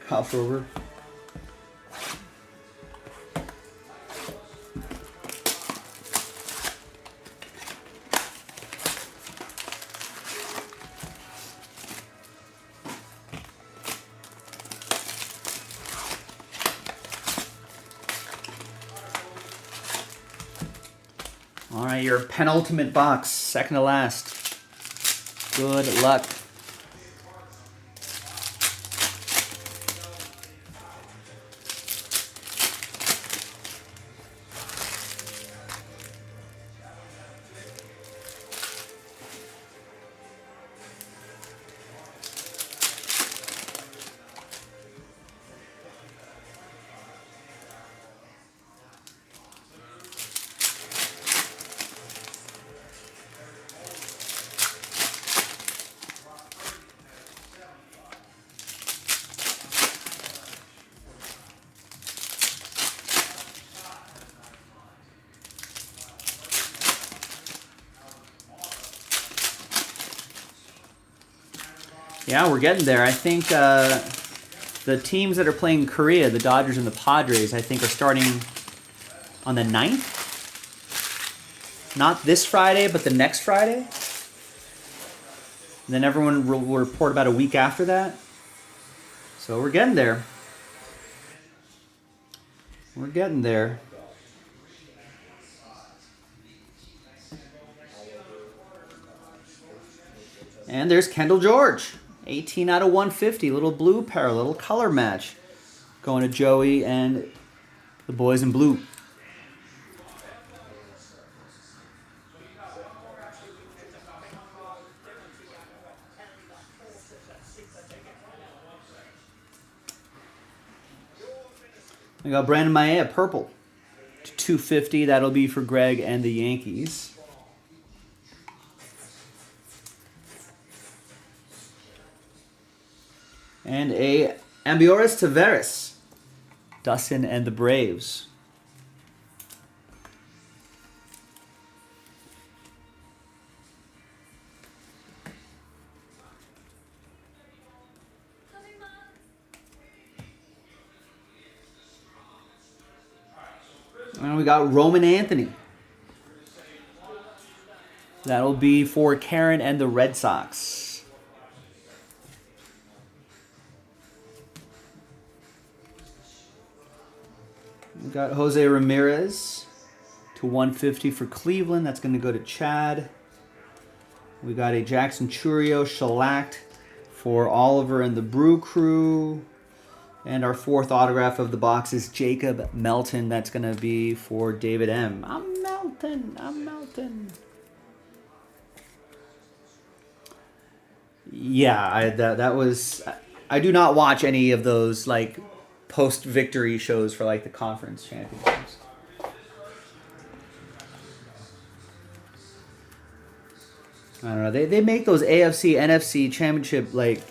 S1: Kyle Schwarber. All right, your penultimate box, second to last. Good luck. Yeah, we're getting there. I think the teams that are playing Korea, the Dodgers and the Padres, I think are starting on the 9th. Not this Friday, but the next Friday. And then everyone will report about a week after that. So we're getting there. We're getting there. And there's Kendall George. 18 out of 150. Little blue pair, little color match. Going to Joey and the boys in blue. We got Brandon Maya, purple. 250. That'll be for Greg and the Yankees. And a Ambioris Taveras, Dustin and the Braves. And we got Roman Anthony. That'll be for Karen and the Red Sox. We got Jose Ramirez to 150 for Cleveland. That's going to go to Chad. We got a Jackson Churio shellacked for Oliver and the Brew Crew. And our fourth autograph of the box is Jacob Melton. That's going to be for David M. I'm Melton. I'm Melton. Yeah, that was... I do not watch any of those, like, post-victory shows for, like, the conference championships. I don't know. They make those AFC, NFC championship, like,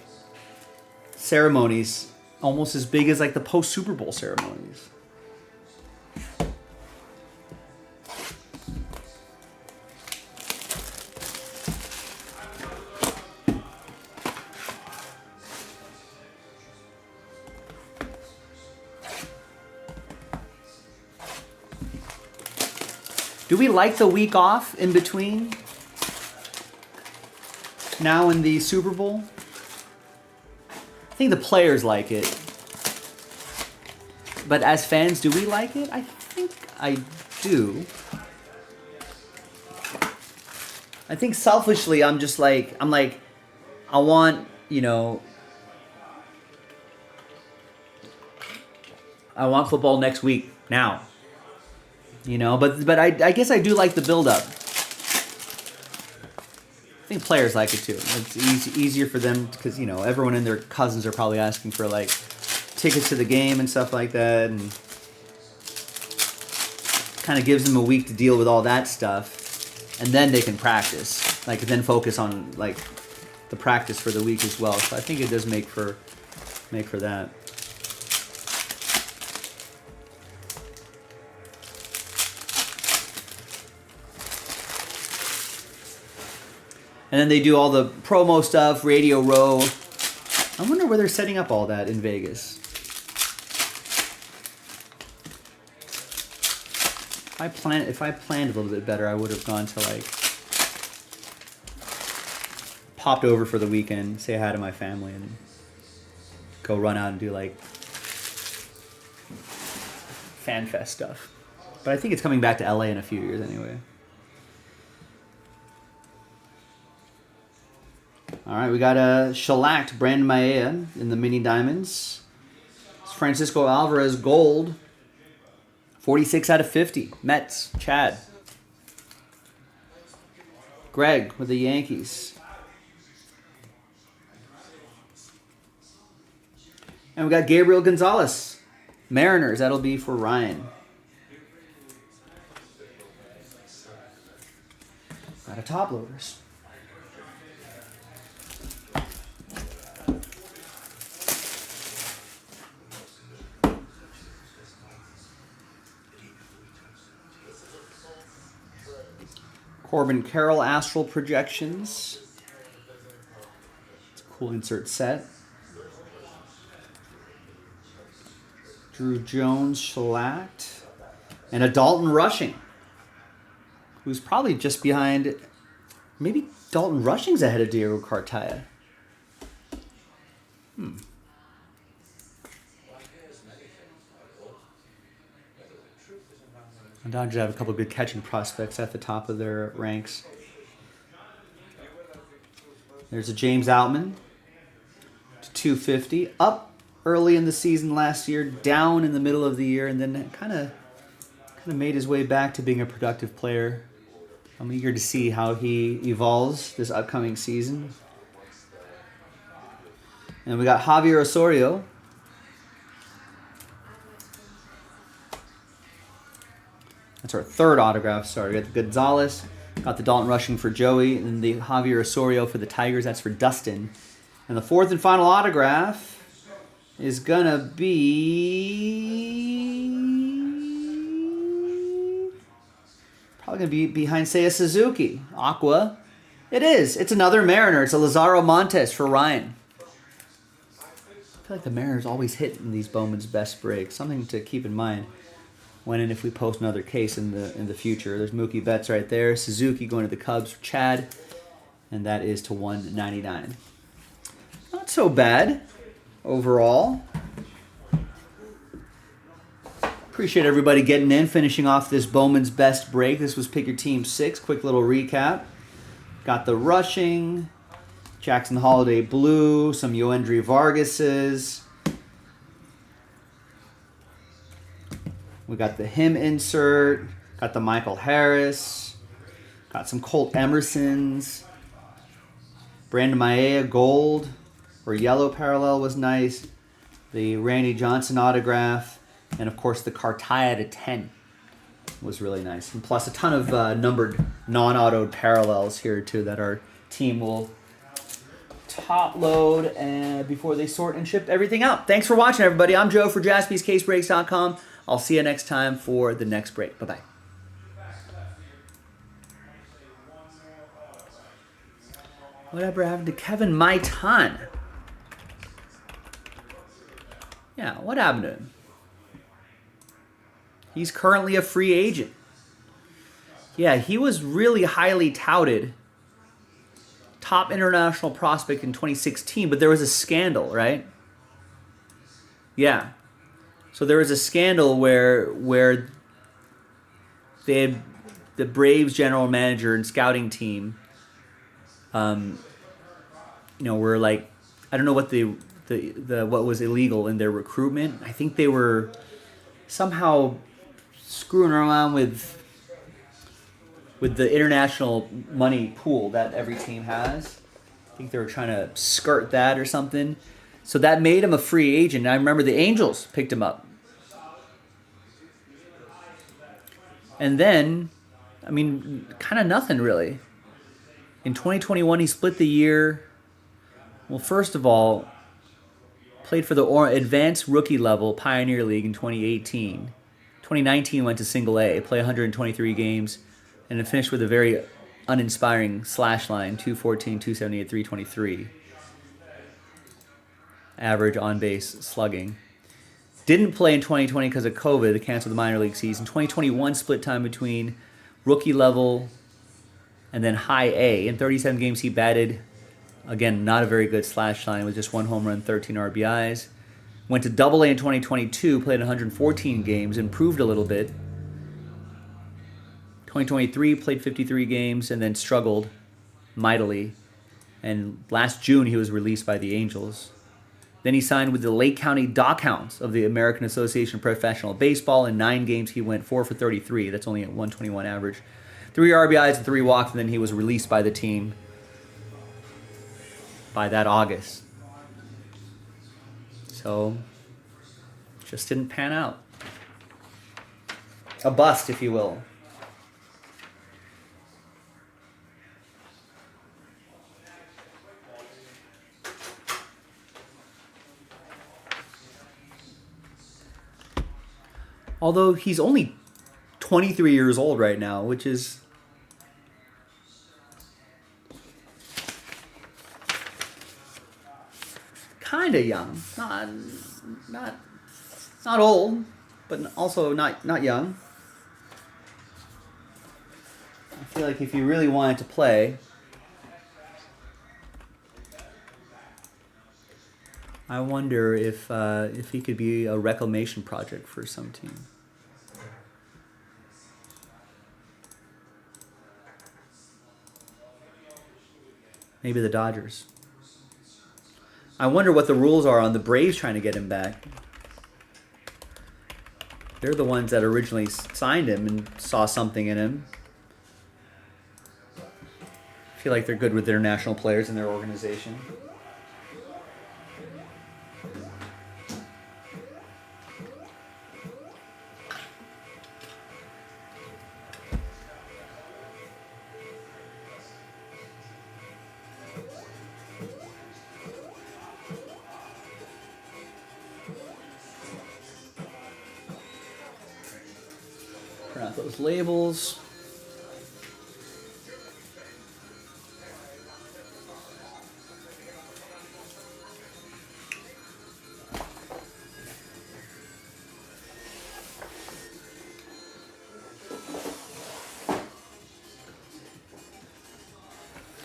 S1: ceremonies almost as big as, like, the post-Super Bowl ceremonies. Do we like the week off in between now and the Super Bowl? I think the players like it. But as fans, do we like it? I think I do. I think selfishly, I'm like, I want, I want football next week now. But I guess I do like the build-up. I think players like it too. It's easier for them because, everyone and their cousins are probably asking for, like, tickets to the game and stuff like that. And kind of gives them a week to deal with all that stuff. And then they can practice. Like, then focus on, like, the practice for the week as well. So I think it does make for that. And then they do all the promo stuff, Radio Row. I wonder where they're setting up all that in Vegas. If I planned a little bit better, I would have gone to, like, popped over for the weekend, say hi to my family, and go run out and do, like, fan fest stuff. But I think it's coming back to LA in a few years anyway. All right, we got a shellacked Brandon Maea in the mini diamonds. Francisco Alvarez gold. 46 out of 50. Mets. Chad. Greg with the Yankees. And we got Gabriel Gonzalez. Mariners. That'll be for Ryan. Got a top loaders. Corbin Carroll Astral Projections. It's a cool insert set. Drew Jones shellacked. And a Dalton Rushing, who's probably just behind. Maybe Dalton Rushing's ahead of Diego Cartaya. The Dodgers have a couple of good catching prospects at the top of their ranks. There's a James Outman to 250. Up early in the season last year, down in the middle of the year, and then kind of made his way back to being a productive player. I'm eager to see how he evolves this upcoming season. And we got Javier Osorio. That's our third autograph. Sorry, we got the Gonzalez, got the Dalton Rushing for Joey, and the Javier Osorio for the Tigers. That's for Dustin. And the fourth and final autograph is gonna be probably gonna be behind Seiya Suzuki. Aqua. It is. It's another Mariner. It's a Lazaro Montes for Ryan. I feel like the Mariners always hit in these Bowman's best breaks. Something to keep in mind when and if we post another case in the future. There's Mookie Betts right there. Suzuki going to the Cubs for Chad. And that is to 199. Not so bad overall. Appreciate everybody getting in, finishing off this Bowman's best break. This was Pick Your Team 6. Quick little recap. Got the Rushing, Jackson Holiday Blue, some Yoendry Vargases. We got the him insert, got the Michael Harris, got some Colt Emersons, Brandon Maea gold or yellow parallel was nice, the Randy Johnson autograph, and of course the Cartaya to 10 was really nice. And plus a ton of numbered non-autoed parallels here too that our team will top load and before they sort and ship everything out. Thanks for watching, everybody. I'm Joe for JaspysCaseBreaks.com. I'll see you next time for the next break. Bye-bye. Whatever happened to Kevin Maitan? Yeah, what happened to him? He's currently a free agent. Yeah, he was really highly touted. Top international prospect in 2016, but there was a scandal, right? Yeah. So there was a scandal where they had the Braves general manager and scouting team, were like, I don't know what the what was illegal in their recruitment. I think they were somehow screwing around with the international money pool that every team has. I think they were trying to skirt that or something. So that made him a free agent. I remember the Angels picked him up. And then, I mean, kind of nothing really. In 2021, he split the year. Well, first of all, played for the advanced rookie level Pioneer League in 2018. 2019 went to single A, played 123 games, and then finished with a very uninspiring slash line, 214, 278, 323. Average on-base slugging. Didn't play in 2020 because of COVID. They canceled the minor league season. 2021 split time between rookie level and then high A. In 37 games he batted, again, not a very good slash line with just 1 home run, 13 RBIs. Went to Double A in 2022, played 114 games, improved a little bit. 2023 played 53 games and then struggled mightily. And last June, he was released by the Angels. Then he signed with the Lake County Dockhounds of the American Association of Professional Baseball. In 9 games, he went 4 for 33. That's only a 121 average. 3 RBIs and 3 walks, and then he was released by the team by that August. So, just didn't pan out. A bust, if you will. Although he's only 23 years old right now, which is kind of young. Not old, but also not young. I feel like if you really wanted to play, I wonder if he could be a reclamation project for some team. Maybe the Dodgers. I wonder what the rules are on the Braves trying to get him back. They're the ones that originally signed him and saw something in him. I feel like they're good with their national players in their organization. Print out those labels.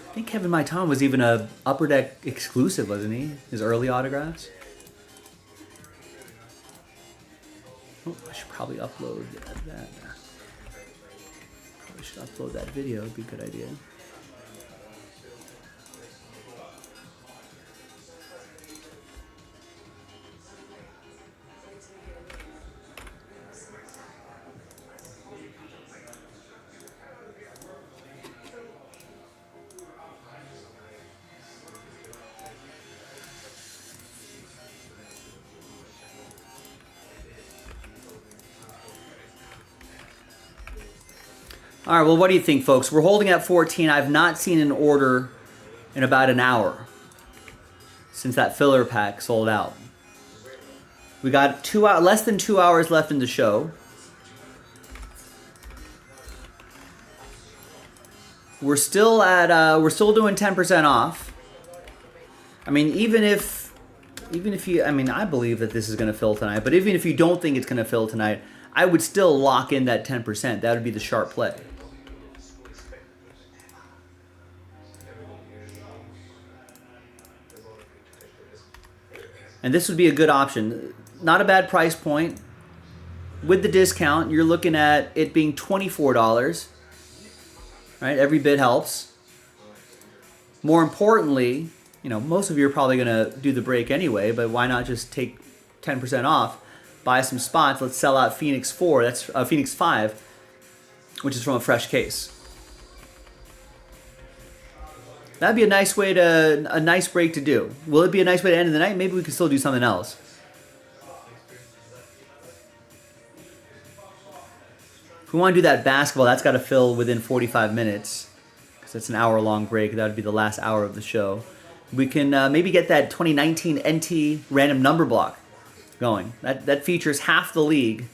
S1: I think Kevin Maitan was even a Upper Deck exclusive, wasn't he? His early autographs. Oh, I should probably upload that. Probably should upload that video. It'd be a good idea. All right, well, what do you think, folks? We're holding at 14. I've not seen an order in about an hour since that filler pack sold out. We got less than 2 hours left in the show. We're still doing 10% off. I mean, even if you, I mean, I believe that this is going to fill tonight, but even if you don't think it's going to fill tonight, I would still lock in that 10%. That would be the sharp play. And this would be a good option. Not a bad price point. With the discount, you're looking at it being $24. Right? Every bit helps. More importantly, you know, most of you are probably going to do the break anyway, but why not just take 10% off, buy some spots, let's sell out Phoenix 4, that's Phoenix 5, which is from a fresh case. That'd be a nice break to do. Will it be a nice way to end the night? Maybe we can still do something else. If we want to do that basketball, that's got to fill within 45 minutes because it's an hour-long break. That would be the last hour of the show. We can maybe get that 2019 NT random number block going. That features half the league,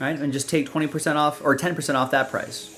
S1: right? And just take 20% off or 10% off that price.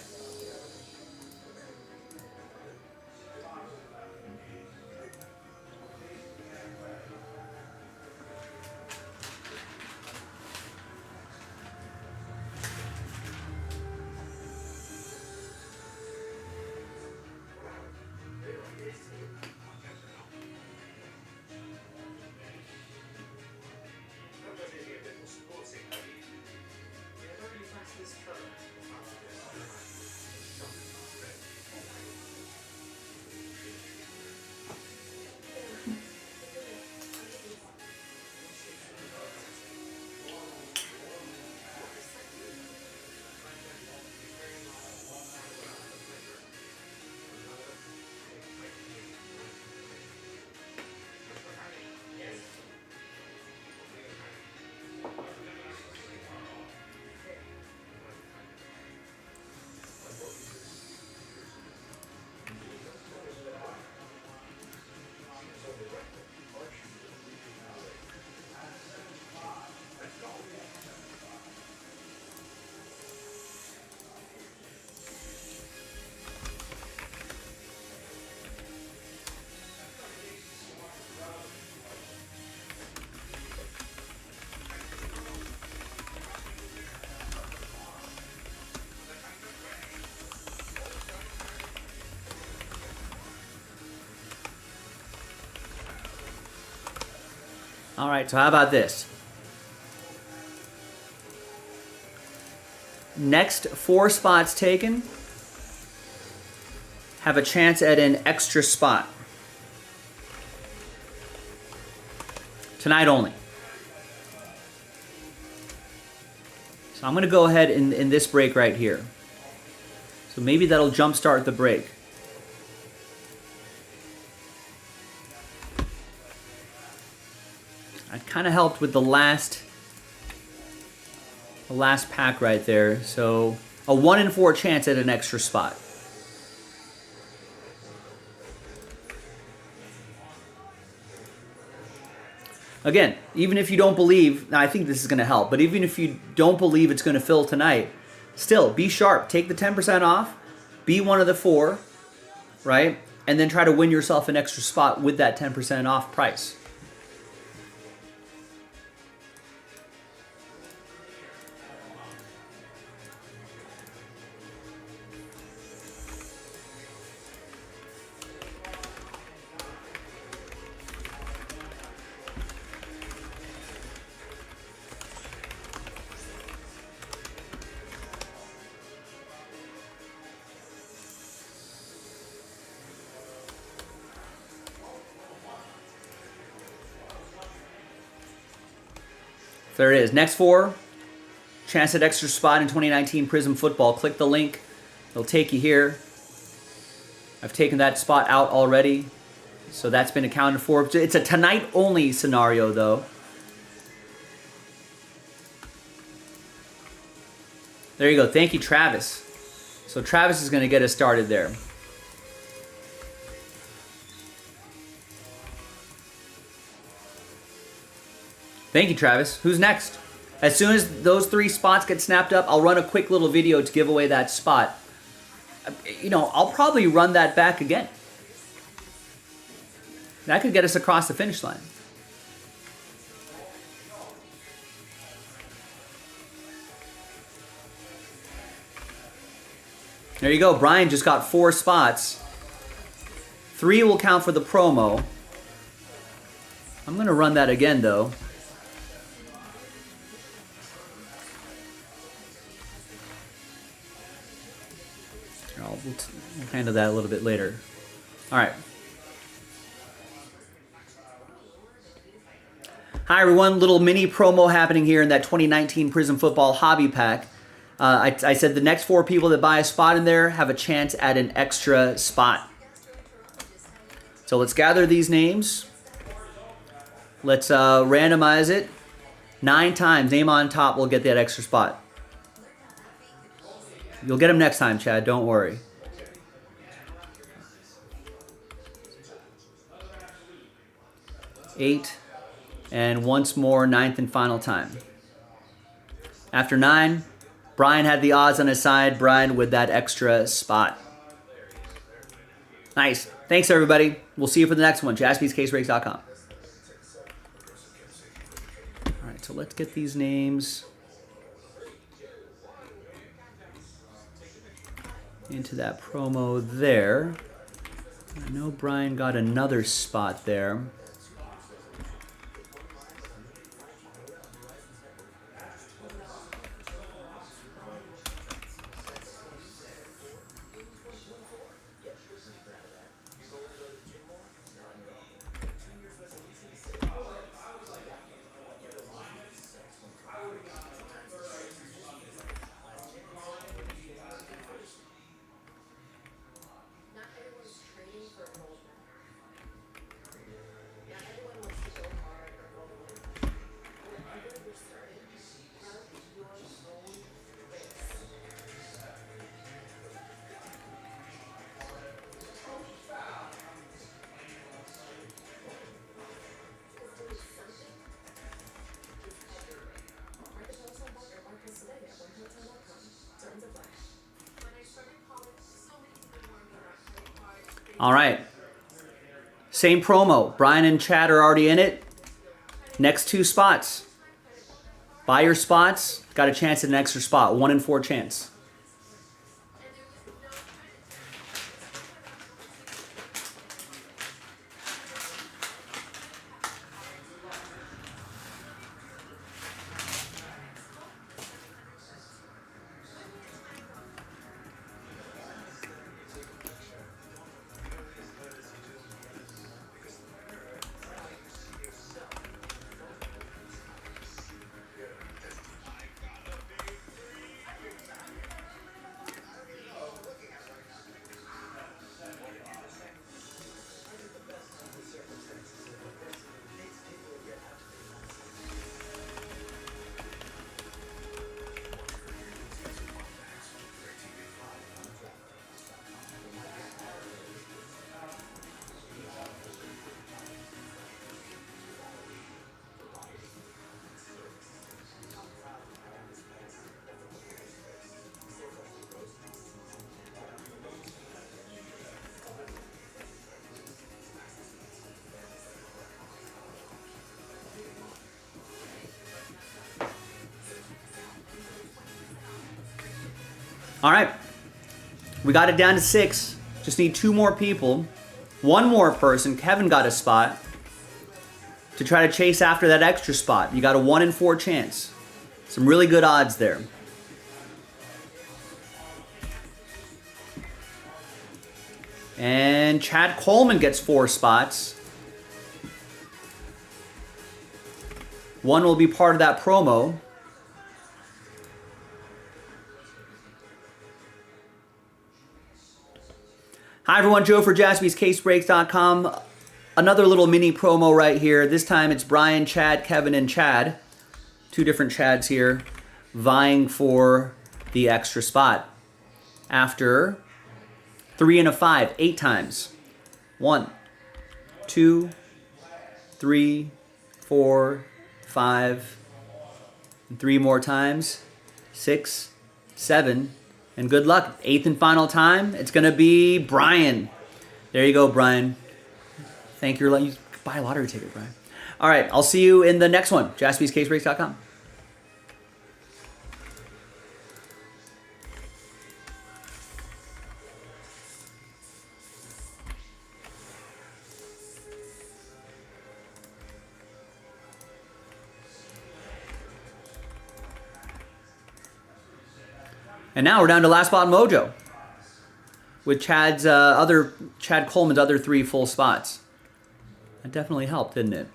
S1: All right, so how about this? Next 4 spots taken have a chance at an extra spot. Tonight only. So I'm going to go ahead in this break right here. So maybe that'll jumpstart the break. I kind of helped with the last pack right there. So a 1 in 4 chance at an extra spot. Again, even if you don't believe, now I think this is going to help, but even if you don't believe it's going to fill tonight, still be sharp. Take the 10% off, be one of the 4, right? And then try to win yourself an extra spot with that 10% off price. There it is. Next 4, chance at extra spot in 2019 Prism Football. Click the link. It'll take you here. I've taken that spot out already, so that's been accounted for. It's a tonight only scenario, though. There you go. Thank you, Travis. So Travis is going to get us started there. Thank you, Travis. Who's next? As soon as those 3 spots get snapped up, I'll run a quick little video to give away that spot. You know, I'll probably run that back again. That could get us across the finish line. There you go. Brian just got 4 spots. 3 will count for the promo. I'm going to run that again, though. We'll handle that a little bit later. All right. Hi, everyone. Little mini promo happening here in that 2019 Prism Football Hobby Pack. I said the next 4 people that buy a spot in there have a chance at an extra spot. So let's gather these names. Let's randomize it. 9 times. Name on top will get that extra spot. You'll get them next time, Chad. Don't worry. Eight, and once more, 9th and final time. After 9, Brian had the odds on his side. Brian with that extra spot. Nice. Thanks, everybody. We'll see you for the next one. JaspysCaseBreaks.com. All right, so let's get these names into that promo there. I know Brian got another spot there. All right. Same promo. Brian and Chad are already in it. Next 2 spots. Buy your spots. Got a chance at an extra spot. 1 in 4 chance. All right. We got it down to 6. Just need 2 more people. 1 more person. Kevin got a spot to try to chase after that extra spot. You got a 1 in 4 chance. Some really good odds there. And Chad Coleman gets 4 spots. 1 will be part of that promo. Hi everyone, Joe for JaspysCaseBreaks.com. Another little mini promo right here. This time it's Brian, Chad, Kevin, and Chad. 2 different Chads here vying for the extra spot. After 3 and a 5, 8 times. 1, 2, 3, 4, 5, and 3 more times. 6, 7, and good luck. 8th and final time. It's gonna be Brian. There you go, Brian. Thank you. You buy a lottery ticket, Brian. All right, I'll see you in the next one. JaspysCaseBreaks.com. And now we're down to last spot mojo with Chad Coleman's other 3 full spots. That definitely helped, didn't it?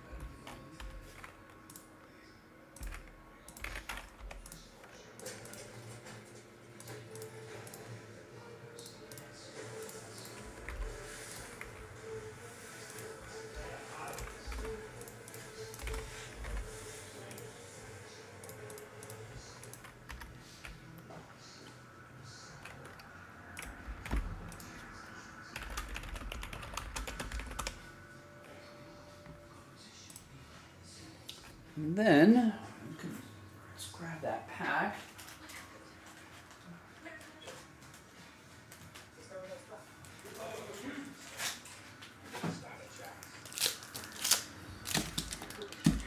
S1: And then, let's grab that pack.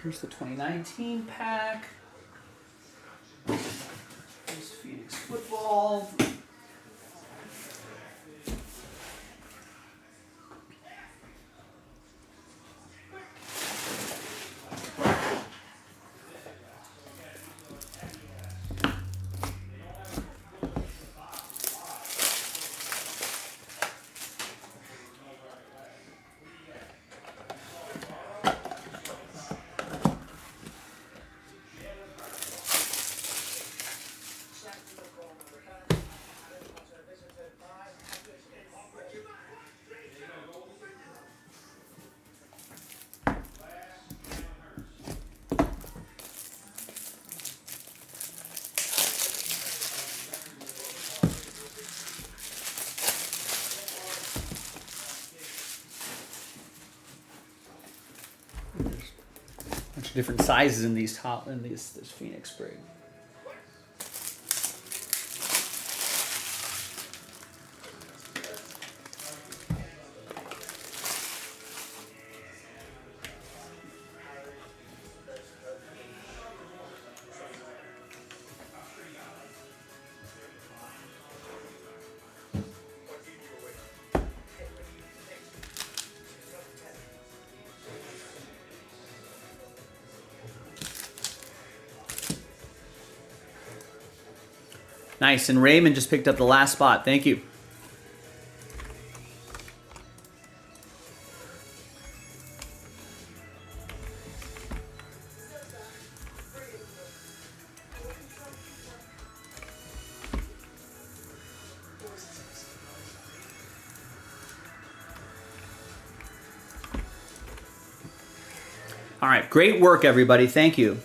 S1: Here's the 2019 pack. Here's Phoenix football. Bunch of different sizes in these this Phoenix sprig. Nice, and Raymond just picked up the last spot. Thank you. All right, great work, everybody. Thank you.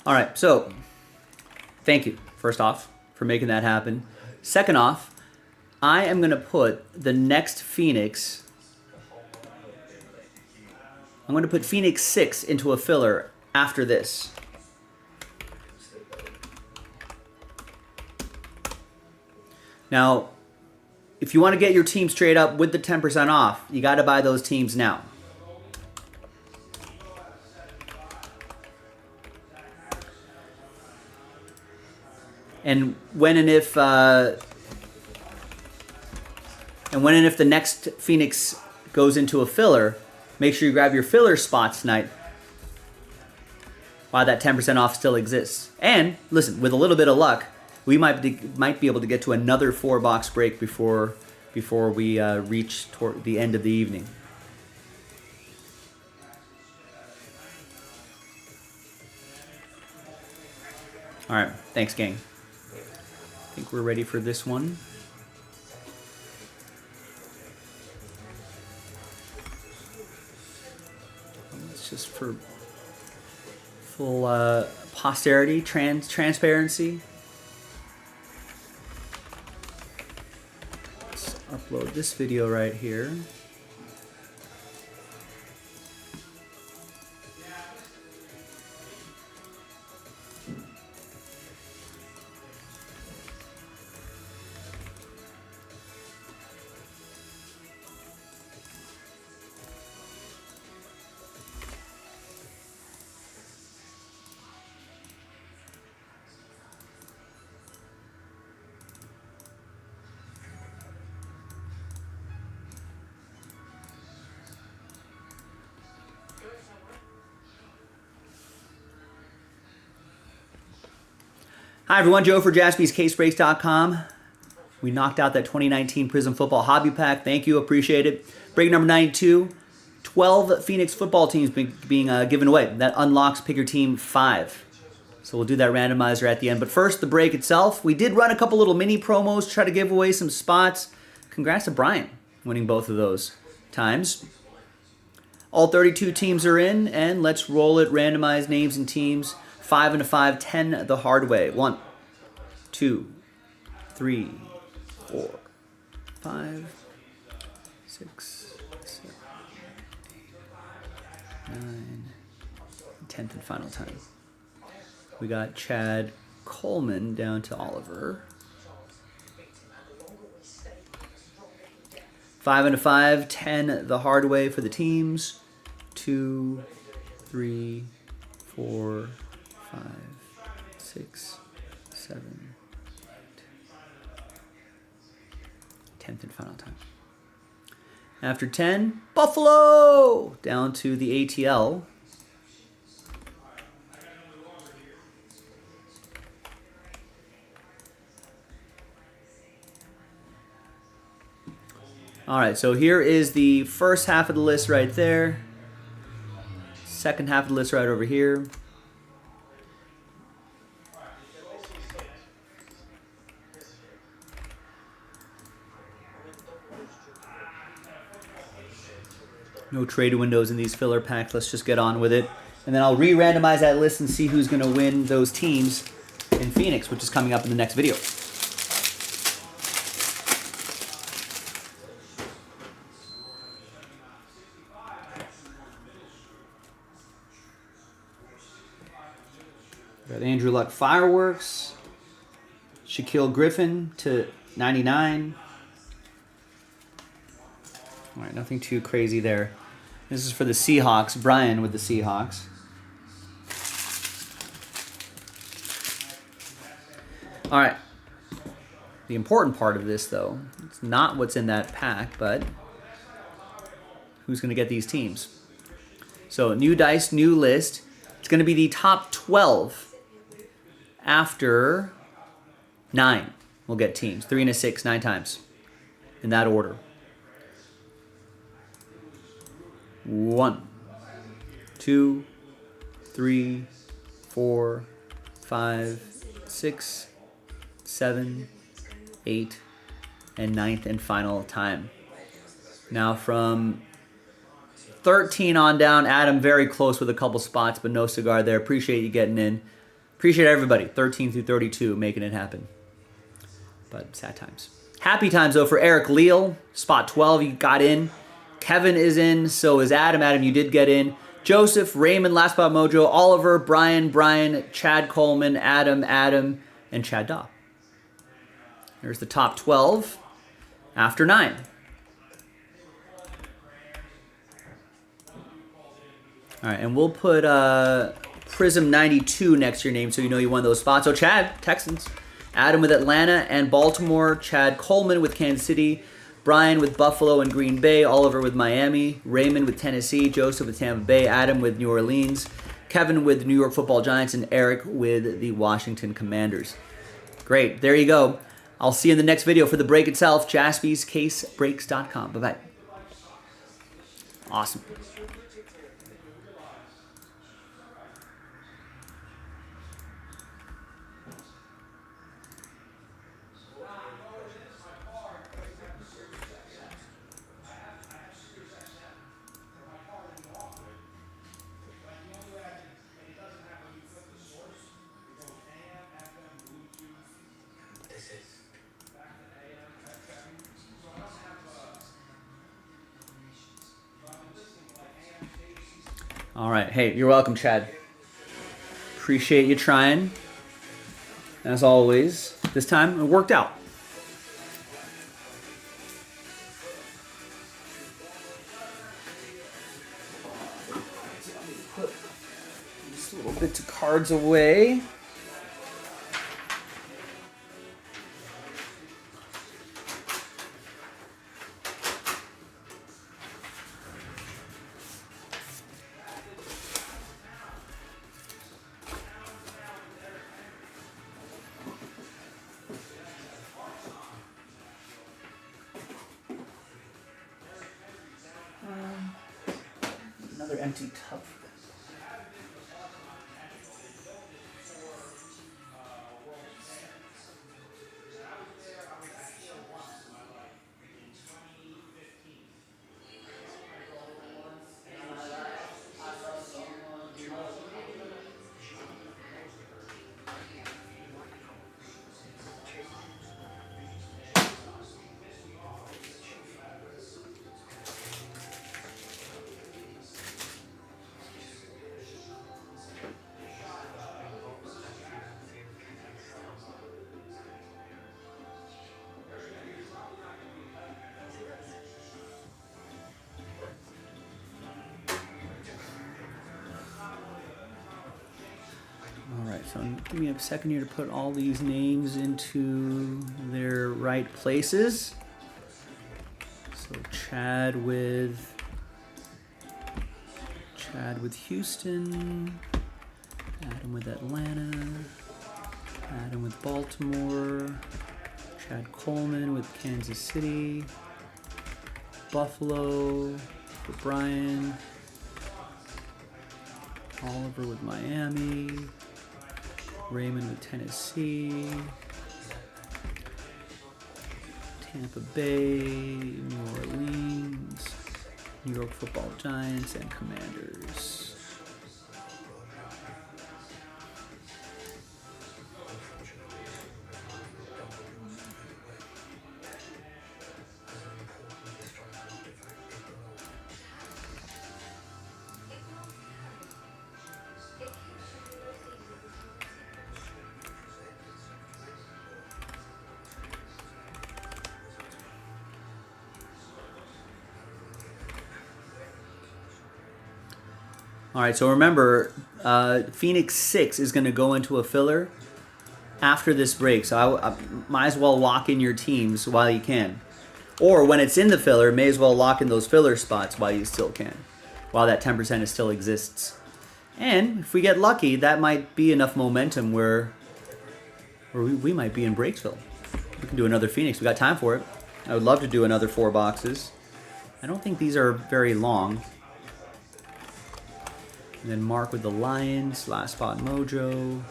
S1: All right, so thank you, first off, for making that happen. Second off, I am going to put the next Phoenix, I'm going to put Phoenix 6 into a filler after this. Now, if you want to get your team straight up with the 10% off, you got to buy those teams now. And when and if the next Phoenix goes into a filler, make sure you grab your filler spots tonight while that 10% off still exists. And listen, with a little bit of luck, we might be able to get to another 4-box break before we reach toward the end of the evening. All right, thanks, gang. I think we're ready for this one. It's just for full posterity, transparency. Let's upload this video right here. Hi everyone, Joe for JaspysCaseBreaks.com. We knocked out that 2019 Prism Football Hobby Pack. Thank you, appreciate it. Break number 92, 12 Phoenix football teams being given away. That unlocks Pick Your Team 5. So we'll do that randomizer at the end. But first, the break itself. We did run a couple little mini promos to try to give away some spots. Congrats to Brian winning both of those times. All 32 teams are in, and let's roll it. Randomize names and teams. 5 and a 5, 10 the hard way. 1, 2, 3, 4, 5, 6, 7, 8, 9, 10th and final time. We got Chad Coleman down to Oliver. 5 and a 5, 10 the hard way for the teams. 2, 3, 4, 5, 6, 7, 8. 10th and final time. After 10, Buffalo down to the ATL. All right, so here is the first half of the list right there. Second half of the list right over here. No trade windows in these filler packs. Let's just get on with it. And then I'll re-randomize that list and see who's going to win those teams in Phoenix, which is coming up in the next video. Got Andrew Luck Fireworks. Shaquille Griffin to 99. All right, nothing too crazy there. This is for the Seahawks. Brian with the Seahawks. All right. The important part of this, though, it's not what's in that pack, but who's going to get these teams. So, new dice, new list. It's going to be the top 12 after 9. We'll get teams. 3 and a 6, 9 times. In that order. 1, 2, 3, 4, 5, 6, 7, 8, and 9th and final time. Now from 13 on down, Adam very close with a couple spots, but no cigar there. Appreciate you getting in. Appreciate everybody, 13 through 32, making it happen. But sad times. Happy times, though, for Eric Leal. Spot 12, you got in. Kevin is in. So is Adam. Adam, you did get in. Joseph, Raymond, Last Spot Mojo, Oliver, Brian, Chad Coleman, Adam, and Chad Daw. There's the top 12 after 9. All right, and we'll put Prism 92 next to your name so you know you won those spots. So Chad, Texans. Adam with Atlanta and Baltimore. Chad Coleman with Kansas City. Brian with Buffalo and Green Bay. Oliver with Miami. Raymond with Tennessee. Joseph with Tampa Bay. Adam with New Orleans. Kevin with New York Football Giants. And Eric with the Washington Commanders. Great. There you go. I'll see you in the next video for the break itself. JaspysCaseBreaks.com. Bye-bye. Awesome. All right. Hey, you're welcome, Chad. Appreciate you trying. As always, this time it worked out. Put these little bits of cards away. Another empty tub. So give me a second here to put all these names into their right places. So Chad with Houston, Adam with Atlanta, Adam with Baltimore, Chad Coleman with Kansas City, Buffalo for Brian, Oliver with Miami, Raymond with Tennessee, Tampa Bay, New Orleans, New York Football Giants, and Commanders. All right, so remember, Phoenix 6 is going to go into a filler after this break, so I might as well lock in your teams while you can. Or when it's in the filler, may as well lock in those filler spots while you still can, while that 10% still exists. And if we get lucky, that might be enough momentum where we might be in Breaksville. We can do another Phoenix. We got time for it. I would love to do another 4 boxes. I don't think these are very long. And then Mark with the Lions, Last Spot Mojo.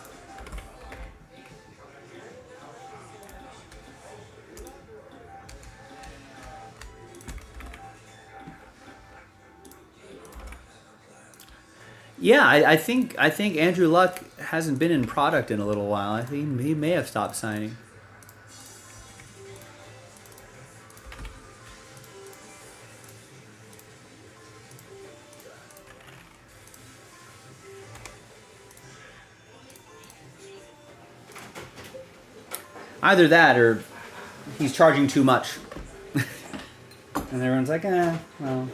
S1: Yeah, I think Andrew Luck hasn't been in product in a little while. I think he may have stopped signing. Either that or he's charging too much. And everyone's like, well.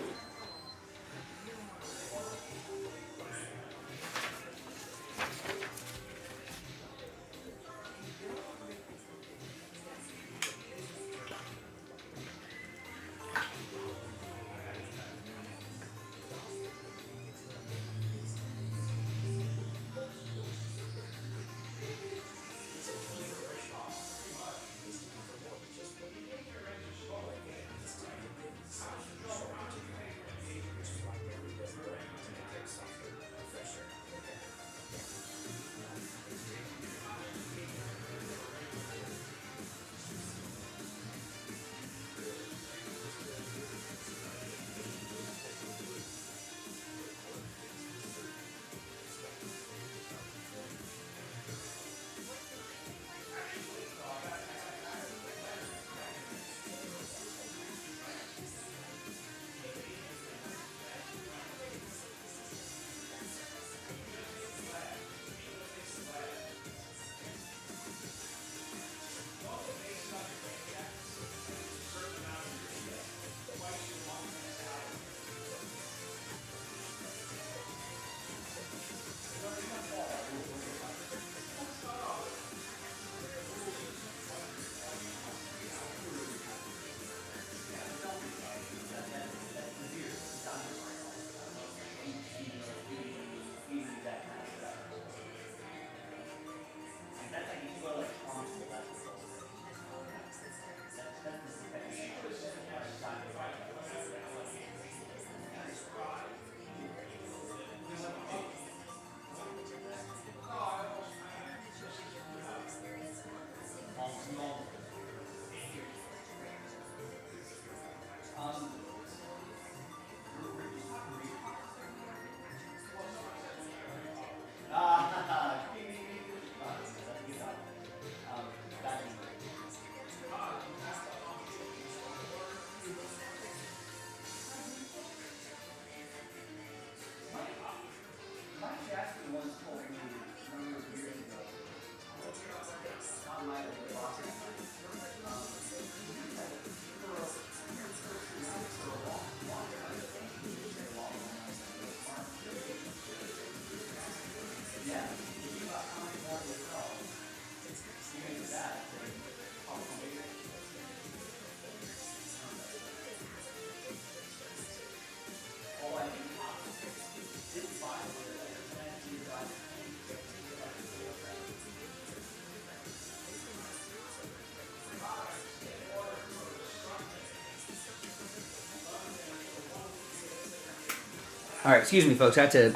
S1: All right, excuse me, folks. I have to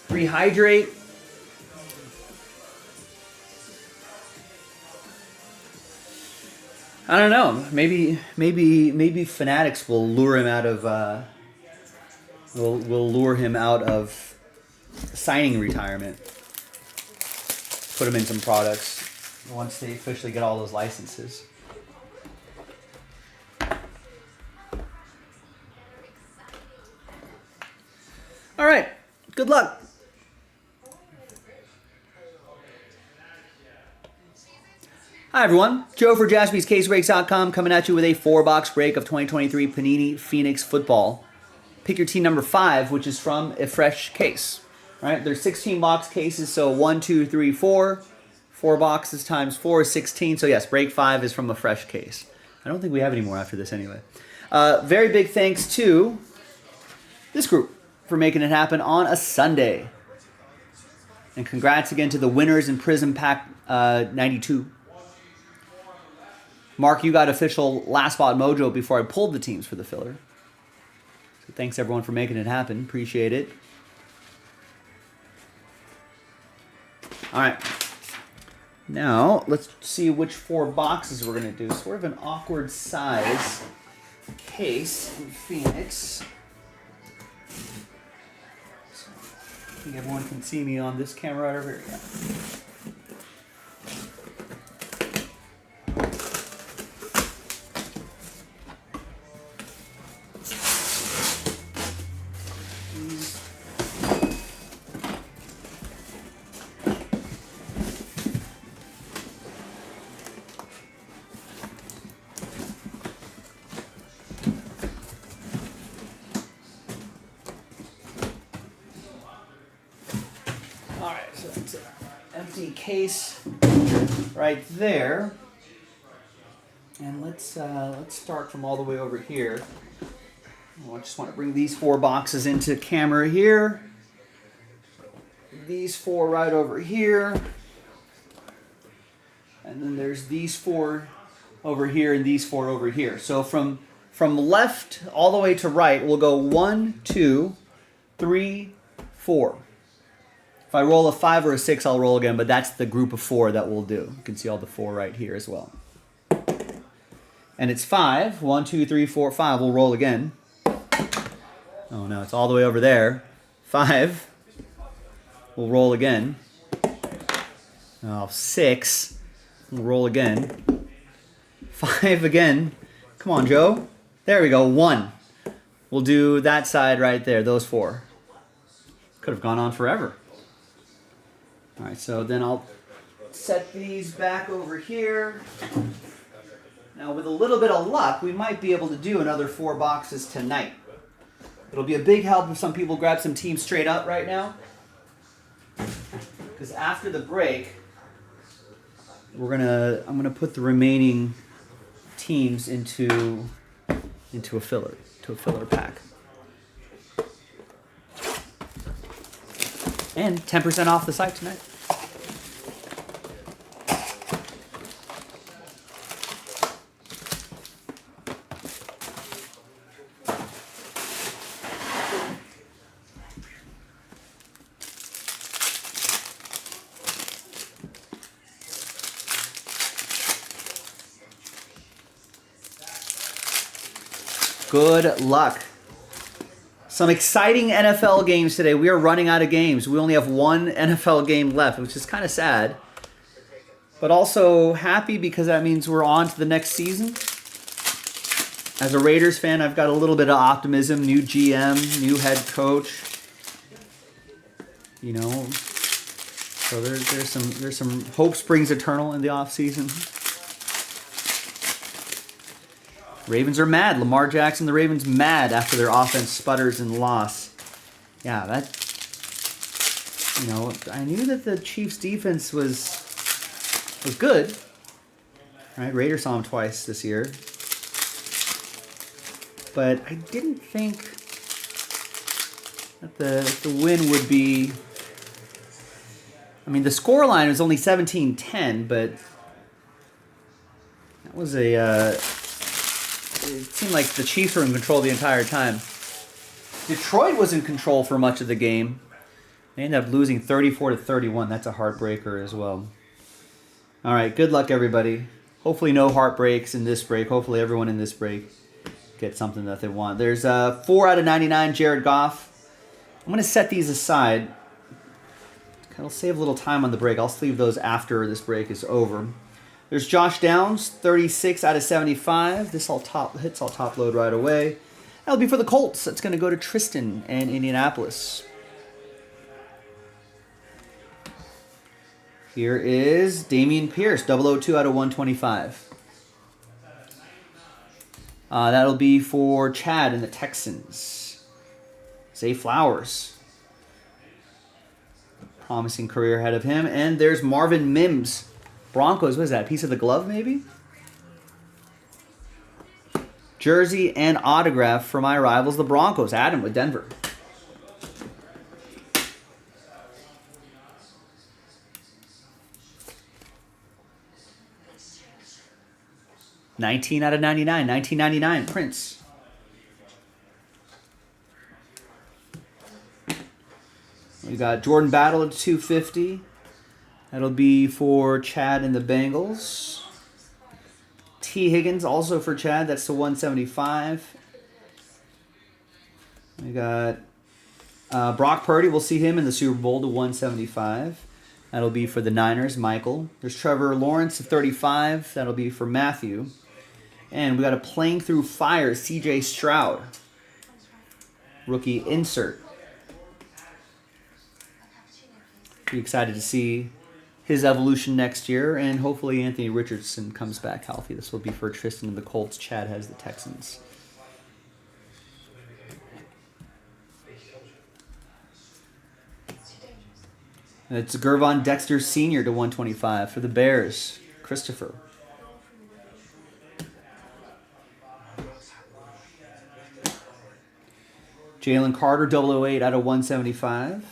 S1: rehydrate. I don't know. Maybe Fanatics will lure him out of. Will lure him out of signing retirement. Put him in some products once they officially get all those licenses. All right. Good luck. Hi, everyone. Joe for JaspysCaseBreaks.com coming at you with a 4-box break of 2023 Panini Phoenix Football. Pick your team number 5, which is from a fresh case. All right, there's 16-box cases, so 1, 2, 3, 4. 4 boxes times 4 is 16. So, yes, break 5 is from a fresh case. I don't think we have any more after this anyway. Very big thanks to this group for making it happen on a Sunday. And congrats again to the winners in Prism Pack 92. Mark, you got official last spot mojo before I pulled the teams for the filler. So thanks everyone for making it happen. Appreciate it. All right. Now, let's see which 4 boxes we're going to do. Sort of an awkward size case in Phoenix. think everyone can see me on this camera right over here. Yeah. Alright, so it's an empty case right there. And let's start from all the way over here. I just want to bring these 4 boxes into camera here. These 4 right over here. And then there's these 4 over here and these 4 over here. So from left all the way to right, we'll go 1, 2, 3, 4. If I roll a 5 or a 6, I'll roll again, but that's the group of 4 that we'll do. You can see all the 4 right here as well. And it's 5. 1, 2, 3, 4, 5. We'll roll again. Oh no, it's all the way over there. 5. We'll roll again. Oh, 6. We'll roll again. 5 again. Come on, Joe. There we go. 1. We'll do that side right there, those 4. Could have gone on forever. All right, so then I'll set these back over here. Now, with a little bit of luck, we might be able to do another 4 boxes tonight. It'll be a big help if some people grab some teams straight up right now. Because after the break, I'm gonna put the remaining teams into a filler pack. And 10% off the site tonight. Good luck. Some exciting NFL games today. We are running out of games. We only have 1 NFL game left, which is kind of sad. But also happy because that means we're on to the next season. As a Raiders fan, I've got a little bit of optimism. New GM, new head coach. You know, so there's some hope springs eternal in the offseason. Ravens are mad. Lamar Jackson, the Ravens mad after their offense sputters and loss. Yeah, I knew that the Chiefs defense was good. Right? Raiders saw him twice this year. But I didn't think that the win would be... I mean, the scoreline was only 17-10, but that was it seemed like the Chiefs were in control the entire time. Detroit was in control for much of the game. They ended up losing 34-31. That's a heartbreaker as well. All right, good luck, everybody. Hopefully no heartbreaks in this break. Hopefully everyone in this break gets something that they want. There's 4 out of 99, Jared Goff. I'm going to set these aside. I'll save a little time on the break. I'll sleeve those after this break is over. There's Josh Downs, 36 out of 75. This all top load right away. That'll be for the Colts. That's going to go to Tristan and Indianapolis. Here is Dameon Pierce, 002 out of 125. That'll be for Chad and the Texans. Zay Flowers. Promising career ahead of him. And there's Marvin Mims. Broncos, what is that? Piece of the glove, maybe? Jersey and autograph for my rivals, the Broncos. Adam with Denver. $19 out of 99. 1999, Prince. We got Jordan Battle at 250. That'll be for Chad and the Bengals. T. Higgins also for Chad. That's the 175. We got Brock Purdy, we'll see him in the Super Bowl to 175. That'll be for the Niners, Michael. There's Trevor Lawrence to 35. That'll be for Matthew. And we got a Playing Through Fire, CJ Stroud. Rookie insert. Be excited to see his evolution next year, and hopefully Anthony Richardson comes back healthy. This will be for Tristan and the Colts. Chad has the Texans. It's Gervon Dexter Sr. to 125 for the Bears. Christopher. Jalen Carter, 008 out of 175.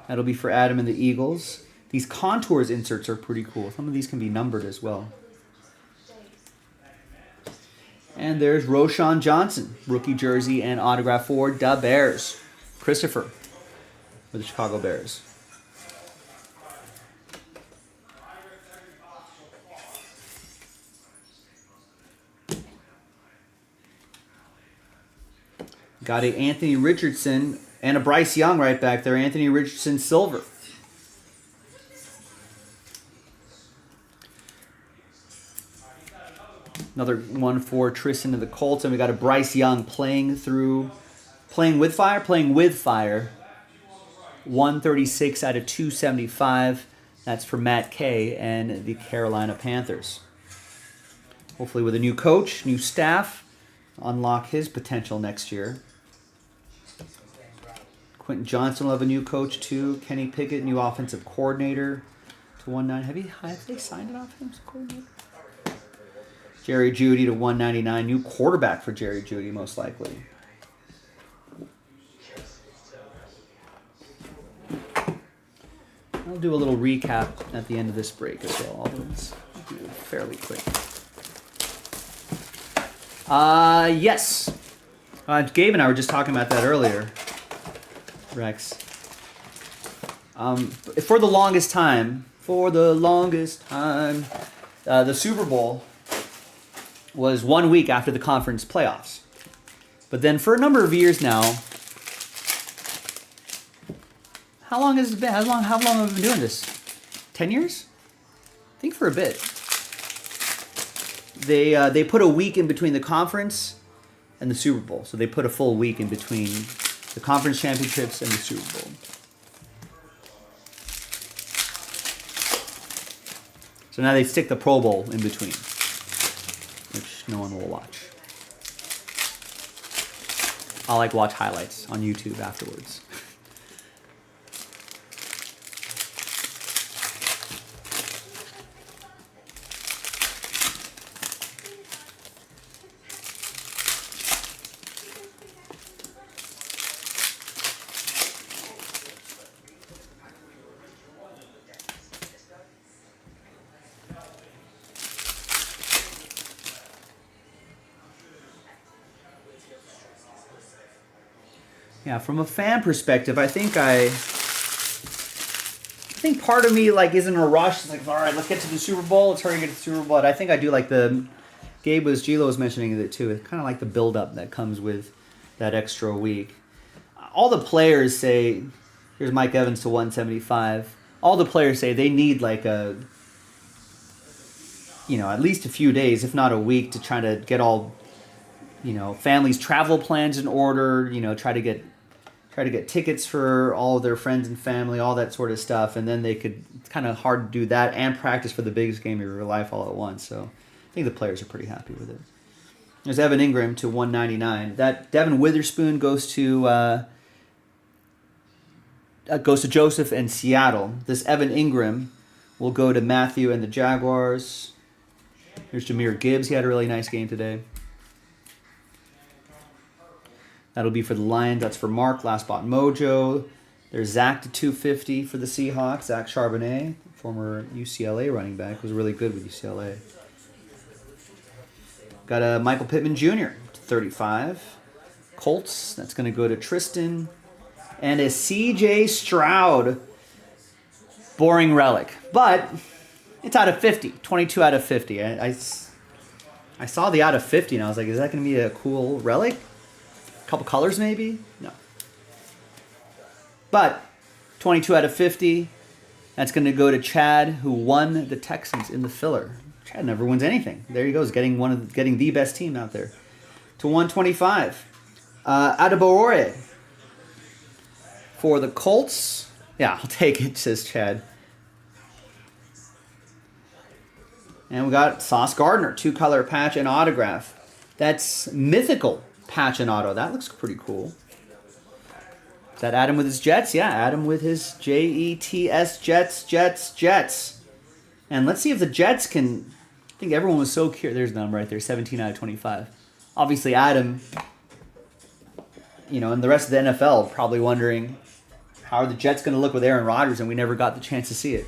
S1: That'll be for Adam and the Eagles. These contours inserts are pretty cool. Some of these can be numbered as well. And there's Roshan Johnson, rookie jersey and autograph for the Bears. Christopher with the Chicago Bears. Got a Anthony Richardson and a Bryce Young right back there. Anthony Richardson silver. Another one for Tristan and the Colts. And we got a Bryce Young playing with fire. 136 out of 275. That's for Matt Kay and the Carolina Panthers. Hopefully with a new coach, new staff, unlock his potential next year. Quentin Johnson will have a new coach too. Kenny Pickett, new offensive coordinator to 190. Have they signed an offensive coordinator? Jerry Jeudy to 199. New quarterback for Jerry Jeudy, most likely. I'll do a little recap at the end of this break as well. Although it's fairly quick. Yes. Gabe and I were just talking about that earlier. Rex. For the longest time, the Super Bowl was 1 week after the conference playoffs. But then for a number of years now, how long has it been? How long have we been doing this? 10 years? I think for a bit. They put a week in between the conference and the Super Bowl. So they put a full week in between the conference championships and the Super Bowl. So now they stick the Pro Bowl in between, which no one will watch. I'll watch highlights on YouTube afterwards. Yeah, from a fan perspective, I think part of me isn't in a rush. It's like, all right, let's get to the Super Bowl. Let's hurry and get to the Super Bowl. But I think I do like Gilo was mentioning it too. It's kind of like the build-up that comes with that extra week. All the players say, here's Mike Evans to 175. All the players say they need at least a few days, if not a week, to try to get all, families' travel plans in order. Try to get tickets for all of their friends and family, all that sort of stuff, and then it's kind of hard to do that and practice for the biggest game of your life all at once. So I think the players are pretty happy with it. There's Evan Ingram to 199. That Devin Witherspoon goes to Joseph and Seattle. This Evan Ingram will go to Matthew and the Jaguars. Here's Jahmyr Gibbs. He had a really nice game today. That'll be for the Lions. That's for Mark. Last Spot Mojo. There's Zach to 250 for the Seahawks. Zach Charbonnet, former UCLA running back, was really good with UCLA. Got a Michael Pittman Jr. to 35. Colts. That's going to go to Tristan. And a CJ Stroud. Boring relic. But it's out of 50. 22 out of 50. I saw the out of 50 and I was like, is that going to be a cool relic? Couple colors maybe? No. But 22 out of 50. That's going to go to Chad, who won the Texans in the filler. Chad never wins anything. There he goes, getting the best team out there. To 125. Adebawore for the Colts. Yeah, I'll take it, says Chad. And we got Sauce Gardner, 2-color patch and autograph. That's mythical patch and auto. That looks pretty cool. Is that Adam with his Jets? Yeah, Adam with his Jets, Jets. And let's see if the Jets can... I think everyone was so curious. There's the number right there, 17 out of 25. Obviously, Adam, and the rest of the NFL probably wondering, how are the Jets going to look with Aaron Rodgers? And we never got the chance to see it.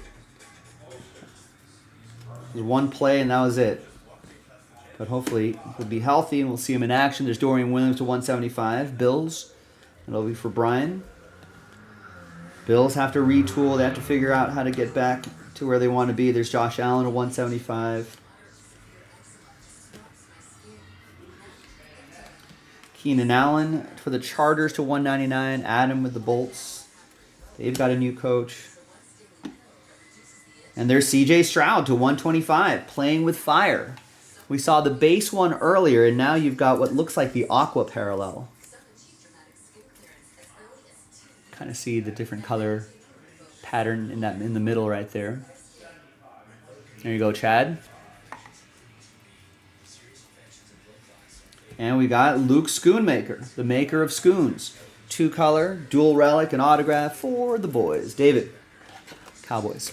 S1: It was one play, and that was it. But hopefully he'll be healthy, and we'll see him in action. There's Dorian Williams to 175. Bills. That'll be for Brian. Bills have to retool. They have to figure out how to get back to where they want to be. There's Josh Allen to 175. Keenan Allen for the Chargers to 199. Adam with the Bolts. They've got a new coach. And there's CJ Stroud to 125, playing with fire. We saw the base one earlier, and now you've got what looks like the aqua parallel. Kind of see the different color pattern in the middle right there. There you go, Chad. And we got Luke Schoonmaker, the maker of Schoons. 2-color, dual relic, and autograph for the boys. David, Cowboys.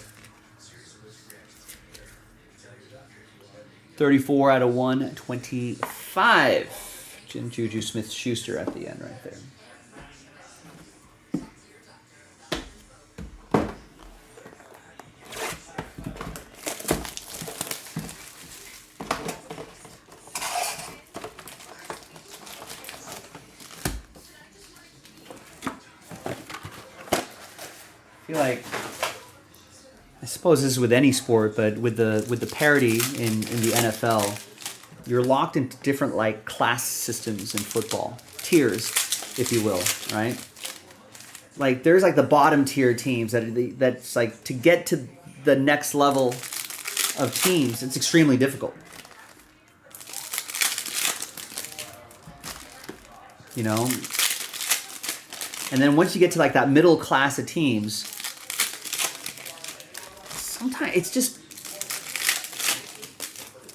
S1: 34 out of 125. Jim Juju Smith-Schuster at the end right there. I suppose this is with any sport, but with the parity in the NFL, you're locked into different class systems in football, tiers, if you will, right? There's the bottom tier teams that's to get to the next level of teams, it's extremely difficult. And then once you get to that middle class of teams, sometimes it's just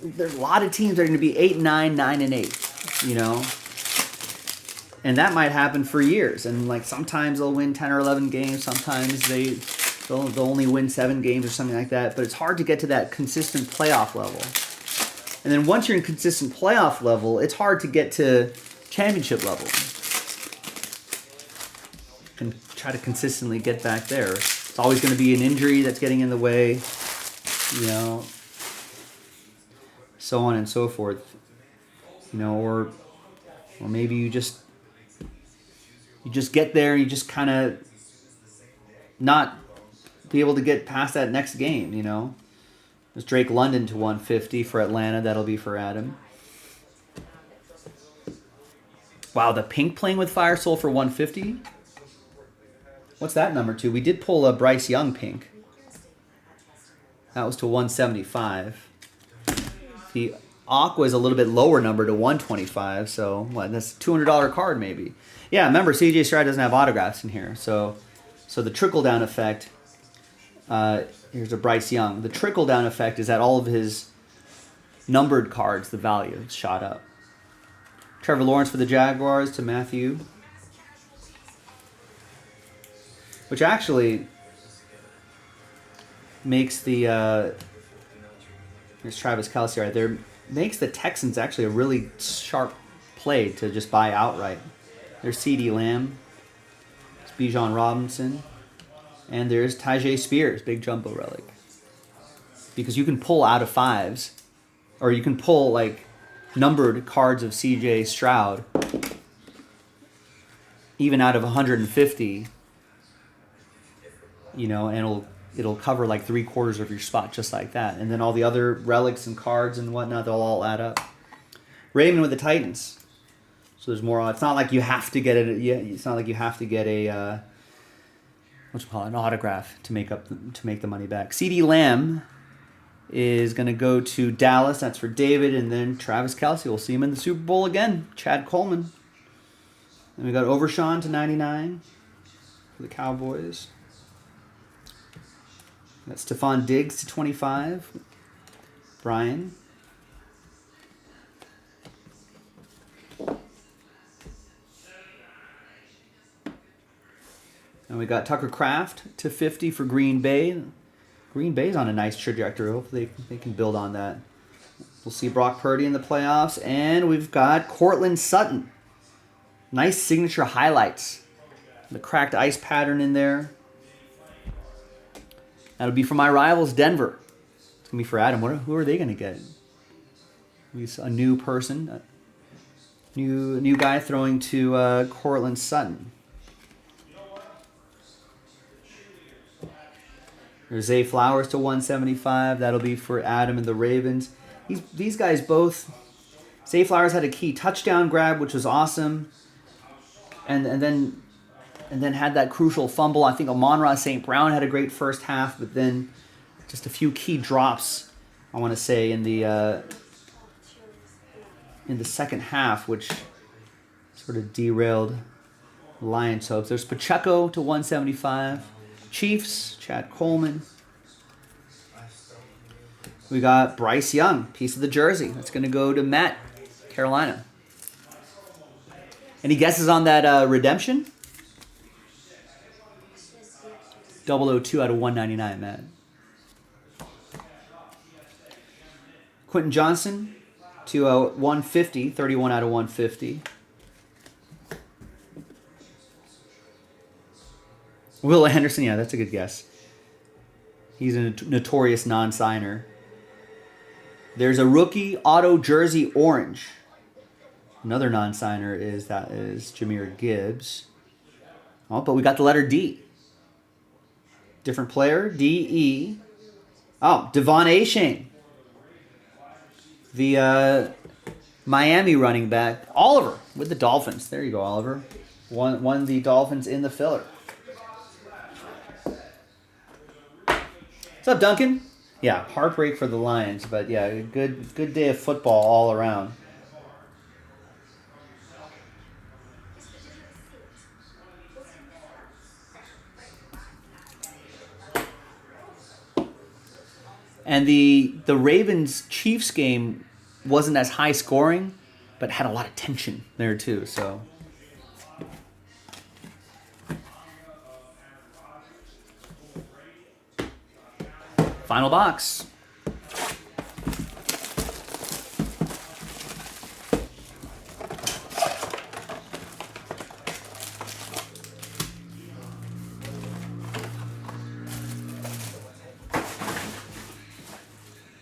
S1: there's a lot of teams that are going to be 8-9, 9-8, and that might happen for years. And sometimes they'll win 10 or 11 games, sometimes they'll only win 7 games or something like that. But it's hard to get to that consistent playoff level. And then once you're in consistent playoff level, it's hard to get to championship level and try to consistently get back there. It's always going to be an injury that's getting in the way, so on and so forth, or maybe you just get there and you just kind of not be able to get past that next game, There's Drake London to 150 for Atlanta. That'll be for Adam. Wow, the pink playing with fire sold for 150. What's that number to? We did pull a Bryce Young pink. That was to 175. The Aqua is a little bit lower number to 125. So that's a $200 card maybe. Yeah, remember CJ Stroud doesn't have autographs in here. So the trickle down effect. Here's a Bryce Young. The trickle down effect is that all of his numbered cards, the value is shot up. Trevor Lawrence for the Jaguars to Matthew. Which actually makes the here's Travis Kelce right there. Makes the Texans actually a really sharp play to just buy outright. There's CeeDee Lamb. It's Bijan Robinson. And there's Tajay Spears, big jumbo relic. Because you can pull out of 5s. Or you can pull numbered cards of CJ Stroud. Even out of 150. And it'll cover 3/4 of your spot just like that. And then all the other relics and cards and whatnot, they'll all add up. Raymond with the Titans. So there's more. It's not like you have to get it. Yeah, it's not like you have to get a an autograph to make the money back. CD Lamb is going to go to Dallas. That's for David. And then Travis Kelce. We'll see him in the Super Bowl again. Chad Coleman. And we got Overshawn to 99 for the Cowboys. Got Stephon Diggs to 25. Brian. And we got Tucker Kraft to 50 for Green Bay. Green Bay's on a nice trajectory. Hopefully they can build on that. We'll see Brock Purdy in the playoffs. And we've got Cortland Sutton. Nice signature highlights. The cracked ice pattern in there. That'll be for my rivals, Denver. It's going to be for Adam. Who are they going to get? A new person. A new guy throwing to Cortland Sutton. There's Zay Flowers to 175. That'll be for Adam and the Ravens. These guys both. Zay Flowers had a key touchdown grab, which was awesome, and then had that crucial fumble. I think Amon-Ra St. Brown had a great first half, but then just a few key drops. I want to say in the second half, which sort of derailed Lions' hopes. There's Pacheco to 175. Chiefs, Chad Coleman. We got Bryce Young, piece of the jersey. That's going to go to Matt, Carolina. Any guesses on that redemption? 002 out of 199, Matt. Quentin Johnson to 150, 31 out of 150. Will Anderson, yeah, that's a good guess. He's a notorious non-signer. There's a rookie auto jersey orange. Another non-signer is Jahmyr Gibbs. Oh, but we got the letter D. Different player, D-E. Oh, Devon Achane. The Miami running back. Oliver with the Dolphins. There you go, Oliver. Won the Dolphins in the filler. What's up, Duncan? Yeah, heartbreak for the Lions, but yeah, good day of football all around. And the Ravens-Chiefs game wasn't as high scoring, but had a lot of tension there too, so... Final box.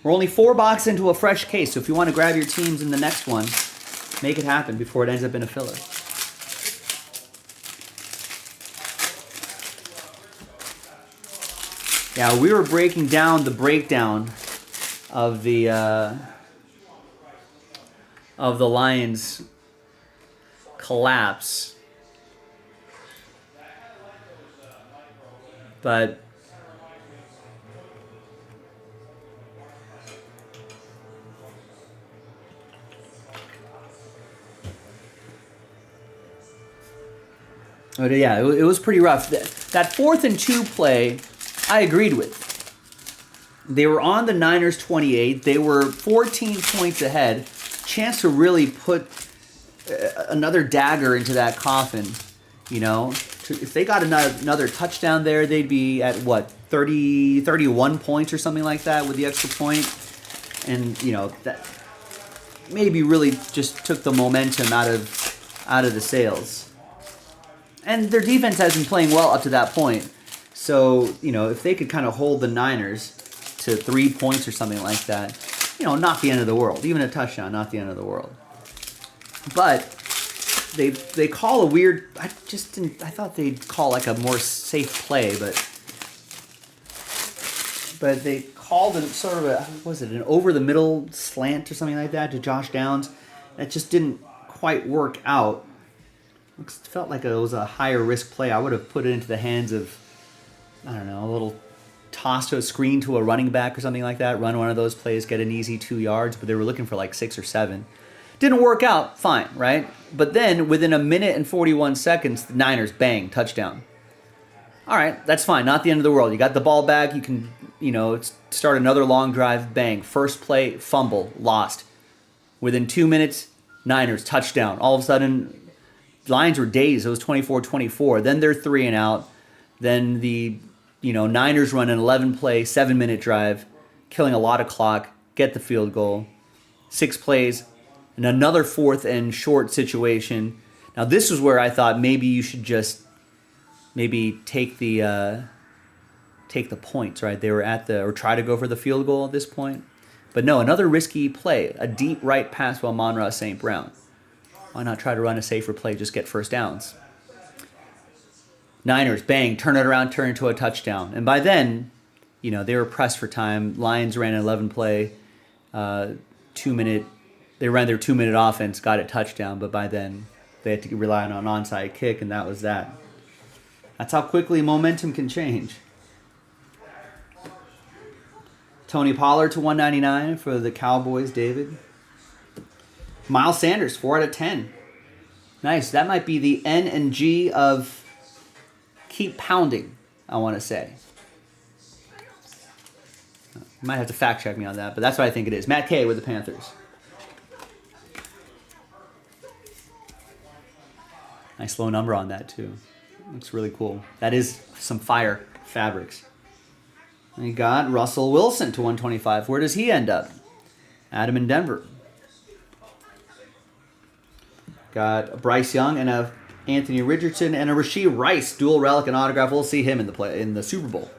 S1: We're only 4 boxes into a fresh case, so if you want to grab your teams in the next one, make it happen before it ends up in a filler. Yeah, we were breaking down the breakdown of the Lions' collapse, but yeah, it was pretty rough. That 4th and 2 play, I agreed with. They were on the Niners 28. They were 14 points ahead. Chance to really put another dagger into that coffin, you know. If they got another touchdown there, they'd be at, 31 points or something like that with the extra point. And, you know, that maybe really just took the momentum out of the sails. And their defense has been playing well up to that point. So, you know, if they could kind of hold the Niners to 3 points or something like that, you know, not the end of the world. Even a touchdown, not the end of the world. But they call a weird... I thought they'd call like a more safe play, but they called it sort of an over-the-middle slant or something like that to Josh Downs. That just didn't quite work out. It felt like it was a higher risk play. I would have put it into the hands of I don't know, a little toss to a screen to a running back or something like that. Run one of those plays, get an easy 2 yards, but they were looking for like 6 or 7. Didn't work out, fine, right? But then within a minute and 41 seconds, the Niners, bang, touchdown. All right, that's fine. Not the end of the world. You got the ball back. You can, start another long drive, bang. First play, fumble, lost. Within 2 minutes, Niners, touchdown. All of a sudden, Lions were dazed. It was 24-24. Then they're 3 and out. Then the, Niners run an 11-play, 7-minute drive, killing a lot of clock, get the field goal. 6 plays, and another 4th and short situation. Now, this is where I thought maybe you should just maybe take the points, right? They were or try to go for the field goal at this point. But no, another risky play, a deep right pass to Amon-Ra St. Brown. Why not try to run a safer play, just get first downs? Niners, bang, turn it around, turn it into a touchdown. And by then, they were pressed for time. Lions ran an 11-play, 2-minute. They ran their 2-minute offense, got a touchdown, but by then they had to rely on an onside kick, and that was that. That's how quickly momentum can change. Tony Pollard to 199 for the Cowboys, David. Miles Sanders, 4 out of 10. Nice. That might be the N and G of keep pounding, I want to say. You might have to fact check me on that, but that's what I think it is. Matt Kay with the Panthers. Nice low number on that, too. Looks really cool. That is some fire fabrics. And you got Russell Wilson to 125. Where does he end up? Adam in Denver. Got Bryce Young and a Anthony Richardson and a Rashee Rice dual relic and autograph. We'll see him in the Super Bowl.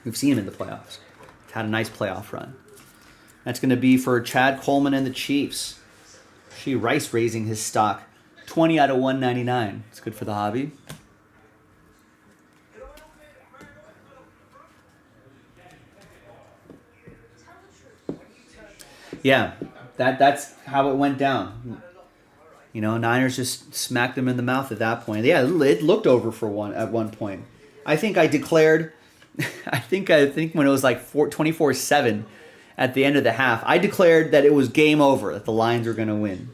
S1: We've seen him in the playoffs. He's had a nice playoff run. That's going to be for Chad Coleman and the Chiefs. Rashee Rice raising his stock. 20 out of 199. It's good for the hobby. Yeah, that's how it went down. Niners just smacked them in the mouth at that point. Yeah, it looked over at one point. I think I declared, I think when it was like 24-7 at the end of the half, I declared that it was game over, that the Lions were going to win.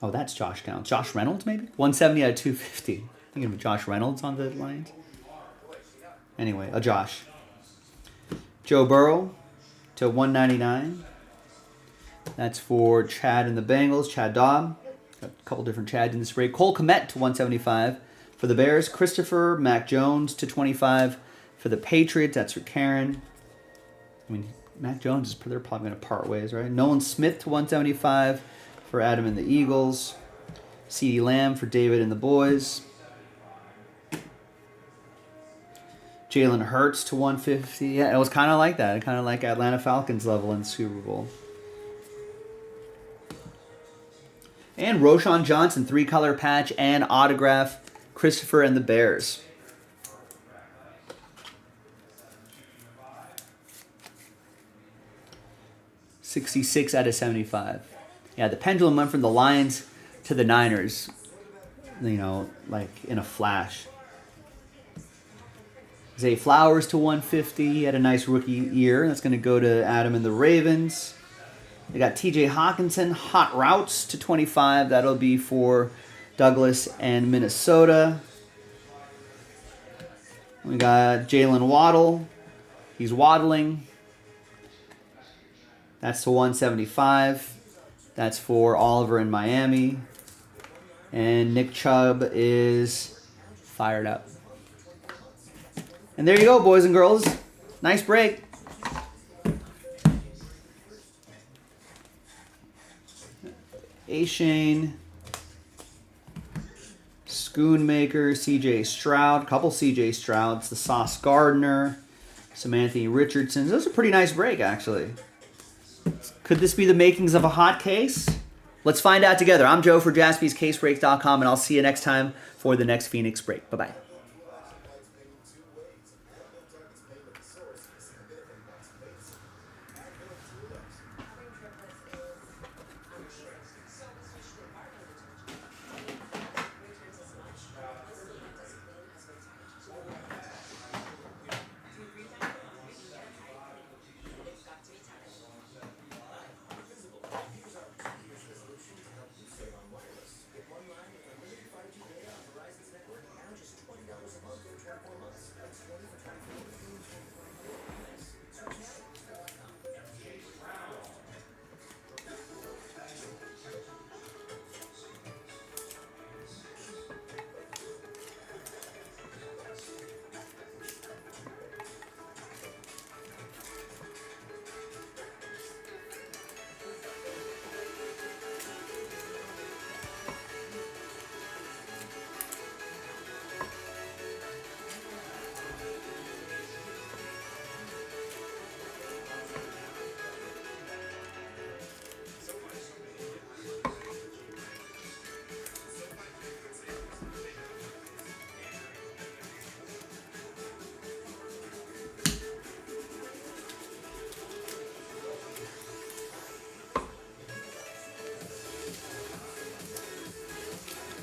S1: Oh, that's Josh Downs. Josh Reynolds, maybe? 170 out of 250. Thinking of Josh Reynolds on the Lions. Anyway, Josh. Joe Burrow to 199. That's for Chad and the Bengals. Chad Dobb. Got a couple different Chads in this break. Cole Kmet to 175 for the Bears. Christopher Mac Jones to 25 for the Patriots. That's for Karen. I mean, Mac Jones, they're probably going to part ways, right? Nolan Smith to 175 for Adam and the Eagles. CeeDee Lamb for David and the boys. Jalen Hurts to 150. Yeah, it was kind of like that. Kind of like Atlanta Falcons level in the Super Bowl. And Roshan Johnson, 3-color patch and autograph. Christopher and the Bears. $66 out of 75. Yeah, the pendulum went from the Lions to the Niners, like in a flash. Zay Flowers to 150. He had a nice rookie year. That's going to go to Adam and the Ravens. We got TJ Hawkinson, hot routes to 25. That'll be for Douglas and Minnesota. We got Jalen Waddle. He's waddling. That's to 175. That's for Oliver in Miami. And Nick Chubb is fired up. And there you go, boys and girls. Nice break. A-Shane, Schoonmaker, C.J. Stroud, couple C.J. Strouds, the Sauce Gardner, some Anthony Richardsons. That was a pretty nice break, actually. Could this be the makings of a hot case? Let's find out together. I'm Joe for JaspysCaseBreaks.com, and I'll see you next time for the next Phoenix break. Bye-bye.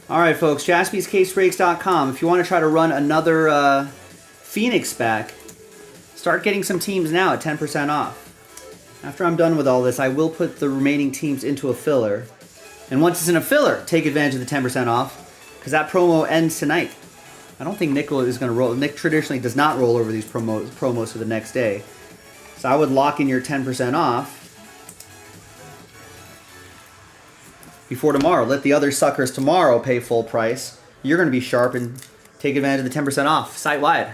S1: All right, folks, jaspyscasebreaks.com. If you want to try to run another Phoenix back, start getting some teams now at 10% off. After I'm done with all this, I will put the remaining teams into a filler. And once it's in a filler, take advantage of the 10% off, because that promo ends tonight. I don't think Nick is going to roll. Nick traditionally does not roll over these promos to the next day. So I would lock in your 10% off before tomorrow. Let the other suckers tomorrow pay full price. You're going to be sharp and take advantage of the 10% off site-wide.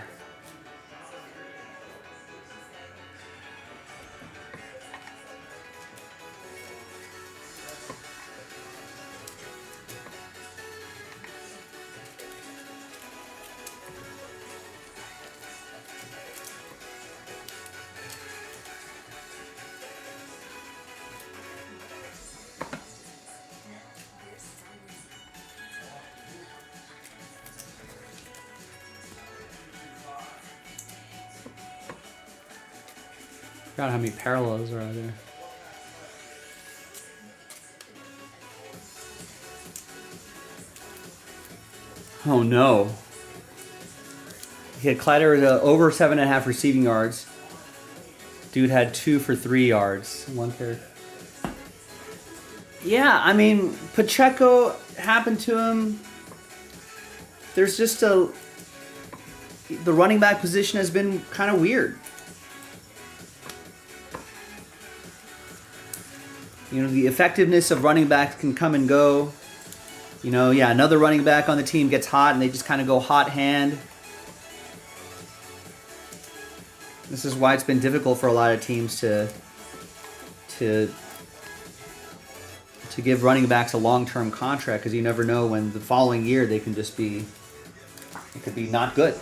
S1: Forgot how many parallels are out there. Oh no. He had Kleider over 7.5 receiving yards. Dude had 2 for 3 yards. One carry. Yeah, I mean, Pacheco happened to him. There's just the running back position has been kind of weird. You know, the effectiveness of running backs can come and go. You know, yeah, another running back on the team gets hot and they just kind of go hot hand. This is why it's been difficult for a lot of teams to give running backs a long-term contract, because you never know when the following year they can just be, it could be not good.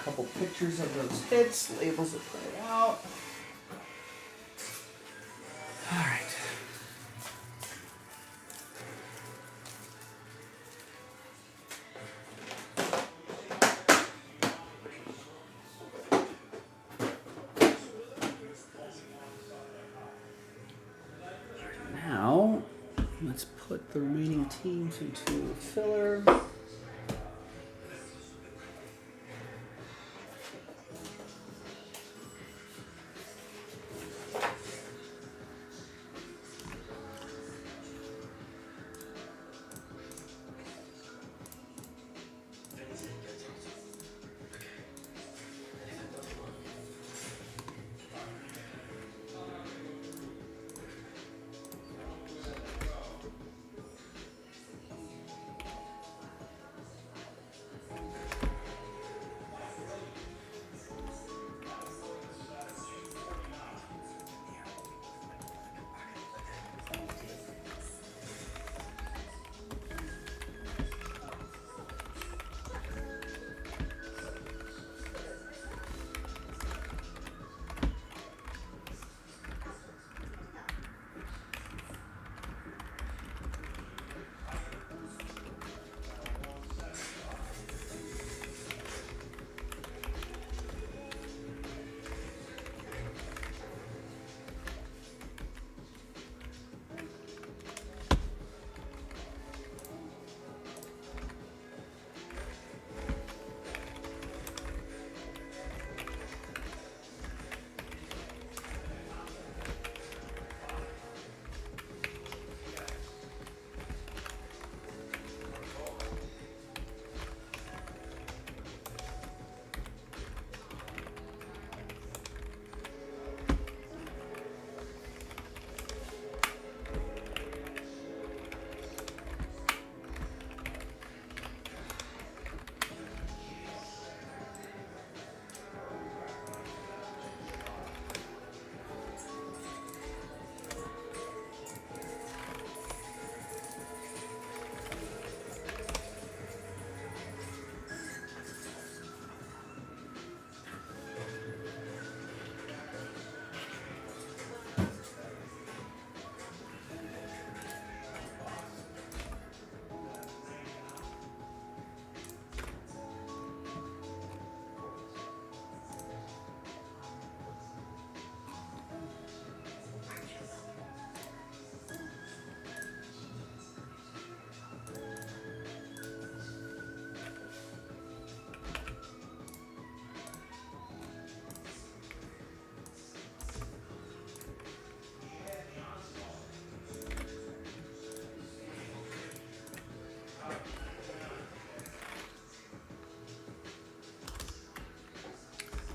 S1: A couple pictures of those hits, labels that play out. All right. Now, let's put the remaining teams into a filler.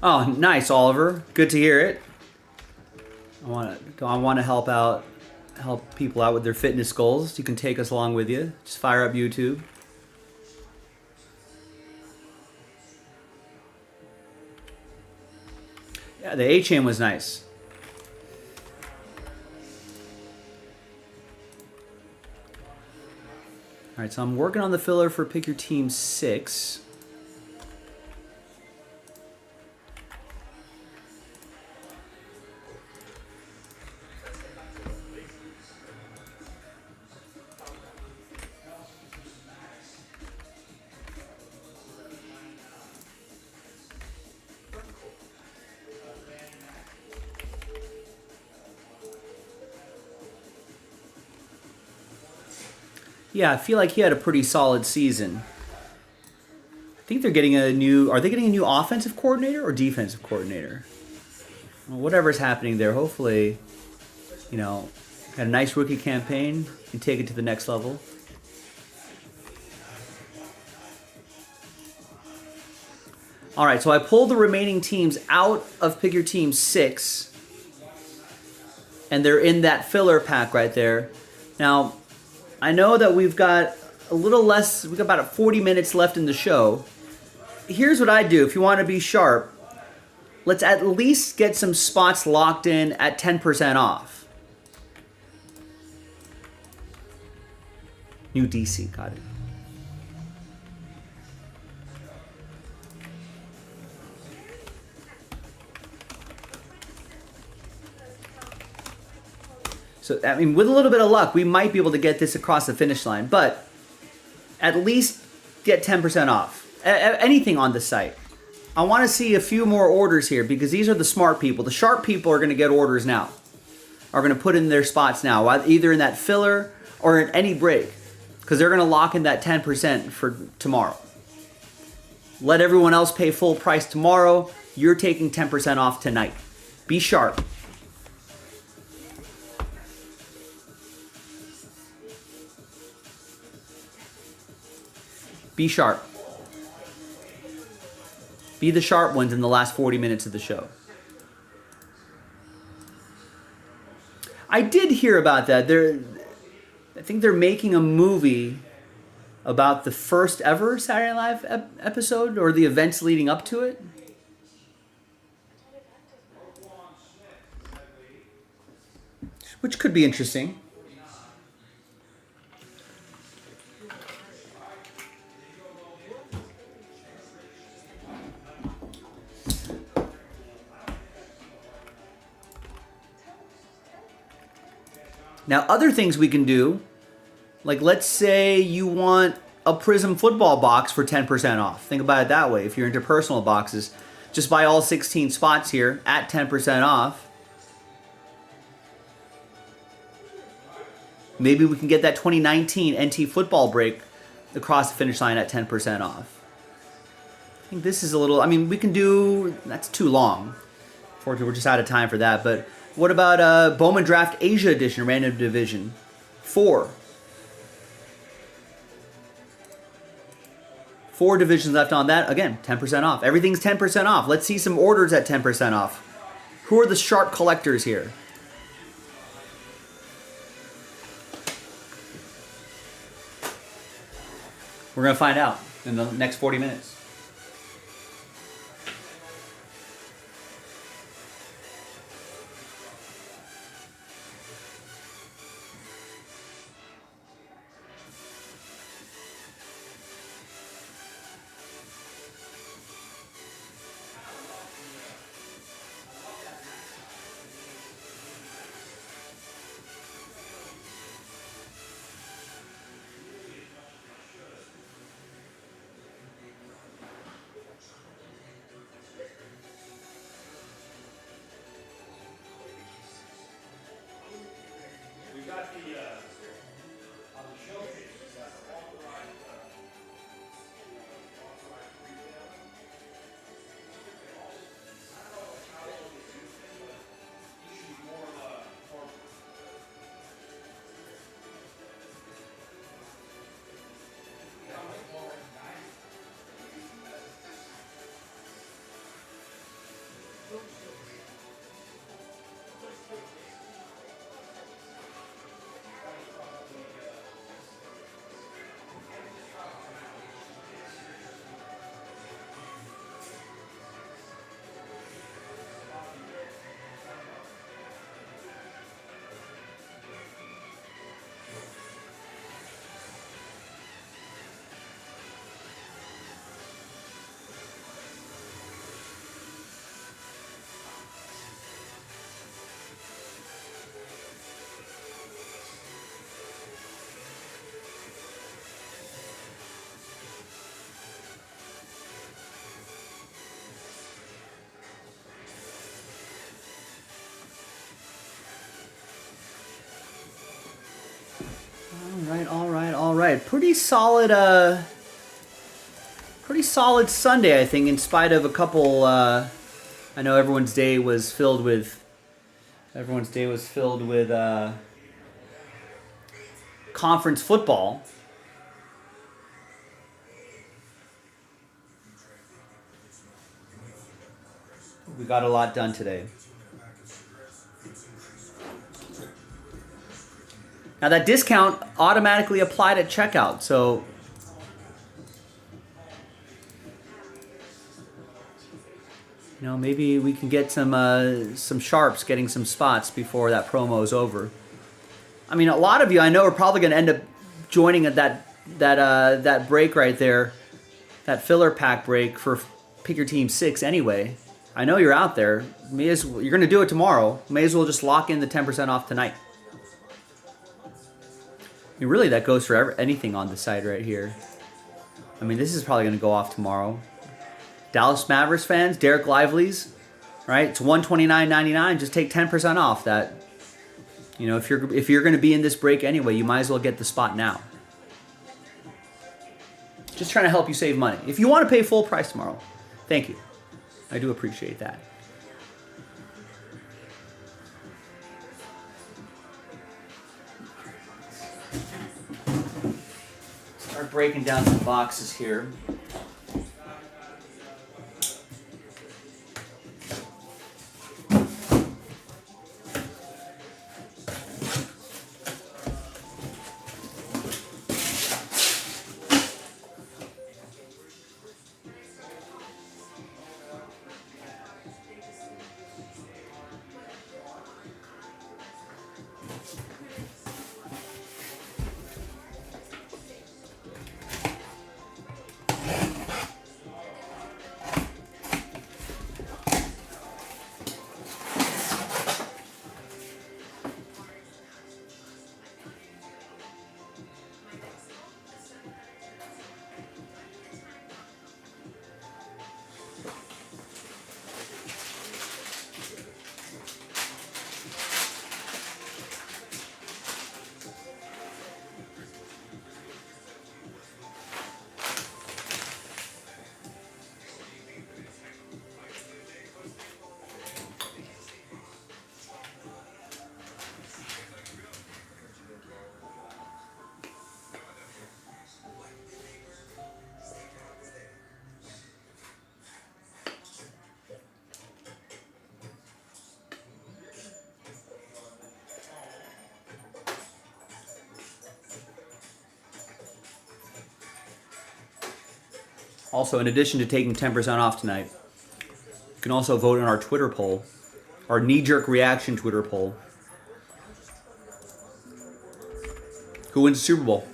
S1: Oh, nice, Oliver. Good to hear it. I want to help people out with their fitness goals. You can take us along with you. Just fire up YouTube. Yeah, the A chain was nice. All right, so I'm working on the filler for Pick Your Team 6. Yeah, I feel like he had a pretty solid season. I think they're getting a new... Are they getting a new offensive coordinator or defensive coordinator? Well, whatever's happening there, hopefully, you know, had a nice rookie campaign and take it to the next level. All right, so I pulled the remaining teams out of Pick Your Team 6, and they're in that filler pack right there. Now, I know that we've got a little less, we've got about 40 minutes left in the show. Here's what I do if you want to be sharp. Let's at least get some spots locked in at 10% off. New DC, got it. So, I mean, with a little bit of luck, we might be able to get this across the finish line. But at least get 10% off. Anything on the site. I want to see a few more orders here because these are the smart people. The sharp people are going to get orders now. Are going to put in their spots now, either in that filler or in any break. Because they're going to lock in that 10% for tomorrow. Let everyone else pay full price tomorrow. You're taking 10% off tonight. Be sharp. Be sharp. Be the sharp ones in the last 40 minutes of the show. I did hear about that. I think they're making a movie about the first ever Saturday Night Live episode or the events leading up to it. Which could be interesting. Now, other things we can do, like let's say you want a Prism football box for 10% off. Think about it that way. If you're into personal boxes, just buy all 16 spots here at 10% off. Maybe we can get that 2019 NT football break across the finish line at 10% off. I think this is a little, I mean, we can do, that's too long. Unfortunately, we're just out of time for that, but what about Bowman Draft Asia Edition, Random Division? 4 divisions left on that. Again, 10% off. Everything's 10% off. Let's see some orders at 10% off. Who are the sharp collectors here? We're going to find out in the next 40 minutes.
S3: We got the, on the showcase, we got authorized retail. I don't know how long it's used, but you should be more,
S1: All right. Pretty solid Sunday, I think, in spite of a couple, I know everyone's day was filled with conference football. We got a lot done today. Now that discount automatically applied at checkout, so maybe we can get some sharps getting some spots before that promo is over. I mean, a lot of you I know are probably going to end up joining at that break right there, that filler pack break for Pick Your Team 6 anyway. I know you're out there. You're going to do it tomorrow. May as well just lock in the 10% off tonight. I mean, really, that goes for anything on the side right here. I mean, this is probably going to go off tomorrow. Dallas Mavericks fans, Derek Lively's, right? It's $129.99. Just take 10% off that. You know, if you're going to be in this break anyway, you might as well get the spot now. Just trying to help you save money. If you want to pay full price tomorrow, thank you. I do appreciate that. Start breaking down some boxes here. Also, in addition to taking 10% off tonight, you can also vote in our Twitter poll, our knee-jerk reaction Twitter poll. Who wins the Super Bowl?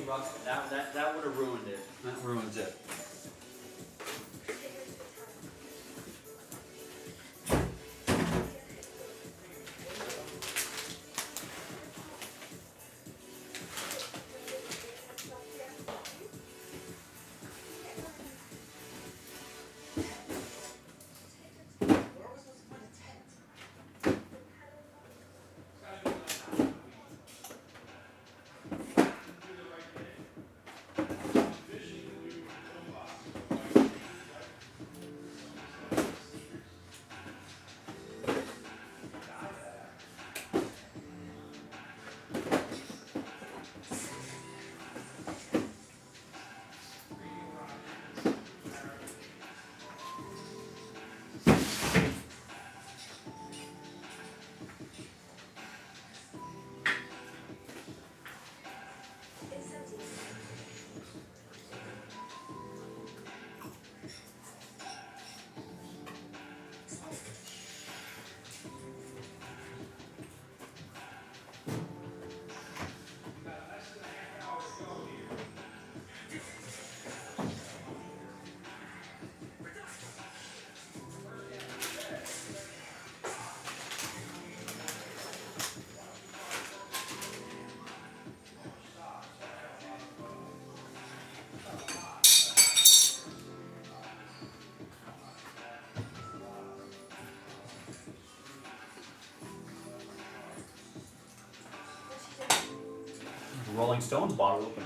S1: That would have ruined it. That ruins it. Rolling Stones bottle opener.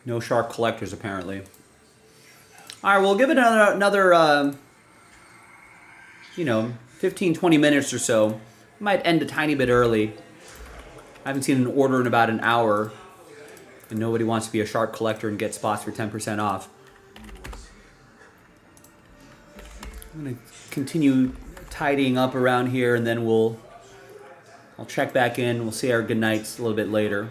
S1: No sharp collectors, apparently. All right, we'll give it another 15, 20 minutes or so. Might end a tiny bit early. I haven't seen an order in about an hour, and nobody wants to be a sharp collector and get spots for 10% off. I'm going to continue tidying up around here, and then I'll check back in. We'll say our goodnights a little bit later.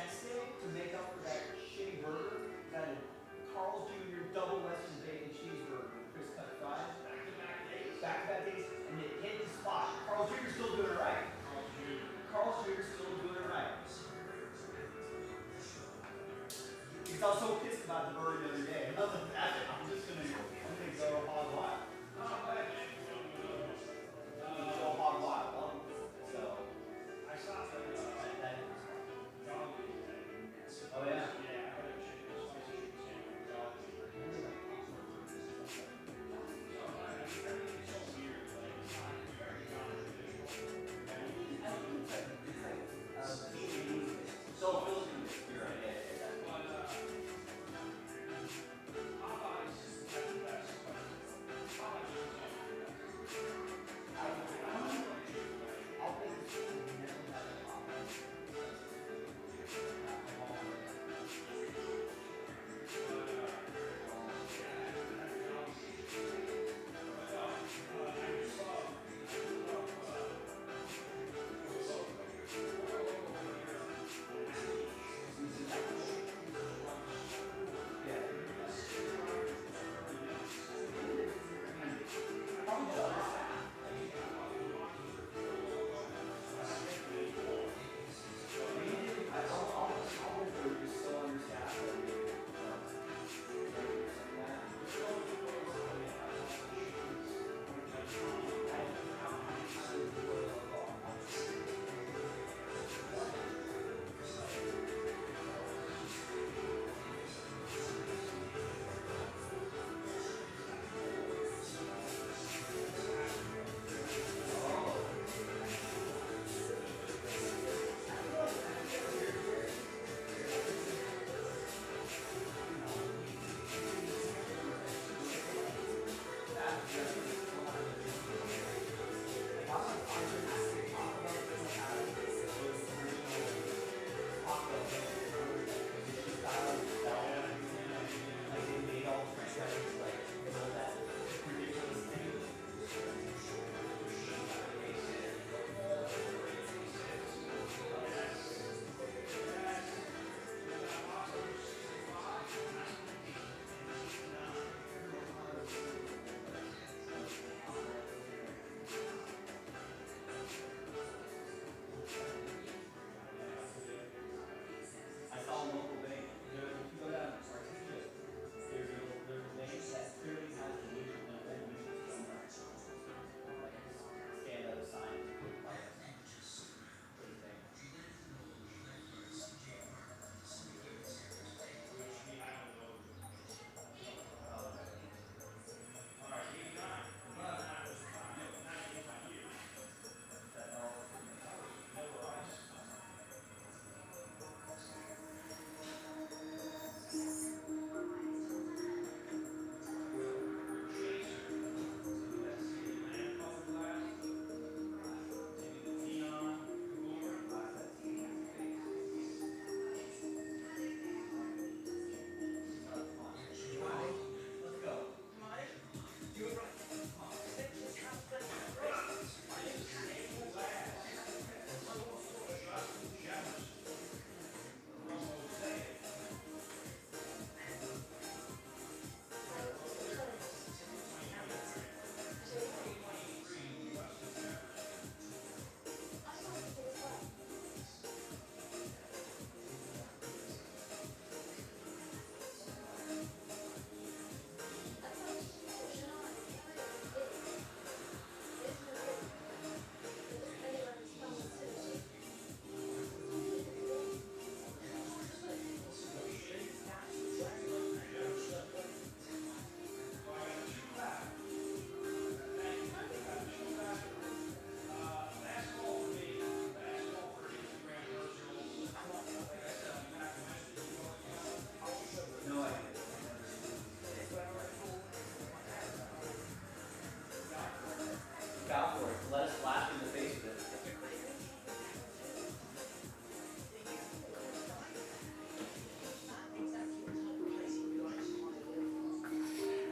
S1: next day, to make up for that shitty burger, got a Carl's Jr. double Western bacon cheeseburger with Chris cut fries. Back-to-back days, and it hit the spot. Carl's Jr. still doing it right. Carl's Jr. still doing it right. Because I was so pissed about the burger the other day. I was like, "That's it. I'm gonna go hog wild. Go hog wild. So
S3: I saw that.
S1: that oh yeah. So Philippines, you're right.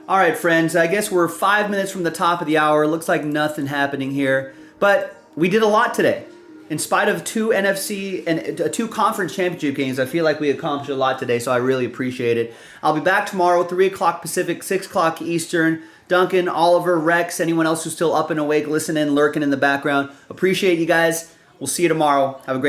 S1: All right, friends, I guess we're 5 minutes from the top of the hour. Looks like nothing happening here. But we did a lot today. in spite of 2 NFC and 2 conference championship games, I feel like we accomplished a lot today, so I really appreciate it. I'll be back tomorrow, 3 o'clock Pacific, 6 o'clock Eastern. Duncan, Oliver, Rex, anyone else who's still up and awake, listening, lurking in the background. Appreciate you guys. We'll see you tomorrow. Have a great